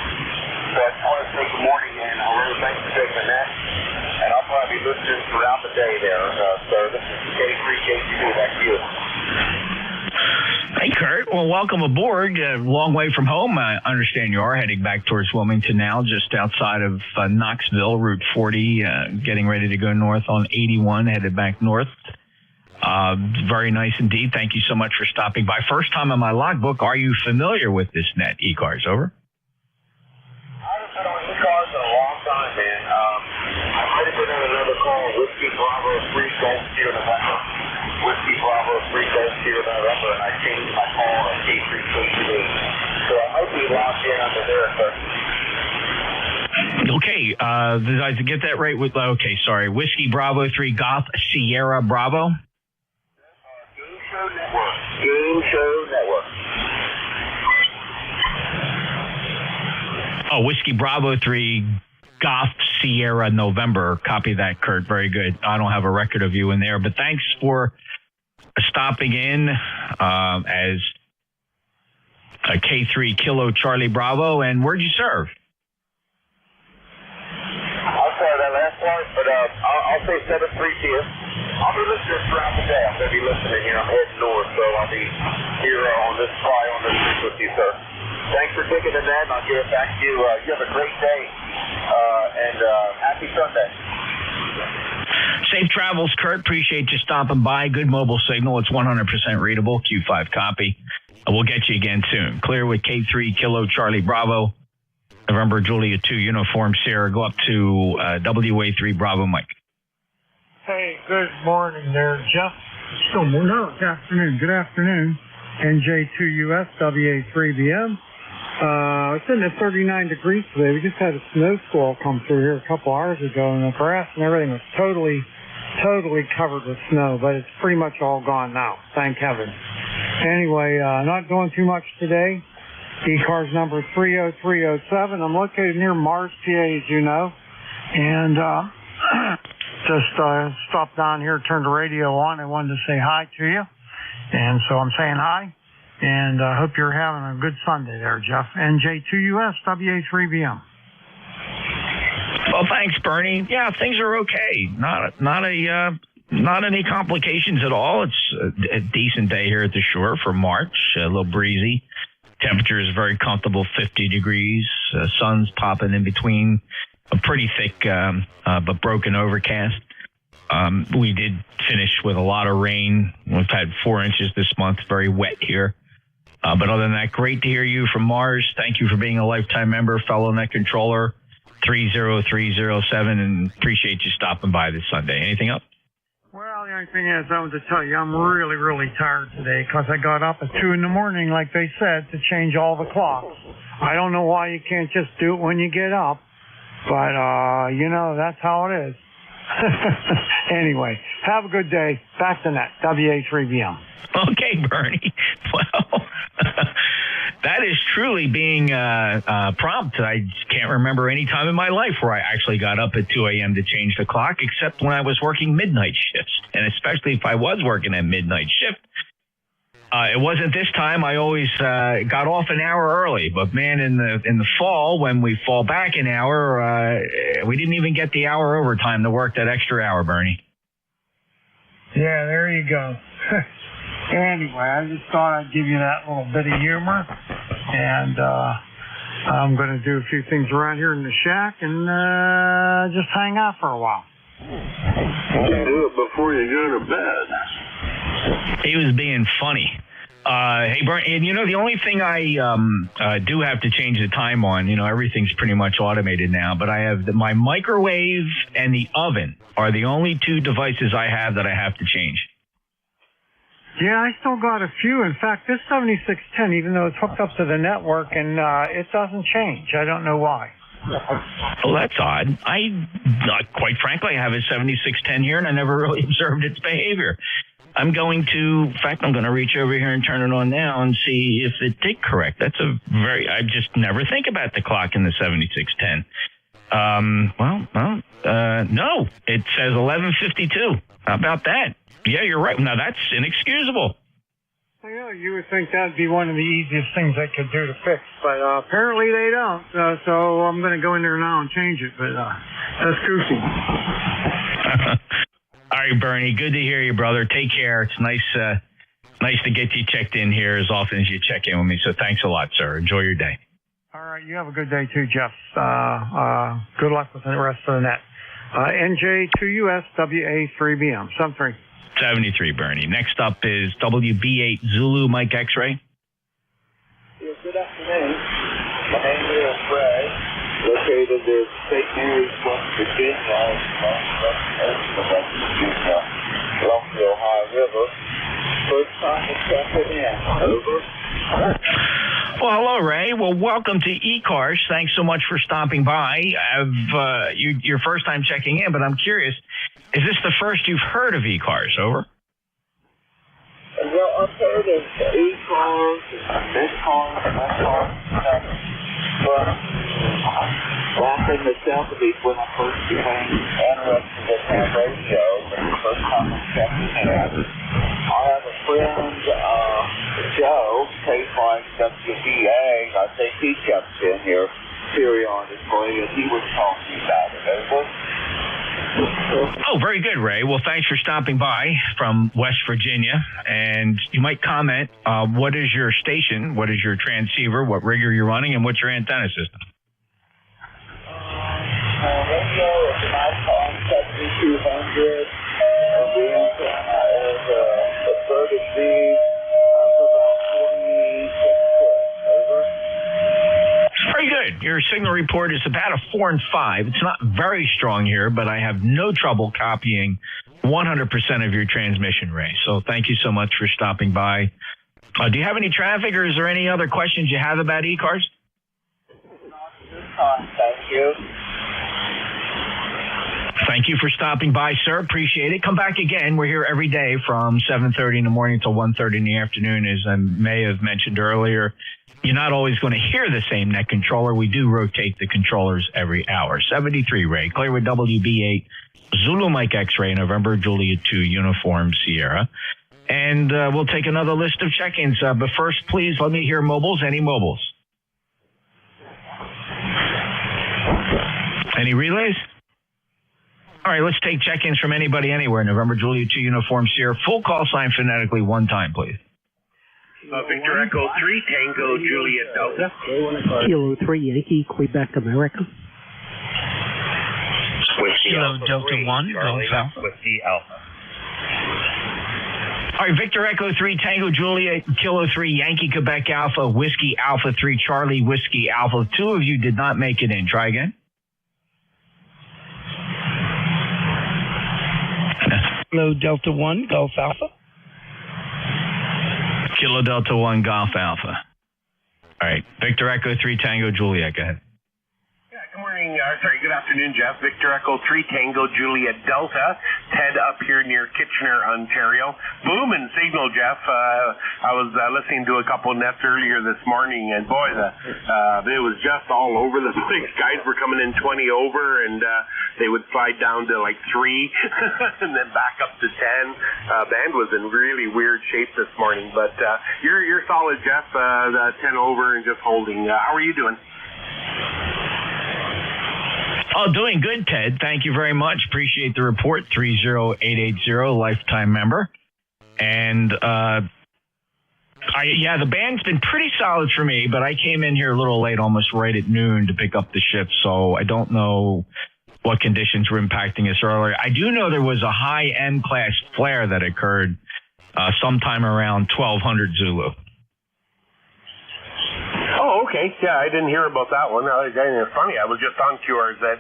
So I just want to say good morning, and I really thank you for taking that. And I'll probably be listening throughout the day there. So this is K3, K2, back to you. Hey, Kurt. Well, welcome aboard. Long way from home. I understand you are heading back towards Wilmington now, just outside of Knoxville, Route 40, getting ready to go north on 81, headed back north. Very nice indeed. Thank you so much for stopping by. First time in my logbook. Are you familiar with this net, ECARS? Over. I've been on ECARS in a long time, man. I might have been on another call, Whiskey Bravo 3 Golf Sierra November. Whiskey Bravo 3 Golf Sierra November, and I changed my call to K3 K2. So I might be locked in under there, but... Okay, did I get that right? Okay, sorry. Whiskey Bravo 3 Golf Sierra Bravo. Game Show Network. Oh, Whiskey Bravo 3 Golf Sierra November. Copy that, Kurt. Very good. I don't have a record of you in there, but thanks for stopping in as a K3 Kilo Charlie Bravo. And where'd you serve? I'll say that last part, but I'll say 7-3 here. I'll be listening throughout the day. I'm going to be listening here. I'm heading north, so I'll be here on this street with you, sir. Thanks for taking the net, and I'll give it back to you. You have a great day, and happy Sunday. Safe travels, Kurt. Appreciate you stopping by. Good mobile signal. It's 100% readable. Q5 copy. We'll get you again soon. Clear with K3 Kilo Charlie Bravo. November Juliet 2 Uniform Sierra. Go up to WA3 Bravo Mike. Hey, good morning there, Jeff. Still morning. No, good afternoon. Good afternoon. NJ2US WA3BM. It's sitting at 39 degrees today. We just had a snow squall come through here a couple hours ago, and the grass and everything was totally covered with snow, but it's pretty much all gone now. Thank heaven. Anyway, not doing too much today. ECARS number 30307. I'm located near Mars, PA, as you know, and just stopped down here, turned the radio on. I wanted to say hi to you, and so I'm saying hi, and I hope you're having a good Sunday there, Jeff. NJ2US WA3BM. Well, thanks, Bernie. Yeah, things are okay. Not any complications at all. It's a decent day here at the shore for March. A little breezy. Temperature is very comfortable, 50 degrees. Sun's popping in between a pretty thick but broken overcast. We did finish with a lot of rain. We've had 4 inches this month, very wet here. But other than that, great to hear you from Mars. Thank you for being a lifetime member, fellow Net Controller 30307, and appreciate you stopping by this Sunday. Anything else? Well, the only thing is, I want to tell you, I'm really, really tired today because I got up at 2 in the morning, like they said, to change all the clocks. I don't know why you can't just do it when you get up, but, that's how it is. Anyway, have a good day. Back to net, WA3BM. Okay, Bernie. Well, that is truly being prompt. I can't remember any time in my life where I actually got up at 2 a.m. to change the clock, except when I was working midnight shifts. And especially if I was working a midnight shift. It wasn't this time. I always got off an hour early. But, man, in the fall, when we fall back an hour, we didn't even get the hour overtime to work that extra hour, Bernie. Yeah, there you go. Anyway, I just thought I'd give you that little bit of humor. And I'm going to do a few things around here in the shack and just hang out for a while. Do it before you go to bed. He was being funny. Hey, Bernie, and the only thing I do have to change the time on, everything's pretty much automated now, but I have my microwave and the oven are the only 2 devices I have that I have to change. Yeah, I still got a few. In fact, this 7610, even though it's hooked up to the network, and it doesn't change. I don't know why. Well, that's odd. Quite frankly, I have a 7610 here, and I never really observed its behavior. I'm going to reach over here and turn it on now and see if it did correct. I just never think about the clock in the 7610. No, it says 11:52. How about that? Yeah, you're right. Now, that's inexcusable. Well, you would think that'd be one of the easiest things they could do to fix, but apparently they don't. So I'm going to go in there now and change it, but that's goofy. All right, Bernie, good to hear you, brother. Take care. It's nice to get you checked in here as often as you check in with me, so thanks a lot, sir. Enjoy your day. All right, you have a good day too, Jeff. Good luck with the rest of the net. NJ2US WA3BM, 73. 73, Bernie. Next up is WB8 Zulu Mike X-Ray. Yes, good afternoon. My name is Ray, located in St. Mary's, West Virginia, along the Ohio River. First time to check it in. Over. Well, hello, Ray. Well, welcome to ECARS. Thanks so much for stopping by. Your first time checking in, but I'm curious, is this the first you've heard of ECARS? Over. Well, I've heard of ECARS, this car, but back in the 70s when I first became interested in that radio, the first time I checked it in, I have a friend, Joe, KY-WBA, I think he jumps in here periodically, and he was talking about it. Over. Oh, very good, Ray. Well, thanks for stopping by from West Virginia. And you might comment, what is your station? What is your transceiver? What rigger you're running? And what's your antenna system? Radio is Nikon 7200. The antenna is a 30 about 46 foot. Over. Very good. Your signal report is about a 4 and 5. It's not very strong here, but I have no trouble copying 100% of your transmission, Ray. So thank you so much for stopping by. Do you have any traffic, or is there any other questions you have about ECARS? Thank you. Thank you for stopping by, sir. Appreciate it. Come back again. We're here every day from 7:30 in the morning till 1:30 in the afternoon. As I may have mentioned earlier, you're not always going to hear the same net controller. We do rotate the controllers every hour. 73, Ray. Clear with WB8, Zulu Mike X-Ray, November Juliet 2, Uniform Sierra. And we'll take another list of check-ins. But first, please let me hear mobiles. Any mobiles? Any relays? All right, let's take check-ins from anybody anywhere. November Juliet 2, Uniform Sierra. Full call sign phonetically one time, please. Victor Echo 3, Tango Juliet Delta. Kilo 3 Yankee, Quebec, America. Whiskey Kilo Alpha Delta 3, 1, Charlie, Golf Alpha. Whiskey Alpha. All right, Victor Echo 3, Tango Juliet, Kilo 3, Yankee Quebec Alpha, Whiskey Alpha 3, Charlie, Whiskey Alpha. Two of you did not make it in. Try again. Kilo Delta 1, Golf Alpha. Kilo Delta 1, Golf Alpha. All right, Victor Echo 3, Tango Juliet. Go ahead. Good morning, good afternoon, Jeff. Victor Echo 3 Tango Juliet Delta. Ted up here near Kitchener, Ontario. Boom and signal, Jeff. I was listening to a couple of nets earlier this morning, and boy, it was just all over the place. Guys were coming in 20 over, and they would slide down to like 3, and then back up to 10. Band was in really weird shape this morning, but you're solid, Jeff. 10 over and just holding. How are you doing? Oh, doing good, Ted. Thank you very much. Appreciate the report. 30880, lifetime member. And, the band's been pretty solid for me, but I came in here a little late, almost right at noon to pick up the shift, so I don't know what conditions were impacting us earlier. I do know there was a high M-class flare that occurred sometime around 1200 Zulu. Oh, okay. Yeah, I didn't hear about that one. It's funny. I was just on QRZ,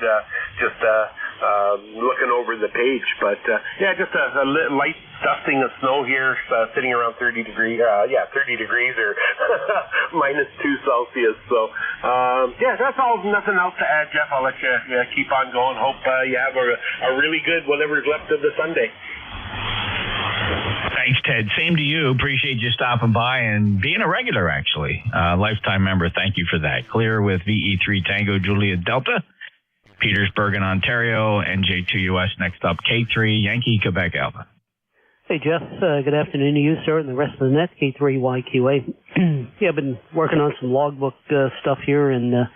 looking over the page. But, just a light dusting of snow here, sitting around 30 degrees. 30 degrees or minus 2 Celsius. So, that's all. Nothing else to add, Jeff. I'll let you keep on going. Hope you have a really good whatever's left of the Sunday. Thanks, Ted. Same to you. Appreciate you stopping by and being a regular, actually. Lifetime member. Thank you for that. Clear with VE3 Tango Juliet Delta, Petersburg in Ontario, NJ2US next up, K3 Yankee Quebec Alpha. Hey, Jeff. Good afternoon to you, sir, and the rest of the net, K3YQA. I've been working on some logbook stuff here, and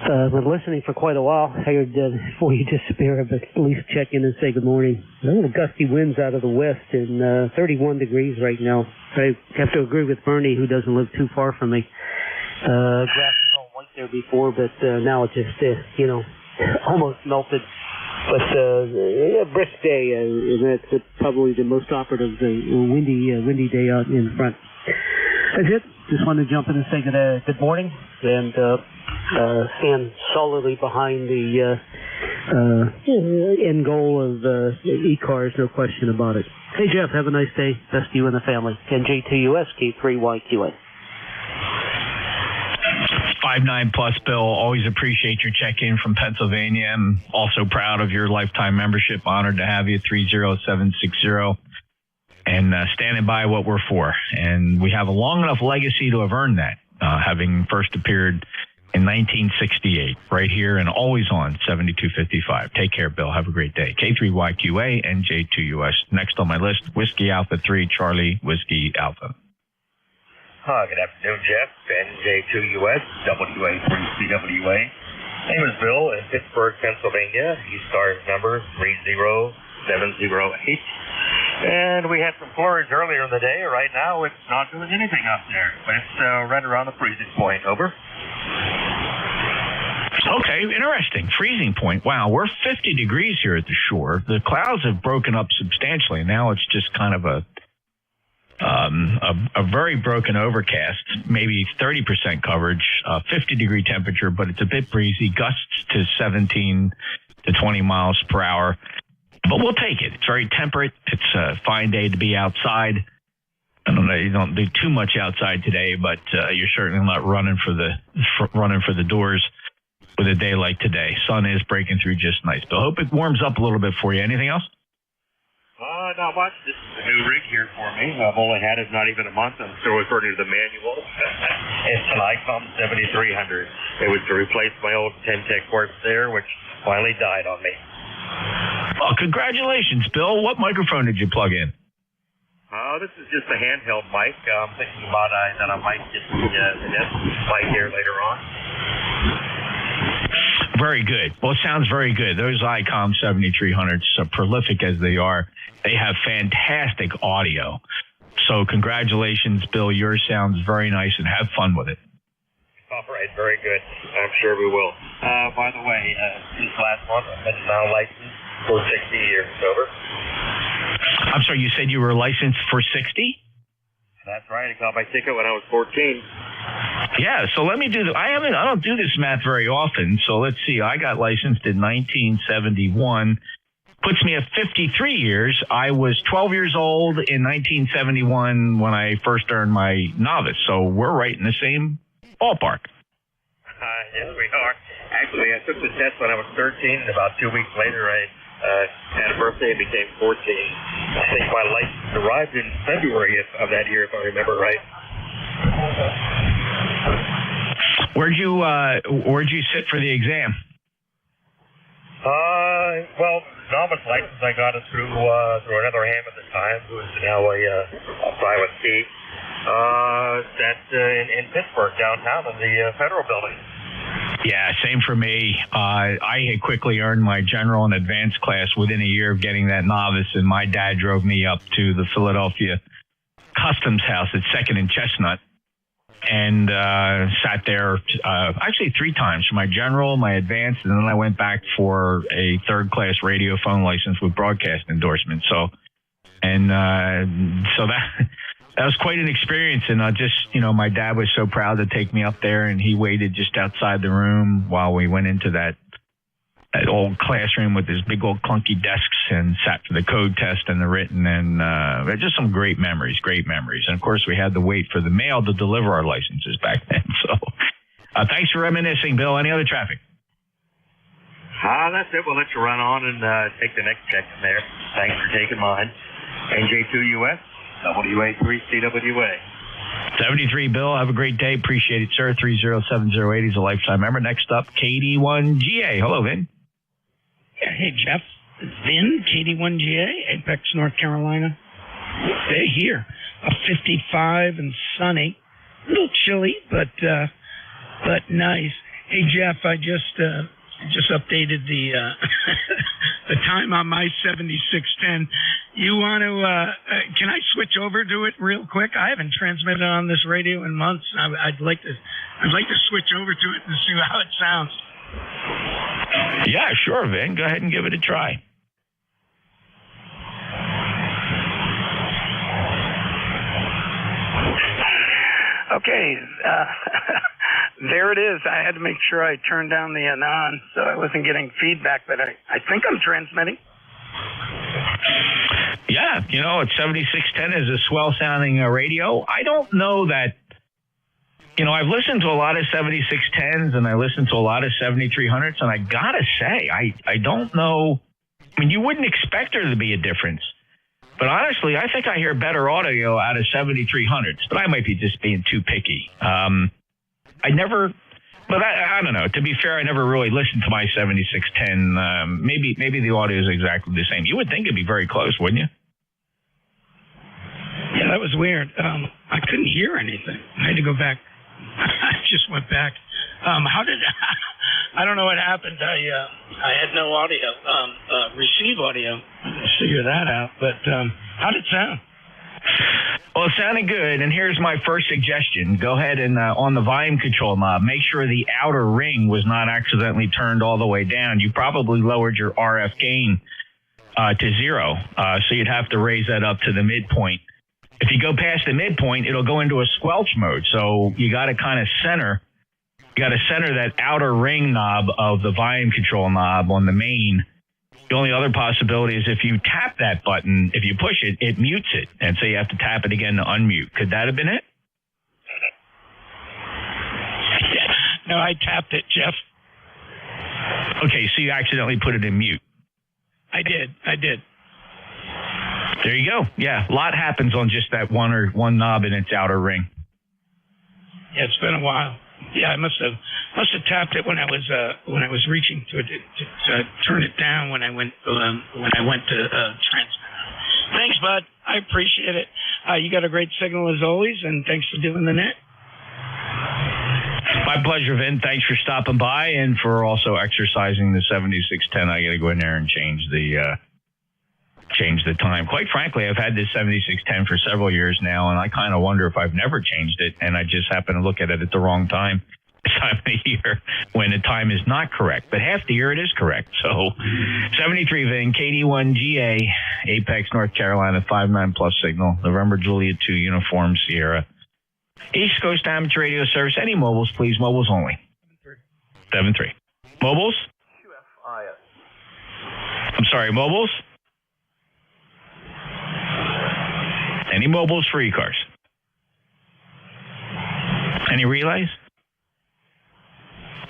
been listening for quite a while. I heard before you disappear, but at least check in and say good morning. A little gusty winds out of the west and 31 degrees right now. I have to agree with Bernie, who doesn't live too far from me. Grass was all white there before, but now it's just, almost melted. But a brisk day, and that's probably the most operative, windy day out in front. That's it. Just wanted to jump in and say good morning, and stand solidly behind the end goal of ECARS, no question about it. Hey, Jeff, have a nice day. Best to you and the family. NJ2US, K3YQA. 59 plus, Bill. Always appreciate your check-in from Pennsylvania. I'm also proud of your lifetime membership. Honored to have you. 30760. And standing by what we're for. And we have a long enough legacy to have earned that, having first appeared in 1968, right here and always on 7255. Take care, Bill. Have a great day. K3YQA, NJ2US. Next on my list, Whiskey Alpha 3, Charlie, Whiskey Alpha. Good afternoon, Jeff. NJ2US, WA3CWA. Name is Bill in Pittsburgh, Pennsylvania. ECARS number 30708. And we had some flurries earlier in the day. Right now, it's not doing anything up there. It's right around the freezing point. Over. Okay, interesting. Freezing point. Wow, we're 50 degrees here at the shore. The clouds have broken up substantially. Now it's just kind of a very broken overcast, maybe 30% coverage, 50-degree temperature, but it's a bit breezy, gusts to 17 to 20 miles per hour. But we'll take it. It's very temperate. It's a fine day to be outside. I don't know. You don't do too much outside today, but you're certainly not running for the doors with a day like today. Sun is breaking through just nice. But I hope it warms up a little bit for you. Anything else? Not much. This is a new rig here for me. I've only had it not even a month. I'm still according to the manual. It's an ICOM 7300. It was to replace my old 10-tech quartz there, which finally died on me. Well, congratulations, Bill. What microphone did you plug in? This is just a handheld mic. I'm thinking about that I might get the mic here later on. Very good. Well, it sounds very good. Those ICOM 7300s, so prolific as they are, they have fantastic audio. So congratulations, Bill. Yours sounds very nice, and have fun with it. All right, very good. I'm sure we will. By the way, since last month, I've been now licensed for 60 years. Over. I'm sorry, you said you were licensed for 60? That's right. I got my ticket when I was 14. Yeah, so let me do I don't do this math very often, so let's see. I got licensed in 1971. Puts me at 53 years. I was 12 years old in 1971 when I first earned my novice, so we're right in the same ballpark. Yes, we are. Actually, I took the test when I was 13, and about 2 weeks later, I had a birthday and became 14. I think my license arrived in February of that year, if I remember right. Where'd you sit for the exam? Well, novice license, I got it through another ham at the time, who is now a private key. That's in Pittsburgh, downtown, in the Federal Building. Yeah, same for me. I had quickly earned my general and advanced class within a year of getting that novice, and my dad drove me up to the Philadelphia Customs House at 2nd and Chestnut and sat there actually 3 times for my general, my advanced, and then I went back for a 3rd class radio phone license with broadcast endorsement. So that was quite an experience, and my dad was so proud to take me up there, and he waited just outside the room while we went into that old classroom with his big old clunky desks and sat for the code test and the written, and just some great memories. And of course, we had to wait for the mail to deliver our licenses back then. So thanks for reminiscing, Bill. Any other traffic? That's it. We'll let you run on and take the next check from there. Thanks for taking mine. NJ2US. WA3CWA. 73, Bill. Have a great day. Appreciate it, sir. 30708 is a lifetime member. Next up, KD1GA. Hello, Vin. Yeah, hey, Jeff. It's Vin, KD1GA, Apex, North Carolina. Day here. 55 and sunny. A little chilly, but nice. Hey, Jeff, I just updated the the time on my 7610. You want to? Can I switch over to it real quick? I haven't transmitted on this radio in months. I'd like to switch over to it and see how it sounds. Yeah, sure, Vin. Go ahead and give it a try. Okay. There it is. I had to make sure I turned down the anon so I wasn't getting feedback, but I think I'm transmitting. Yeah, it's 7610 is a swell-sounding radio. I don't know that, I've listened to a lot of 7610s and I listened to a lot of 7300s, and I got to say, I don't know. I mean, you wouldn't expect there to be a difference. But honestly, I think I hear better audio out of 7300s, but I might be just being too picky. I don't know. To be fair, I never really listened to my 7610. Maybe the audio is exactly the same. You would think it'd be very close, wouldn't you? Yeah, that was weird. I couldn't hear anything. I had to go back. I just went back. I don't know what happened. I had no audio, receive audio. Let's figure that out. But how did it sound? Well, it sounded good, and here's my first suggestion. Go ahead and, on the volume control knob, make sure the outer ring was not accidentally turned all the way down. You probably lowered your RF gain to 0, so you'd have to raise that up to the midpoint. If you go past the midpoint, it'll go into a squelch mode, so you got to kind of center. You got to center that outer ring knob of the volume control knob on the main. The only other possibility is if you tap that button, if you push it, it mutes it. And so you have to tap it again to unmute. Could that have been it? No, I tapped it, Jeff. Okay, so you accidentally put it in mute. I did. There you go. Yeah, a lot happens on just that one knob in its outer ring. Yeah, it's been a while. Yeah, I must have tapped it when I was reaching to turn it down when I went to transmit. Thanks, bud. I appreciate it. You got a great signal as always, and thanks for doing the net. My pleasure, Vin. Thanks for stopping by and for also exercising the 7610. I got to go in there and change the time. Quite frankly, I've had this 7610 for several years now, and I kind of wonder if I've never changed it, and I just happen to look at it at the wrong time. this time of the year when the time is not correct. But half the year it is correct. So 73 VIN, KD1GA, Apex, North Carolina, 59 plus signal, November Juliet 2, Uniform Sierra. East Coast Amateur Radio Service. Any mobiles, please. Mobiles only. 7-3. Mobiles? I'm sorry, mobiles? Any mobiles for ECARS? Any relays?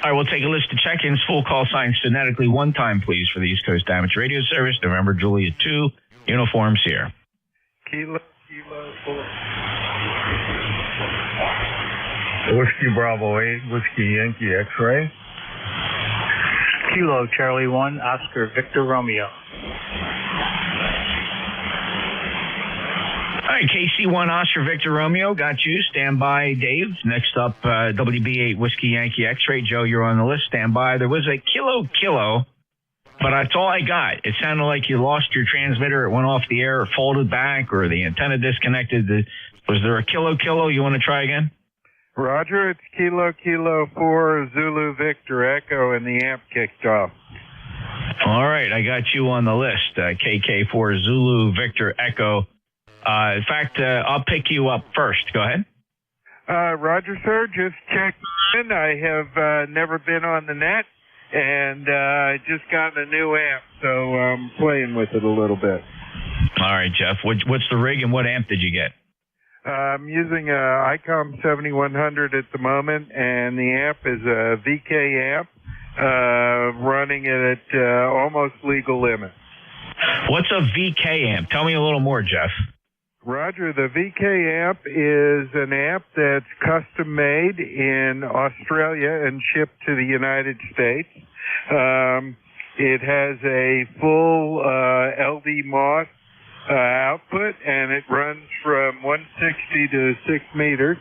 All right, we'll take a list of check-ins. Full call signs phonetically one time, please, for the East Coast Amateur Radio Service. November Juliet 2, Uniform Sierra. Kilo, 4. Whiskey Bravo 8, Whiskey Yankee X-Ray. Kilo Charlie 1, Oscar Victor Romeo. All right, KC1 Oscar Victor Romeo, got you. Stand by, Dave. Next up, WB8 Whiskey Yankee X-Ray. Joe, you're on the list. Stand by. There was a kilo, but that's all I got. It sounded like you lost your transmitter. It went off the air or folded back or the antenna disconnected. Was there a kilo? You want to try again? Roger, it's Kilo 4, Zulu Victor Echo, and the amp kicked off. All right, I got you on the list. KK4 Zulu Victor Echo. In fact, I'll pick you up first. Go ahead. Roger, sir. Just checked in. I have never been on the net, and I just got a new amp, so I'm playing with it a little bit. All right, Jeff. What's the rig and what amp did you get? I'm using a ICOM 7100 at the moment, and the amp is a VK amp, running it at almost legal limit. What's a VK amp? Tell me a little more, Jeff. Roger, the VK amp is an amp that's custom made in Australia and shipped to the United States. It has a full LD MOS output, and it runs from 160 to 6 meters.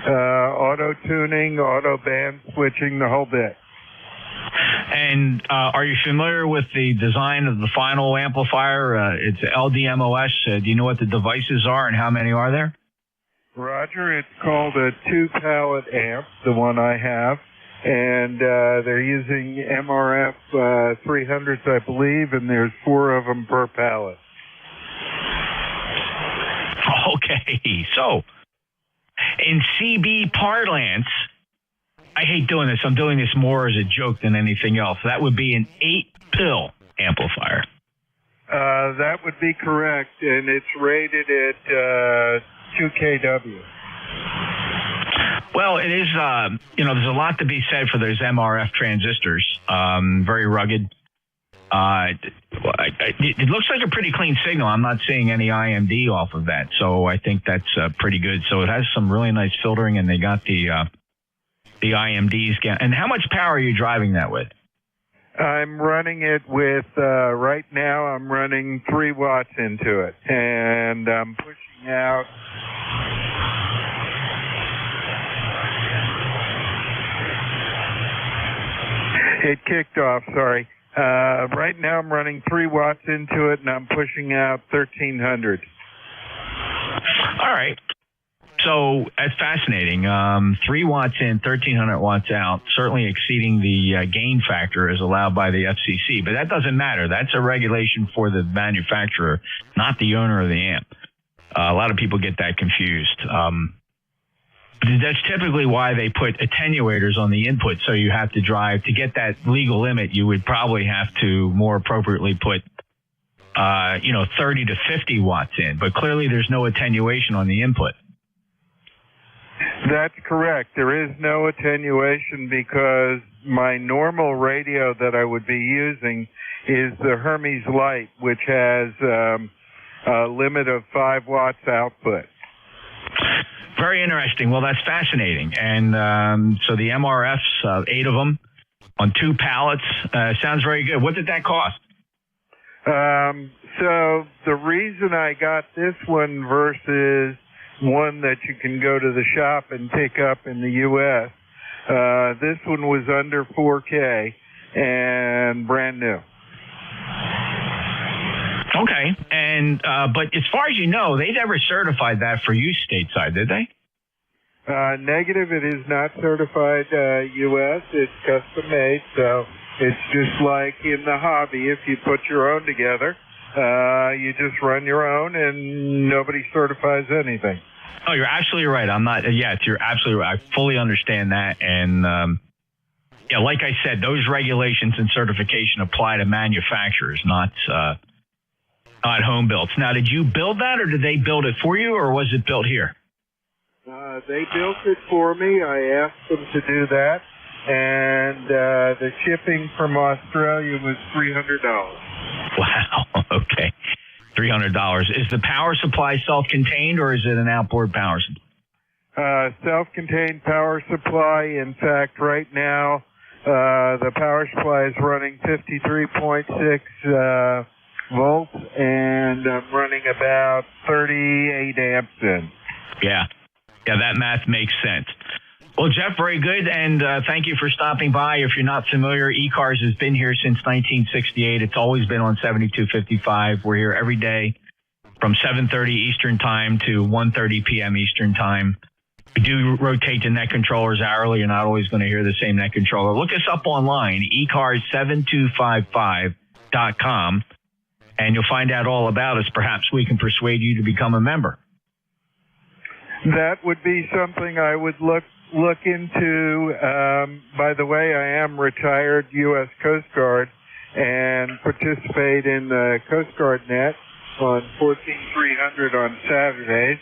Auto tuning, auto band switching, the whole bit. And are you familiar with the design of the final amplifier? It's LDMOS. Do you know what the devices are and how many are there? Roger, it's called a 2-pallet amp, the one I have. And they're using MRF 300s, I believe, and there's 4 of them per pallet. Okay, so in CB parlance, I hate doing this. I'm doing this more as a joke than anything else. That would be an 8-pill amplifier. That would be correct, and it's rated at 2 kW. Well, it is, there's a lot to be said for those MRF transistors. Very rugged. It looks like a pretty clean signal. I'm not seeing any IMD off of that, so I think that's pretty good. So it has some really nice filtering, and they got the IMDs. And how much power are you driving that with? I'm running it with, right now I'm running 3 watts into it, and I'm pushing out. It kicked off, sorry. Right now I'm running 3 watts into it, and I'm pushing out 1,300. All right. So that's fascinating. 3 watts in, 1,300 watts out, certainly exceeding the gain factor as allowed by the FCC. But that doesn't matter. That's a regulation for the manufacturer, not the owner of the amp. A lot of people get that confused. That's typically why they put attenuators on the input. So you have to drive to get that legal limit. You would probably have to more appropriately put, 30 to 50 watts in. But clearly there's no attenuation on the input. That's correct. There is no attenuation because my normal radio that I would be using is the Hermes Lite, which has a limit of 5 watts output. Very interesting. Well, that's fascinating. And so the MRFs, 8 of them on 2 pallets, sounds very good. What did that cost? So the reason I got this one versus one that you can go to the shop and pick up in the U.S., this one was under 4K and brand new. Okay. And but as far as you know, they never certified that for use stateside, did they? Negative, it is not certified U.S. It's custom made, so it's just like in the hobby. If you put your own together, you just run your own, and nobody certifies anything. Oh, you're absolutely right. I'm not. Yes, you're absolutely right. I fully understand that, and yeah, like I said, those regulations and certification apply to manufacturers, not home builds. Now, did you build that, or did they build it for you, or was it built here? They built it for me. I asked them to do that, and the shipping from Australia was $300. Wow. Okay. $300. Is the power supply self-contained, or is it an outboard power supply? Self-contained power supply. In fact, right now, the power supply is running 53.6 volts, and I'm running about 38 amps in. Yeah, that math makes sense. Well, Jeff, very good, and thank you for stopping by. If you're not familiar, ECARS has been here since 1968. It's always been on 7255. We're here every day from 7:30 Eastern Time to 1:30 p.m. Eastern Time. We do rotate the net controllers hourly. You're not always going to hear the same net controller. Look us up online, ECARS7255.com, and you'll find out all about us. Perhaps we can persuade you to become a member. That would be something I would look into. By the way, I am retired U.S. Coast Guard and participate in the Coast Guard net on 14300 on Saturdays,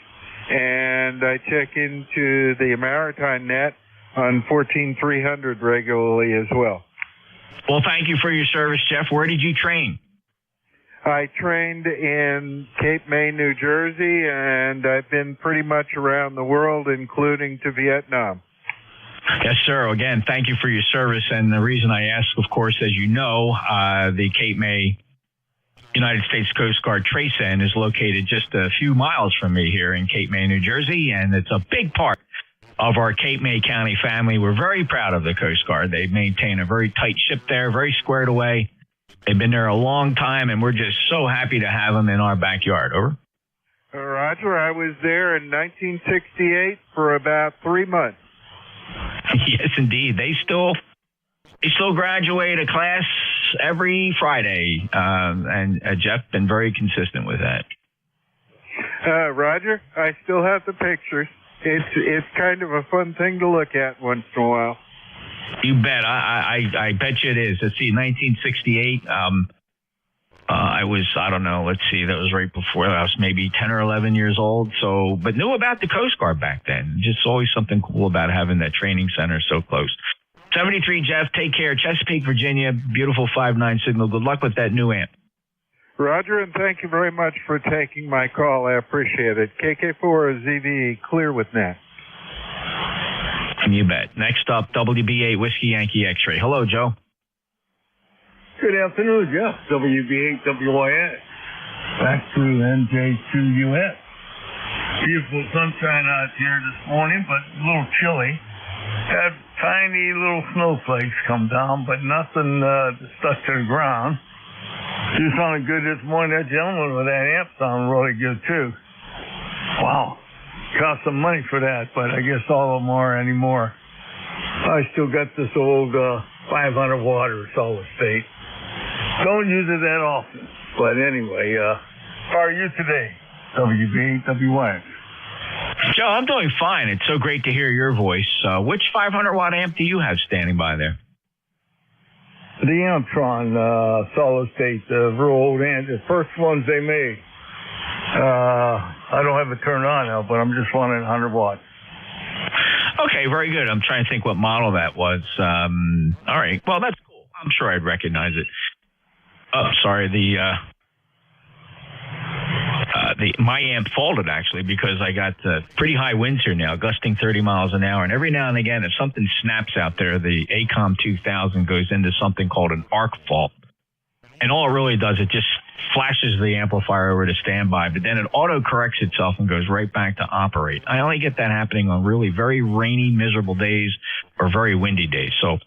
and I check into the Maritime net on 14300 regularly as well. Well, thank you for your service, Jeff. Where did you train? I trained in Cape May, New Jersey, and I've been pretty much around the world, including to Vietnam. Yes, sir. Again, thank you for your service. And the reason I ask, of course, as you know, the Cape May United States Coast Guard Trace End is located just a few miles from me here in Cape May, New Jersey, and it's a big part of our Cape May County family. We're very proud of the Coast Guard. They maintain a very tight ship there, very squared away. They've been there a long time, and we're just so happy to have them in our backyard. Over. Roger, I was there in 1968 for about 3 months. Yes, indeed. They still graduate a class every Friday, and Jeff been very consistent with that. Roger, I still have the pictures. It's kind of a fun thing to look at once in a while. You bet. I bet you it is. Let's see, 1968. I don't know. Let's see. That was right before I was maybe 10 or 11 years old. So, but knew about the Coast Guard back then. Just always something cool about having that training center so close. 73 Jeff, take care. Chesapeake, Virginia. Beautiful 5.9 signal. Good luck with that new amp. Roger, and thank you very much for taking my call. I appreciate it. KK4 ZVE, clear with Nat. You bet. Next up, WB8 Whiskey Yankee X-Ray. Hello, Joe. Good afternoon, Jeff. WB8 WYS. Back to NJ2US. Beautiful sunshine out here this morning, but a little chilly. Had tiny little snowflakes come down, but nothing stuck to the ground. You sounded good this morning. That gentleman with that amp sounded really good, too. Wow. Cost some money for that, but I guess all of them are anymore. I still got this old 500 watt or solid state. Don't use it that often. But anyway, how are you today? WB8WY. Joe, I'm doing fine. It's so great to hear your voice. Which 500 watt amp do you have standing by there? The Amtron solid state, the real old amp, the first ones they made. I don't have it turned on now, but I'm just running 100 watts. Okay, very good. I'm trying to think what model that was. All right. Well, that's cool. I'm sure I'd recognize it. Oh, sorry. My amp faulted, actually, because I got pretty high winds here now, gusting 30 miles an hour. And every now and again, if something snaps out there, the ACOM 2000 goes into something called an arc fault. And all it really does, it just flashes the amplifier over to standby, but then it auto-corrects itself and goes right back to operate. I only get that happening on really very rainy, miserable days or very windy days. So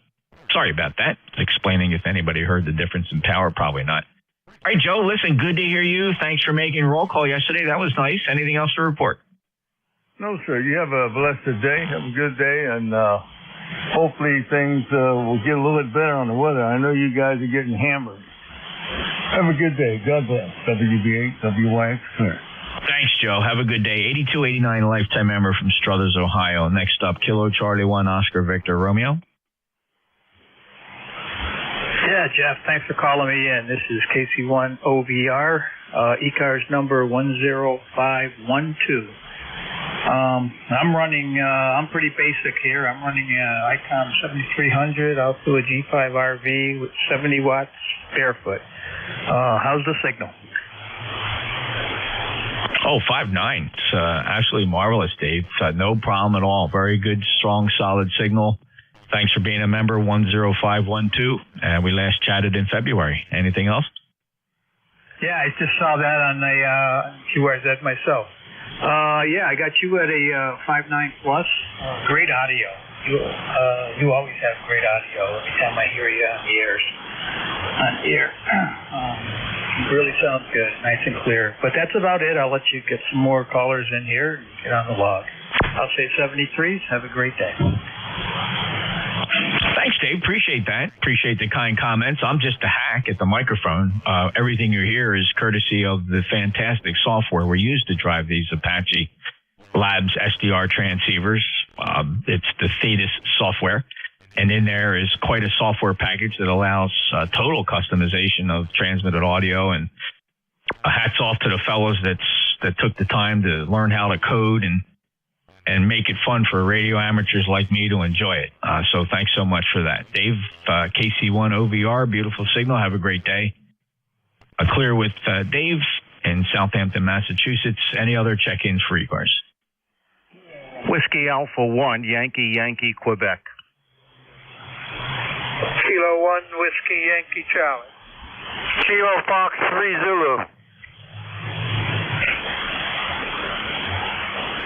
sorry about that. Explaining if anybody heard the difference in power, probably not. All right, Joe, listen, good to hear you. Thanks for making roll call yesterday. That was nice. Anything else to report? No, sir. You have a blessed day. Have a good day, and hopefully things will get a little bit better on the weather. I know you guys are getting hammered. Have a good day. God bless. WB8, WYX, sir. Thanks, Joe. Have a good day. 8289 lifetime member from Struthers, Ohio. Next up, Kilo Charlie 1 Oscar Victor Romeo. Yeah, Jeff, thanks for calling me in. This is KC1 OVR, ECARS number 10512. I'm running, I'm pretty basic here. I'm running ICOM 7300 out to a G5 RV with 70 watts barefoot. How's the signal? Oh, 5.9. It's absolutely marvelous, Dave. No problem at all. Very good, strong, solid signal. Thanks for being a member, 10512. And we last chatted in February. Anything else? Yeah, I just saw that on the QRZ myself. Yeah, I got you at a 5.9 plus. Great audio. You always have great audio every time I hear you on the air. Really sounds good, nice and clear. But that's about it. I'll let you get some more callers in here and get on the log. I'll say 73s. Have a great day. Thanks, Dave. Appreciate that. Appreciate the kind comments. I'm just a hack at the microphone. Everything you hear is courtesy of the fantastic software we use to drive these Apache Labs SDR transceivers. It's the Thetis software. And in there is quite a software package that allows total customization of transmitted audio. And hats off to the fellows that took the time to learn how to code and make it fun for radio amateurs like me to enjoy it. So thanks so much for that. Dave, KC1 OVR, beautiful signal. Have a great day. Clear with Dave in Southampton, Massachusetts. Any other check-ins for ECARS? Whiskey Alpha 1, Yankee, Quebec. Kilo 1, Whiskey, Yankee, Charlie. Kilo Fox 3 Zulu.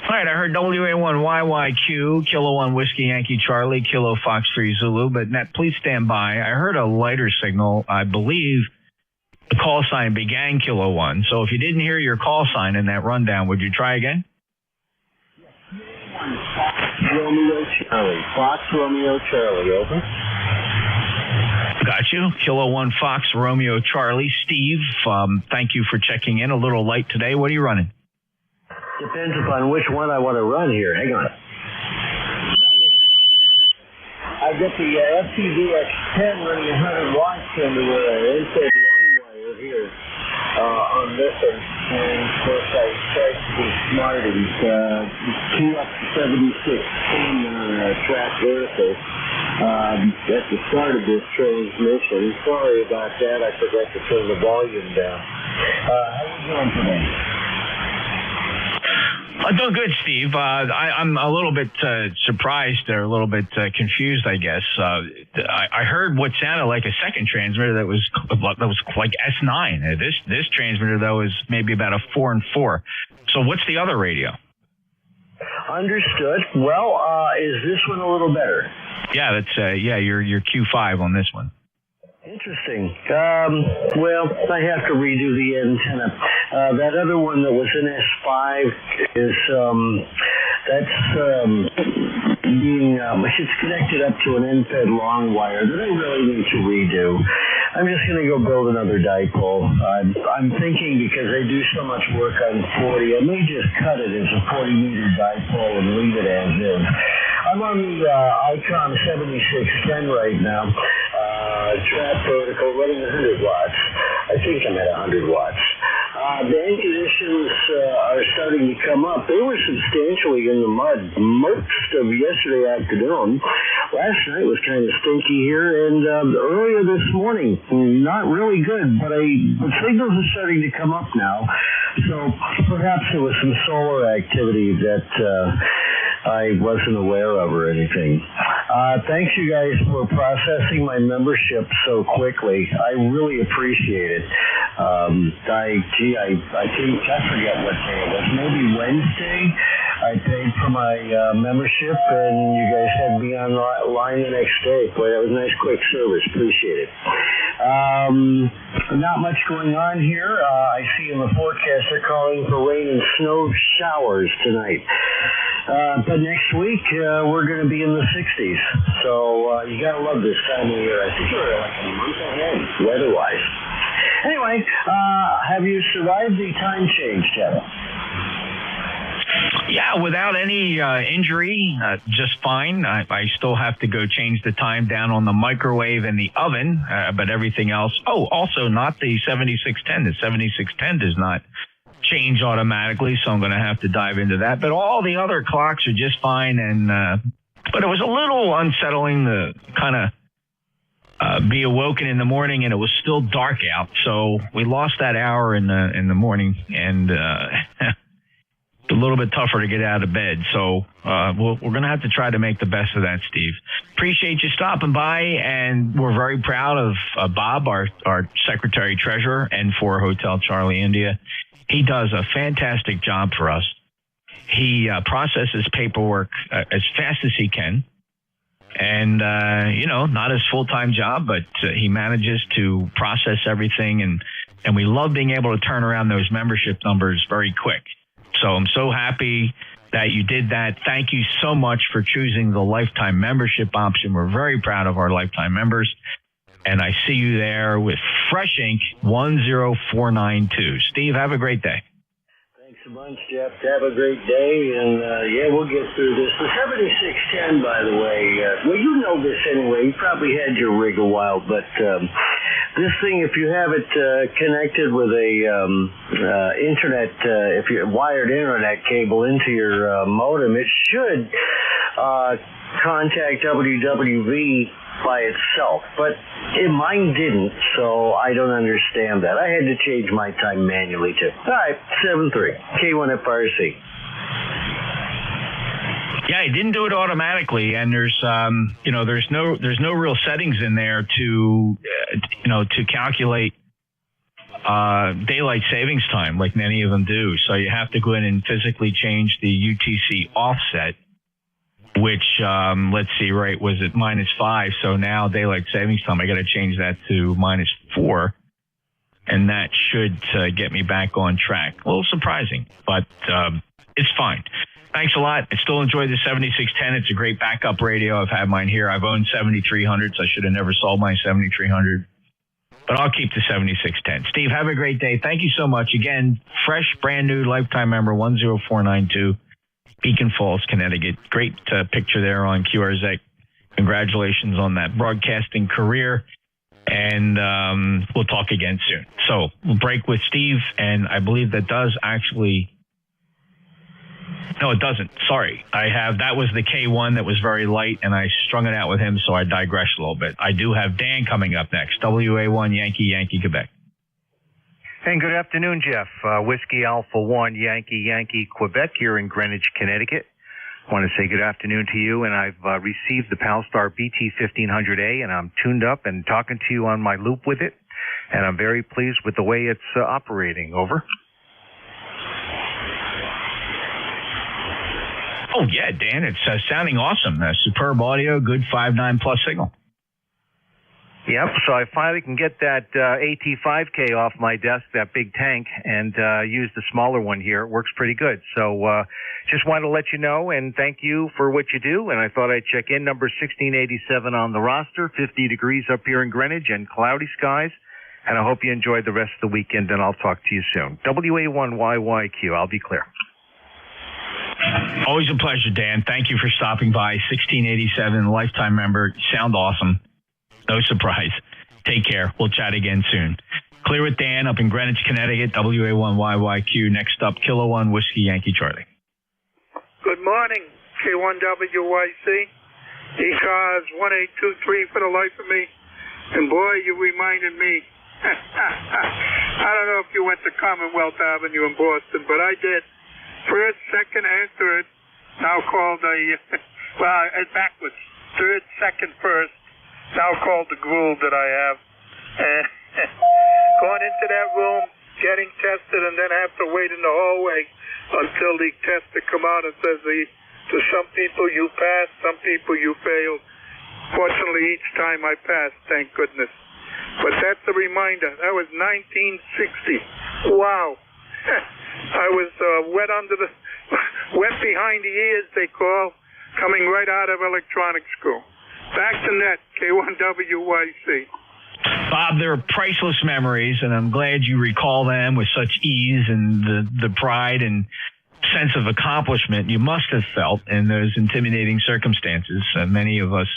All right, I heard WA1YYQ, Kilo 1 Whiskey Yankee Charlie, Kilo Fox 3 Zulu, but Net, please stand by. I heard a lighter signal. I believe the call sign began Kilo 1, so if you didn't hear your call sign in that rundown, would you try again? Romeo Charlie, Fox Romeo Charlie, over. Got you. Kilo 1 Fox Romeo Charlie. Steve, thank you for checking in. A little light today. What are you running? Depends upon which one I want to run here. Hang on. I get the FTDX10 running 100 watts into an inside long wire here on this one. And of course I tried to be smart and queue up to 76 on a track vertical at the start of this transmission. Sorry about that. I forgot to turn the volume down. How are you doing today? I'm doing good, Steve. I'm a little bit surprised or a little bit confused, I guess. I heard what sounded like a second transmitter that was like S9. This transmitter, though, is maybe about a 4 and 4. So what's the other radio? Understood. Well, is this one a little better? Yeah, that's your Q5 on this one. Interesting. Well, I have to redo the antenna. That other one that was in S5 is it's connected up to an end-fed long wire that I really need to redo. I'm just going to go build another dipole. I'm thinking because I do so much work on 40, I may just cut it as a 40-meter dipole and leave it as is. I'm on the ICOM 7610 right now. Trap protocol running 100 watts. I think I'm at 100 watts. The end conditions are starting to come up. They were substantially in the mud most of yesterday afternoon. Last night was kind of stinky here, and earlier this morning, not really good, but the signals are starting to come up now. So perhaps there was some solar activity that I wasn't aware of or anything. Thanks you guys for processing my membership so quickly. I really appreciate it. I forget what day it was. Maybe Wednesday. I paid for my membership, and you guys had me online the next day. Boy, that was nice, quick service. Appreciate it. Not much going on here. I see in the forecast they're calling for rain and snow showers tonight. But next week, we're going to be in the 60s. So you got to love this time of year. I think we're like a month ahead, weather-wise. Anyway, have you survived the time change, Jeff? Yeah, without any injury, just fine. I still have to go change the time down on the microwave and the oven, but everything else. Oh, also not the 7610. The 7610 does not change automatically, so I'm going to have to dive into that. But all the other clocks are just fine. And but it was a little unsettling to kind of be awoken in the morning, and it was still dark out. So we lost that hour in the morning, and a little bit tougher to get out of bed. So we're going to have to try to make the best of that, Steve. Appreciate you stopping by, and we're very proud of Bob, our Secretary Treasurer, and for Hotel Charlie India. He does a fantastic job for us. He processes paperwork as fast as he can. And, not his full-time job, but he manages to process everything. And we love being able to turn around those membership numbers very quick. So I'm so happy that you did that. Thank you so much for choosing the lifetime membership option. We're very proud of our lifetime members. And I see you there with Fresh Ink 10492. Steve, have a great day. Thanks a bunch, Jeff. Have a great day. And, we'll get through this. The 7610, by the way, well, you know this anyway. You probably had your rig a while, but this thing, if you have it connected with a internet, if you wired internet cable into your modem, it should contact WWV by itself, but mine didn't, so I don't understand that. I had to change my time manually too. All right, 7-3 K1FRC. Yeah, I didn't do it automatically, and there's no real settings in there to calculate daylight savings time like many of them do. So you have to go in and physically change the UTC offset, which let's see, right, was it -5? So now daylight savings time, I got to change that to -4, and that should get me back on track. A little surprising, but it's fine. Thanks a lot. I still enjoy the 7610. It's a great backup radio. I've had mine here. I've owned 7300s. I should have never sold my 7300. But I'll keep the 7610. Steve, have a great day. Thank you so much. Again, fresh, brand new lifetime member 10492, Beacon Falls, Connecticut. Great picture there on QRZ. Congratulations on that broadcasting career. And we'll talk again soon. So we'll break with Steve. And I believe that does actually... No, it doesn't. Sorry. That was the K1 that was very light, and I strung it out with him, so I digressed a little bit. I do have Dan coming up next. WA1 Yankee, Quebec. And good afternoon, Jeff. Whiskey Alpha 1 Yankee, Quebec here in Greenwich, Connecticut. I want to say good afternoon to you, and I've received the Palstar BT1500A, and I'm tuned up and talking to you on my loop with it, and I'm very pleased with the way it's operating. Over. Oh, yeah, Dan, it's sounding awesome. Superb audio, good 5.9 plus signal. Yep, so I finally can get that AT5K off my desk, that big tank, and use the smaller one here. It works pretty good. So just wanted to let you know and thank you for what you do. And I thought I'd check in. Number 1687 on the roster, 50 degrees up here in Greenwich and cloudy skies. And I hope you enjoyed the rest of the weekend, and I'll talk to you soon. WA1YYQ, I'll be clear. Always a pleasure, Dan. Thank you for stopping by. 1687, lifetime member. Sound awesome. No surprise. Take care. We'll chat again soon. Clear with Dan up in Greenwich, Connecticut. WA1YYQ. Next up, Kilo 1 Whiskey Yankee Charlie. Good morning, K1WYC. ECARS 1823 for the life of me. And boy, you reminded me. I don't know if you went to Commonwealth Avenue in Boston, but I did. First, second, and third, now called it's backwards. Third, second, first, now called the groove that I have. Going into that room, getting tested, and then have to wait in the hallway until the tester come out and says, to some people you passed, some people you failed. Fortunately, each time I passed, thank goodness. But that's a reminder. That was 1960. Wow. I was wet behind the ears, they call, coming right out of electronics school. Back to net, K1WYC. Bob, they're priceless memories, and I'm glad you recall them with such ease and the pride and sense of accomplishment you must have felt in those intimidating circumstances. Many of us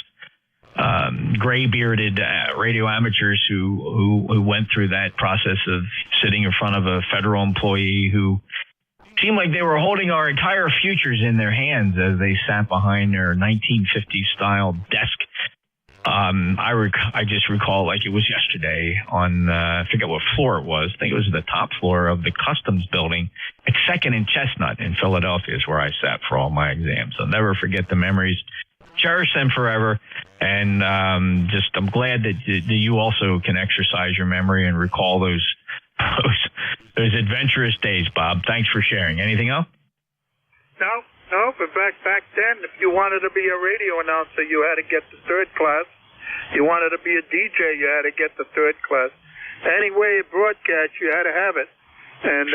gray-bearded radio amateurs who went through that process of sitting in front of a federal employee who seemed like they were holding our entire futures in their hands as they sat behind their 1950s-style desk. I just recall like it was yesterday on, I forget what floor it was. I think it was the top floor of the Customs building at 2nd and Chestnut in Philadelphia is where I sat for all my exams. I'll never forget the memories. Cherish them forever. And I'm glad that you also can exercise your memory and recall those adventurous days, Bob. Thanks for sharing. Anything else? No, but back then, if you wanted to be a radio announcer, you had to get the 3rd class. You wanted to be a DJ, you had to get the 3rd class. Any way you broadcast, you had to have it. And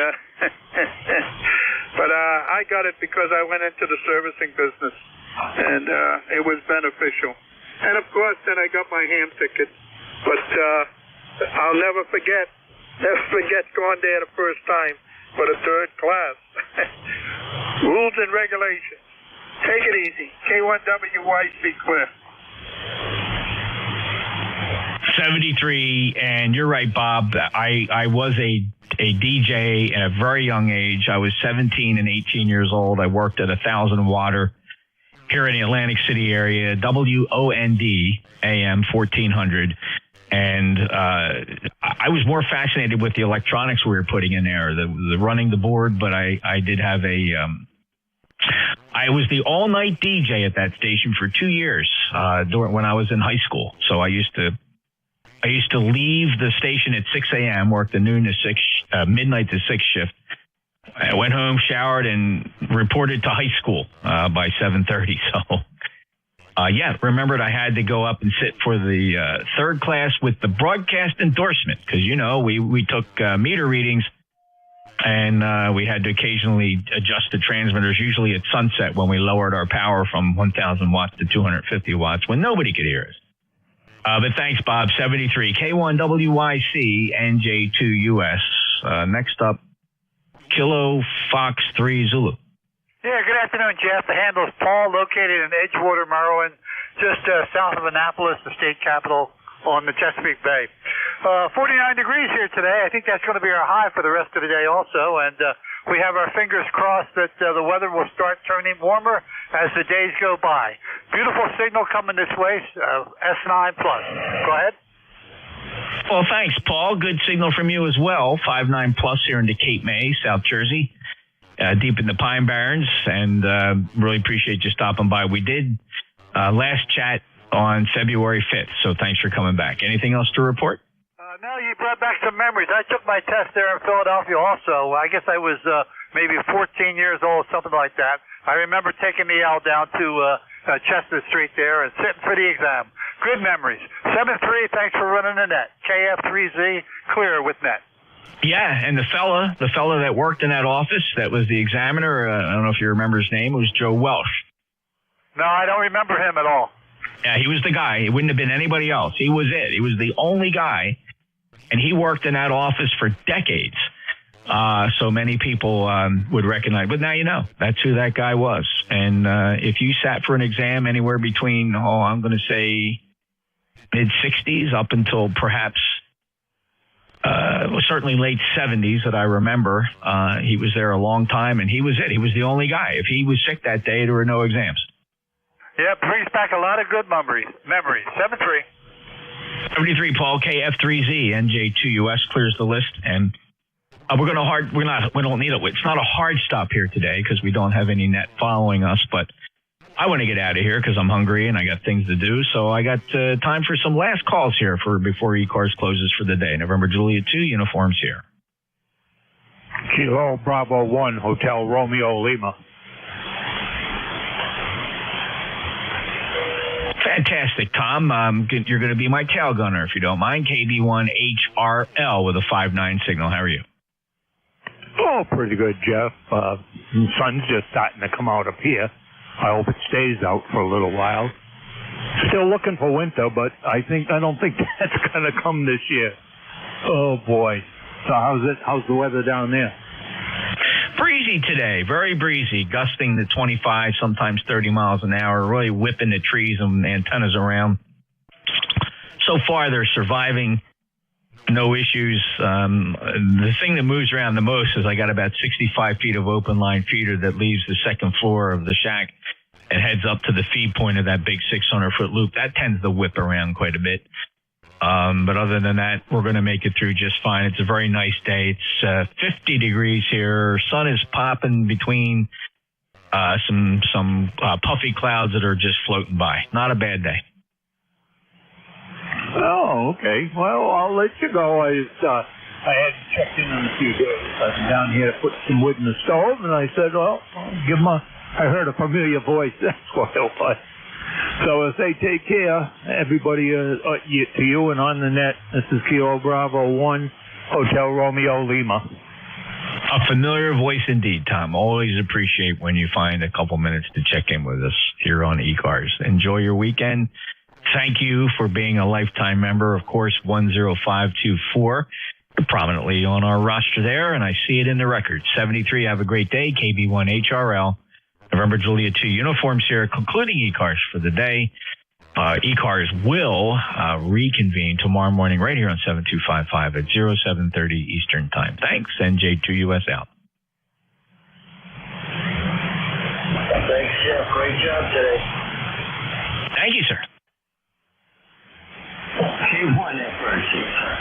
but I got it because I went into the servicing business, and it was beneficial. And of course, then I got my ham ticket. But I'll never forget going there the first time for the 3rd class. Rules and regulations. Take it easy. K1WYC clear. 73, and you're right, Bob. I was a DJ at a very young age. I was 17 and 18 years old. I worked at 1,000 Water here in the Atlantic City area, WOND AM 1400. And I was more fascinated with the electronics we were putting in there, the running the board. But I did have I was the all-night DJ at that station for 2 years when I was in high school. So I used to leave the station at 6 a.m., work the noon to 6, midnight to 6 shift. I went home, showered, and reported to high school by 7:30. So. Remembered I had to go up and sit for the 3rd class with the broadcast endorsement because, we took meter readings and we had to occasionally adjust the transmitters, usually at sunset when we lowered our power from 1,000 watts to 250 watts when nobody could hear us. But thanks, Bob. 73, K1WYC, NJ2US. Next up, Kilo Fox 3 Zulu. Yeah, good afternoon, Jeff. The handle is Paul, located in Edgewater, Maryland, just south of Annapolis, the state capital on the Chesapeake Bay. 49 degrees here today. I think that's going to be our high for the rest of the day also, and we have our fingers crossed that the weather will start turning warmer as the days go by. Beautiful signal coming this way, S9+. Go ahead. Well, thanks, Paul. Good signal from you as well. 59+ here into Cape May, South Jersey. Deep in the Pine Barrens, and really appreciate you stopping by. We did last chat on February 5th, so thanks for coming back. Anything else to report? No, you brought back some memories. I took my test there in Philadelphia also. I guess I was maybe 14 years old, something like that. I remember taking the L down to Chestnut Street there and sitting for the exam. Good memories. 7-3, thanks for running the net. KF3Z, clear with net. Yeah, and the fella that worked in that office, that was the examiner, I don't know if you remember his name, it was Joe Welsh. No, I don't remember him at all. Yeah, he was the guy. It wouldn't have been anybody else. He was it. He was the only guy, and he worked in that office for decades. So many people would recognize, but now you know, that's who that guy was. And if you sat for an exam anywhere between, I'm going to say mid-60s up until perhaps certainly late 70s that I remember. He was there a long time, and he was it. He was the only guy. If he was sick that day, there were no exams. Yeah, brings back a lot of good memories. 7-3. 73, Paul, KF3Z, NJ2US clears the list, and we don't need it. It's not a hard stop here today because we don't have any net following us, but I want to get out of here because I'm hungry and I got things to do. So I got time for some last calls here before ECARS closes for the day. November Juliet 2, uniforms here. Kilo Bravo 1, Hotel Romeo Lima. Fantastic, Tom. You're going to be my tail gunner, if you don't mind. KB1HRL with a 5-9 signal. How are you? Oh, pretty good, Jeff. The sun's just starting to come out up here. I hope it stays out for a little while. Still looking for winter, but I don't think that's going to come this year. Oh, boy. So how's the weather down there? Breezy today, very breezy, gusting to 25, sometimes 30 miles an hour, really whipping the trees and antennas around. So far, they're surviving. No issues. The thing that moves around the most is I got about 65 feet of open line feeder that leaves the second floor of the shack and heads up to the feed point of that big 600-foot loop. That tends to whip around quite a bit. But other than that, we're going to make it through just fine. It's a very nice day. It's 50 degrees here. Sun is popping between some puffy clouds that are just floating by. Not a bad day. Oh, okay. Well, I'll let you go. I hadn't checked in on a few days. I'm down here to put some wood in the stove, and I said, well, I'll give them I heard a familiar voice. That's what it was. So I say take care, everybody, to you and on the net. This is Kilo Bravo 1, Hotel Romeo Lima. A familiar voice indeed, Tom. Always appreciate when you find a couple minutes to check in with us here on ECARS. Enjoy your weekend. Thank you for being a lifetime member. Of course, 10524. Prominently on our roster there, and I see it in the record. 73, have a great day. KB1HRL. November Juliet 2 uniforms here, concluding ECARS for the day. ECARS will reconvene tomorrow morning right here on 7255 at 0730 Eastern Time. Thanks, NJ2US out. Thanks, Jeff. Great job today. Thank you, sir. She won that first seat, sir.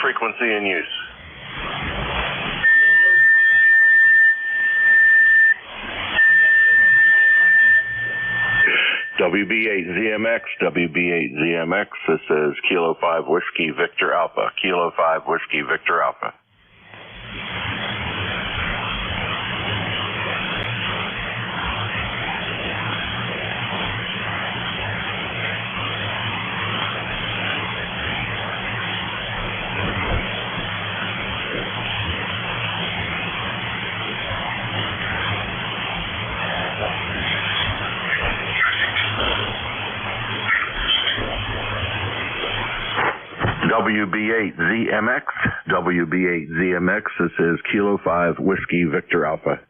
Frequency in use. WB8ZMX, WB8ZMX, this is Kilo 5 Whiskey Victor Alpha, Kilo 5 Whiskey Victor Alpha. WB8ZMX, WB8ZMX, this is Kilo 5 Whiskey Victor Alpha.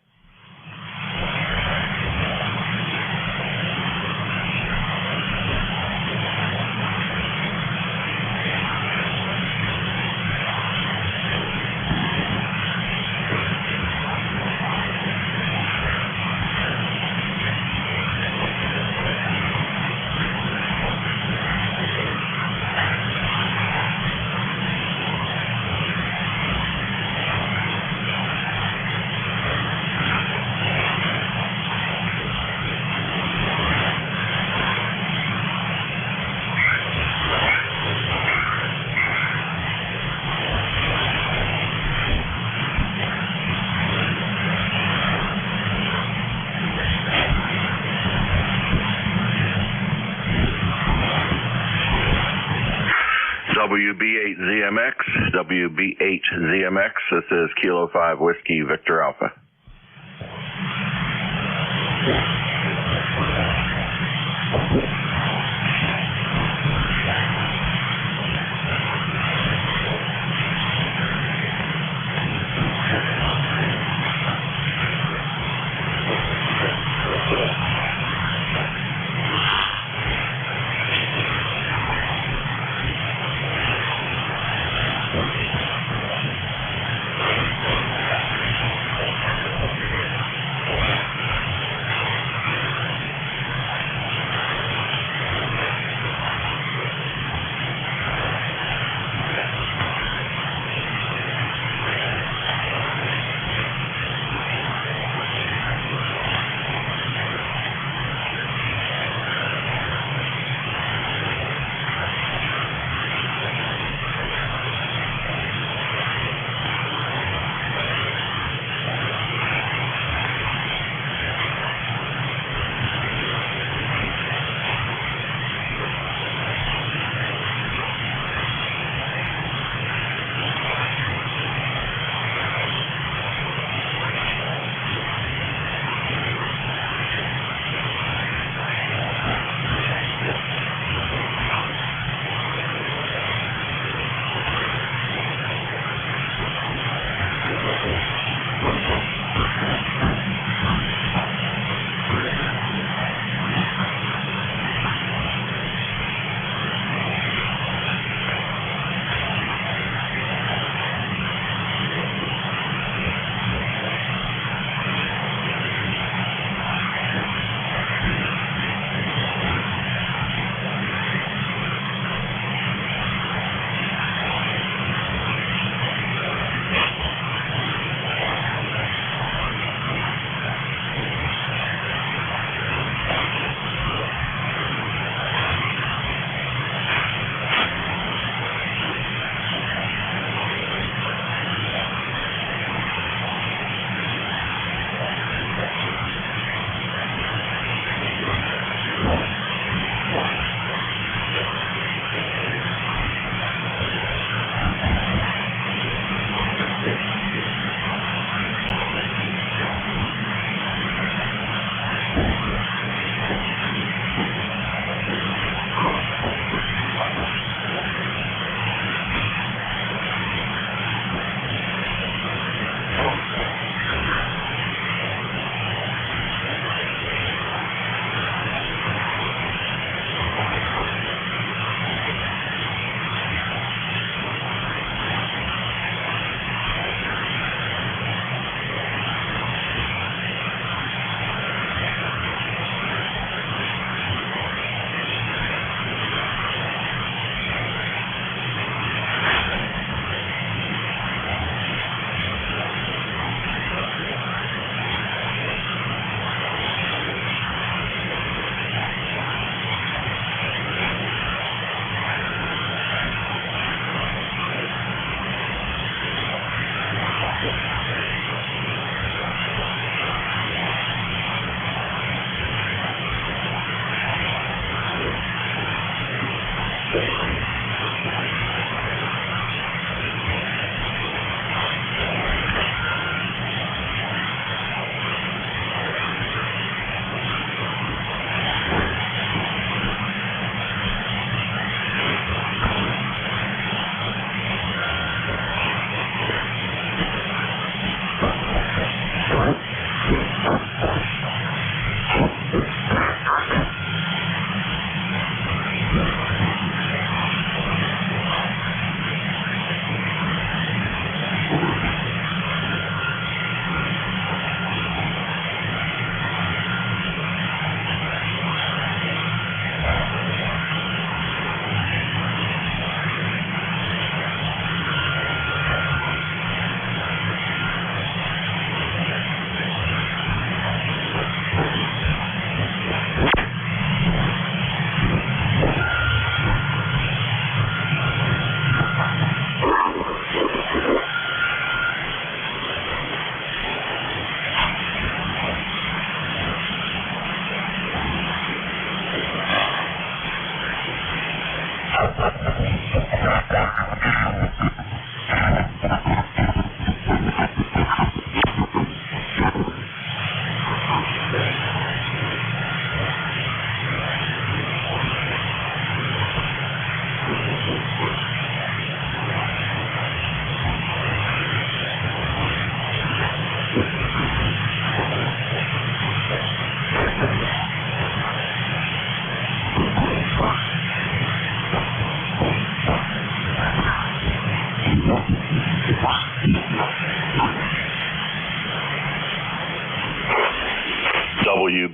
WB8ZMX, WB8ZMX, this is Kilo 5 Whiskey Victor Alpha.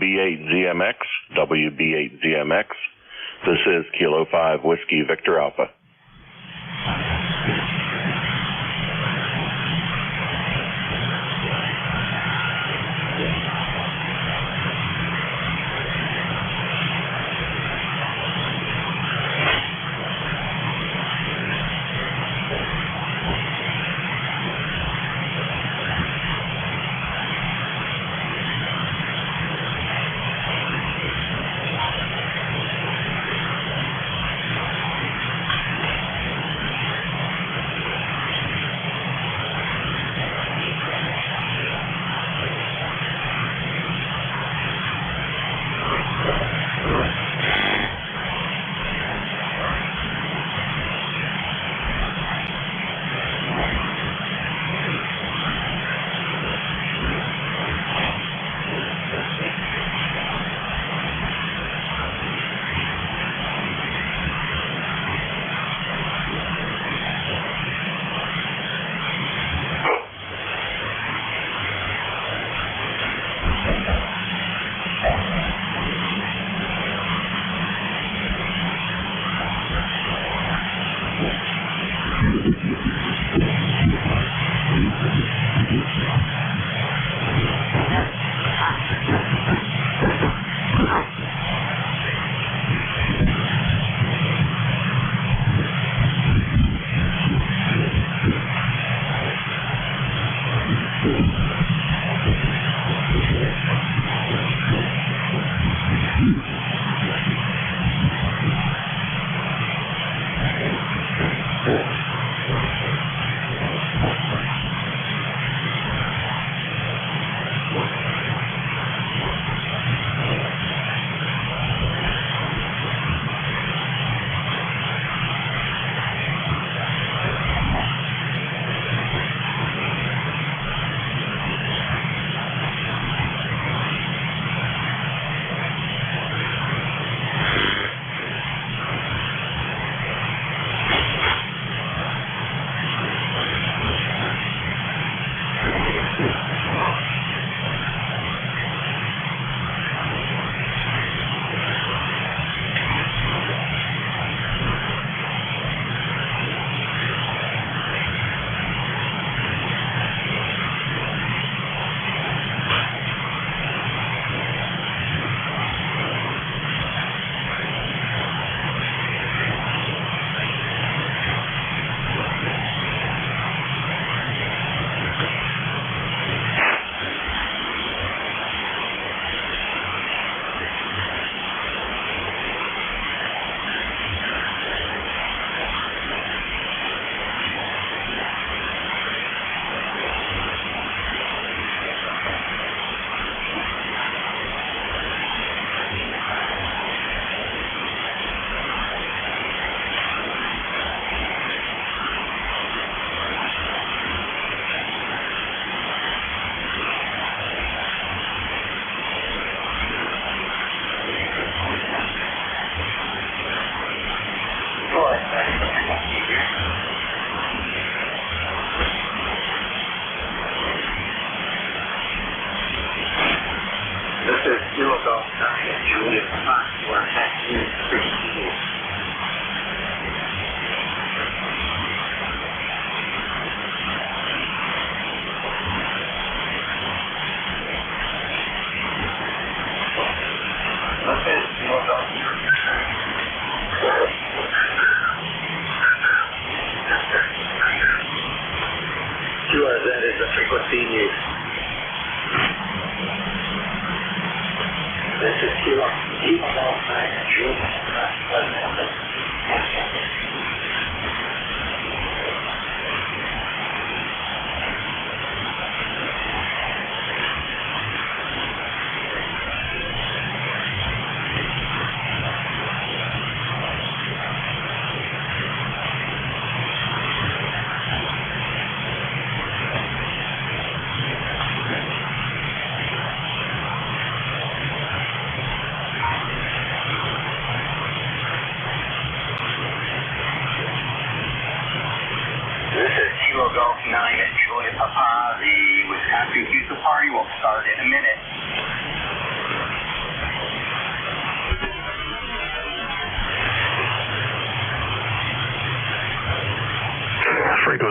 WB8ZMX, WB8ZMX. This is Kilo 5 Whiskey Victor Alpha.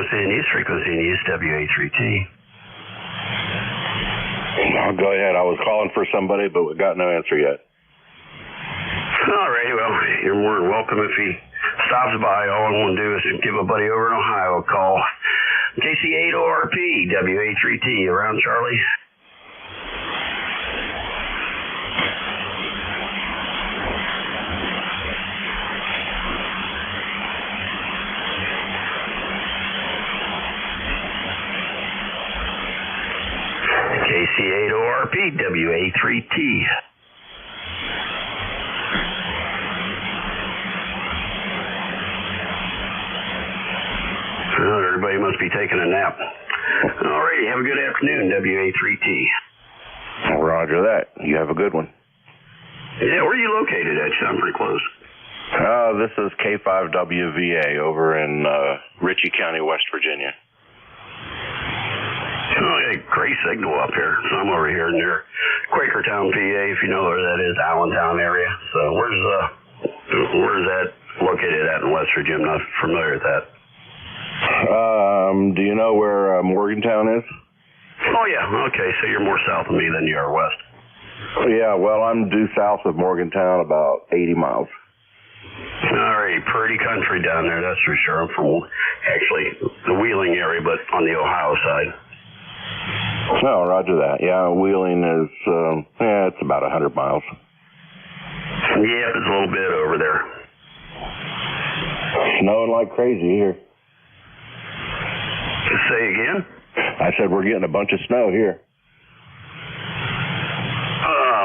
frequency in use, frequency in use, WA3T. Oh, go ahead. I was calling for somebody, but we got no answer yet. All right, well, you're more than welcome if he stops by. All I want to do is give a buddy over in Ohio a call. KC8ORP, WA3T, around Charlie. KC8ORP, WA3T. Well, everybody must be taking a nap. All righty, have a good afternoon, WA3T. Roger that. You have a good one. Yeah, where are you located at? You sound pretty close. This is K5WVA over in Ritchie County, West Virginia. Oh, yeah, great signal up here. So I'm over here near Quakertown, PA, if you know where that is, Allentown area. So where's that located at in West Virginia? I'm not familiar with that. Do you know where Morgantown is? Oh, yeah. Okay, so you're more south of me than you are west. Yeah, well, I'm due south of Morgantown about 80 miles. All right, pretty country down there, that's for sure. I'm from actually the Wheeling area, but on the Ohio side. Oh, roger that. Yeah, Wheeling is, it's about 100 miles. Yeah, it's a little bit over there. Snowing like crazy here. Say again? I said we're getting a bunch of snow here.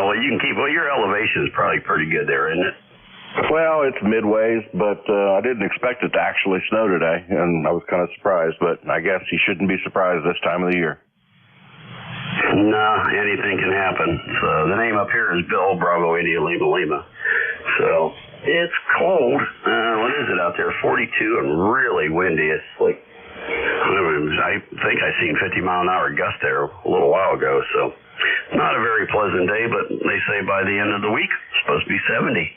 Well, you can keep, your elevation is probably pretty good there, isn't it? Well, it's midways, but I didn't expect it to actually snow today, and I was kind of surprised, but I guess you shouldn't be surprised this time of the year. No, anything can happen. So the name up here is Bill Bravo India Lima Lima. So it's cold. What is it out there? 42 and really windy. It's like, I think I seen 50-mile-an-hour gust there a little while ago. So not a very pleasant day, but they say by the end of the week it's supposed to be 70.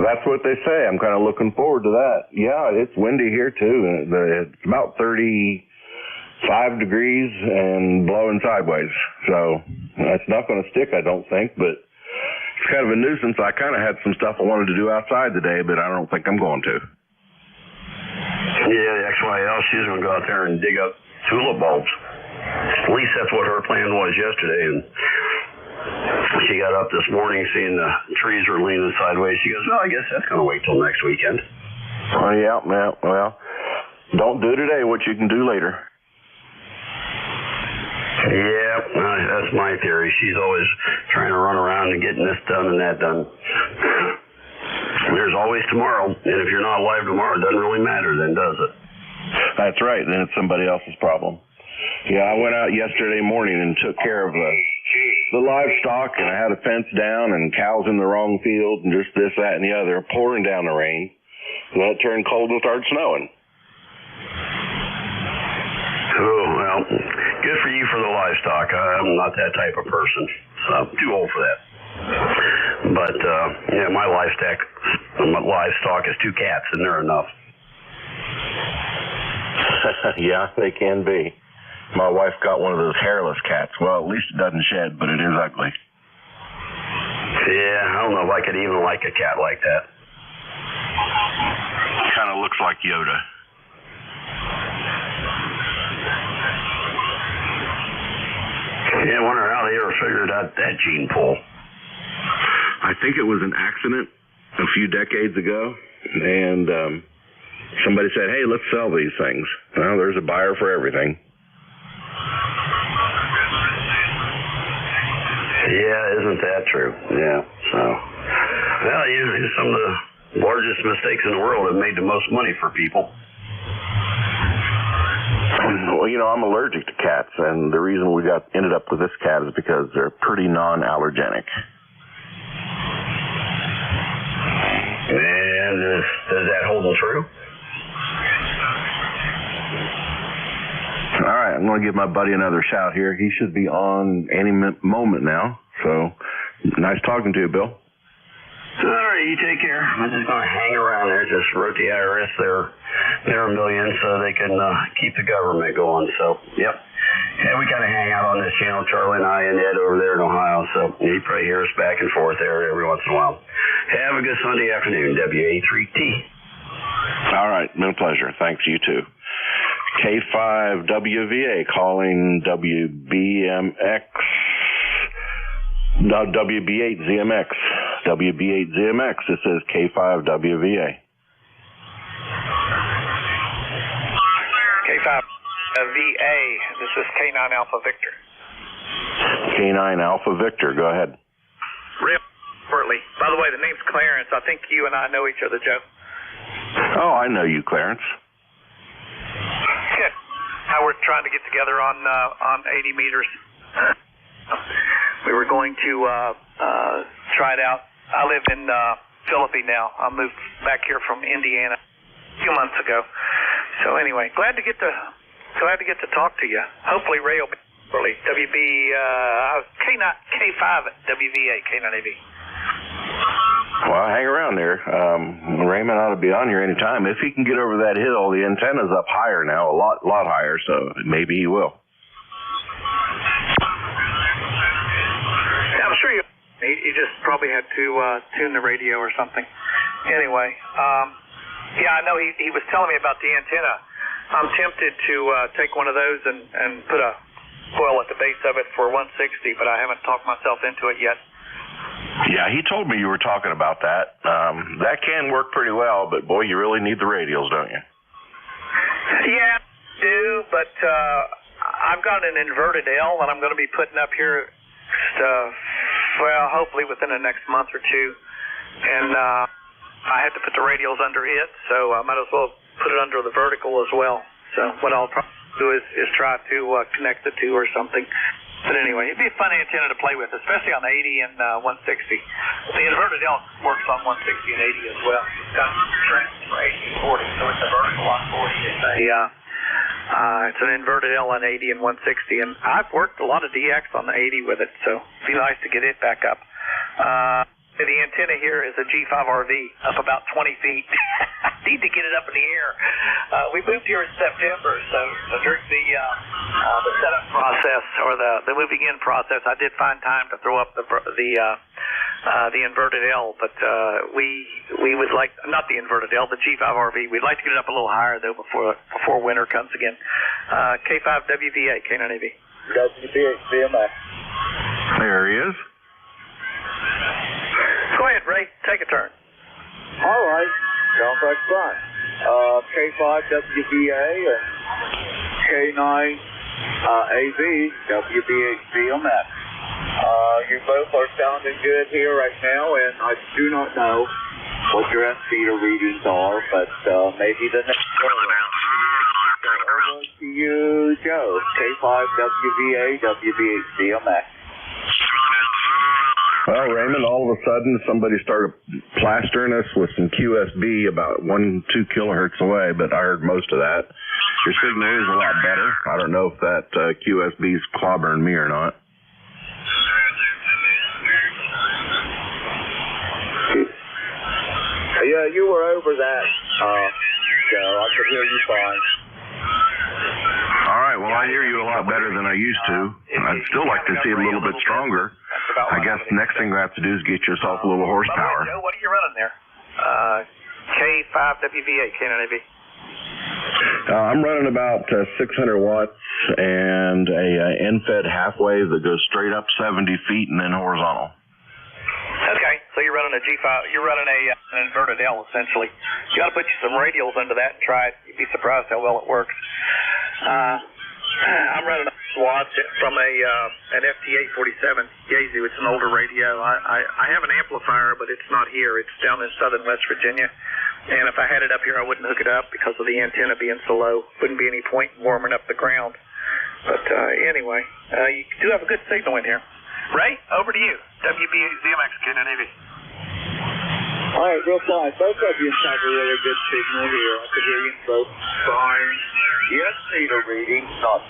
That's what they say. I'm kind of looking forward to that. Yeah, it's windy here too. It's about 35 degrees and blowing sideways. So that's not going to stick, I don't think, but it's kind of a nuisance. I kind of had some stuff I wanted to do outside today, but I don't think I'm going to. Yeah, the XYL, she's going to go out there and dig up tulip bulbs. At least that's what her plan was yesterday. And she got up this morning seeing the trees were leaning sideways. She goes, well, I guess that's going to wait till next weekend. Oh, yeah, well, don't do today what you can do later. Yeah, that's my theory. She's always trying to run around and getting this done and that done. There's always tomorrow, and if you're not alive tomorrow, it doesn't really matter then, does it? That's right. Then it's somebody else's problem. Yeah, I went out yesterday morning and took care of the livestock, and I had a fence down and cows in the wrong field and just this, that, and the other, pouring down the rain. And then it turned cold and started snowing. Oh, well, good for you for the livestock. I'm not that type of person, so I'm too old for that. But, yeah, my livestock is 2 cats, and they're enough. Yeah, they can be. My wife got one of those hairless cats. Well, at least it doesn't shed, but it is ugly. Yeah, I don't know if I could even like a cat like that. Kind of looks like Yoda. Yeah, I wonder how they ever figured out that gene pool. I think it was an accident a few decades ago, and somebody said, hey, let's sell these things. Well, there's a buyer for everything. Yeah, isn't that true? Yeah, so, well, some of the largest mistakes in the world have made the most money for people. Well, I'm allergic to cats, and the reason we ended up with this cat is because they're pretty non-allergenic. And does that hold true? All right, I'm going to give my buddy another shout here. He should be on any moment now. So, nice talking to you, Bill. All right, you take care. I'm just going to hang around there. Just wrote the IRS their $1 million so they can keep the government going. So, yep. Yeah, we kind of hang out on this channel, Charlie and I and Ed over there in Ohio. So you probably hear us back and forth there every once in a while. Have a good Sunday afternoon, WA3T. All right, been a pleasure. Thanks, you too. K5WVA calling WBMX. No, WB8ZMX. WB8ZMX. This is K5WVA. K5VA. This is K9 Alpha Victor. K9 Alpha Victor. Go ahead. Real shortly. By the way, the name's Clarence. I think you and I know each other, Joe. Oh, I know you, Clarence. Good. How we're trying to get together on 80 meters. We were going to try it out. I live in Philippines now. I moved back here from Indiana a few months ago. So anyway, glad to get to talk to you. Hopefully Ray will be early. K5 WVA K9AV. Well, hang around there. Raymond ought to be on here anytime. If he can get over that hill, the antenna's up higher now, a lot higher, so maybe he will. I'm sure you just probably had to tune the radio or something. Anyway, yeah, I know he was telling me about the antenna. I'm tempted to take one of those and put a coil at the base of it for 160, but I haven't talked myself into it yet. Yeah, he told me you were talking about that. That can work pretty well, but boy, you really need the radials, don't you? Yeah, I do, but I've got an inverted L that I'm going to be putting up here, well, hopefully within the next month or two. And I have to put the radials under it, so I might as well put it under the vertical as well. So what I'll probably do is try to connect the two or something. But anyway, it'd be a fun antenna to play with, especially on 80 and 160. The inverted L works on 160 and 80 as well. It's got trends for 80 and 40, so it's a vertical on 40. It's an inverted L on 80 and 160, and I've worked a lot of DX on the 80 with it, so it'd be nice to get it back up. The antenna here is a G5RV up about 20 feet. I need to get it up in the air. We moved here in September, so during the setup process or the moving in process, I did find time to throw up the inverted L, but we would like, not the inverted L, the G5RV. We'd like to get it up a little higher though before winter comes again. K5WVA, K9AV. WBHVMA. There he is. Go ahead, Ray. Take a turn. All right. Sounds like fun. K5WVA and K9AV, WBHVMX. You both are sounding good here right now, and I do not know what your S-feeder readings are, but maybe the next go around. So over to you, Joe. K5WVA, WBHVMX. Well, Raymond, all of a sudden somebody started plastering us with some QSB about 1-2 kilohertz away, but I heard most of that. Your signal is a lot better. I don't know if that QSB is clobbering me or not. Yeah, you were over that, Joe. I could hear you fine. All right, well, I hear you a lot better than I used to. I'd still like to see it a little bit stronger. I guess the next thing we have to do is get yourself a little horsepower. Joe, what are you running there? K5WVA, K9AV. I'm running about 600 watts and a end-fed half-wave that goes straight up 70 feet and then horizontal. Okay, so you're running a G5. You're running an inverted L essentially. You got to put some radials into that and try it. You'd be surprised how well it works. I'm running a SWAT from an FT847 Yaesu. It's an older radio. I have an amplifier, but it's not here. It's down in southern West Virginia. And if I had it up here, I wouldn't hook it up because of the antenna being so low. Wouldn't be any point in warming up the ground. But anyway, you do have a good signal in here. Ray, over to you. WBZMX, K9AV. All right, real fine. Both of you have a really good signal here. I could hear you both fine. Yes, meter reading, not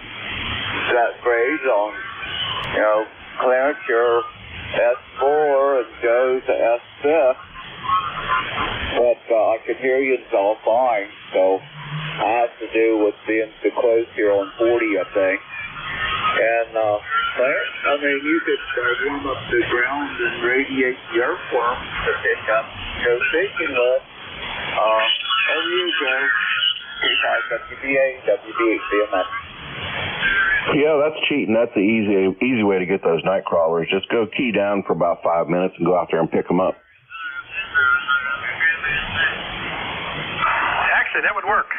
that great on, Clarence, you're S4 and Joe's S5. but I could hear you all fine, so it has to do with being too close here on 40, I think. And, I mean, you could warm up the ground and radiate the earthworm to pick up. So speaking of, over you go, WBA, WBA, CMS. Yeah, that's cheating. That's the easy way to get those night crawlers. Just go key down for about 5 minutes and go out there and pick them up. Actually, that would work.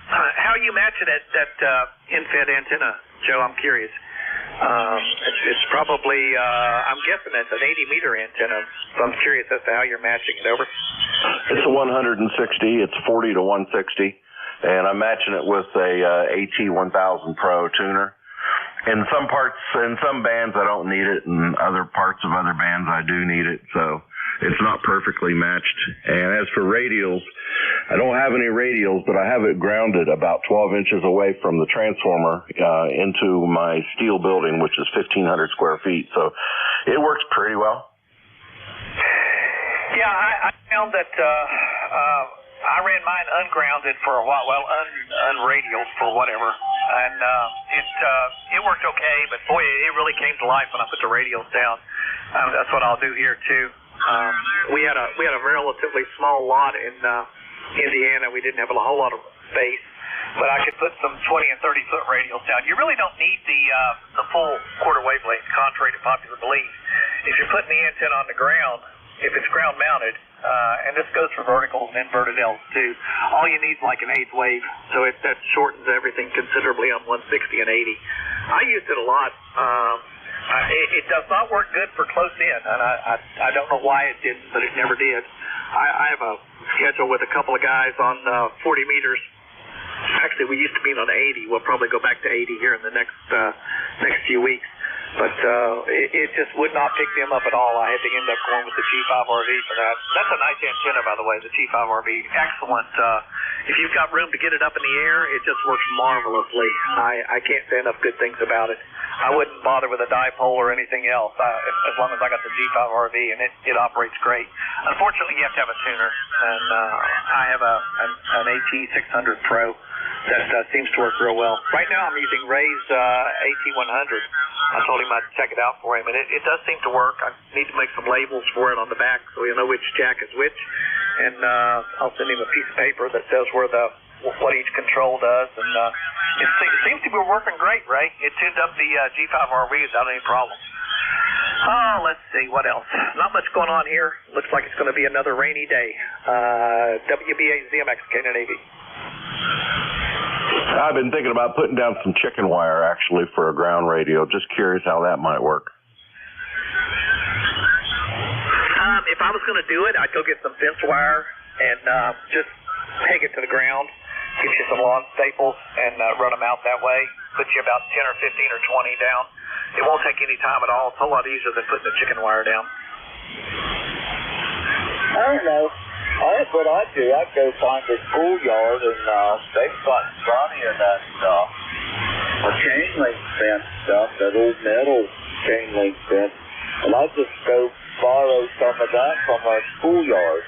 How you match it at that in-fed antenna, Joe? I'm curious. It's probably, I'm guessing it's an 80-meter antenna, so I'm curious as to how you're matching it. Over. It's a 160. It's 40 to 160, and I'm matching it with a AT1000 Pro tuner. In some bands I don't need it, and other parts of other bands I do need it, so it's not perfectly matched. And as for radials, I don't have any radials, but I have it grounded about 12 inches away from the transformer into my steel building, which is 1,500 square feet. So it works pretty well. Yeah, I found that I ran mine ungrounded for a while, well, unradialed for whatever, and it worked okay. But boy, it really came to life when I put the radials down. That's what I'll do here too. We had a relatively small lot in Indiana. We didn't have a whole lot of space, but I could put some 20 and 30 foot radials down. You really don't need the full quarter wavelength, contrary to popular belief. If you're putting the antenna on the ground, if it's ground mounted, and this goes for verticals and inverted L's too, all you need is like an eighth wave, so that shortens everything considerably on 160 and 80. I used it a lot. It does not work good for close in, and I don't know why it didn't, but it never did. I have a schedule with a couple of guys on 40 meters. Actually, we used to meet on 80. We'll probably go back to 80 here in the next few weeks. But it just would not pick them up at all. I had to end up going with the G5RV for that. That's a nice antenna, by the way, the G5RV. Excellent. If you've got room to get it up in the air, it just works marvelously. I can't say enough good things about it. I wouldn't bother with a dipole or anything else as long as I got the G5RV, and it operates great. Unfortunately, you have to have a tuner, and I have an AT600 Pro that seems to work real well. Right now, I'm using Ray's AT100. I told him I'd check it out for him, and it does seem to work. I need to make some labels for it on the back so he'll know which jack is which, and I'll send him a piece of paper that says what each control does, and it seems to be working great, Ray. It tuned up the G5RV without any problems. Oh, let's see, what else? Not much going on here. Looks like it's going to be another rainy day. WBA ZMX, K-Navy. I've been thinking about putting down some chicken wire, actually, for a ground radio. Just curious how that might work. If I was going to do it, I'd go get some fence wire and just peg it to the ground, get you some lawn staples, and run them out that way. Put you about 10 or 15 or 20 down. It won't take any time at all. It's a whole lot easier than putting the chicken wire down. I don't know. That's what I do. I go find a schoolyard, and they've got plenty of that stuff. A chain link fence stuff, that old metal chain link fence. And I'll just go borrow some of that from a schoolyard.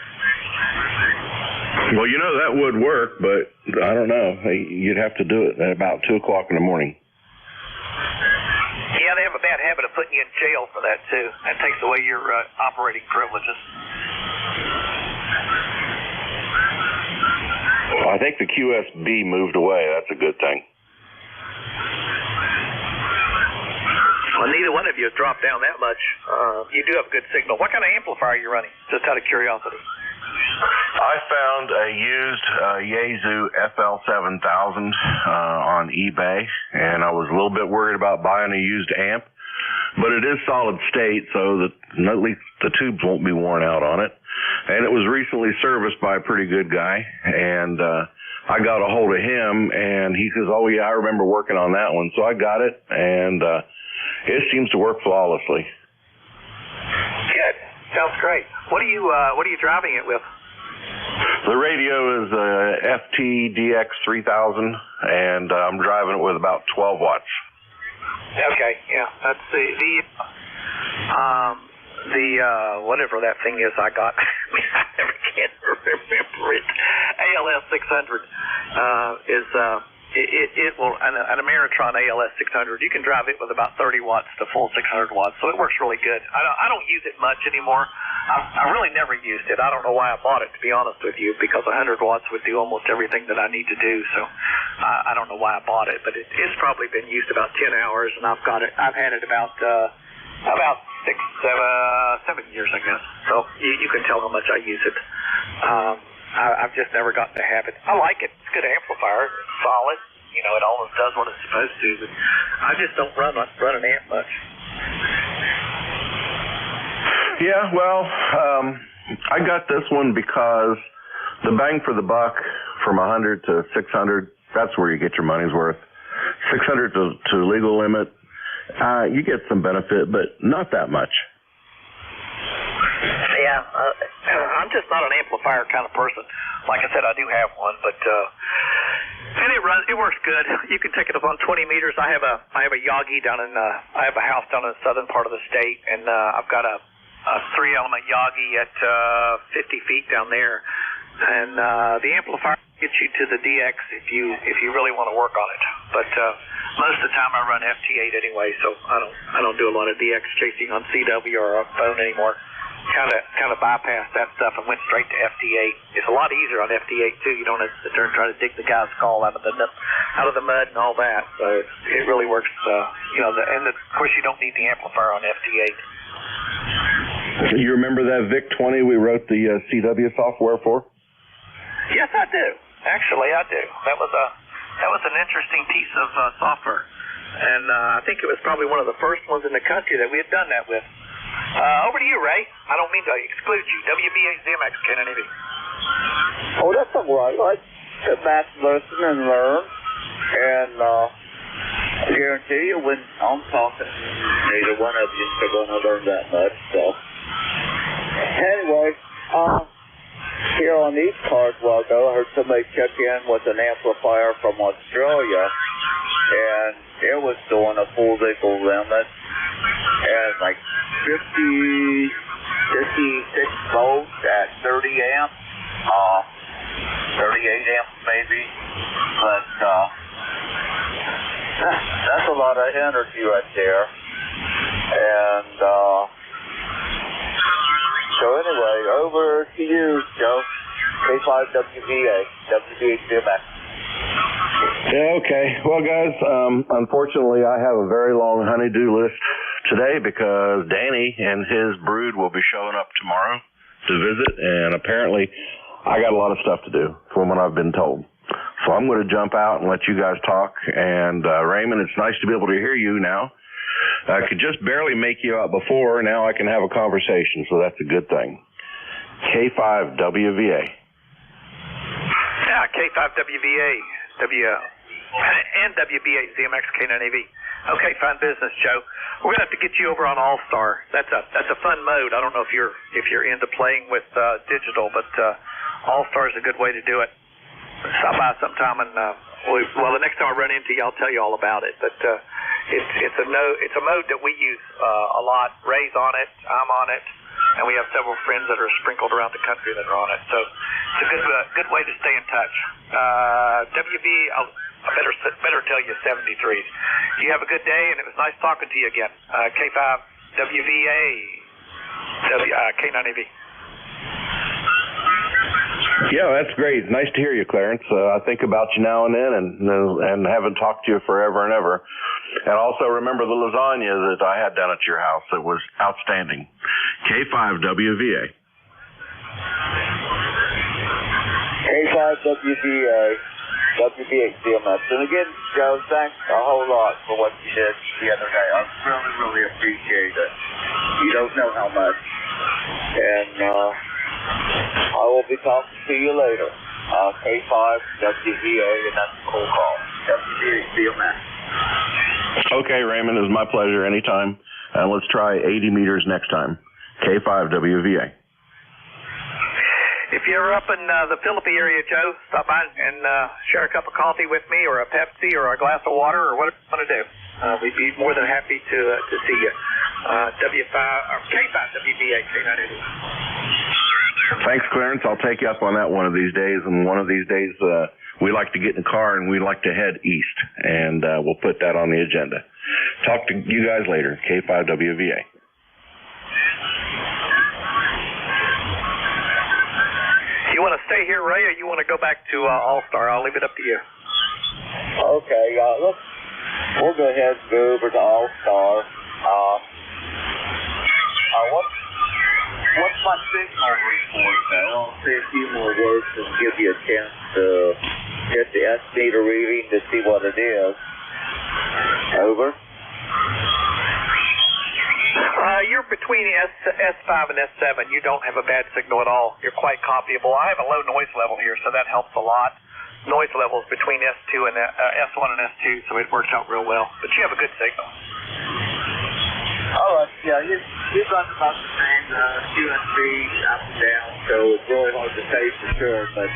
Well, that would work, but I don't know. You'd have to do it at about 2 o'clock in the morning. Yeah, they have a bad habit of putting you in jail for that, too. That takes away your operating privileges. I think the QSB moved away. That's a good thing. Well, neither one of you has dropped down that much. You do have a good signal. What kind of amplifier are you running? Just out of curiosity. I found a used Yaesu FL7000 on eBay, and I was a little bit worried about buying a used amp, but it is solid state, so that at least the tubes won't be worn out on it. And it was recently serviced by a pretty good guy, and I got a hold of him, and he says, "Oh yeah, I remember working on that one." So I got it, and it seems to work flawlessly. Good, sounds great. What are you driving it with? The radio is a FT-DX3000, and I'm driving it with about 12 watts. Okay, yeah, that's whatever that thing is I got. I never can remember it. ALS 600 is it will an Ameritron ALS 600. You can drive it with about 30 watts to full 600 watts, so it works really good. I don't use it much anymore. I really never used it. I don't know why I bought it, to be honest with you, because 100 watts would do almost everything that I need to do. So I don't know why I bought it, but it's probably been used about 10 hours, and I've had it about 7 years, I guess. So you can tell how much I use it. I've just never gotten to have it. I like it. It's a good amplifier. It's solid. You know, it almost does what it's supposed to. But I just don't run an amp much. Yeah, well, I got this one because the bang for the buck from 100 to 600, that's where you get your money's worth. 600 to legal limit, you get some benefit, but not that much. Yeah, I'm just not an amplifier kind of person. Like I said, I do have one, but and it works good. You can take it up on 20 meters. I have a Yagi down in I have a house down in the southern part of the state, and I've got a 3-element Yagi at 50 feet down there, and the amplifier gets you to the DX if you really want to work on it. But most of the time I run FT8 anyway, so I don't do a lot of DX chasing on CW or a phone anymore. Kind of bypassed that stuff and went straight to FT8. It's a lot easier on FT8 too. You don't have to sit there and try to dig the guy's skull out of the mud and all that. So it really works. And of course you don't need the amplifier on FT8. You remember that VIC-20 we wrote the CW software for? Yes, I do. Actually, I do. That was an interesting piece of software, and I think it was probably one of the first ones in the country that we had done that with. Over to you, Ray. I don't mean to exclude you. WBA ZMX KNNV. Oh, that's all right. I sit back, listen, and learn. And I guarantee you, when I'm talking, neither one of you are going to learn that much. So, anyway, here on the ECARS a while ago, I heard somebody check in with an amplifier from Australia, and it was doing a full legal limit at like 56 volts at 30 amps, 38 amps maybe, but that's a lot of energy right there. And so anyway, over to you, Joe. K5WVA, WVA-CMX. Yeah, okay. Well, guys, unfortunately, I have a very long honey-do list today because Danny and his brood will be showing up tomorrow to visit, and apparently I got a lot of stuff to do from what I've been told. So I'm going to jump out and let you guys talk. And Raymond, it's nice to be able to hear you now. I could just barely make you out before. Now I can have a conversation, so that's a good thing. K5WVA. Yeah, K5WVA, and WBA ZMX KNNV. Okay, fine business, Joe. We're gonna have to get you over on All-Star. That's a fun mode. I don't know if you're into playing with digital, but All-Star is a good way to do it. Stop by sometime, and the next time I run into you, I'll tell you all about it. But it's a mode that we use a lot. Ray's on it, I'm on it, and we have several friends that are sprinkled around the country that are on it. So it's a good way to stay in touch. WB, I better tell you 73s. You have a good day, and it was nice talking to you again. K5WVA, K9AV. Yeah, that's great. Nice to hear you, Clarence. I think about you now and then, and haven't talked to you forever and ever. And also remember the lasagna that I had down at your house. It was outstanding. K5WVA. K5WVA, WBA CMS. And again, Joe, thanks a whole lot for what you did the other day. I really, really appreciate it. You don't know how much. And I will be talking to you later. K5WVA, and that's a cool call. WBA CMS. Okay, Raymond, it was my pleasure anytime. And let's try 80 meters next time. K5WVA. If you're up in the Philippi area, Joe, stop by and share a cup of coffee with me, or a Pepsi, or a glass of water, or whatever you want to do. We'd be more than happy to see you. K5WVA, K980. Thanks, Clarence. I'll take you up on that one of these days. And one of these days, we like to get in the car and we like to head east. And we'll put that on the agenda. Talk to you guys later. K5WVA. You want to stay here, Ray, or you want to go back to All-Star? I'll leave it up to you. Okay, we'll go ahead and go over to All-Star. What's my signal report? I'll say a few more words and give you a chance to get the S-meter reading to see what it is. Over. You're between S5 and S7. You don't have a bad signal at all. You're quite copyable. I have a low noise level here, so that helps a lot. Noise levels between S2 and S1 and S2, so it works out real well. But you have a good signal. All right, yeah, you run about the same QSB up and down, so it's really hard to say for sure, but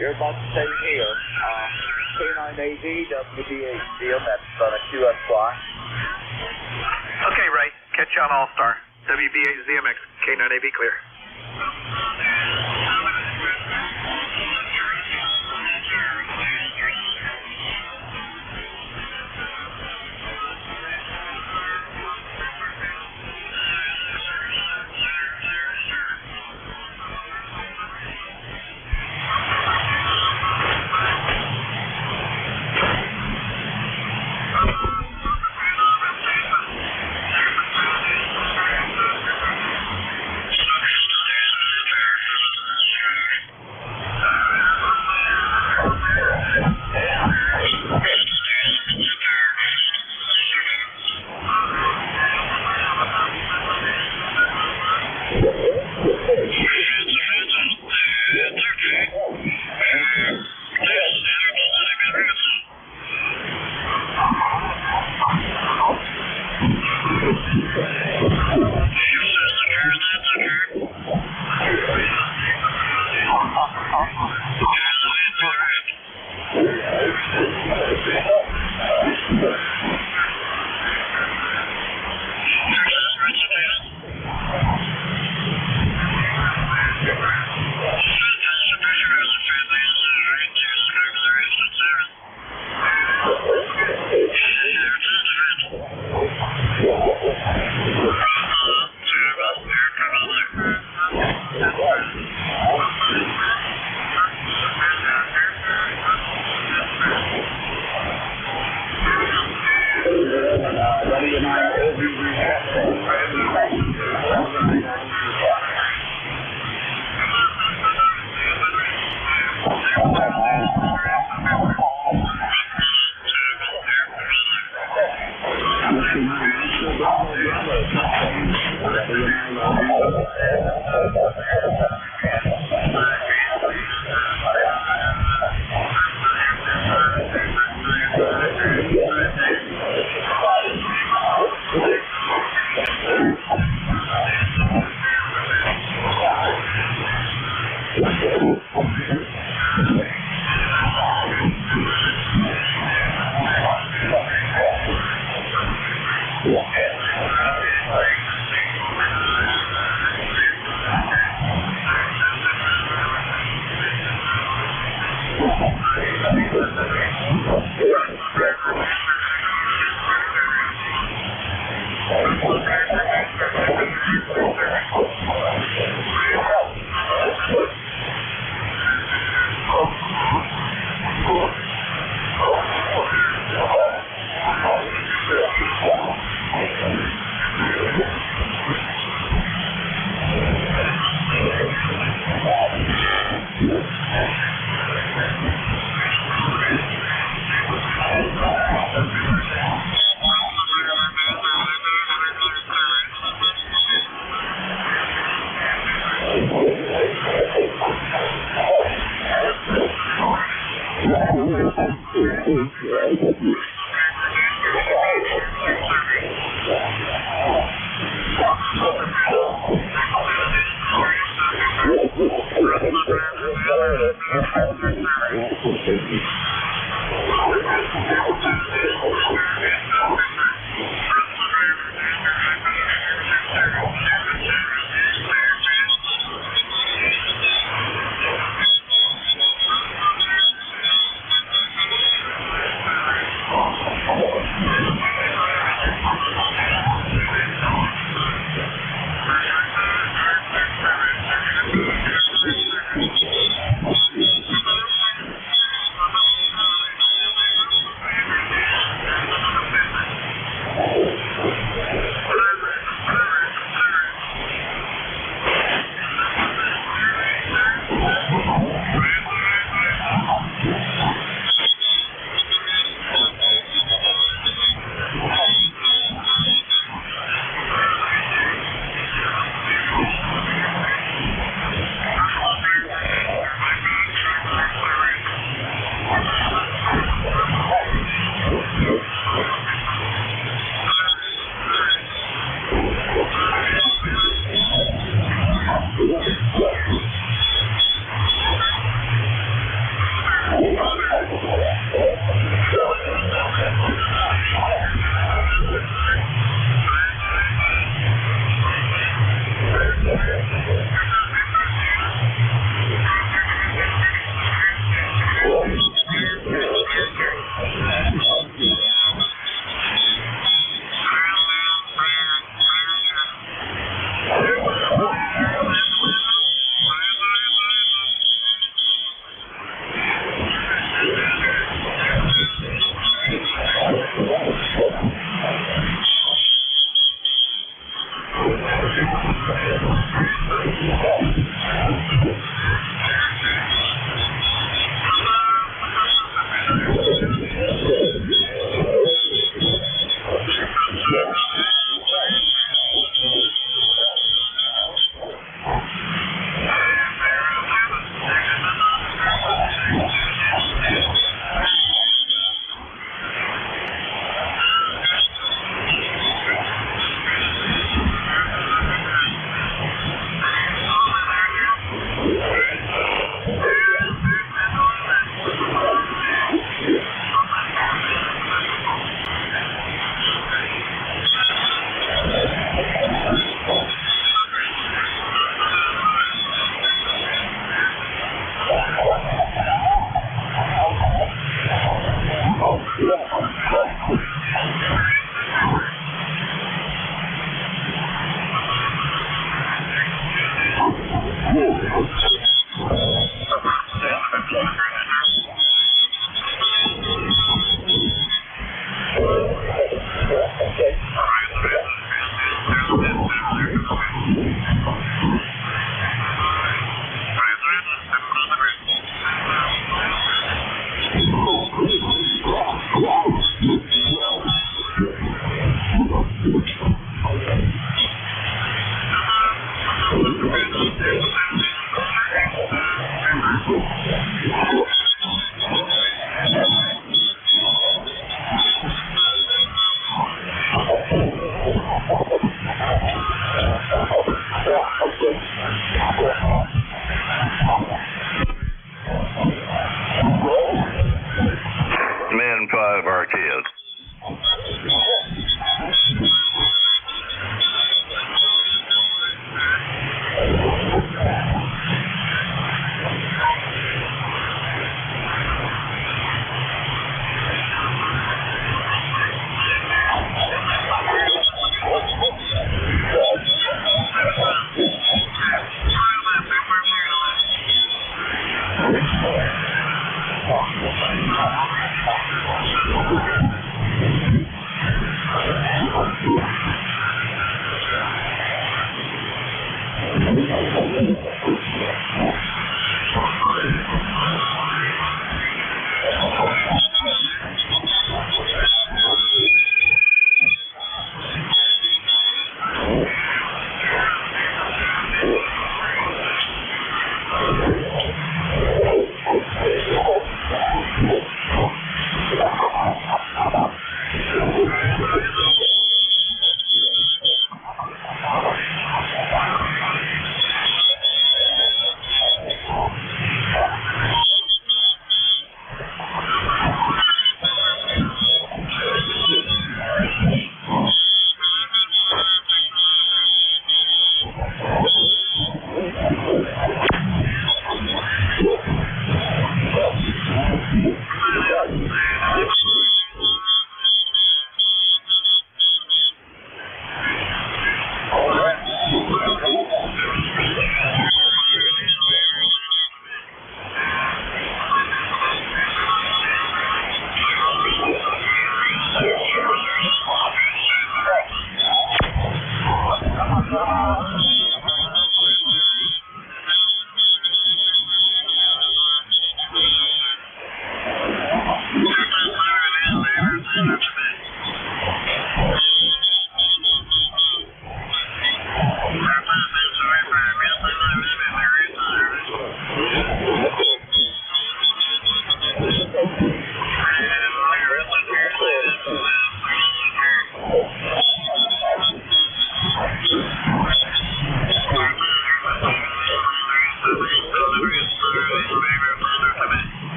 you're about the same here. K9AD, WDHDM, that's on a QSY. Okay, Ray, catch you on All-Star. WB8ZMX, K9AB clear.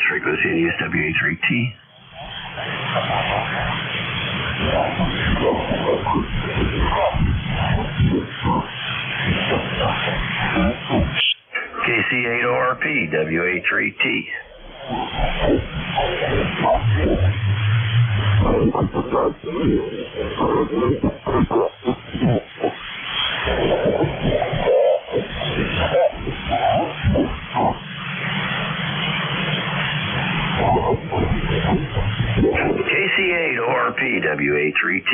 Frequency in use WA3T. KC8ORP, WA3T. KC8ORP, WA3T.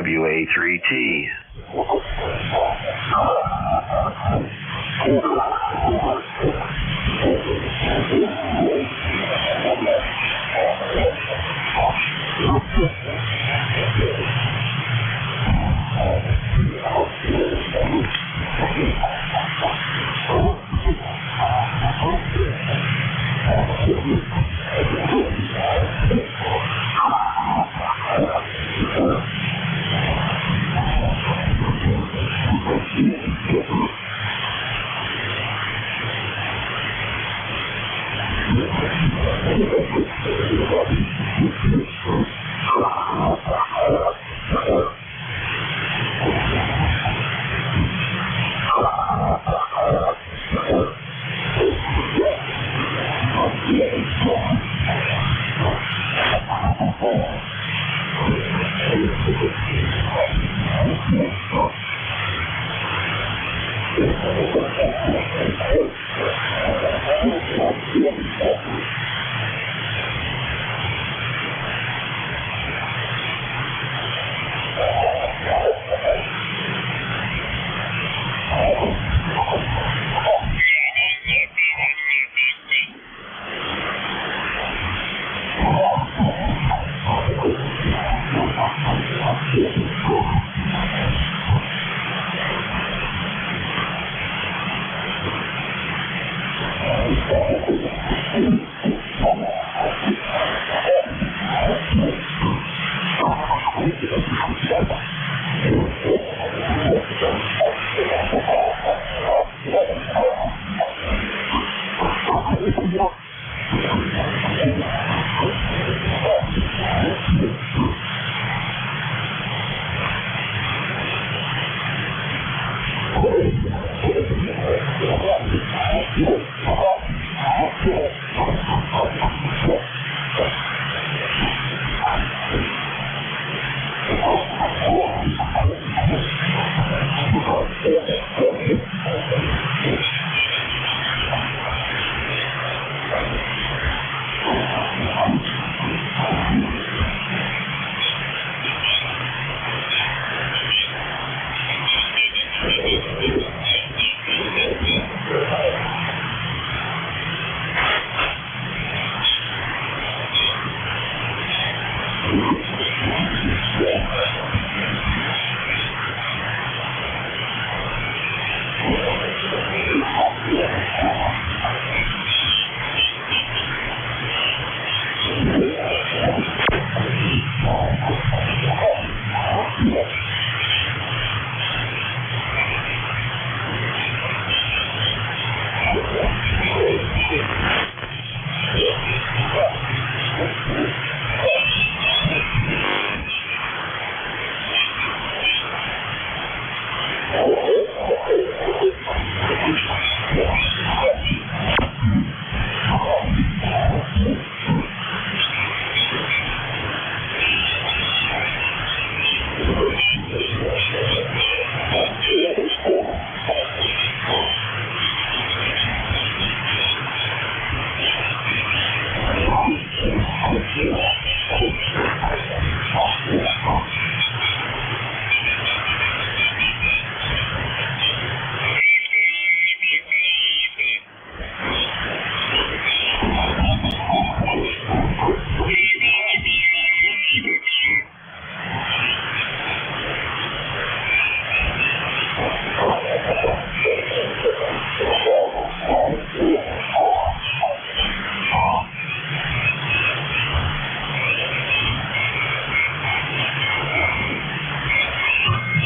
WA3T.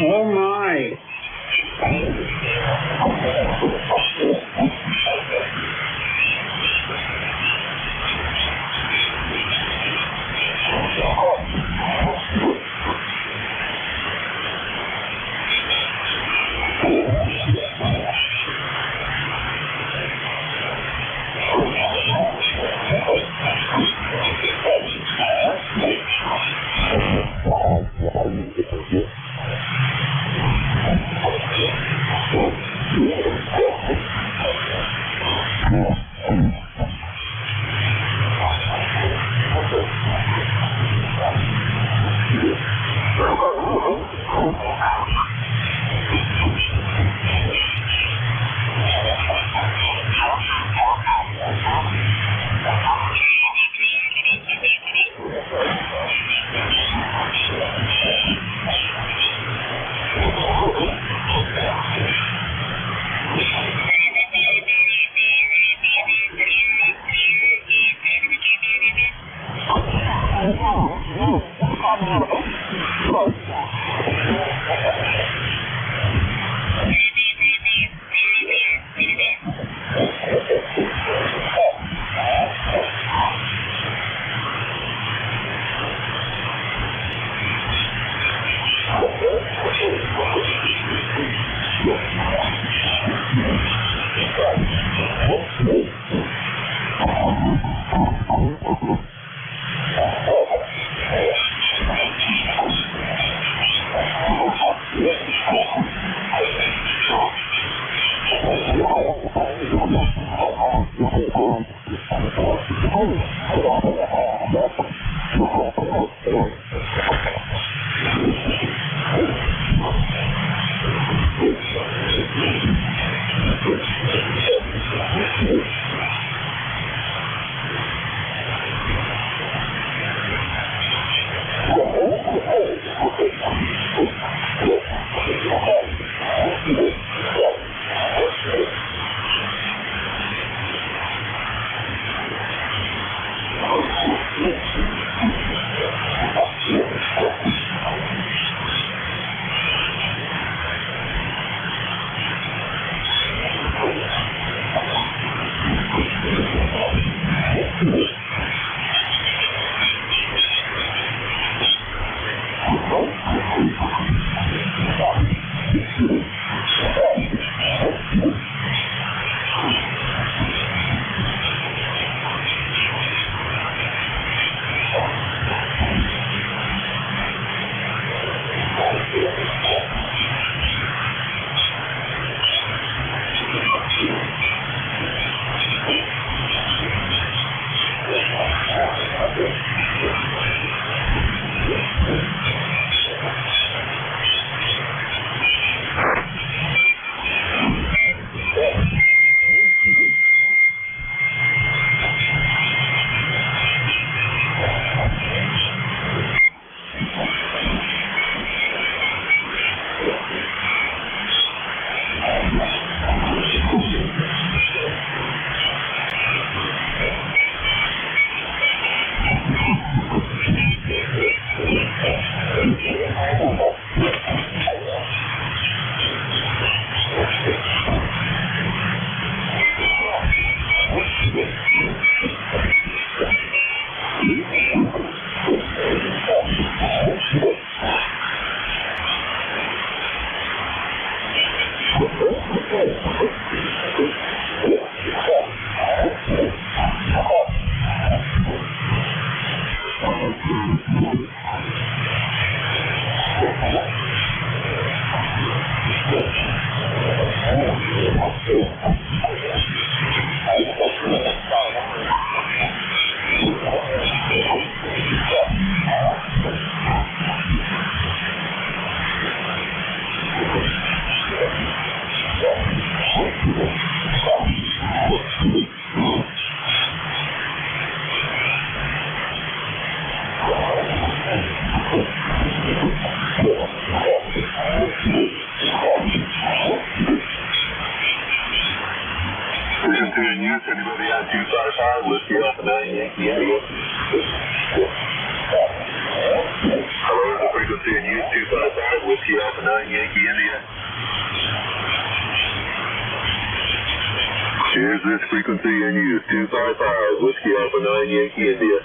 Oh my. Here's this frequency in use, 255, Whiskey Alpha 9 Yankee India.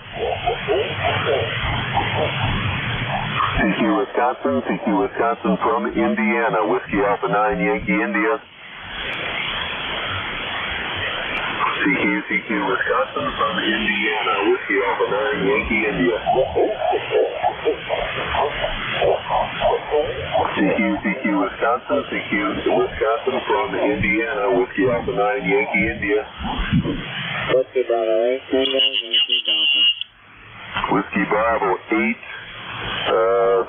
CQ Wisconsin from Indiana, Whiskey Alpha 9 Yankee India. CQ Wisconsin from Indiana, Whiskey Alpha 9 Yankee India. CQ Wisconsin from Indiana, Whiskey Alpha 9 Yankee India. Whiskey Bravo 8, Tango, Yankee Delta. Whiskey Bravo 8,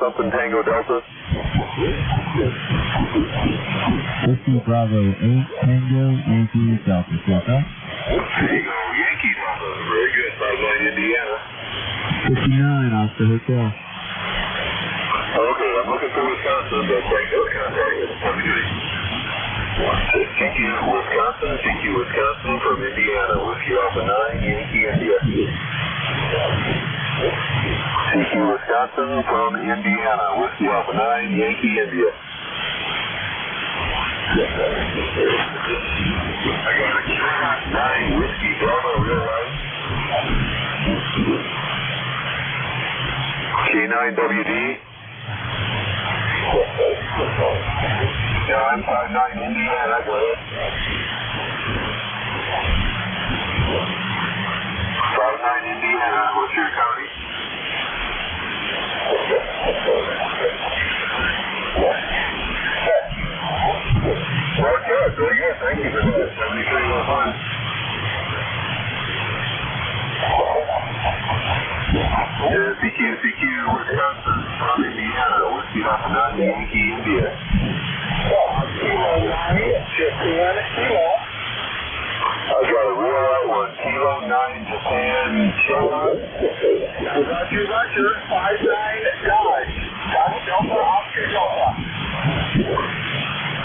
something Tango Delta. Whiskey Bravo 8, Tango, Yankee Delta. Delta. Tango, Yankee Delta. Very good. 59 Indiana. 59 off the hotel. Okay, I'm looking for Wisconsin, but Tango contact is CQ Wisconsin from Indiana, Whiskey Alpha 9 Yankee India. CQ Wisconsin from Indiana, Whiskey Alpha 9 Yankee India. I got a 9 Whiskey Bravo real line. K9WD. Yeah, I'm 59 Indiana, go ahead. 59 Indiana, what's your county? Very good, thank Thank you for that. 7311. CQ, Wisconsin, from Indiana, Whiskey Alpha 9, Yankee, India. I've got a real out one, Kilo 9, Japan, China. Roger, 59 Dodge. Delta, Oscar Delta.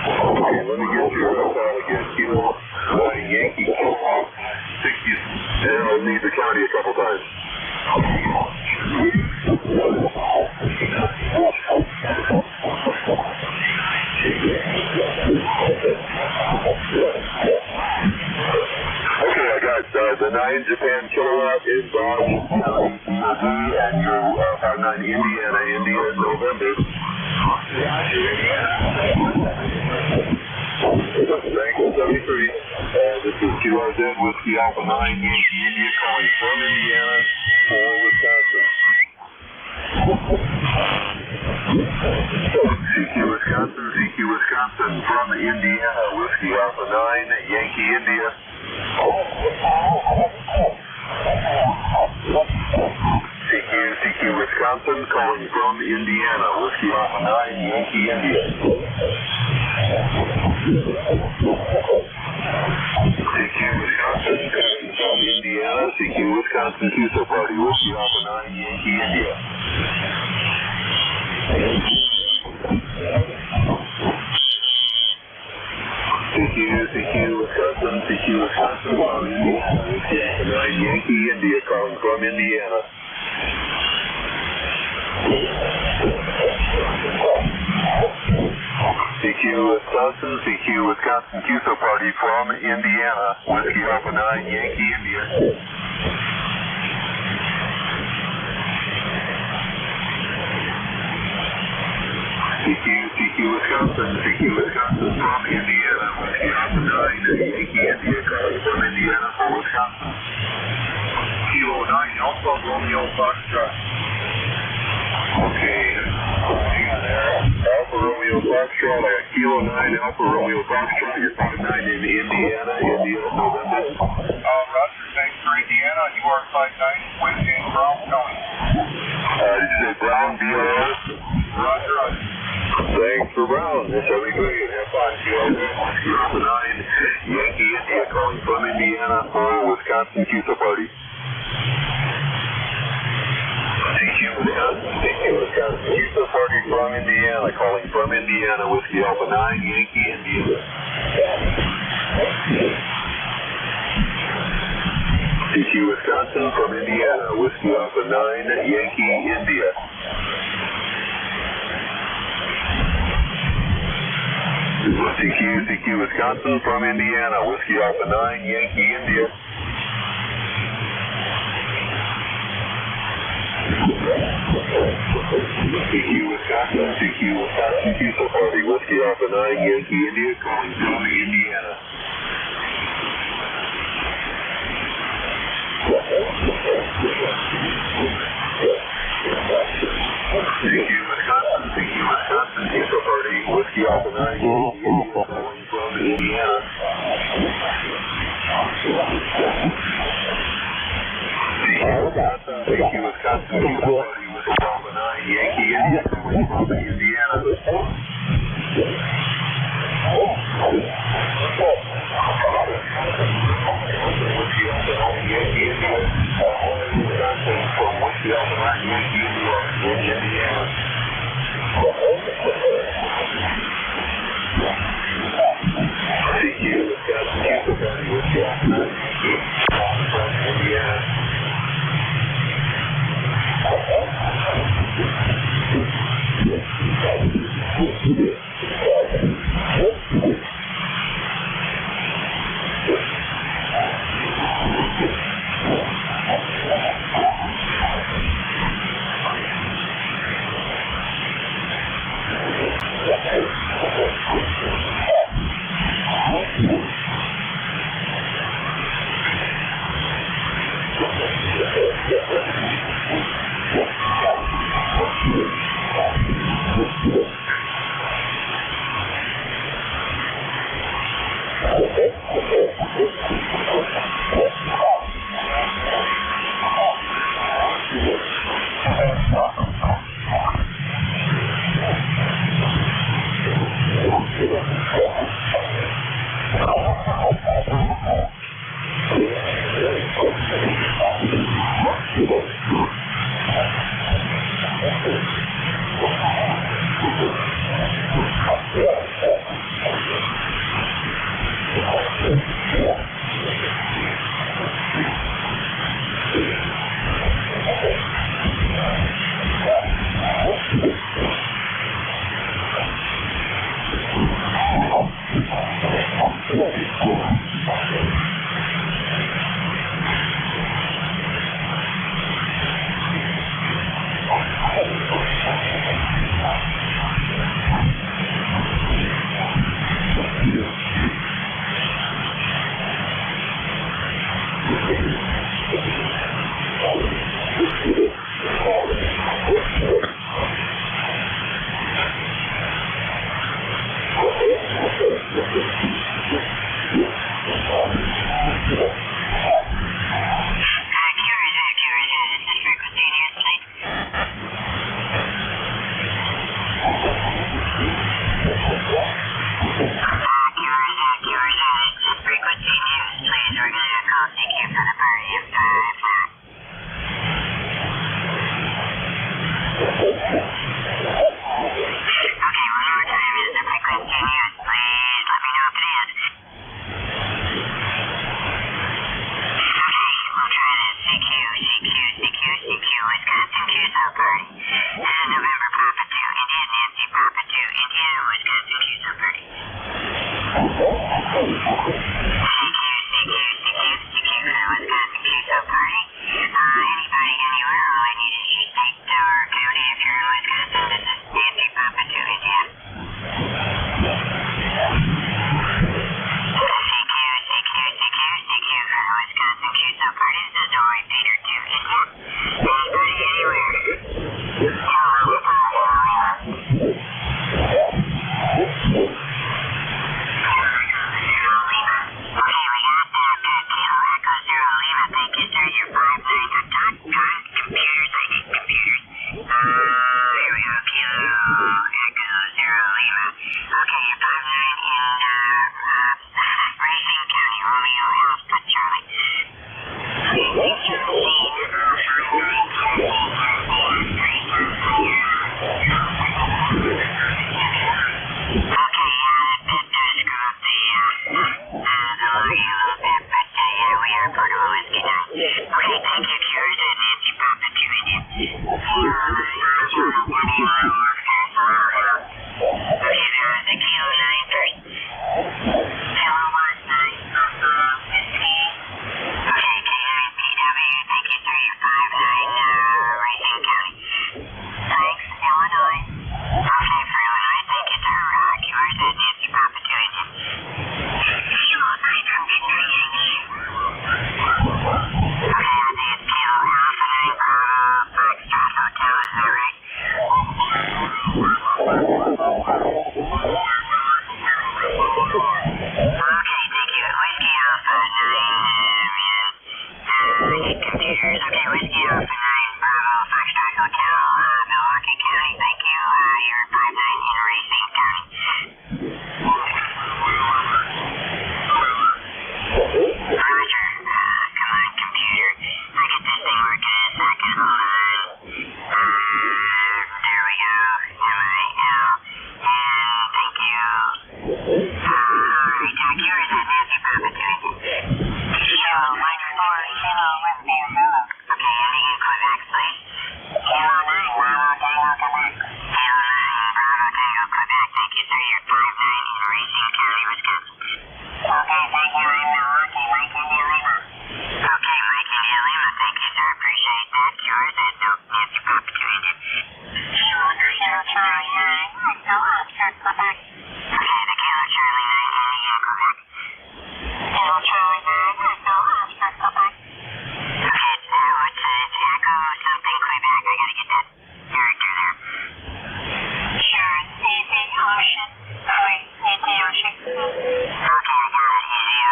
Okay, let me get your file again. Kilo 9, Yankee, Kilo 60, and I'll need the county a couple times. Okay, I got the 9 Japan kilowatt in Dodge County, and your 59 Indiana, November. Thank you, 73. This is QRZ Whiskey Alpha 9 Yankee India calling from Indiana for Wisconsin. CQ Wisconsin from Indiana, Whiskey Alpha 9 Yankee India. CQ Wisconsin calling from Indiana, Whiskey Alpha 9 Yankee India. CQ Wisconsin calling from Indiana, CQ Wisconsin QSO Party, Whiskey Alpha 9 Yankee India. CQ Wisconsin from Indiana, Whiskey Alpha 9 Yankee India calling from Indiana. CQ Wisconsin QSO Party from Indiana, Whiskey Alpha 9 Yankee India. CQ Wisconsin from Indiana, Whiskey Alpha 9 Yankee India calling from Indiana for Wisconsin. Kilo 9 Alpha Romeo Foxtrot. Okay, hang on there. Alpha Romeo Foxtrot, I got Kilo 9 Alpha Romeo Foxtrot, you're 59 in Indiana, November. Roger, thanks for Indiana, you are 59, Whiskey in Brown County. Did you say Brown, BRS? Roger. Thanks for Brown, this will be great. Have fun, Whiskey Alpha 9 Yankee India calling from Indiana for Wisconsin QSO Party. CQ Wisconsin QSO Party from Indiana, calling from Indiana, Whiskey Alpha 9 Yankee India. CQ Wisconsin from Indiana, Whiskey Alpha 9 Yankee India. CQ Wisconsin from Indiana, Whiskey Alpha 9 Yankee India. CQ Wisconsin QSO Party, Whiskey Alpha 9 Yankee India calling from Indiana. CQ Wisconsin QSO Party, Whiskey Alpha 9 Yankee India calling from Indiana. CQ Wisconsin QSO Party, Whiskey Alpha 9 Yankee India calling from Indiana.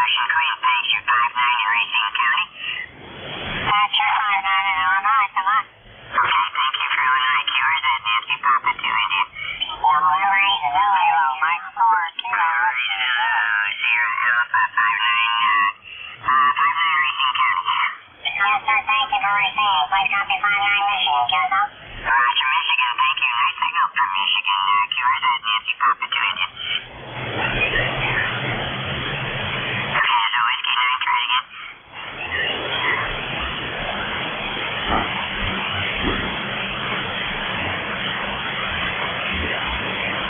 Russian Queen, thanks. You're 5-9 in Racine County. That's your 5-9 in Illinois. Come on. Okay, thank you for Illinois. QRZ, Nancy Papa 2 India. Mike 4, Kilo. Sierra Alpha 5-9, 5-9 Racine County. Yes, sir, thank you for Racine. Please copy 5-9 Michigan, QSL. Roger, Michigan, thank you. Nice signal from Michigan. QRZ, Nancy Papa 2 India. Okay, so Whiskey 9, try it again.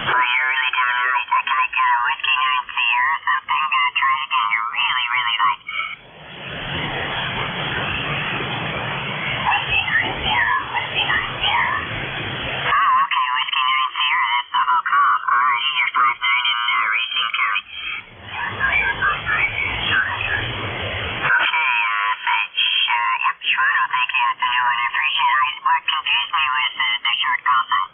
Oh, you're really doing nice. I got a Whiskey 9 Sierra something. Try it again. You're really, really light. Whiskey 9 Sierra. Whiskey 9 Sierra. Oh, okay, Whiskey 9 Sierra. That's the whole call. Alrighty, you're 5-9 in Racine County. Okay, Fetch. Yep, Toronto, thank you. That's a new one. I appreciate it. What confused me was the short call sign.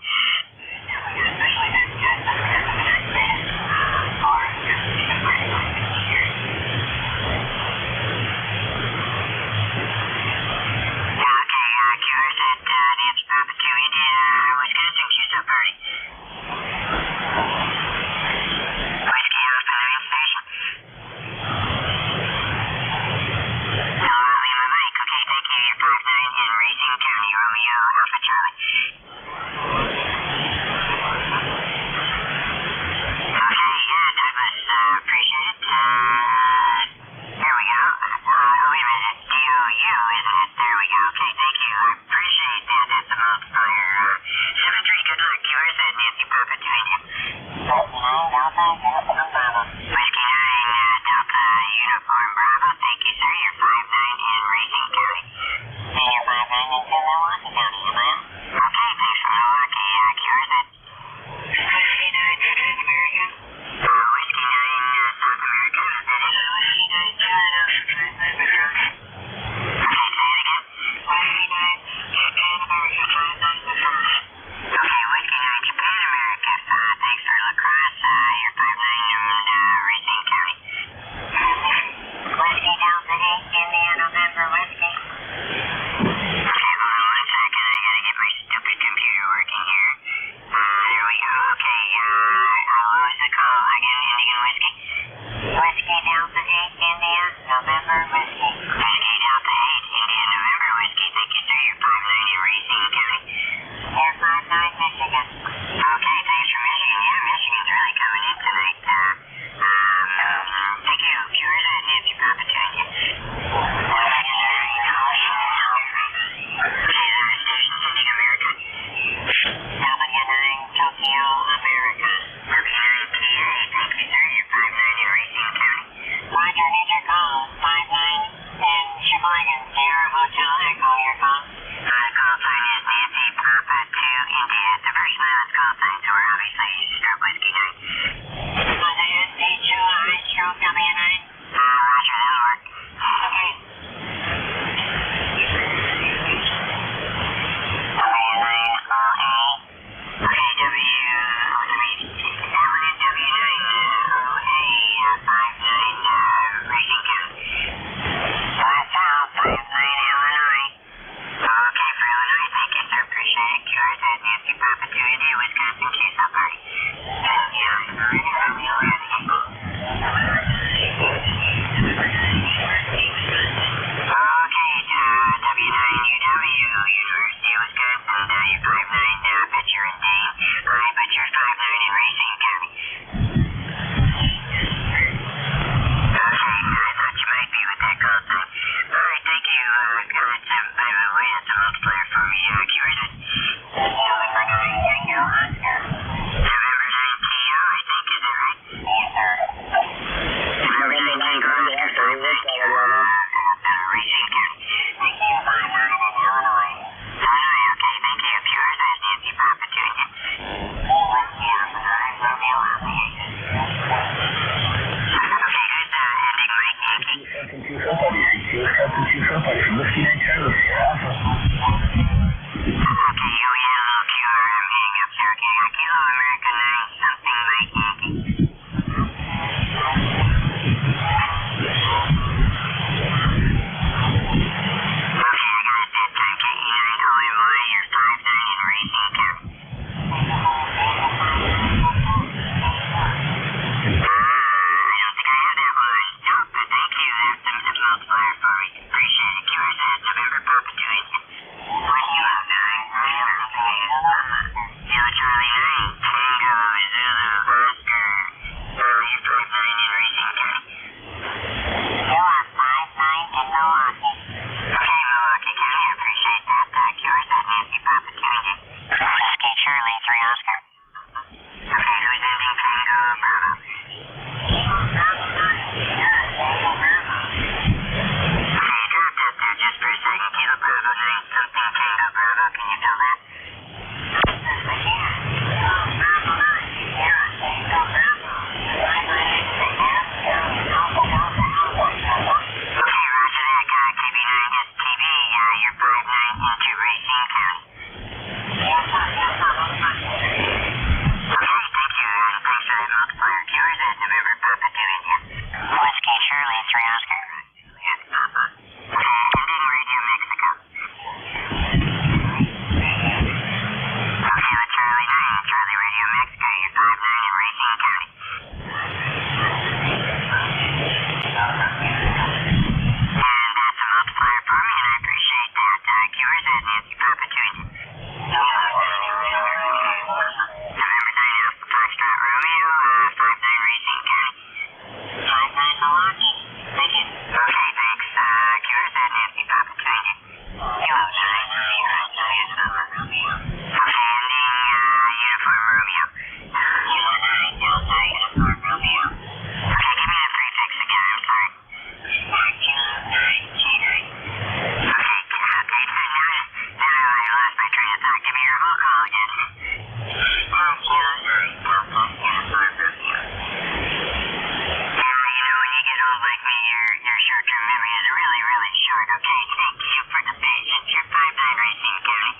memory is really, really short. Okay, thank you for the patience. You're 59 Racine County.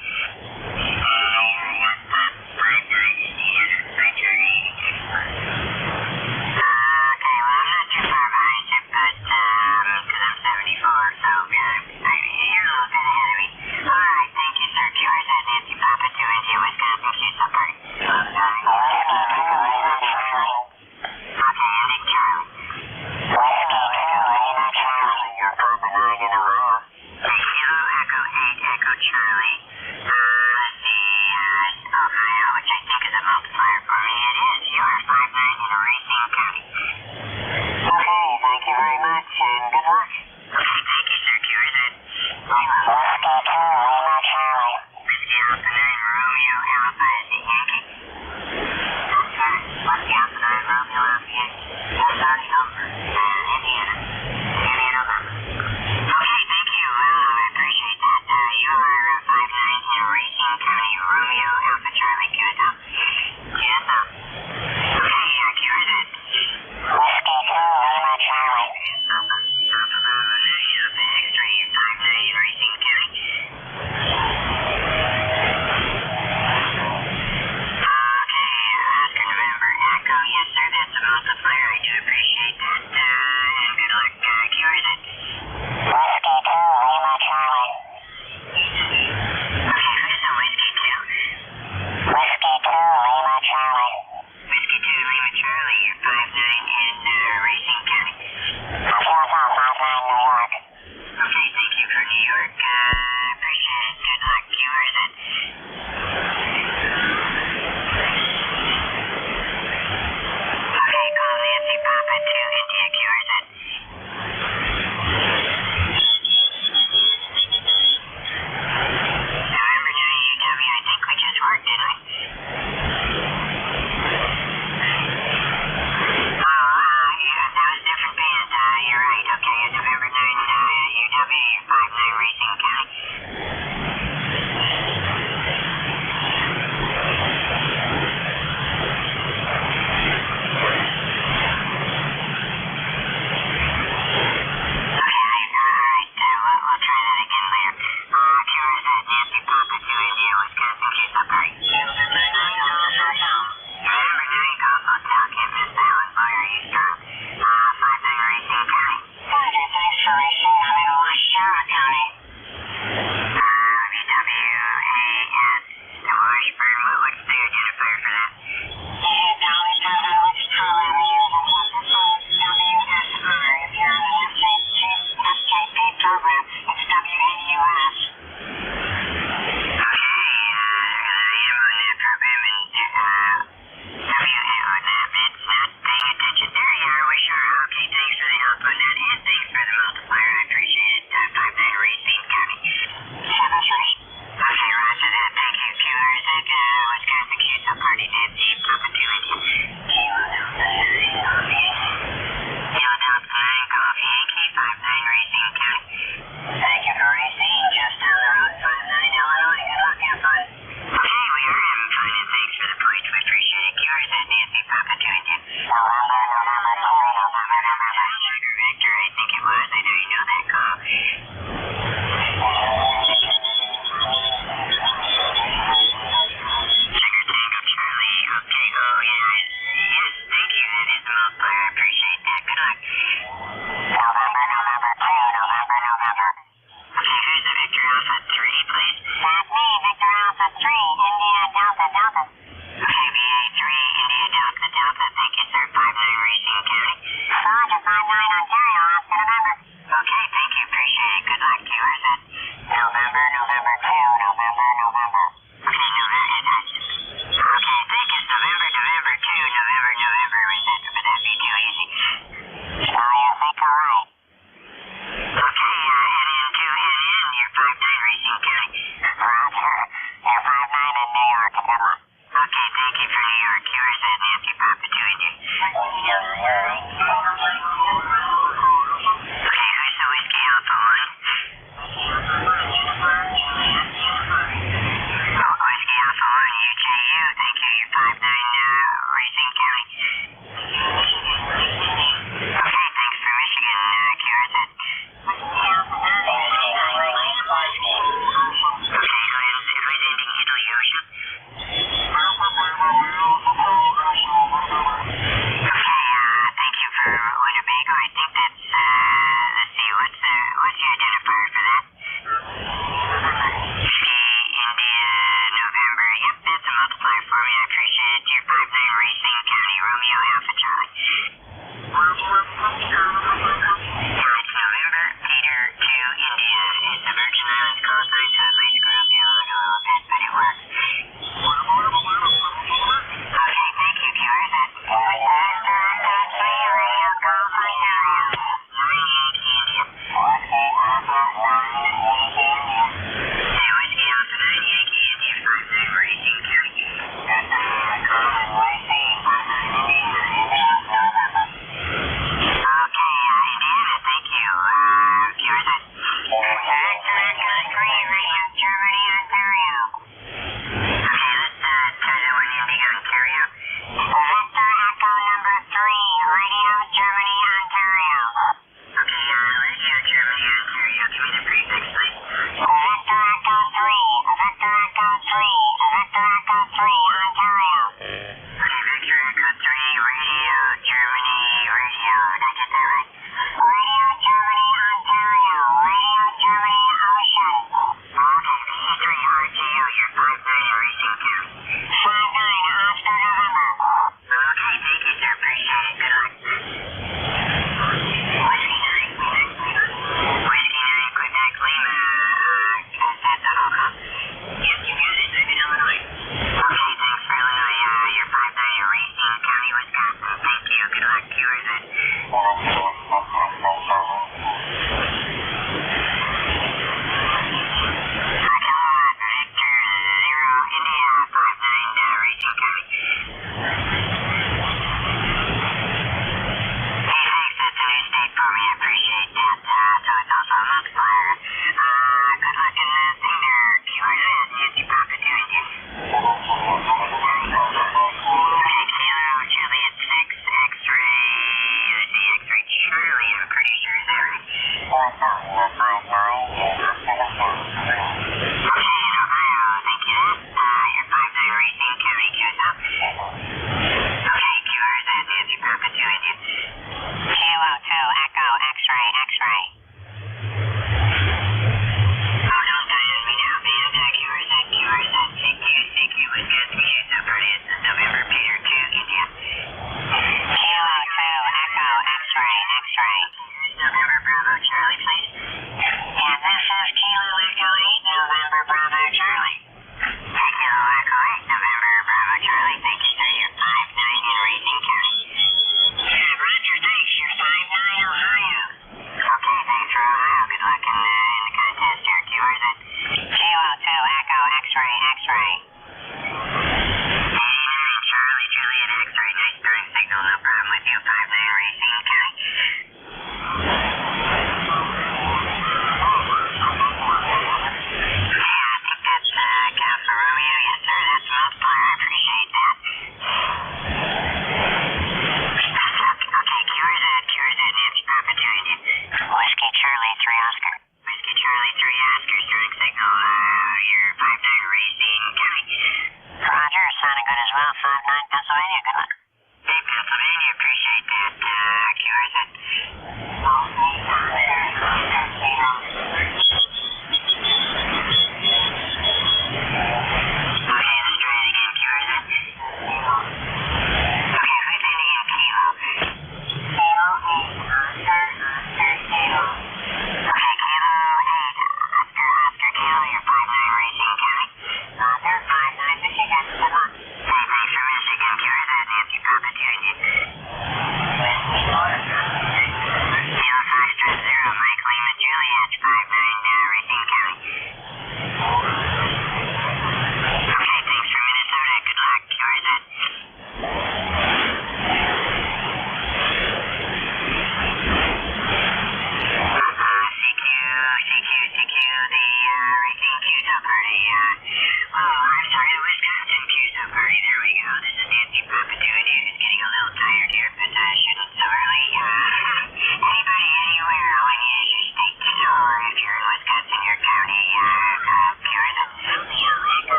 Okay, well, I'm not too far behind you, but, because I'm 74, so, you're a little bit ahead of me. Alright, thank you, sir. QRZ Nancy Papa 2 India, Wisconsin, Houston Park. Okay, ending Charlie. Kilo Echo 8 Echo Charlie. Let's see, Ohio, which I think is a multiplier for me. It is. You are 59 in Racine County. Okay, thank you very much, and good luck. Okay, thank you, sir. QRZ. Whiskey Alpha 9 Romeo Alpha is a Yankee. Whiskey Alpha 9 Romeo Alpha Yankee. That's already over. Indiana. November. Okay, thank you. I appreciate that. You are 59 in Racine County, Romeo Alpha Charlie QSL. QSL. Okay, QRZ. Whiskey Alpha Charlie. Alpha Bravo Alpha X-ray 59 Racine County.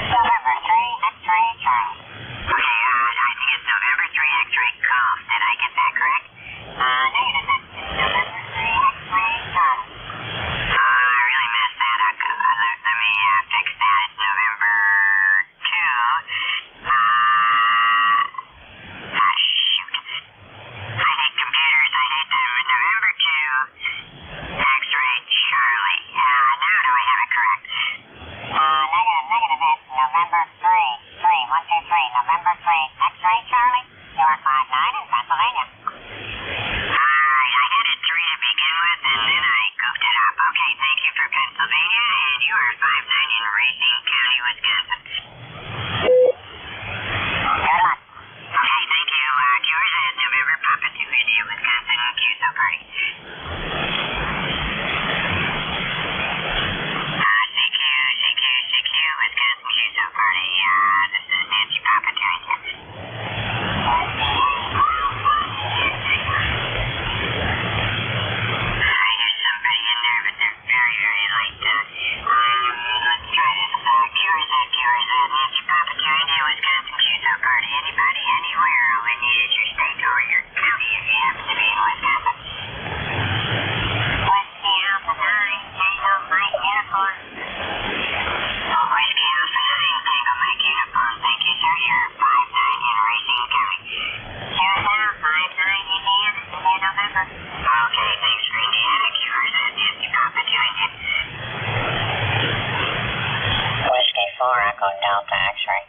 November November 3, X-ray, Charlie. You are 5-9 in Pennsylvania. I had it 3 to begin with, and then I goofed it up. Okay, thank you for Pennsylvania, and you are 5-9 in Racine County, Wisconsin. Good luck. Okay, thank you. Yours is November Papa 2 India, Wisconsin, QSO party. CQ, Wisconsin QSO party. This is Nancy Papa 2 India. There's somebody in there, but they're very, very light. Let's try this. QRZ, Nancy Papa 2 India, Wisconsin QSO party. Anybody, anywhere, all I need is your state or your county if you happen to be in Wisconsin. Whiskey Alpha 9, Tango Mike Uniform. Whiskey Alpha 9, Tango Mike Uniform. Thank you, sir. You're 5-9 in Racine County. QSL 5-9 Indiana, November. Okay, thanks for Indiana. QRZ, Nancy Papa 2 India. Whiskey 4 Echo Delta X-ray.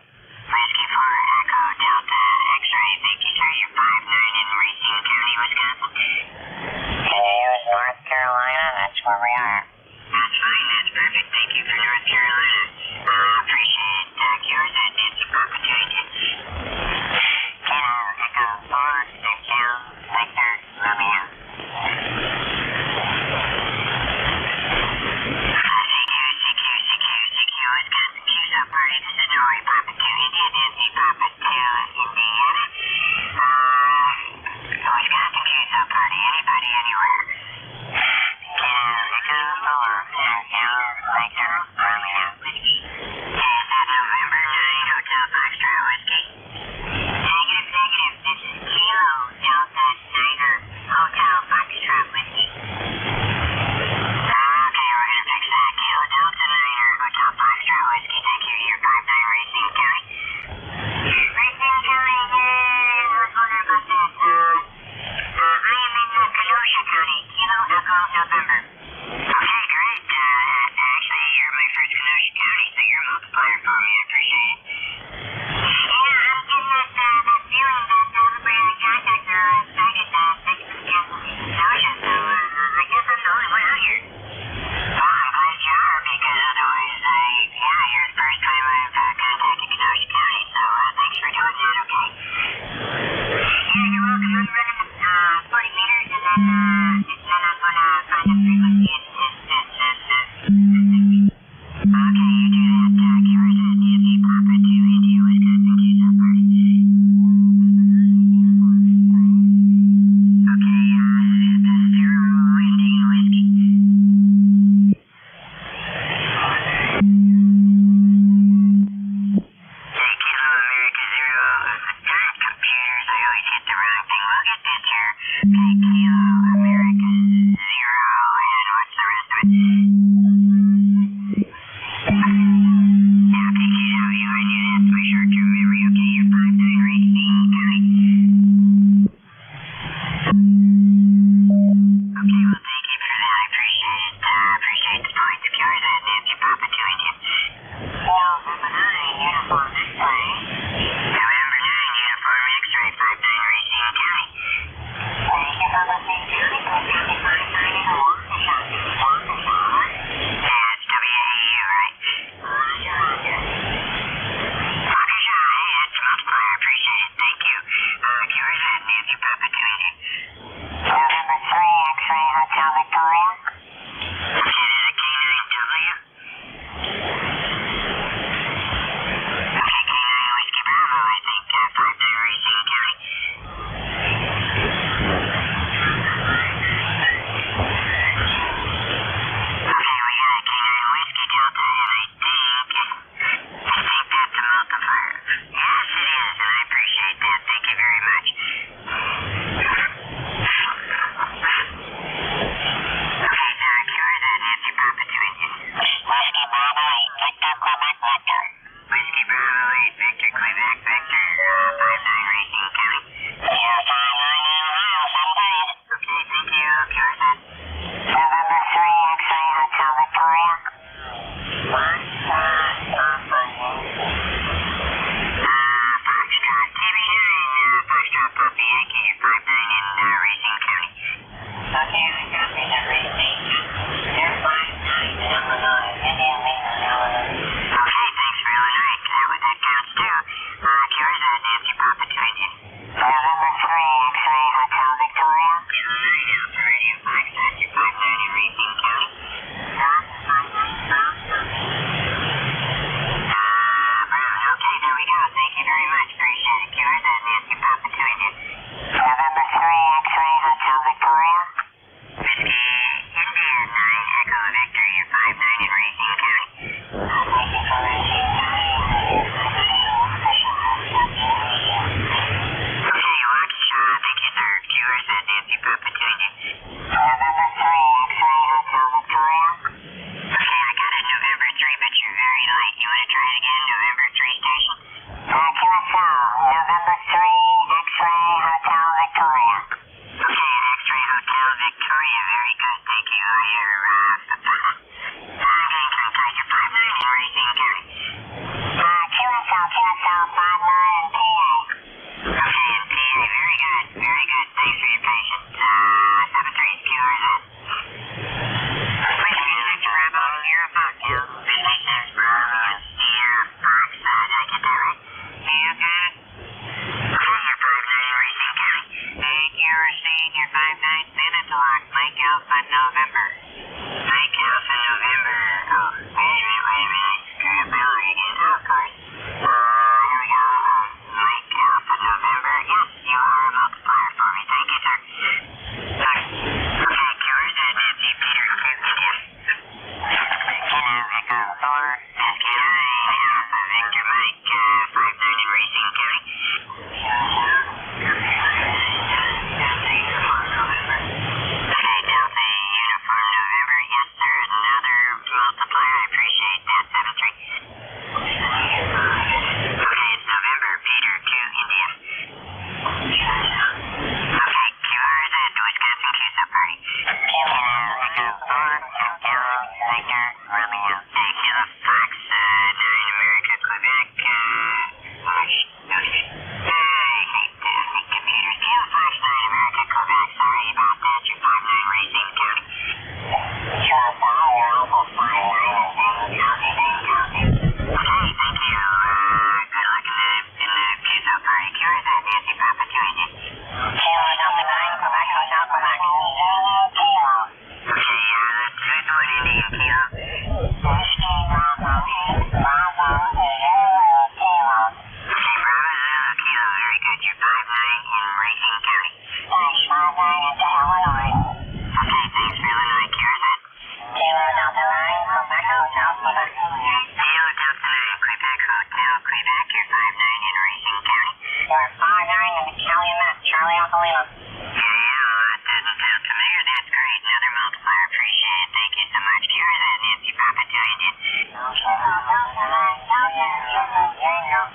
Whiskey 4 Echo Delta X-ray. Thank you, sir. You're 5-9 in Racine County, Wisconsin. Can you use North Carolina? That's where we are. That's fine. That's perfect. Thank you for North Carolina. Appreciate it. QRZ, Nancy Papa 2 India. Kilo Echo 4, step down, Victor, Romeo. CQ, Wisconsin QSO party. This is Roy Papa 2 Quebec, you're 5-9 in Racine County. You're 5-9 in the Calumet, Charlie Alpha Lima. That doesn't sound familiar. That's great. Another multiplier. Appreciate it. Thank you so much. Cure that, Nancy Papa doing it. Okay, Alpha 5-9 Racine County.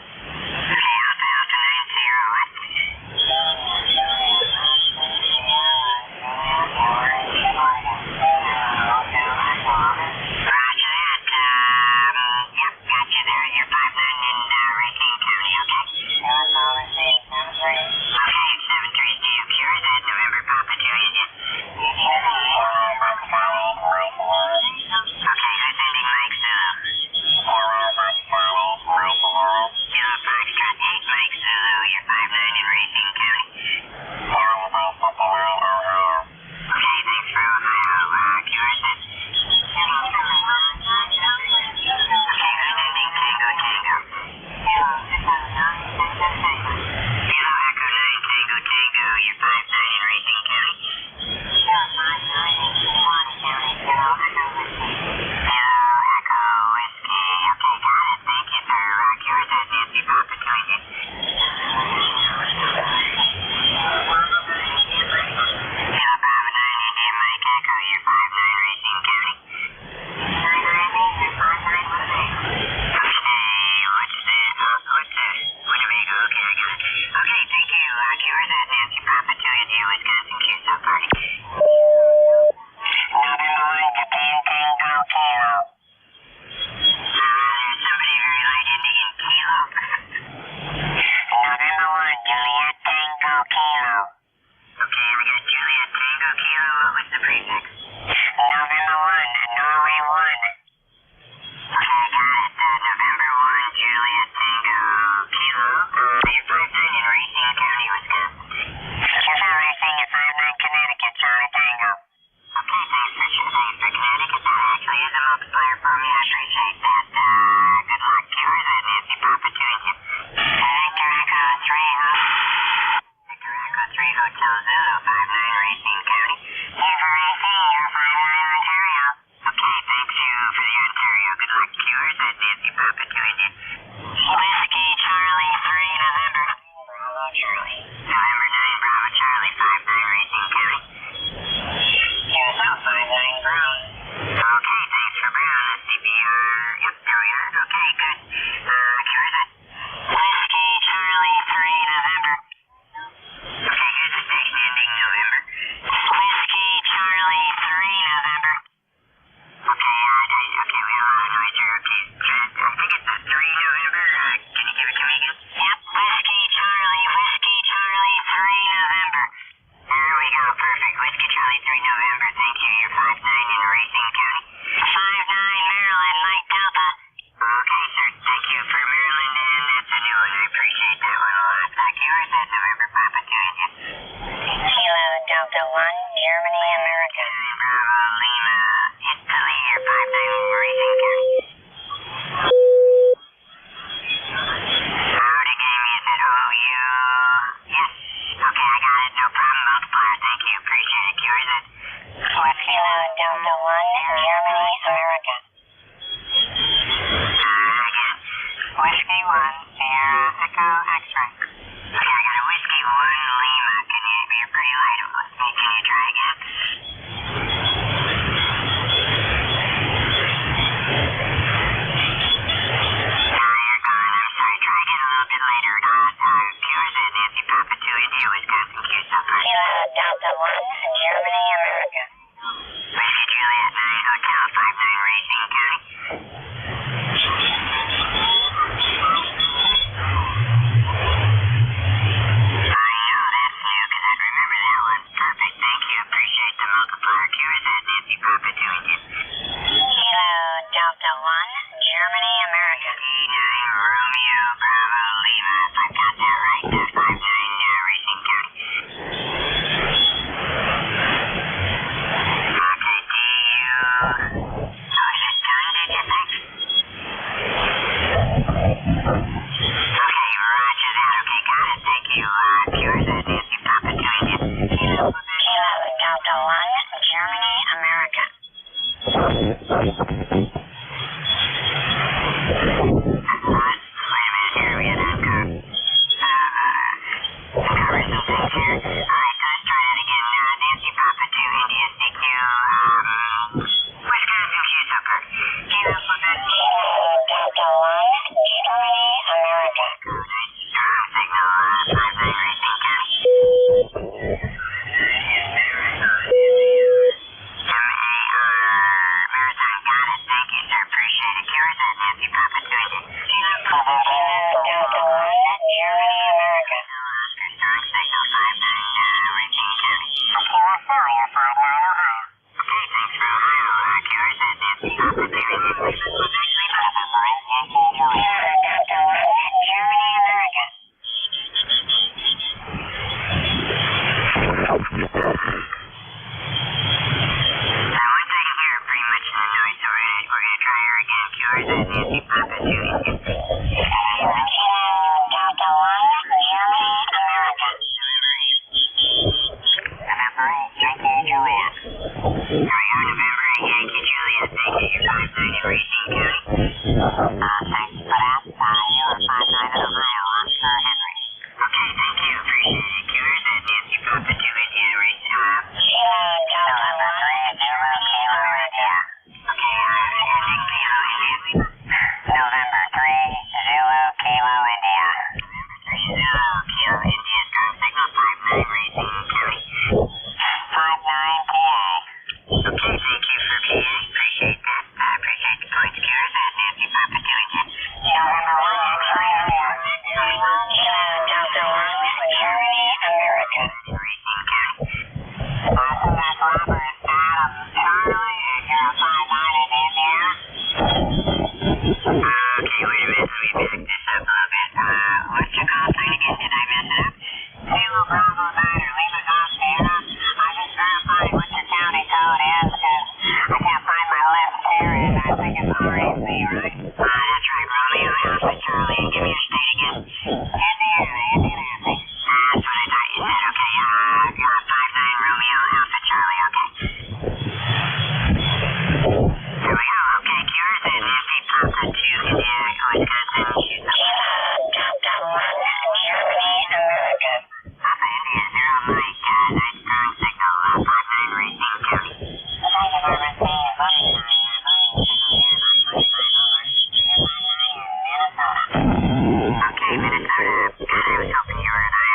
Okay, Minnesota. God, I was hoping you were in Iowa.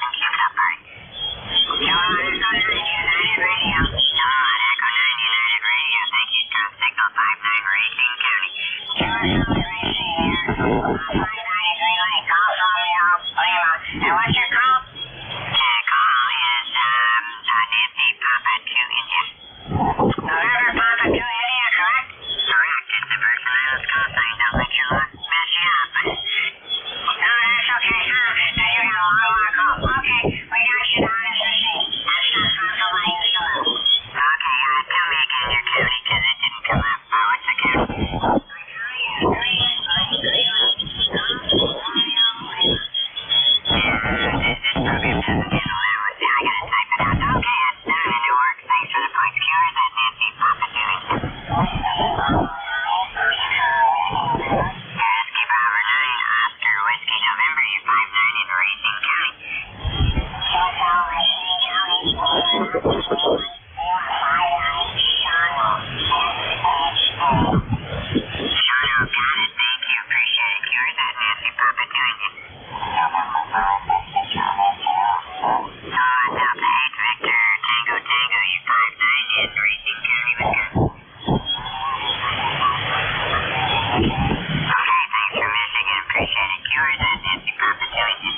and keep it up, all right? So, Echo 9 United Radio. So, Echo 9 United Radio. Thank you, Strong Signal 59 Racing County. Racing here. 59 Green Lake. Call from Lima. And what's your call? Call is Nancy Papa 2 India. November Papa 2 India, correct? Correct. It's the Virgin Islands call sign. Don't let your luck mess you up. No, that's okay, huh? Now you got a long walk home. Okay, we got you on this machine. That's not fun for my use alone. Okay, tell me again your county, because it didn't come up. What's the county? My county is Green Lake. This program doesn't handle that one. I gotta type it out. Okay, that's done and it works. Thanks for the points. Cures that Nancy Papa doing. Whiskey Bravo 9, Oscar Whiskey November, you're 59 in Racing County. Shano, got it. Thank you. Appreciate it. Cures that Nancy Papa doing it. Delta 8 Victor Tango Tango, you're 59 in Racing County, Wisconsin. Okay, thanks for Michigan. Appreciate it. Cures that Nancy Papa doing it.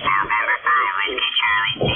November 5 Whiskey Charlie C.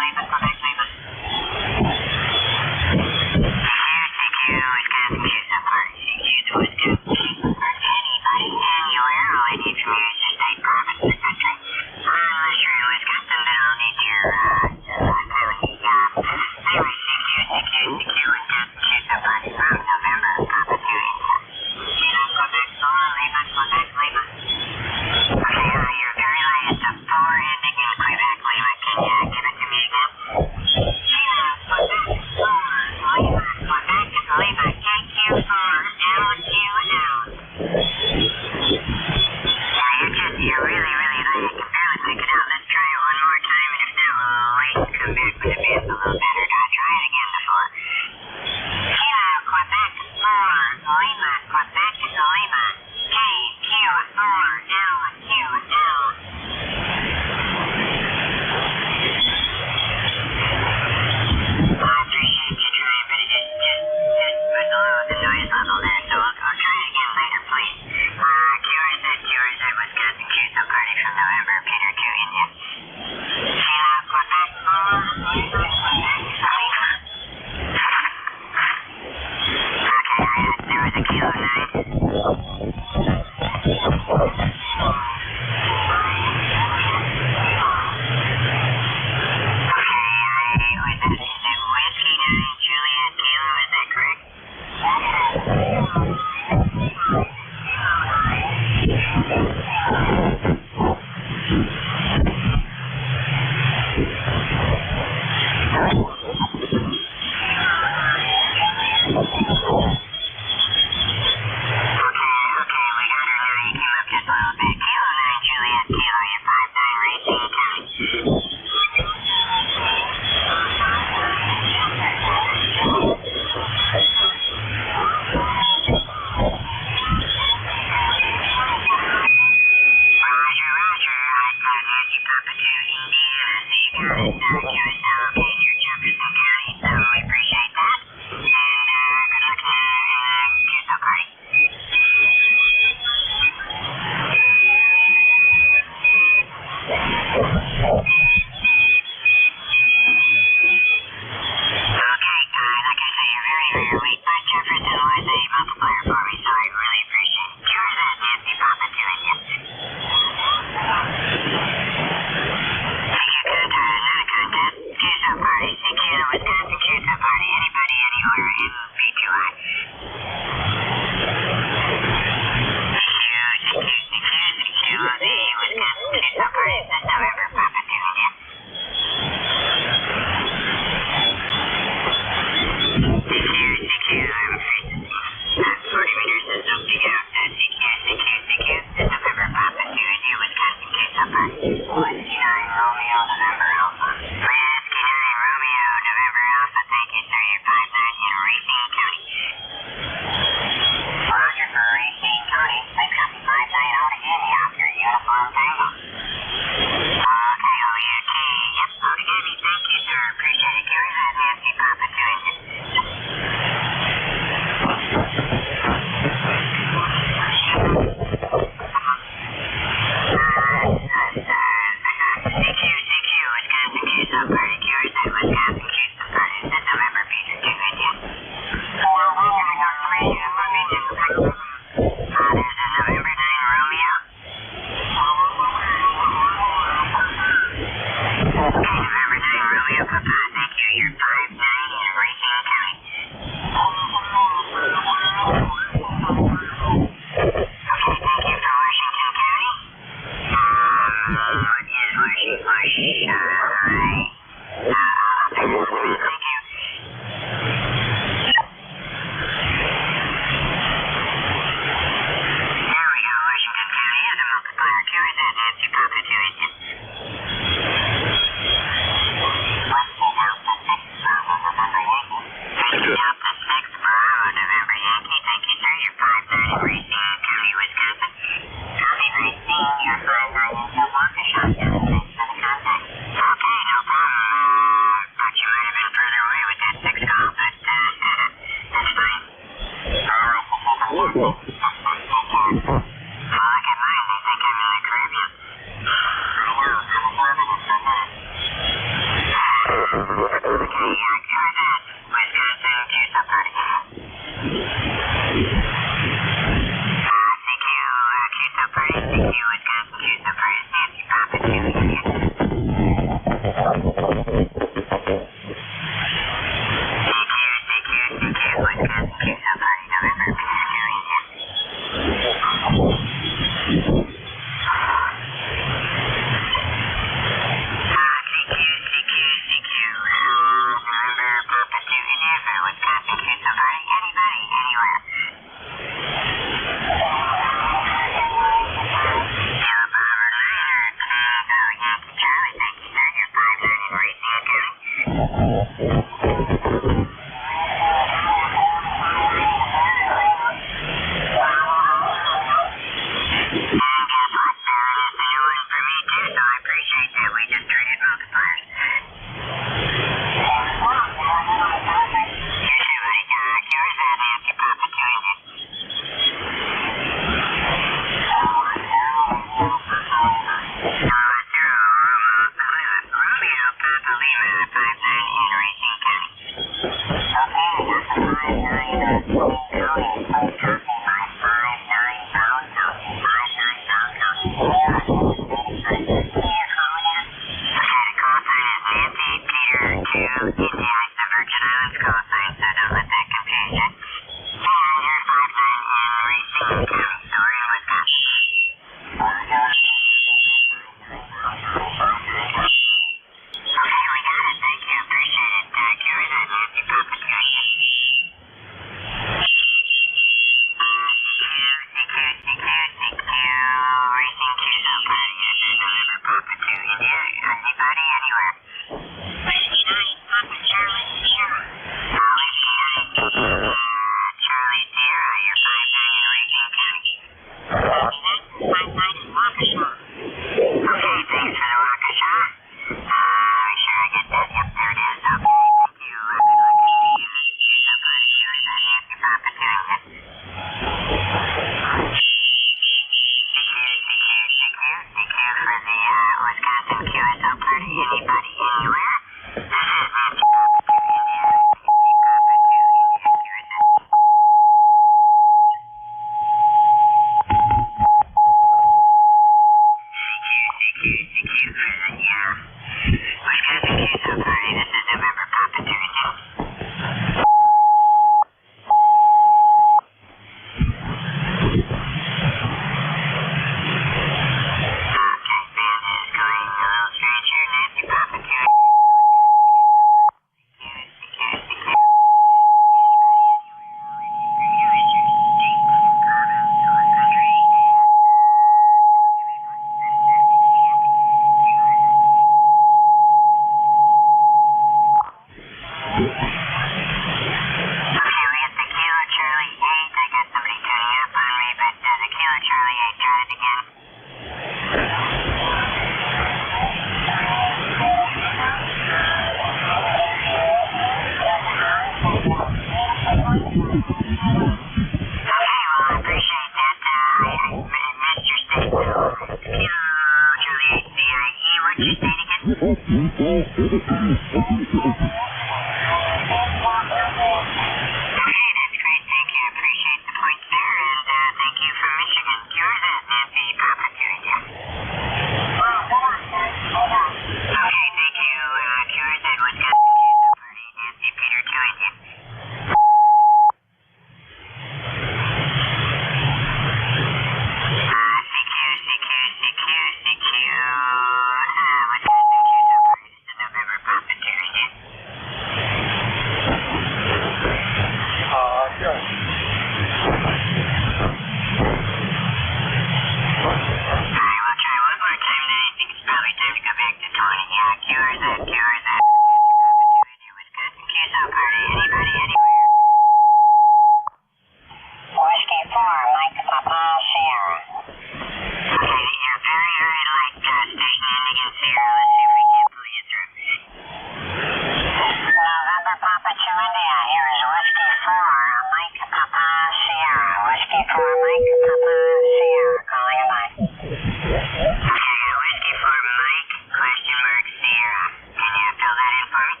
Papa Mike, Papa Sierra, calling goodbye. Okay, Whiskey for Mike, question mark Sierra. Can you fill that in for me?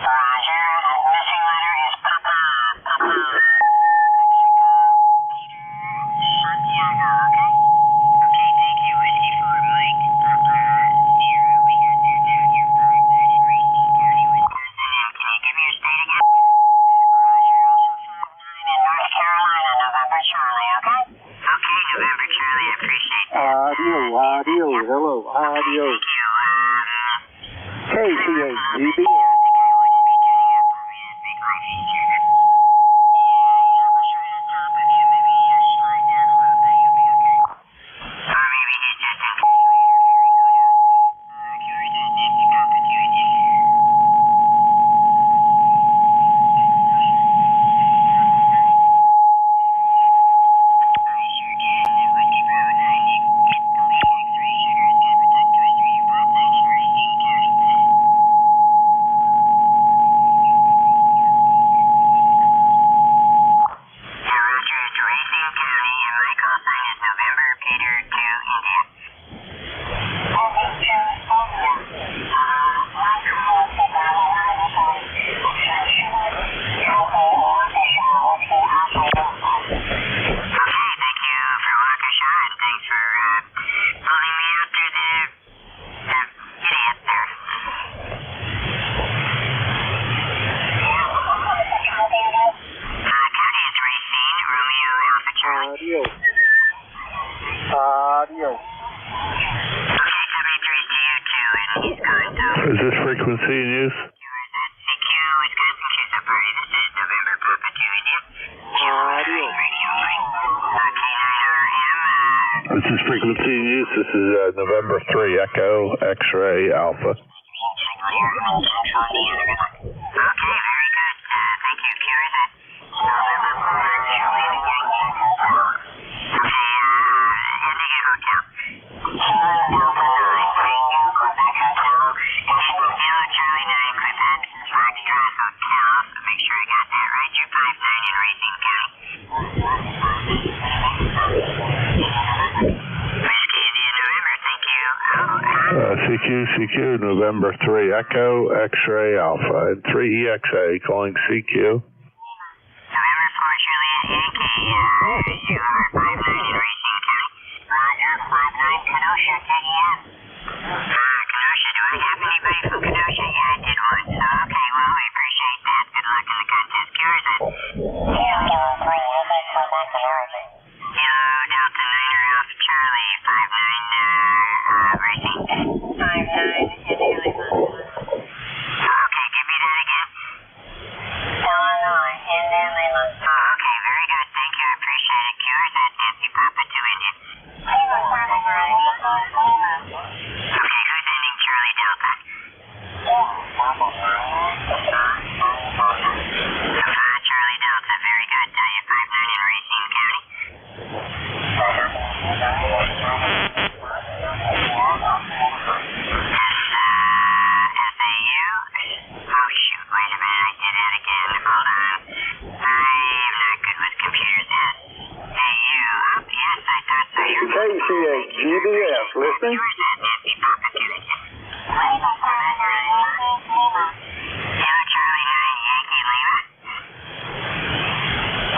Roger. Missing letter is Papa. Papa. Mexico, Peter, Santiago, okay? Okay, thank you. Whiskey for Mike, Papa Sierra. We got that down here. 59 in Racine County, Wisconsin. And can you give me your state again? Roger. Also 59 in North Carolina, November Charlie, okay? Okay, November Charlie. I appreciate that. Audio. Hello, audio. Thank you. KCHGBS. Is this frequency in use? This is frequency in use. This is November 3 Echo X-Ray Alpha. CQ, November 3 Echo X-Ray Alpha and 3EXA calling CQ. November 4 Juliet Yankee, you are 59 in Racine County. Roger, 59 Kenosha, KEM. Kenosha, do I have anybody from Kenosha? Yeah, I did one. So, okay, well, we appreciate that. Good luck in the contest. Cures it. Kilo Delta Niner Alpha Charlie, 59 Racing. 59 Indiana. Okay, give me that again. Illinois, Indiana. Oh, okay, very good. Thank you. I appreciate it. Cures at Nancy Papa 2 India. Okay, who's ending Charlie Delta? Charlie Delta, very good. Tell you 59 in Racine County. Oh shoot, wait a minute, I did that again. Hold on. I'm not good with computers. SAU. Oh, yes, I thought so. KCHGBS, listening. Charlie 9, Yankee Lima.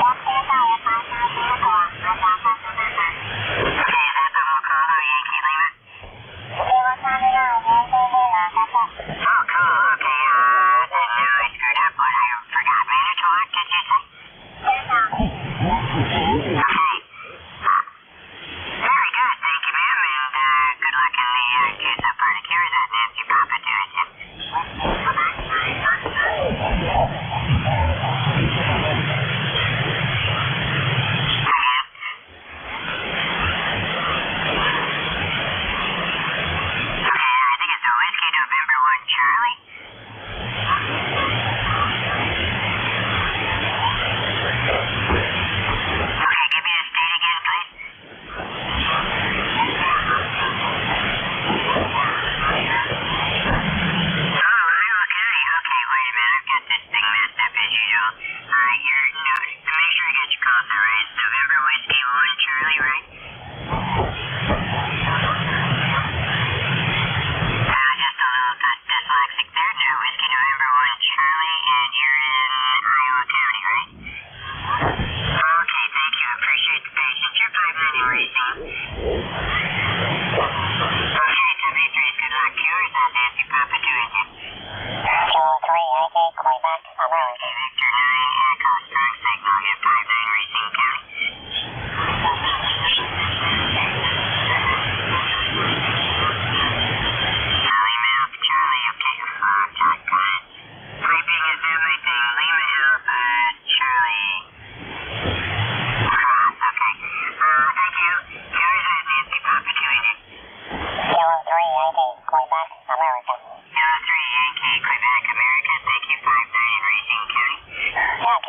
Okay, is that the whole call, Yankee Lima? Oh, cool. Okay, then now I screwed up. What I forgot. Manitowoc, did you say? Okay. Very good. Thank you, ma'am, and good luck in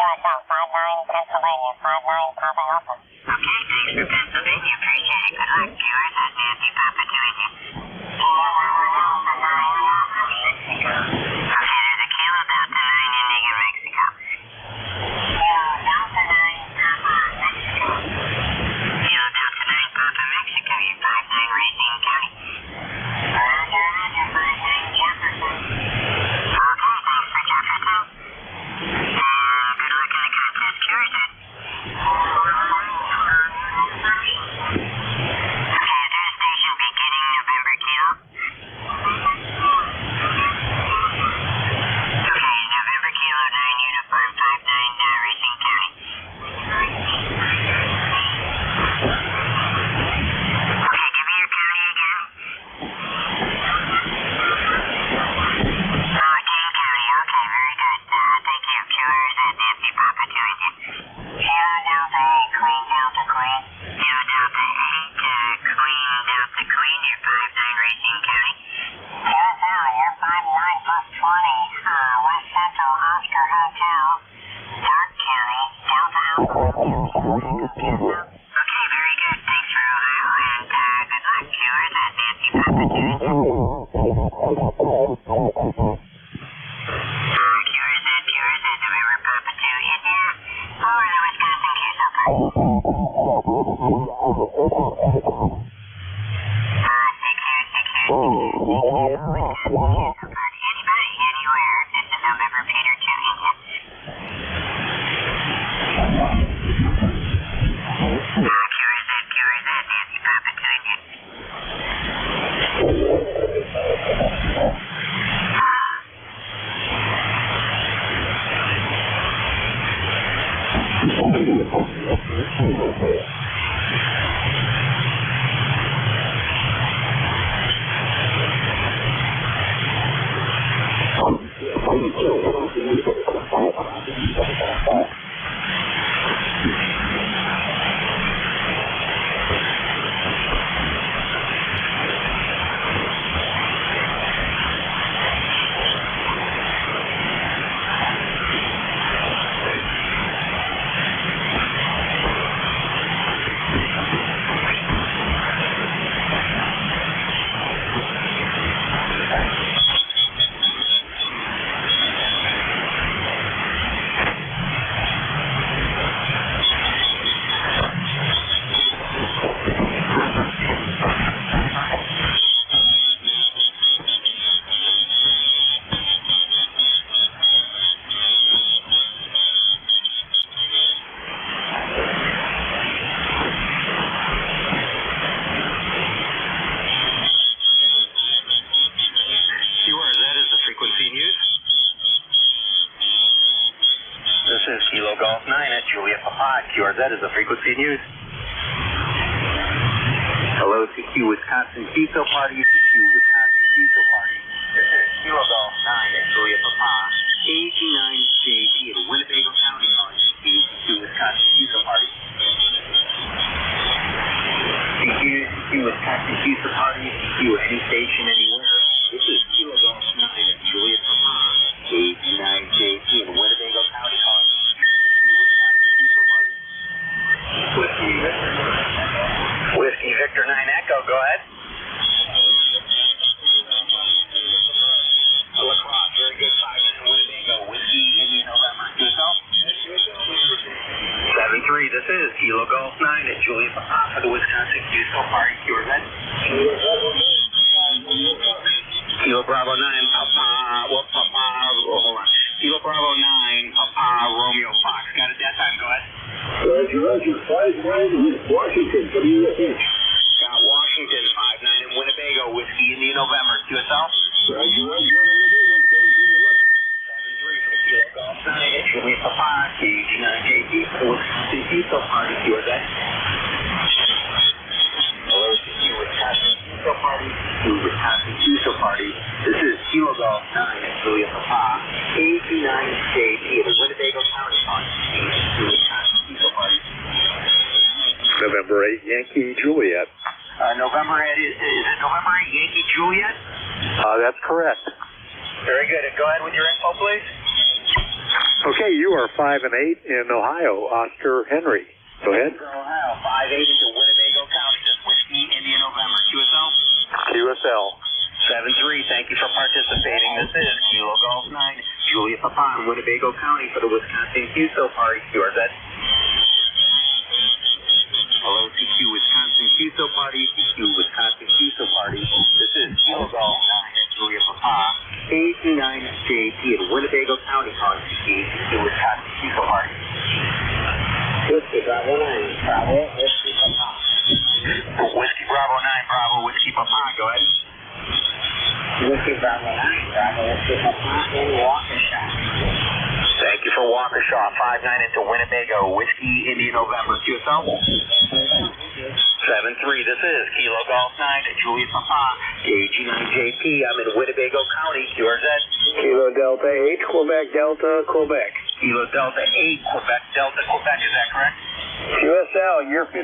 Pennsylvania, 59 Papa Alpha. Okay, thanks for Pennsylvania. Appreciate it. Good luck. Yours, that's Nancy Papa to India. Okay, there's a Kilo Delta 9 Indigo, Mexico. Kilo Delta 9 Papa, Mexico. Kilo Delta 9 Papa, Mexico. You're 59 Racine County. Roger, 59 Jefferson. Okay, thanks for Jefferson. Good luck on the contest. Cures it. Okay, is there a station beginning November Kilo? Okay, November Kilo 9 Uniform 59 Racine County. Okay, give me your county again. Oh, King County. Okay, very good. Thank you. Cures at Nancy Papa to India. Kilo Delta 8 Queen Delta Queen. Kilo Delta 8 Queen Delta Queen. You're 59 Racine County. Kilo Sally, you're 59 plus 20. West Central Oscar Hotel. Dark County. Delta Alpha. Okay, very good. Thanks for Ohio and good luck. Cures at Nancy Papa to India. Cures at November Papa to India. Over the Wisconsin QSO Party. Anybody, anywhere. This is November Peter to India. Cures at Nancy Papa to India. That is the frequency news. Hello, CQ Wisconsin QSO Party. CQ Wisconsin QSO Party. This is Kilo Golf 9 at Julia Papa. 89JD at Winnebago County calling CQ Wisconsin QSO Party. CQ Wisconsin QSO Party. CQ any station anywhere. This is Kilo Golf 9 at Julia Papa. 89JD at Winnebago County calling. Whiskey Victor 9 Echo, go ahead. Lacrosse, very good. 5 Winnebago, Whiskey Indian November. Yourself? 7-3, this is Kilo Golf 9 at Julia Papa for the Wisconsin QSO Party. Yours, Ed? Kilo Bravo 9, Papa, hold on. Kilo Bravo 9, Papa, Romeo Fox. Got it that time, go ahead. Roger, 5-9, Washington, WFH. Got Washington, 5-9 in Winnebago, Whiskey Indian November. QSL? Roger, 7-3 for the Kilo Golf 9 at Julia Papa, KG9JD for the Wisconsin QSO Party. Yours, Ed? Hello, CQ Wisconsin QSO Party. Wisconsin QSO Party. This is Kilo Golf 9 at Julia Papa, KG9JD at the Winnebago County calling. Wisconsin QSO Party. November 8, Yankee Juliet. November 8, is it November 8, Yankee Juliet? That's correct. Very good. Go ahead with your info, please. Okay, you are 5 and 8 in Ohio. Oscar Henry. Go ahead. Ohio, 5-8 into Winnebago County. That's Whiskey, India, November. QSL? QSL. 7-3, thank you for participating. This is Kilo Golf 9, Julia Papon, Winnebago County for the Wisconsin QSO Party. QRZ. Hello, CQ Wisconsin QSO Party, CQ Wisconsin QSO Party. This is Kilo Golf 9, Julia Papon, 89 JP in Winnebago County calling CQ Wisconsin QSO Party. Whiskey Bravo 9, Bravo, Whiskey Papon. Whiskey Bravo 9, Bravo, Whiskey Papon, go ahead. Whiskey Bravo 9, Bravo, Whiskey Papon in Waukesha. Thank you for Waukesha, 5-9 into Winnebago, Whiskey, India, November, QSL. 7-3, this is Kilo Golf 9, Julia Papon, KG9JP, I'm in Winnebago County, QRZ. Kilo Delta 8, Quebec Delta, Quebec. Kilo Delta 8, Quebec Delta, Quebec, is that correct? QSL, year 59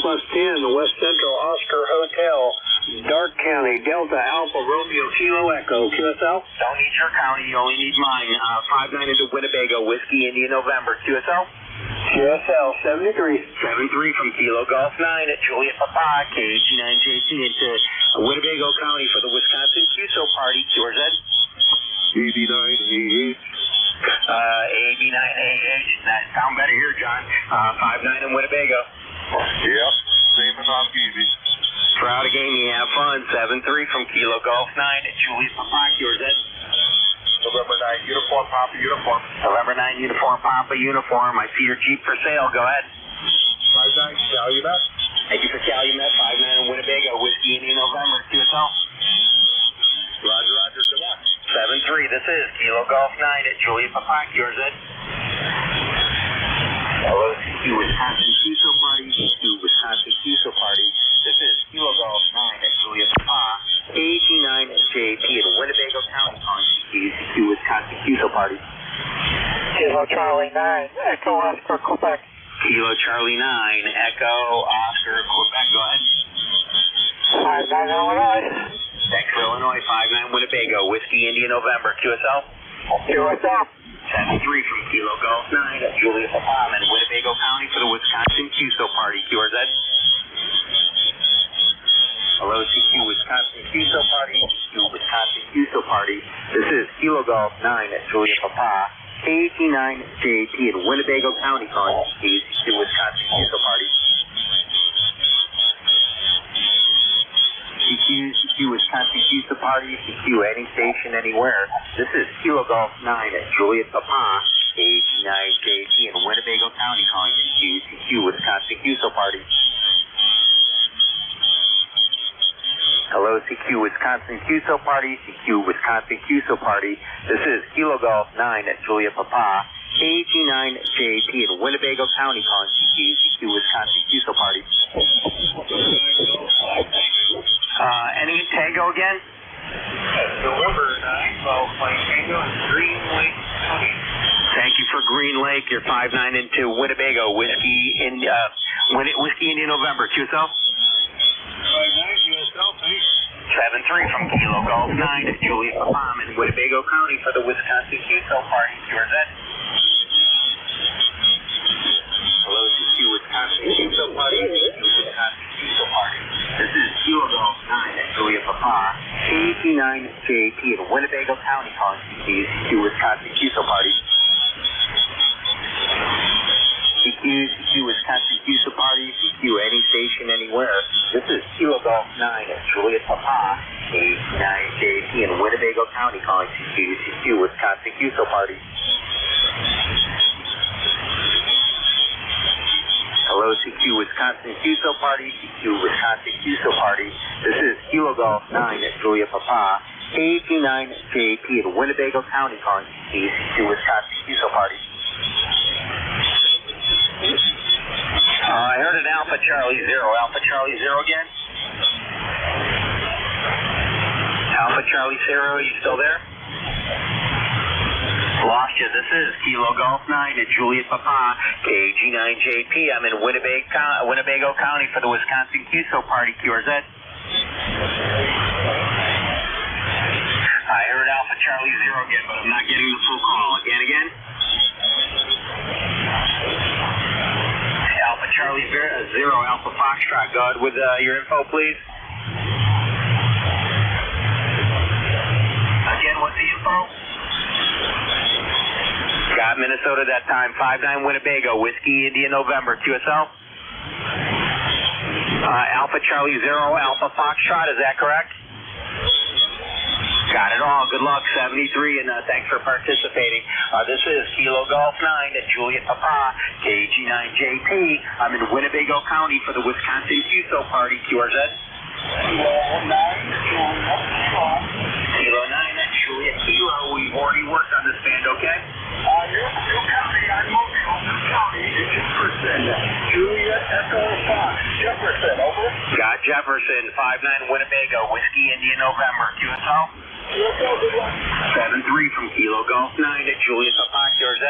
plus 10, West Central Oscar Hotel, Dark County, Delta Alpha Romeo Kilo Echo, QSL? Don't need your county, you only need mine. 5-9 into Winnebago, Whiskey, India, November, QSL? QSL, 73. 7-3 from Kilo Golf 9 at Julia Papa, KG9JP into Winnebago County for the Wisconsin QSO Party, QRZ? 89AH. 89AH, that sound better here, John. 5-9 in Winnebago. Yep, same as on TV. Proud of game, you have fun. 7-3 from Kilo Golf 9 at Julia Papa, QRZ? November 9, uniform, Papa, uniform. November 9, uniform, Papa, uniform. I see your Jeep for sale. Go ahead. 5-9, Calumet. Thank you for Calumet. 5-9 in Winnebago, Whiskey, India, November, QSL. Roger, roger, good luck. 7-3, this is Kilo Golf 9 at Julia Papa, QRZ. Hello, CQ Wisconsin QSO Party, CQ Wisconsin QSO Party. This is Kilo Golf 9 at Julia Papa, 89 JP in Winnebago County calling CQ Wisconsin QSO Party. Kilo Charlie 9, Echo Oscar, Quebec. Kilo Charlie 9, Echo Oscar, Quebec. Go ahead. 5-9 Illinois. Thanks for Illinois, 5-9 Winnebago, Whiskey, India, November, QSL? QSL. 7-3 from Kilo Golf 9 at Julia Papam in Winnebago County for the Wisconsin QSO Party, QRZ? Hello, CQ Wisconsin QSO Party, CQ Wisconsin QSO Party. This is Kilo Golf 9 at Julia Papa, 89 JP in Winnebago County calling CQ Wisconsin QSO Party. CQ Wisconsin QSO Party, CQ any station, anywhere. This is Kilo Golf 9 at Julia Papa, 89 JP in Winnebago County calling CQ Wisconsin QSO Party. Hello, CQ Wisconsin QSO Party, CQ Wisconsin QSO Party. This is Kilo Golf 9 at Julia Papa, 89 JP in Winnebago County calling CQ Wisconsin QSO Party. Any Tango again? November 9, 12 Plane Tango in Green Lake County. Thank you for Green Lake. You're 5-9 into Winnebago, Whiskey India November. QSL? 5-9 QSL, thanks. 7-3 from Kilo Golf 9 at Julia Papam in Winnebago County for the Wisconsin QSO Party. QRZ? Hello, CQ Wisconsin QSO Party. CQ Wisconsin QSO Party. This is Kilo Golf 9 at Julia Papa, 89 JP in Winnebago County calling CQ Wisconsin QSO Party. CQ Wisconsin QSO Party, CQ any station, anywhere. This is Kilo Golf 9 at Julia Papa, 89 JP in Winnebago County calling CQ Wisconsin QSO Party. Hello, CQ Wisconsin QSO Party, CQ Wisconsin QSO Party. This is Kilo Golf 9 at Julia Papa, 89 JP in Winnebago County calling CQ Wisconsin QSO Party. I heard an Alpha Charlie 0. Alpha Charlie 0 again? Alpha Charlie 0, are you still there? Lost you. This is Kilo Golf 9 at Julia Papa, KG9JP. I'm in Winnebago County for the Wisconsin QSO Party, QRZ. I heard Alpha Charlie 0 again, but I'm not getting the full call. Again? Charlie 0 Alpha Foxtrot. Go ahead with your info, please. Again, what's the info? Got Minnesota that time. 59 Winnebago, Whiskey India November, QSL. Alpha Charlie 0 Alpha Foxtrot, is that correct? Got it all. Good luck, 73, and thanks for participating. This is Kilo Golf 9 at Juliet Papa, KG9JP. I'm in Winnebago County for the Wisconsin QSO party, QRZ. Kilo 9 at Juliet Kilo. We've already worked on this band, okay? New County, I'm Mobile, New County, Jefferson, Juliet Echo Fox, Jefferson, over. Got Jefferson, 59 Winnebago, Whiskey India November, QSO. 7-3 from Kilo Golf 9 at Juliet Papa, QRZ.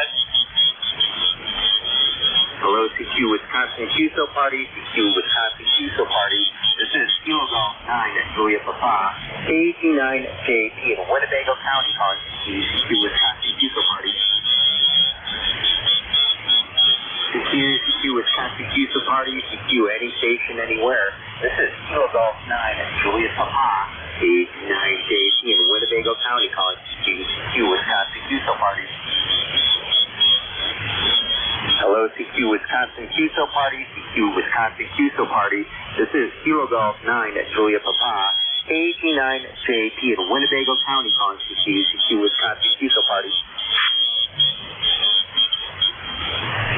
Hello, CQ Wisconsin QSO party, CQ Wisconsin QSO party. This is Kilo Golf 9 at Juliet Papa, KG9JP in Winnebago County calling CQ Wisconsin QSO party. CQ Wisconsin QSO party, CQ any station, anywhere. This is Kilo Golf 9 at Juliet Papa, KG9JP in Winnebago County calling CQ Wisconsin QSO party. Hello, CQ Wisconsin QSO party, CQ Wisconsin QSO party. This is Kilo Golf 9 at Juliet Papa, KG9JP in Winnebago County calling CQ Wisconsin QSO party.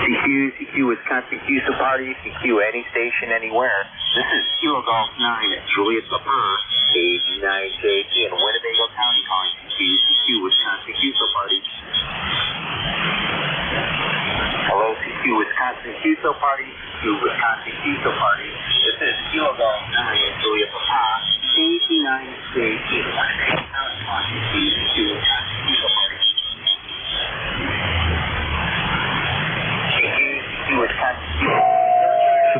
CQ Wisconsin QSO party, CQ any station, anywhere. This is Kilo Golf 9 at Juliet Papa, KG9JP in Winnebago County calling CQ Wisconsin QSO party. Hello, CQ Wisconsin QSO party, CQ Wisconsin QSO party. This is Kilo Golf 9 at Juliet Papa, KG9JP in Winnebago County calling CQ Wisconsin QSO party.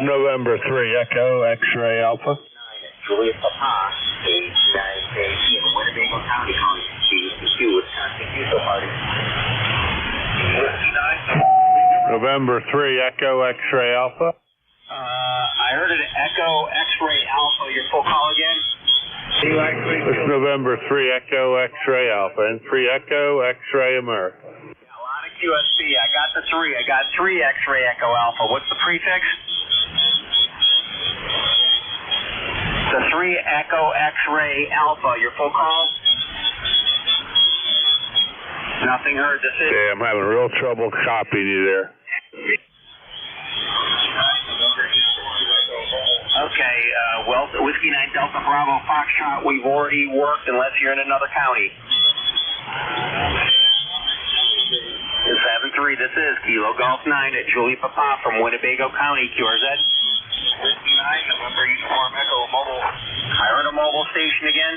November 3, Echo, X-Ray Alpha. Juliet Papa, KG9JP in Winnebago County calling CQ Wisconsin QSO party. November 3, Echo, X-Ray Alpha. I heard it, Echo X-Ray Alpha. Your full call again? It's November 3, Echo, X-Ray Alpha, and 3 Echo, X-Ray America. QSB. I got the 3. I got 3 X-Ray Echo Alpha. What's the prefix? The 3 Echo X-Ray Alpha. Your full call? Nothing heard. This is... Yeah, I'm having real trouble copying you there. Okay, well, Whiskey 9 Delta Bravo Foxtrot, we've already worked unless you're in another county. 7-3, this is Kilo Golf 9 at Juliet Papa from Winnebago County, QRZ. Whiskey 9, November Uniform Echo Mobile. I heard a mobile station again.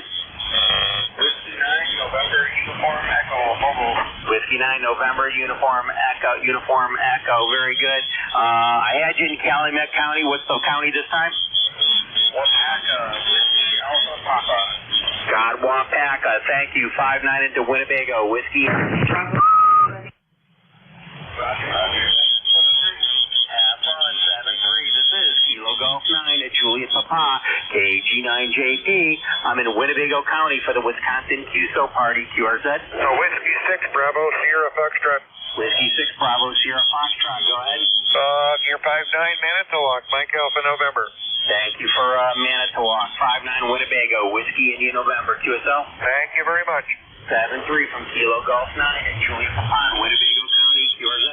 Whiskey 9, November Uniform Echo Mobile. Whiskey 9, November Uniform Echo, very good. I had you in Calumet County. What's the county this time? Wapaka, Whiskey Alpha Papa. God, Wapaka, thank you. 5-9 into Winnebago, Whiskey. Roger. Have fun, 7-3. This is Kilo Golf 9 at Juliet Papa, KG9JP. I'm in Winnebago County for the Wisconsin QSO party, QRZ. Whiskey 6 Bravo Sierra Foxtrot. Whiskey 6 Bravo Sierra Foxtrot, go ahead. Gear 59 Manitowoc, Mike Alpha November. Thank you for Manitowoc, 59 Winnebago, Whiskey India November, QSO. Thank you very much. 7-3 from Kilo Golf 9 at Juliet Papa, Winnebago County, QRZ.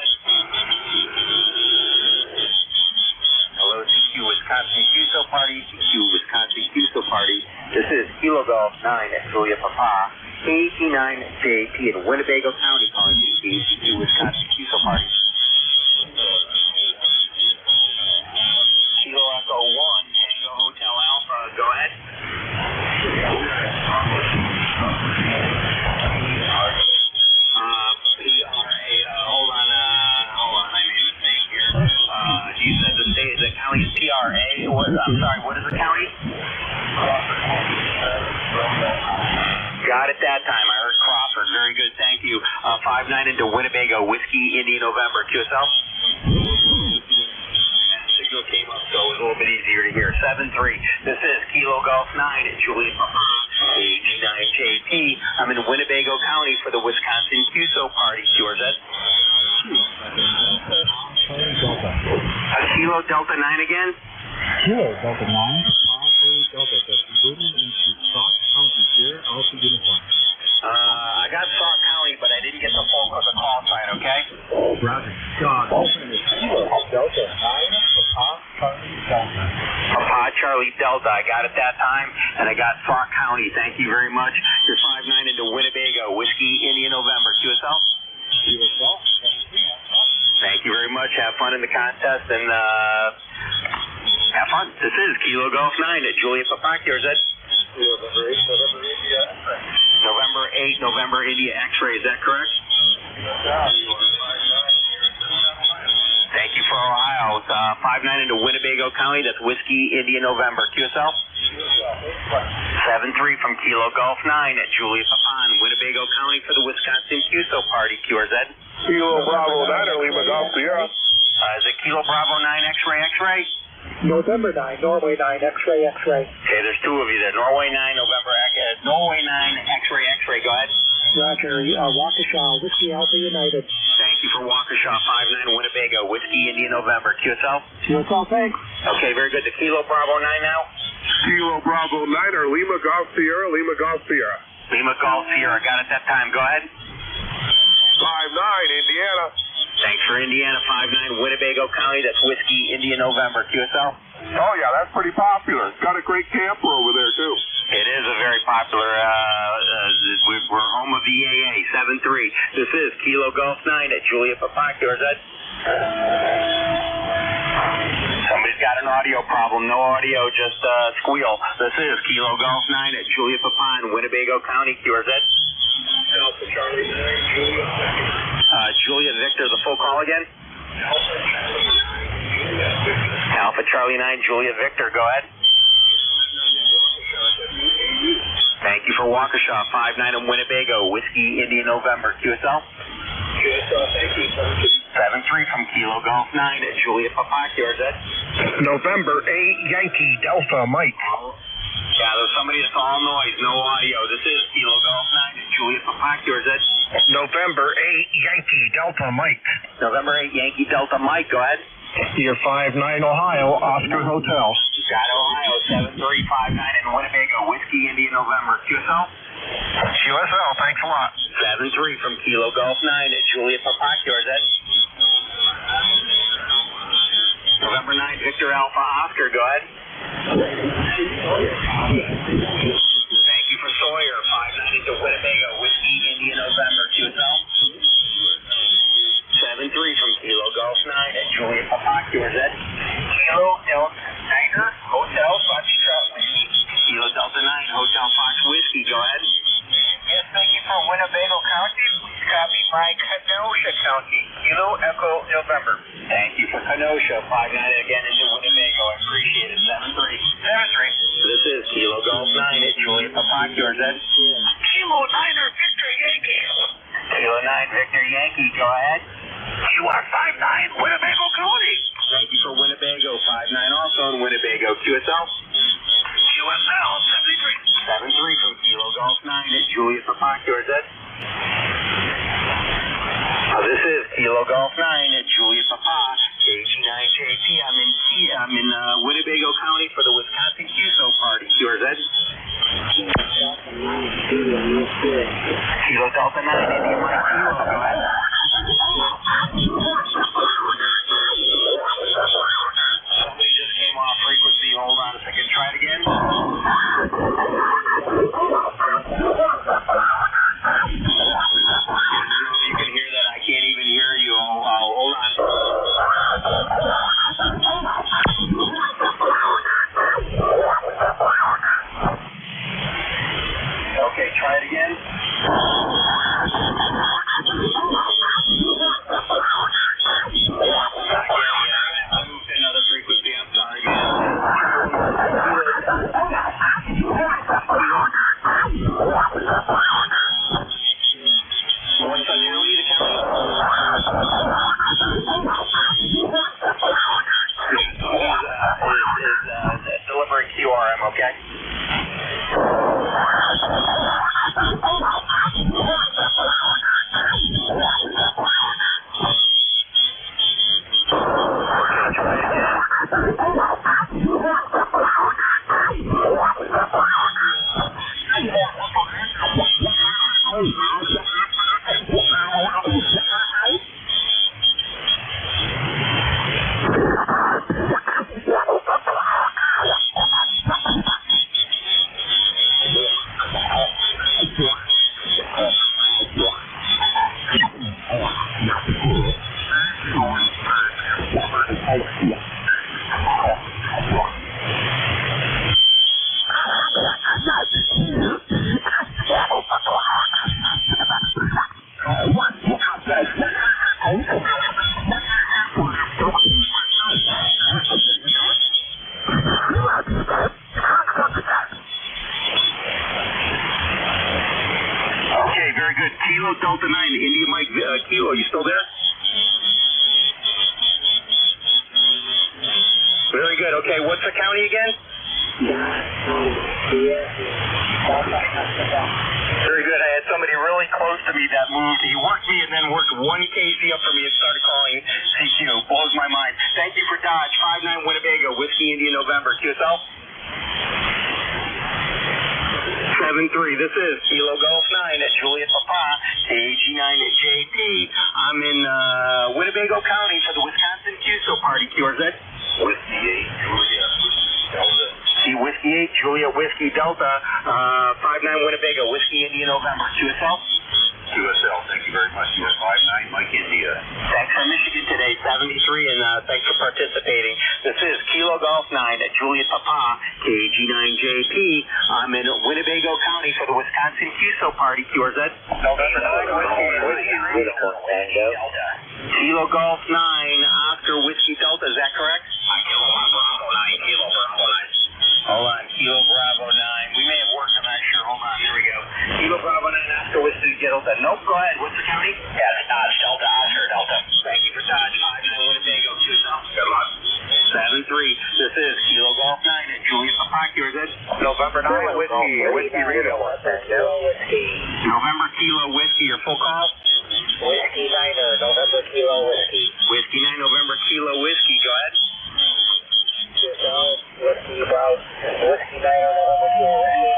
Hello, CQ Wisconsin QSO party, CQ Wisconsin QSO party. This is Kilo Golf 9 at Juliet Papa, KG9JP in Winnebago County calling CQ Wisconsin QSO party. Kilo Echo 1, Tango Hotel Alpha, go ahead. Hold on, I made a mistake here. You said the county's PRA? I'm sorry, what is the county? Got it that time. I heard Crawford. Very good, thank you. 5-9 into Winnebago, Whiskey India November, QSL. Signal came little bit easier to hear. 7-3. This is Kilo Golf 9 at Juliet Papa, AG9JP. I'm in Winnebago County for the Wisconsin QSO party. QRZ. Kilo Delta 9 again? Kilo Delta 9. Delta, that's moving into Sauk County here, also uniform. I got Sauk County, but I didn't get the full of the call sign, okay? Roger. God. Kilo Delta 9, Papa Charlie Delta. Papa Charlie Delta, I got it that time, and I got Sauk County. Thank you very much. You're 5-9 into Winnebago, Whiskey India November. QSL? QSL. Thank you very much. Have fun in the contest, and have fun. This is Kilo Golf 9 at Juliet Papa. QRZ. November 8, November India X-ray. Is that correct? Thank you for Ohio. It's 5-9 into Winnebago County. That's Whiskey India November. QSL? 7-3 from Kilo Golf 9 at Juliet Papan, Winnebago County for the Wisconsin QSO party. QRZ? Kilo Bravo 9 Lima Golf Sierra. Is it Kilo Bravo 9 X-ray X-ray? November 9, Norway 9, X-ray, X-ray. Okay, there's two of you there. Norway 9, Norway 9, X-ray, X-ray. Go ahead. Roger, Waukesha, Whiskey Alpha United. Thank you for Waukesha, 5-9 Winnebago, Whiskey India November. QSL? QSL, thanks. Okay, very good. The Kilo Bravo 9 now? Kilo Bravo 9 or Lima Golf Sierra, Lima Golf Sierra. Lima Golf Sierra. Got it that time. Go ahead. 5-9, Indiana. Thanks for Indiana, 5-9 Winnebago County. That's Whiskey India November. QSL? Oh, yeah, that's pretty popular. Got a great camper over there, too. It is a very popular, we're home of the EAA, 7-3. This is Kilo Golf 9 at Juliet Papa. QRZ. Somebody's got an audio problem. No audio, just squeal. This is Kilo Golf 9 at Juliet Papa in Winnebago County. QRZ. Alpha Charlie 9, Juliet. Juliet Victor, the full call again. Alpha Charlie 9, Juliet Victor, go ahead. Thank you for Waukesha, 5-9 in Winnebago, Whiskey India November. QSL? QSL, thank you. 7-3 from Kilo Golf 9 at Juliet Papa. QRZ. November 8, Yankee Delta Mike. Yeah, there's somebody that's all noise, no audio. This is Kilo Golf 9 at Juliet Papa. QRZ. November 8, Yankee Delta Mike. November 8, Yankee Delta Mike, go ahead. You're 5-9 Ohio, Oscar Hotel. Got Ohio, 7-3, 5-9 in Winnebago, Whiskey India November. QSL? QSL, thanks a lot. 7-3 from Kilo Golf 9 at Juliet Papa. QRZ. November 9, Victor Alpha Oscar, go ahead. Thank you for Sawyer, 5-9 into Winnebago, Whiskey India November. QSL? 7-3 from Kilo Golf 9 at Juliet Papa. QRZ. Kilo Delta Niner, Hotel Foxtrot Whiskey. Kilo Delta 9, Hotel Fox Whiskey, go ahead. Yes, thank you for Winnebago County. Please copy my Kenosha County. Kilo Echo November. Thank you for Kenosha, 5-9 again into Winnebago. I appreciate it. 7-3. 7-3. This is Kilo Golf 9 at Juliet Papa. QRZ. Kilo Niner, Victor Yankee. Kilo 9, Victor Yankee, go ahead. You are 5-9, Winnebago County. Thank you for Winnebago, 5-9 also in Winnebago. QSL? QSL, 73. 7-3 from Kilo Golf 9 at Juliet Papa. QRZ. This is Kilo Golf 9 at Juliet Papa, AG9JP. I'm in Winnebago County for the Wisconsin QSO party. QRZ. Kilo Delta 9, India Mike Kilo, go ahead. Somebody just came off frequency. Hold on a second. Okay, very good. Kilo Delta 9, India Mike Kilo, you still there? Very good. Okay, what's the county again? Very good. I had somebody really close to me that moved. He worked me and then worked 1 kz up for me and started calling CQ. Blows my mind. Thank you for Dodge. 59 Winnebago, Whiskey India November. QSL? 7-3. This is Kilo Golf 9 at Juliet Papa, KG9 at JP. I'm in Winnebago County for the Wisconsin QSO party. QRZ? Whiskey 8, Julia Delta. See, Whiskey 8, Julia Whiskey Delta, 59 Winnebago, Whiskey India November. QSL? QSL, thank you very much. US 59, Mike India. Thanks for Michigan today, 73, and thanks for participating. This is Kilo Golf 9 at Juliet Papa, KG9JP. I'm in Winnebago County for the Wisconsin QSO party. QRZ? November 9, Whiskey Uniform Tango. Kilo Golf 9, Oscar Whiskey Delta, is that correct? Kilo Bravo 9, Kilo Bravo 9. Hold on, Kilo Bravo 9. We may have worked, I'm not sure. Hold on, here we go. Kilo Bravo 9, Oscar Whiskey Delta. Nope, go ahead. What's the county? Yeah, it's Dodge Delta, Oscar Delta. Thank you for Dodge. 59 Winnebago, QSL. Good luck. 7-3. This is Kilo Golf 9 at Juliet Papa. QRZ? November 9, Whiskey Radio. November Kilo Whiskey, your full call? Whiskey 9, November Kilo Whiskey. Whiskey 9, November Kilo Whiskey. Go ahead. Whiskey Bravo. Whiskey 9, November Kilo Whiskey.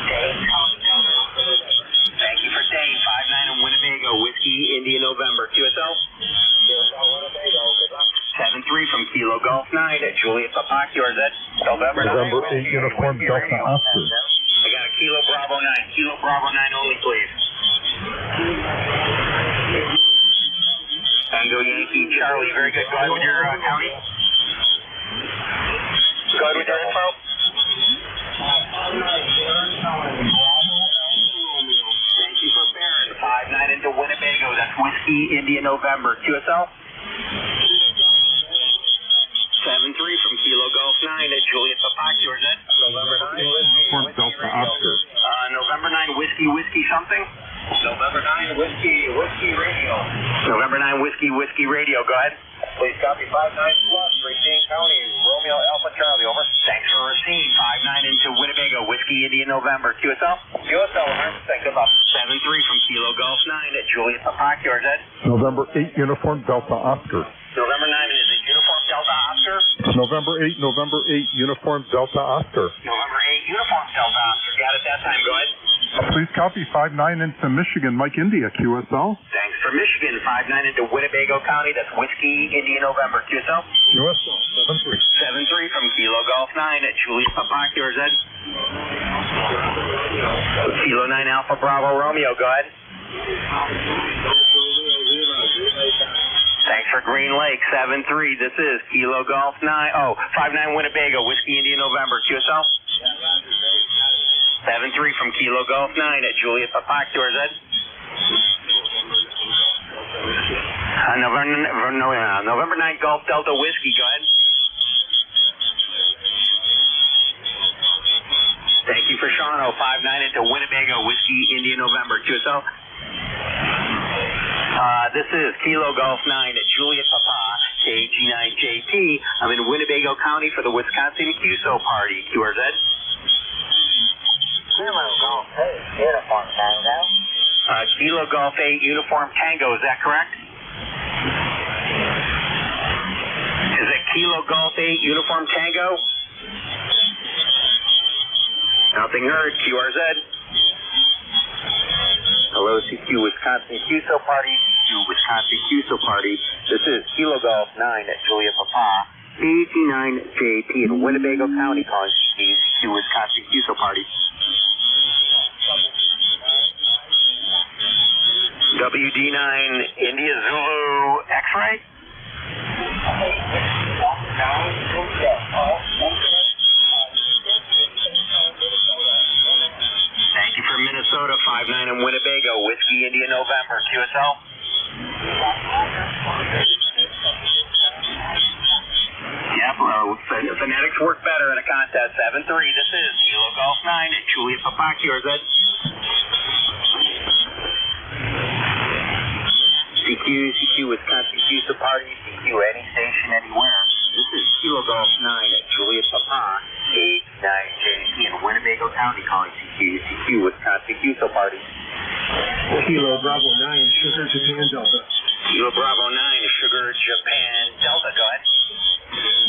59. Thank you for Dave. 59 in Winnebago. Whiskey India November. QSL? QSL Winnebago. Good luck. 7-3 from Kilo Golf 9 at Juliet Papa. QRZ? November 8 Uniform Delta Oscar. I got a Kilo Bravo 9. Kilo Bravo 9 only, please. Tango Yankee Charlie. Very good. Go ahead with your county. Go ahead with your info. Thank you for Barron. 59 into Winnebago. That's Whiskey India November. QSL? 7-3 from Kilo Golf 9 at Juliet Papa. QRZ? November 9. Uniform Delta Oscar. November 9 Whiskey something? November 9 Whiskey Radio. November 9 Whiskey Radio. Go ahead. Please copy 59 plus, Racine County, Romeo Alpha Charlie, over. Thanks for Racine. 59 into Winnebago, Whiskey India November. QSL? QSL, remember, thanks a lot. 7-3 from Kilo Golf 9 at Juliet Papa. QRZ? November 8 Uniform Delta Oscar. November 9 is it Uniform Delta Oscar? November 8 Uniform Delta Oscar. November 8 Uniform Delta Oscar. Got it that time. Go ahead. Please copy 59 into Michigan, Mike India, QSL. Thanks for Michigan. 59 into Winnebago County. That's Whiskey India November. QSL? QSL, 7-3. 7-3 from Kilo Golf 9 at Juliet Papa. QRZ? Kilo 9 Alpha Bravo Romeo. Go ahead. Thanks for Green Lake. 7-3. This is Kilo Golf 9. 59 Winnebago, Whiskey India November. QSL? 7-3 from Kilo Golf 9 at Juliet Papa. QRZ? November 9 Golf Delta Whiskey. Go ahead. Thank you for Shawno. 59 into Winnebago, Whiskey India November. QSL? This is Kilo Golf 9 at Juliet Papa, KG9JP. I'm in Winnebago County for the Wisconsin QSO party. QRZ? Kilo Golf 8, Uniform Tango. Kilo Golf 8, Uniform Tango, is that correct? Is it Kilo Kilo Golf 8, Uniform Tango. Nothing heard, QRZ. Hello, CQ Wisconsin QSO Party, CQ Wisconsin QSO Party. This is Kilo Golf 9 at Julia Papa, AG9JP in Winnebago County, calling CQ Wisconsin QSO Party. WD9 India Zulu X-ray. Thank you for Minnesota, 59 in Winnebago, Whiskey India November, QSL. Yep, phonetics work better in a contest. 7-3, this is Kilo Golf 9 at Julia Papa, QRZ. CQ Wisconsin QSO Party, CQ any station, anywhere. This is Kilo Golf 9 at Julia Papa, 89JP in Winnebago County, calling CQ Wisconsin QSO Party. Kilo Bravo 9, Sugar Japan Delta. Kilo Bravo 9, Sugar Japan Delta, go ahead.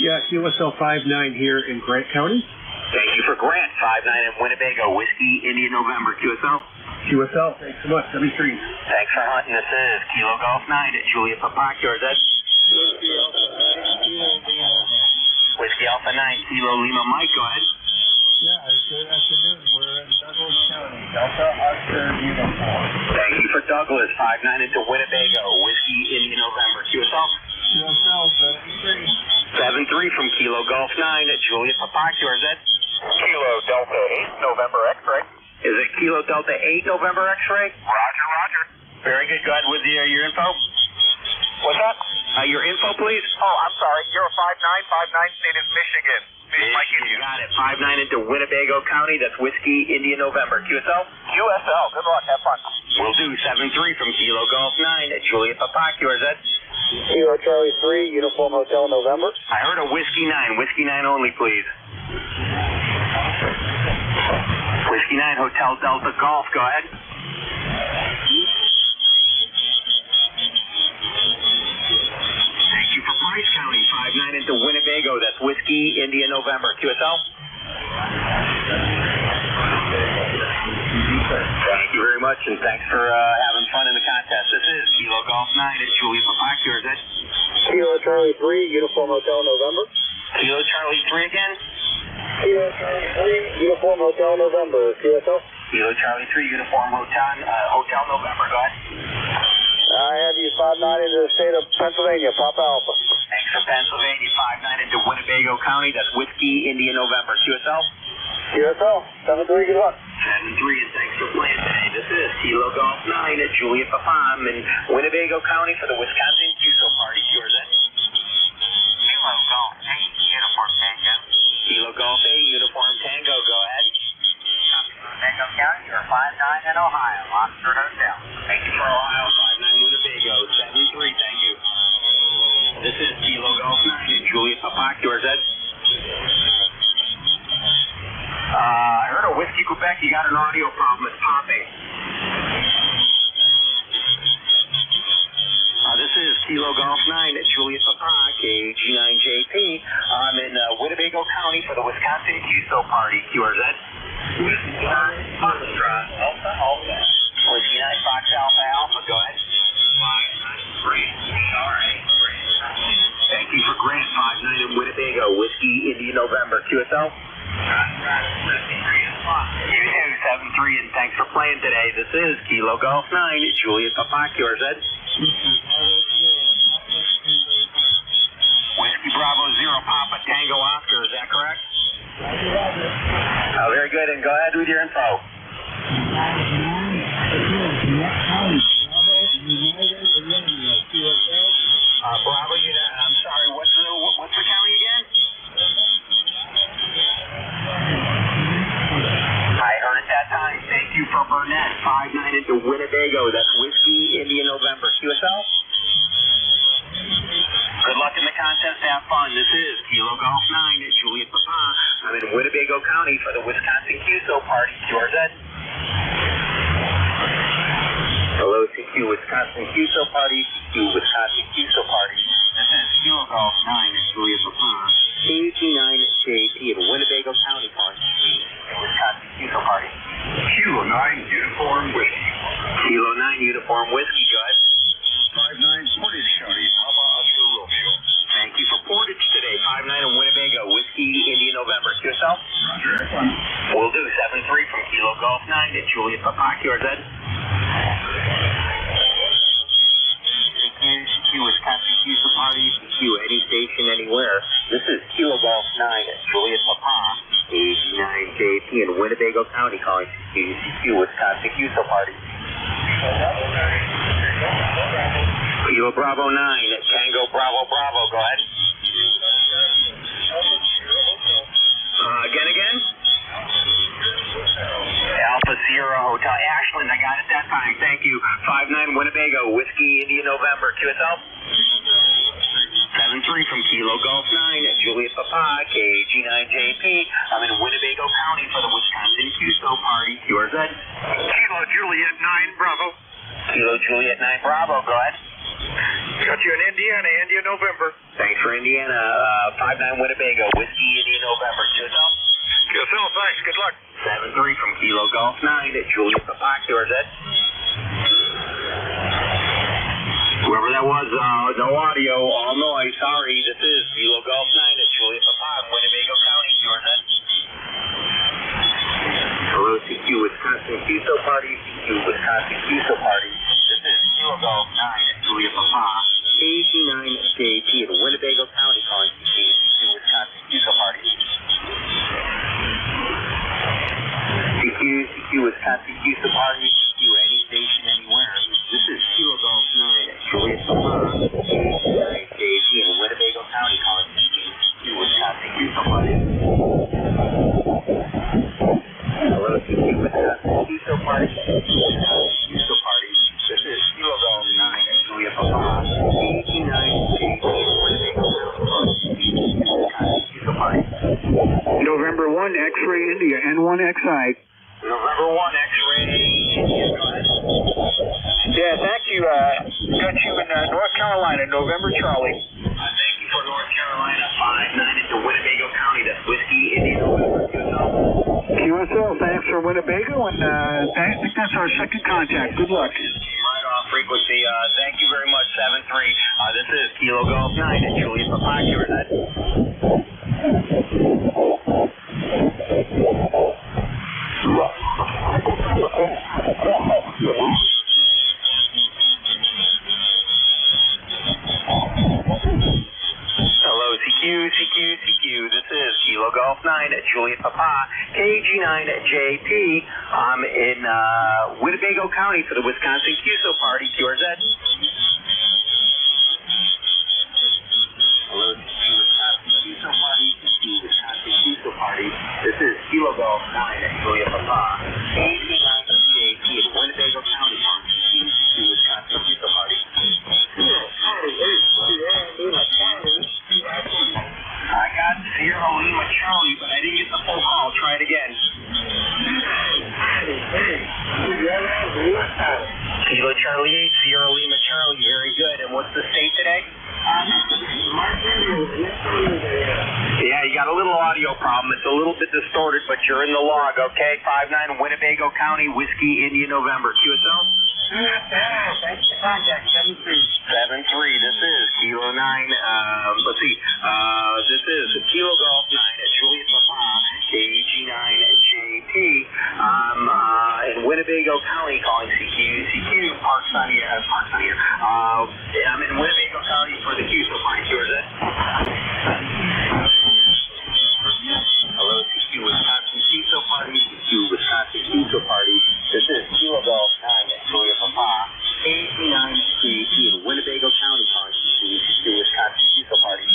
Yeah, QSL 59 here in Grant County. Thank you for Grant, 59 in Winnebago, Whiskey India November, QSL. QSL, thanks so much, 73. Thanks for hunting. This is Kilo Golf 9 at Julia Papa, QRZ. Whiskey Alpha 9, Kilo Lima Mike, go ahead. Yeah, good afternoon. We're in Douglas County, Delta Oscar Uniform. Thank you for Douglas, 59 into Winnebago, Whiskey India November, QSL. QSL, 73. 7-3 from Kilo Golf 9 at Julia Papa, QRZ. Kilo Delta 8, November X-ray. Is it Kilo Delta 8 November X-ray? Roger, roger. Very good. Go ahead with your info. What's that? Your info, please. Oh, I'm sorry. You're a 5959 state of Michigan. Mike India. Got it. 59 into Winnebago County. That's Whiskey India November. QSL? QSL. Good luck. Have fun. Will do. 7-3 from Kilo Golf 9 at Julia Papa, QRZ. Kilo Charlie 3, Uniform Hotel November. I heard a Whiskey 9. Whiskey 9 only, please. Whiskey 9 Hotel Delta Golf. Go ahead. Thank you for Price County. 59 into Winnebago. That's Whiskey India November. QSL? Thank you very much, and thanks for having fun in the contest. This is Kilo Golf 9 at Julia Papa, QRZ. Kilo Charlie 3, Uniform Hotel November. Kilo Charlie 3 again? Kilo Charlie 3, Uniform Hotel November, QSL. Kilo Charlie 3, Uniform Hotel November, go ahead. I have you 59 into the state of Pennsylvania, Papa Alpha. Thanks for Pennsylvania, 59 into Winnebago County, that's Whiskey India November, QSL? QSL, 7-3, good luck. 7-3, and thanks for playing today. This is Kilo Golf 9 at Julia Papam in Winnebago County for the Wisconsin QSO Party, QRZ. Kilo Golf 8, Uniform Tango. Kilo Golf 8, Uniform Tango, go ahead. Winnebago County, you're 59 in Ohio, Oxford Hotel. Thank you for Ohio, 59 Winnebago, 7-3, thank you. This is Kilo Golf 9 at Julia Papa, QRZ. I heard a Whiskey Quebec, you got an audio problem, it's popping. This is Kilo Golf 9 at Julia Papa, KG9JP. I'm in Winnebago County for the Wisconsin QSO Party, QRZ. Whiskey 9 Foxtrot, Alpha Alpha. Whiskey 9 Fox Alpha Alpha, go ahead. Grant, Grant. Thank you for Grant, 59 in Winnebago, Whiskey India November, QSL. You too, 7-3, and thanks for playing today. This is Kilo Golf 9 at Julia Papa, QRZ. Whiskey Bravo 0 Papa Tango Oscar, is that correct? Very good, and go ahead with your info. Bravo, I'm sorry, what's the county again? I heard it that time. Thank you for Burnett, 59 into Winnebago. That's Whiskey India November. QSL? Good luck in the contest. Have fun. This is Kilo Golf 9 at Julia Papa. I'm in Winnebago County for the Wisconsin QSO Party. QRZ. Hello, CQ Wisconsin QSO Party. CQ Wisconsin QSO Party. This is Kilo Golf 9 at Juliet Papa, KG9JP at Winnebago County calling Wisconsin Diesel Party. Kilo 9 Uniform Whiskey. Kilo 9 Uniform Whiskey, go ahead. 59 Portage County, Papa Oscar Romeo. Thank you for Portage today. 59 in Winnebago, Whiskey, India, November. QSL? Roger, excellent. We'll do 7-3 from Kilo Golf 9 at Juliet Papa, QRZ. CQ Wisconsin Diesel Party, CQ any station, anywhere. This is Kilo Golf 9 at Juliet Papa, KG9JP in Winnebago County calling CQ Wisconsin Diesel Party. Kilo Bravo 9 at Tango Bravo Bravo, go ahead. Again? Alpha Sierra Hotel. Ashland, I got it that time. Thank you. 59 Winnebago, Whiskey, India, November. QSL? 7-3 from Kilo Golf 9 at Juliet Papa, KG9JP. I'm in Winnebago County for the Wisconsin QSO Party. QRZ? Kilo Juliet 9 Bravo. Kilo Juliet 9 Bravo, go ahead. Got you in Indiana, India, November. Thanks for Indiana. 59 Winnebago, Whiskey, India, November. QSL? QSL, thanks. Good luck. 7-3 from Kilo Golf 9 at Juliet Papa, QRZ. Whoever that was, no audio, all noise. Sorry, this is Kilo Golf 9 at Juliet Papa in Winnebago County, QRZ. Hello, CQ Wisconsin QSO Party, CQ Wisconsin QSO Party. This is Kilo Golf 9 at Juliet Papa, KG9JP in Winnebago County calling CQ Wisconsin QSO Party. CQ Wisconsin QSO Party, CQ any station, anywhere. This is Kilo Golf 9 at Juliet Papa, KG9JP in Winnebago County calling CQ Wisconsin QSO Party. Hello, CQ Wisconsin QSO Party, QSO Party. This is Kilo Golf 9 at Juliet Papa, KG9JP in Winnebago County calling CQ Wisconsin QSO Party. November 1 X-Ray India, N1XI. November 1 X-Ray India, go ahead. Yeah, thank you. Got you in North Carolina, November Charlie. Thank you for North Carolina, 59 into Winnebago County. That's Whiskey, India, November, QSL. QSL, thanks for Winnebago, and I think that's our second contact. Good luck. Right off frequency. Thank you very much, 7-3. This is Kilo Golf 9 at Juliet Papa, QRZ. Hello, CQ. This is Kilo Golf 9 at Juliet Papa, KG9JP. I'm in Winnebago County for the Wisconsin QSO Party, QRZ. Hello, Wisconsin QSO Party, Wisconsin QSO Party. This is Kilo Golf 9 at Juliet Papa, KG9JP in Winnebago County for the Wisconsin QSO Party. I got Sierra Lima Charlie, but I didn't get the full call. Try it again. Kilo Charlie 8, Sierra Lima Charlie. Very good. And what's the state today? Yeah, you got a little audio problem. It's a little bit distorted, but you're in the log, okay? 59 Winnebago County, Whiskey, India, November. QSL? Thanks for contact, 7-3. 7-3. This is Kilo 9. Let's see. This is Kilo Golf 9 at Juliet Papa, KG9JP. I'm in Winnebago County calling CQ Parks on here. I'm in Winnebago County for the QSO Party. QRZ. Hello, CQ Wisconsin QSO Party, CQ Wisconsin QSO Party. This is Kilo Golf 9 at Juliet Papa, KG9JP in Winnebago County calling CQ Wisconsin QSO Party.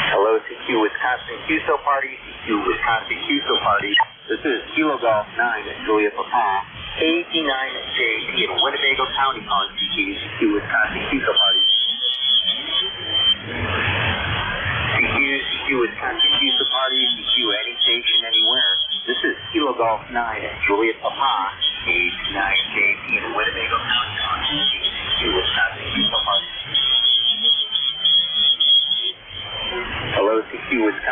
Hello, CQ Wisconsin QSO Party, CQ Wisconsin QSO Party. This is Kilo Golf 9 at Juliet Papa, KG9JP in Winnebago County calling CQ Wisconsin QSO Party. CQ Wisconsin QSO Party, CQ any station, anywhere. This is Kilo Golf 9 at Juliet Papa, KG9JP in Winnebago County calling CQ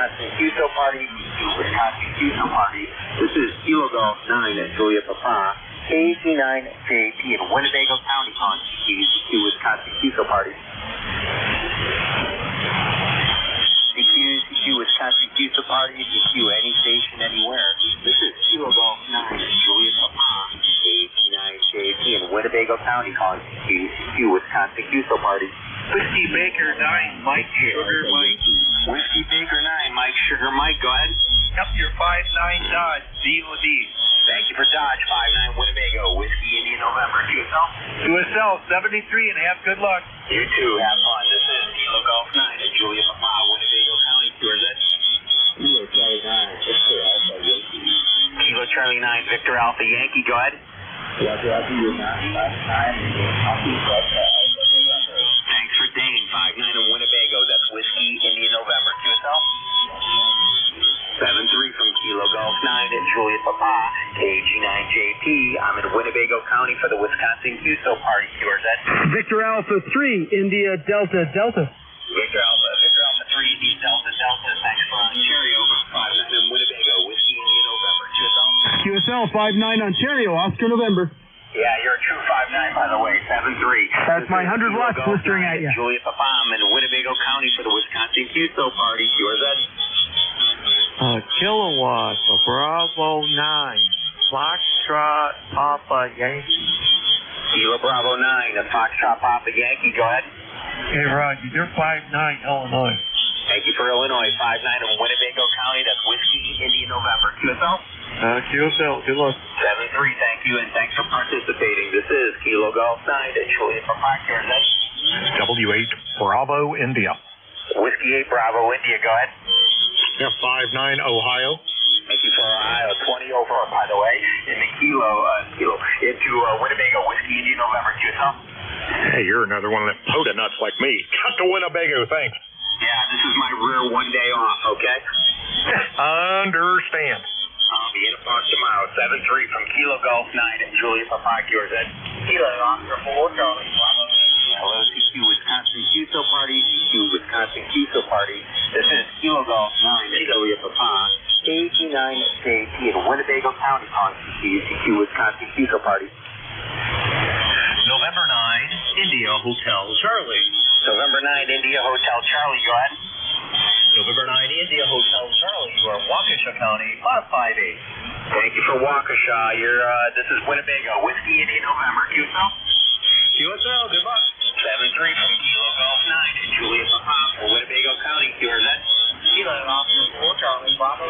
Wisconsin QSO Party, EQ Wisconsin QSO Party. This is Kilo Golf 9 at Julia Papa, KG9JP in Winnebago County on EQ Wisconsin QSO Party. EQ Wisconsin QSO Party, EQ any station, anywhere. This is Kilo Golf 9 at Julia Papa, KG9JP in Winnebago County calling EQ Wisconsin QSO Party. Whiskey Baker 9, Mike Sugar Mike. Whiskey Baker 9, Mike Sugar Mike, go ahead. Yep, your 5-9 Dodge, DOD. Thank you for Dodge, 59 Winnebago, Whiskey Indian November. QSL? QSL 73 and have good luck. You too, have fun. This is Kilo Golf 9 at Julia Papa, Winnebago County. Where's that? Kilo Charlie 9, Victor Alpha Yankee. Kilo Charlie 9, Victor Alpha Yankee, go ahead. Roger, you're 9, 5-9, Thanks for Dane, 5-9 in Winnebago. That's Whiskey Indian November. QSL? 7-3 from Kilo Golf 9 at Julia Papa, KG9JP. I'm in Winnebago County for the Wisconsin QSO Party. QRZ? Victor Alpha 3, India Delta Delta. Victor Alpha 3, India Delta Delta. Thanks for Ontario. 5-9 in Winnebago, Whiskey Indian November. QSL? QSL 59 Ontario, Oscar November. Yeah, you're a true 5-9, by the way. 7-3. That's my 100 watts blistering at you. Julia Papa, I'm in Winnebago County for the Wisconsin QSO Party. QRZ? Kilowatt, Bravo 9, Foxtrot Papa Yankee. Kilo Bravo 9, a Foxtrot Papa Yankee, go ahead. Hey, Roger, you're 5-9, Illinois. Thank you for Illinois, 5-9 in Winnebago County, that's Whiskey Indian November. QSL? QSL, good luck. 7-3, thank you, and thanks for participating. This is Kilo Golf 9 at Julia Papa, QRZ. W8 Bravo India. Whiskey 8 Bravo India, go ahead. Yeah, 5-9 Ohio. Thank you for Ohio, 20 over, by the way, in the Kilo into Winnebago, Whiskey Indian November. QSL? Hey, you're another one of them POTA nuts like me. Cut to Winnebago, thanks. Yeah, this is my rare one day off, okay? Understand. I'll be in a park tomorrow, 7-3 from Kilo Golf 9 at Julia Papa, QRZ. Kilo Oscar 4, Charlie. Hello, CQ Wisconsin QSO Party, CQ Wisconsin QSO Party. This is Kilo Golf 9 at Julia Papa, KG9JP in Winnebago County calling CQ Wisconsin QSO Party. November 9, India Hotel Charlie. November 9, India Hotel Charlie, go ahead. November 9, India Hotel Charlie, you are Waukesha County, 558. Thank you for Waukesha. This is Winnebago, Whiskey Indian November. QSL? QSL, good luck. 7-3 from Kilo Golf 9 at Julia Papa for Winnebago County. QRZ? Kilo Oscar 4, Charlie, Bravo.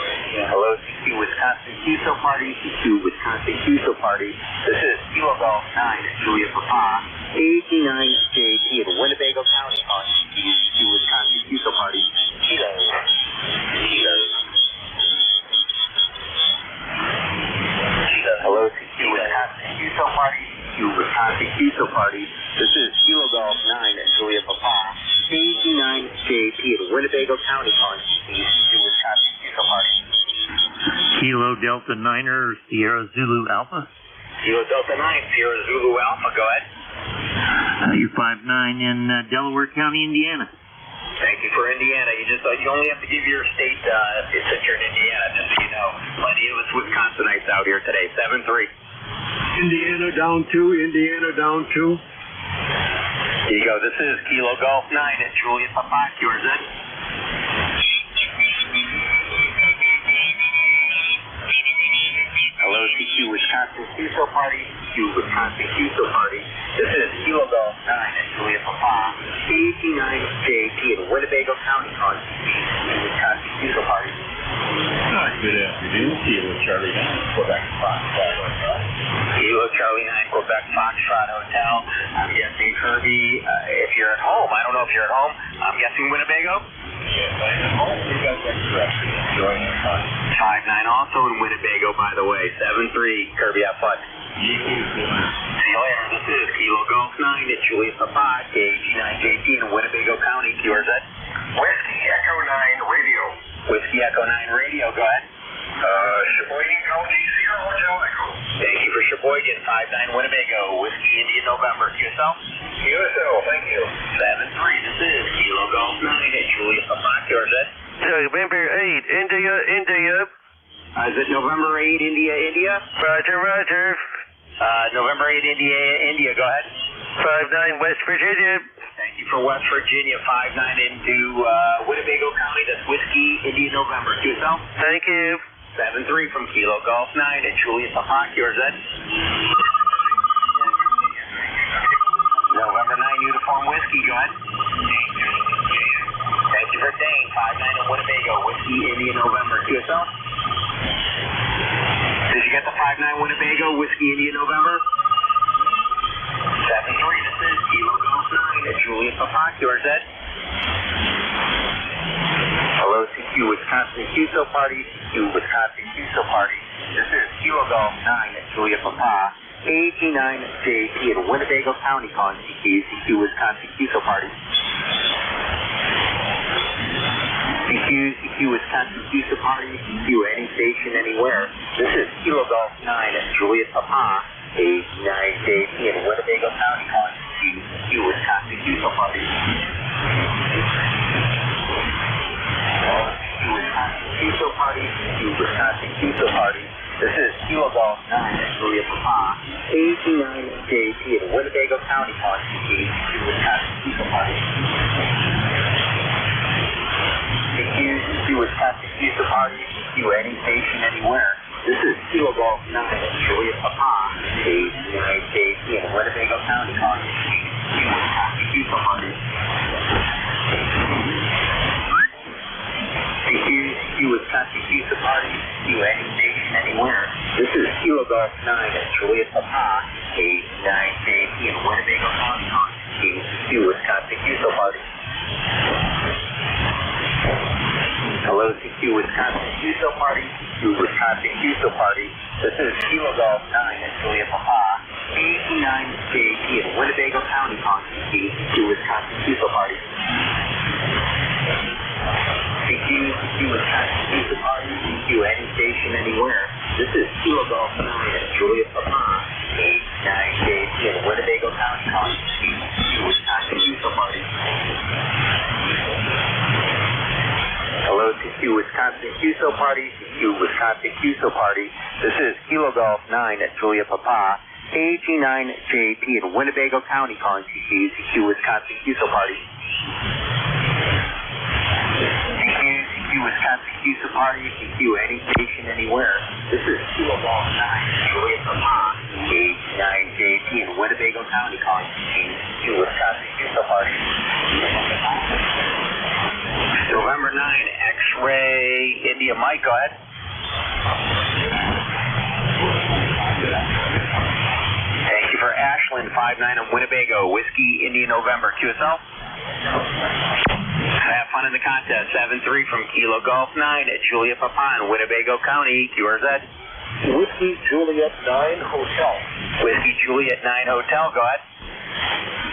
Hello, CQ Wisconsin QSO Party, CQ Wisconsin QSO Party. This is Kilo Golf 9 at Julia Papa, KG9JP in Winnebago County on CQ Wisconsin QSO Party. Kilo. Hello, CQ Wisconsin QSO Party, CQ Wisconsin QSO Party. This is Kilo Golf 9 at Julia Papa, KG9JP in Winnebago County calling CQ Wisconsin QSO Party. Kilo Delta Niner, Sierra Zulu Alpha. Kilo Delta 9, Sierra Zulu Alpha, go ahead. You're 5-9 in Delaware County, Indiana. Thank you for Indiana. You only have to give your state since you're in Indiana, just so you know. Plenty of us Wisconsinites out here today. 7-3. Indiana down 2, Indiana down 2. Here you go. This is Kilo Golf 9 at Julia Papa, QRZ. Hello, CQ Wisconsin QSO Party, CQ Wisconsin QSO Party. This is Kilo Golf 9 at Julia Papa, KG9JP in Winnebago County on CQ Wisconsin QSO Party. Good afternoon, Kilo Charlie 9, Quebec Foxtrot Hotel. Kilo Charlie 9, Quebec Foxtrot Hotel. I'm guessing Kirby, if you're at home, I don't know if you're at home, I'm guessing Winnebago? Yes, I'm at home. You got that correct. Enjoying your time. 5-9 also in Winnebago, by the way. 7-3, Kirby, have fun. You too. See you later. This is Kilo Golf 9 at Julia Papa, KG9JP in Winnebago County, QRZ. Whiskey Echo 9 Radio. Whiskey Echo 9 Radio, go ahead. Sheboygan County, Sierra Hotel Echo. Thank you for Sheboygan, 5-9 Winnebago, Whiskey Indian November. QSL? QSL, thank you. 7-3, this is Kilo Golf 9 at Julia Papa, QRZ. November 8, India. Is it November 8, India? Roger. November 8, India, go ahead. 59 West Virginia. Thank you for West Virginia, 59 into Winnebago County. That's Whiskey, India, November. QSL? Thank you. 7-3 from Kilo Golf 9 at Juliet Papa, QRZ. November 9, Uniform Whiskey, go ahead. Thank you for Dane, 59 in Winnebago, Whiskey, India, November. QSL? Did you get the 59 Winnebago, Whiskey, India, November? 7-3, this is Kilo Golf 9 at Juliet Papa, QRZ. Hello, CQ Wisconsin QSO Party, CQ Wisconsin QSO Party. This is Kilo Golf 9 at Juliet Papa, AG9JP in Winnebago County calling CQ Wisconsin QSO Party. CQ Wisconsin QSO Party, CQ any station, anywhere. This is Kilo Golf 9 at Juliet Papa, AG9JP in Winnebago County calling CQ Wisconsin QSO Party. QSO Party, Wisconsin QSO Party. This is Kilo Golf 9 at Juliet Papa, AG9JP in Winnebago County calling Wisconsin QSO Party. CQ Wisconsin QSO Party, CQ any station, anywhere. This is Kilo Golf 9 at Juliet Papa, AG9JP in Winnebago County calling Wisconsin QSO Party. CQ Wisconsin QSO Party, CQ any station, anywhere. This is Kilo Golf 9 at Juliet Papa, AG9JP in Winnebago County calling CQ Wisconsin QSO Party. Hello, CQ Wisconsin QSO Party, CQ Wisconsin QSO Party. This is Kilo Golf 9 at Juliet Papa, AG9JP in Winnebago County calling CQ Wisconsin QSO Party. CQ Wisconsin QSO Party, CQ any station, anywhere. This is Kilo Golf 9 at Juliet Papa, AG9JP in Winnebago County calling CQ Wisconsin QSO Party. Hello, CQ Wisconsin QSO Party, CQ Wisconsin QSO Party. This is Kilo Golf 9 at Juliet Papa, AG9JP in Winnebago County calling CQ Wisconsin QSO Party. CQ Wisconsin QSO Party, CQ any station, anywhere. This is Kilo Golf 9 at Juliet Papa, AG9JP in Winnebago County calling CQ Wisconsin QSO Party. November 9, X-Ray, India Mike, go ahead. Thank you for Ashland, 59 in Winnebago, Whiskey, India November, QSL. Have fun in the contest, 7-3 from Kilo Golf 9 at Juliet Papa in Winnebago County, QRZ. Whiskey Juliet 9 Hotel. Whiskey Juliet 9 Hotel, go ahead.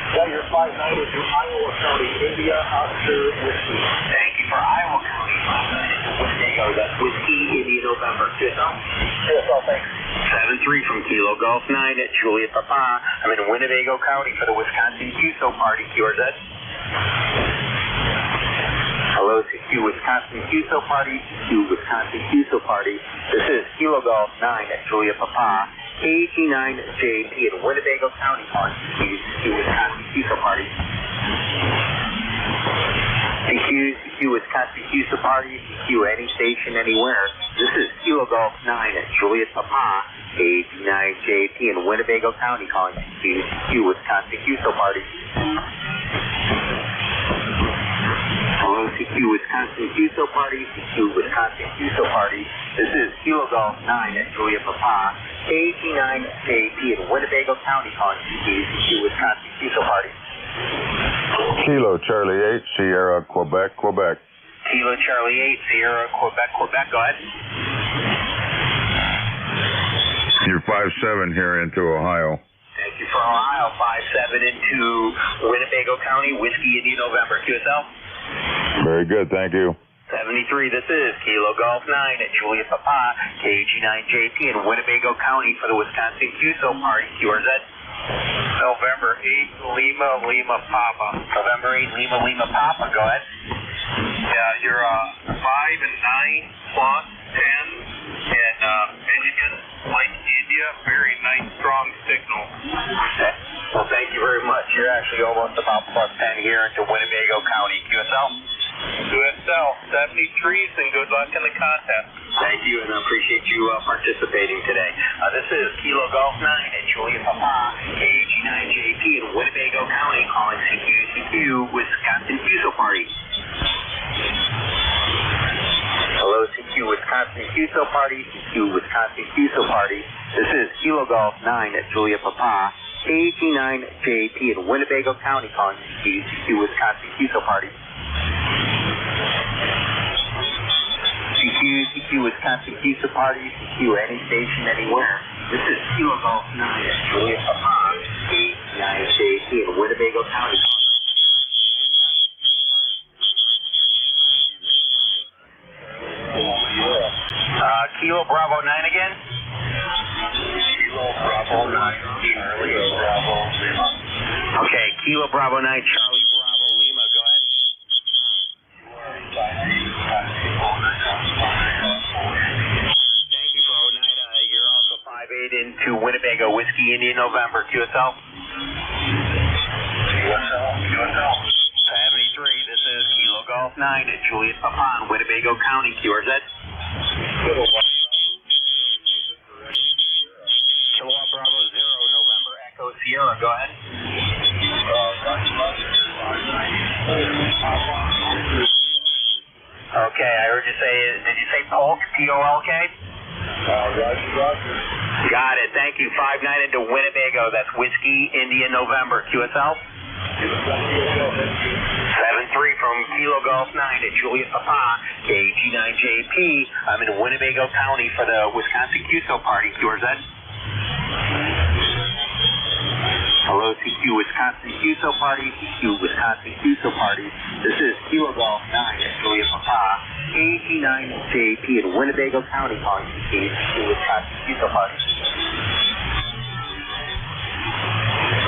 Tiger 59 into Iowa County, India, Oscar Whiskey. Thank you for Iowa County, 59 into Winnebago, that's Whiskey, India November, QSL. QSL, thanks. 7-3 from Kilo Golf 9 at Juliet Papa. I'm in Winnebago County for the Wisconsin QSO Party, QRZ. Hello, CQ Wisconsin QSO Party, CQ Wisconsin QSO Party. This is Kilo Golf 9 at Juliet Papa, AG9JP in Winnebago County calling CQ Wisconsin QSO Party. CQ Wisconsin QSO Party, CQ any station, anywhere. This is Kilo Golf 9 at Juliet Papa, AG9JP in Winnebago County calling CQ Wisconsin QSO Party. Hello, CQ Wisconsin QSO Party, CQ Wisconsin QSO Party. This is Kilo Golf 9 at Juliet Papa, AG9JP in Winnebago County calling CQ Wisconsin QSO Party. Kilo Charlie 8, Sierra, Quebec. Kilo Charlie 8, Sierra, Quebec. Go ahead. You're 5-7 here into Ohio. Thank you for Ohio, 5-7 into Winnebago County, Whiskey, India, November. QSL? Very good, thank you. 73, this is Kilo Golf 9 at Juliet Papa, KG9JP in Winnebago County for the Wisconsin QSO Party, QRZ. November 8, Lima Papa. November 8, Lima Papa, go ahead. Yeah, you're 5 and 9 plus 10 in Michigan, Mike India. Very nice, strong signal. Okay. Well, thank you very much. You're actually almost about plus 10 here into Winnebago County. QSL? QSL 73s, and good luck in the contest. Thank you, and I appreciate you participating today. This is Kilo Golf 9 at Julia Papa, KG9JP in Winnebago County, calling CQ Wisconsin QSO Party. Hello, CQ Wisconsin QSO Party, CQ Wisconsin QSO Party. This is Kilo Golf 9 at Julia Papa, KG9JP in Winnebago County, calling CQ Wisconsin QSO Party. CQ Wisconsin QSO Party, CQ any station, anywhere. This is Kilo Golf 9 at Julia Papa, KG9JP in Winnebago County. Kilo Bravo 9 again? Kilo Bravo 9, Charlie Bravo Lima. Okay, Kilo Bravo 9, Charlie Bravo Lima, go ahead. Thank you for Oneida. You're also 5-8 into Winnebago Whiskey India November, QSL? QSL. 73, this is Kilo Golf 9 at Julius Papon, Winnebago County, QRZ. Kilowatt Bravo 0, November Echo Sierra, go ahead. Okay, I heard you say, did you say Polk, P-O-L-K? Roger. Got it, thank you. 5-9 into Winnebago, that's Whiskey India November, QSL? 7-3 from Kilo Golf 9 at Julius Papa, KG9JP. I'm in Winnebago County for the Wisconsin QSO Party, QRZ. Hello, CQ Wisconsin QSO Party, CQ Wisconsin QSO Party. This is Kilo Golf 9 at Julius Papa, KG9JP in Winnebago County, calling CQ Wisconsin QSO Party.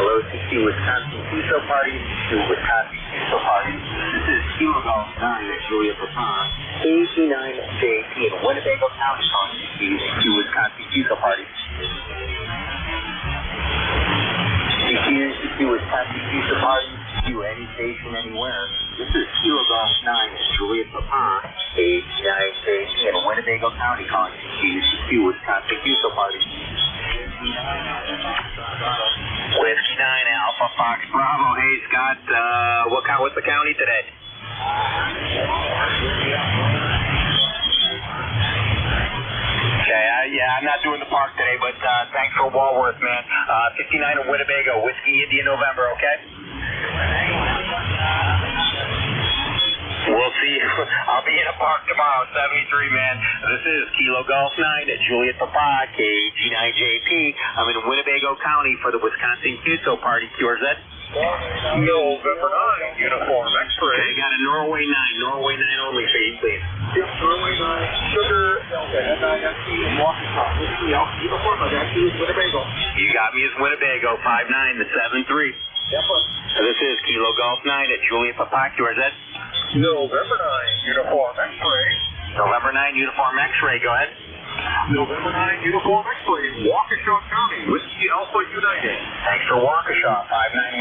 Hello, CQ Wisconsin QSO Party, CQ Wisconsin QSO Party. This is Kilo Golf 9 at Julia Papa, KG9JP in Winnebago County, calling CQ Wisconsin QSO Party. CQ Wisconsin QSO Party, CQ any station, anywhere. This is Kilo Golf 9 at Julia Papa, KG9JP in Winnebago County, calling CQ Wisconsin QSO Party. Whiskey 9 Alpha Fox Bravo. Hey Scott, what's the county today? Okay, I'm not doing the park today, but thanks for Walworth, man. 59 in Winnebago, Whiskey India November, okay? We'll see. I'll be in a park tomorrow, 73, man. This is Kilo Golf 9 at Juliet Papa, KG9JP. I'm in Winnebago County for the Wisconsin QSO Party, QRZ. November 9, Uniform X-ray. Okay, got a Norway 9 only feed, please. Yep, Norway 9, Sugar, Delta, NIFT, Washington, Whiskey, Alpha, Uniform, Winnebago. You got me as Winnebago, 5-9, the 7-3. Yep. This is Kilo Golf 9 at Juliet Papa, QRZ. November 9, Uniform X-ray. November 9, Uniform X-ray, go ahead. November 9, Uniform X-ray, Waukesha County, Whiskey Alpha United. Thanks for Waukesha, 5-9.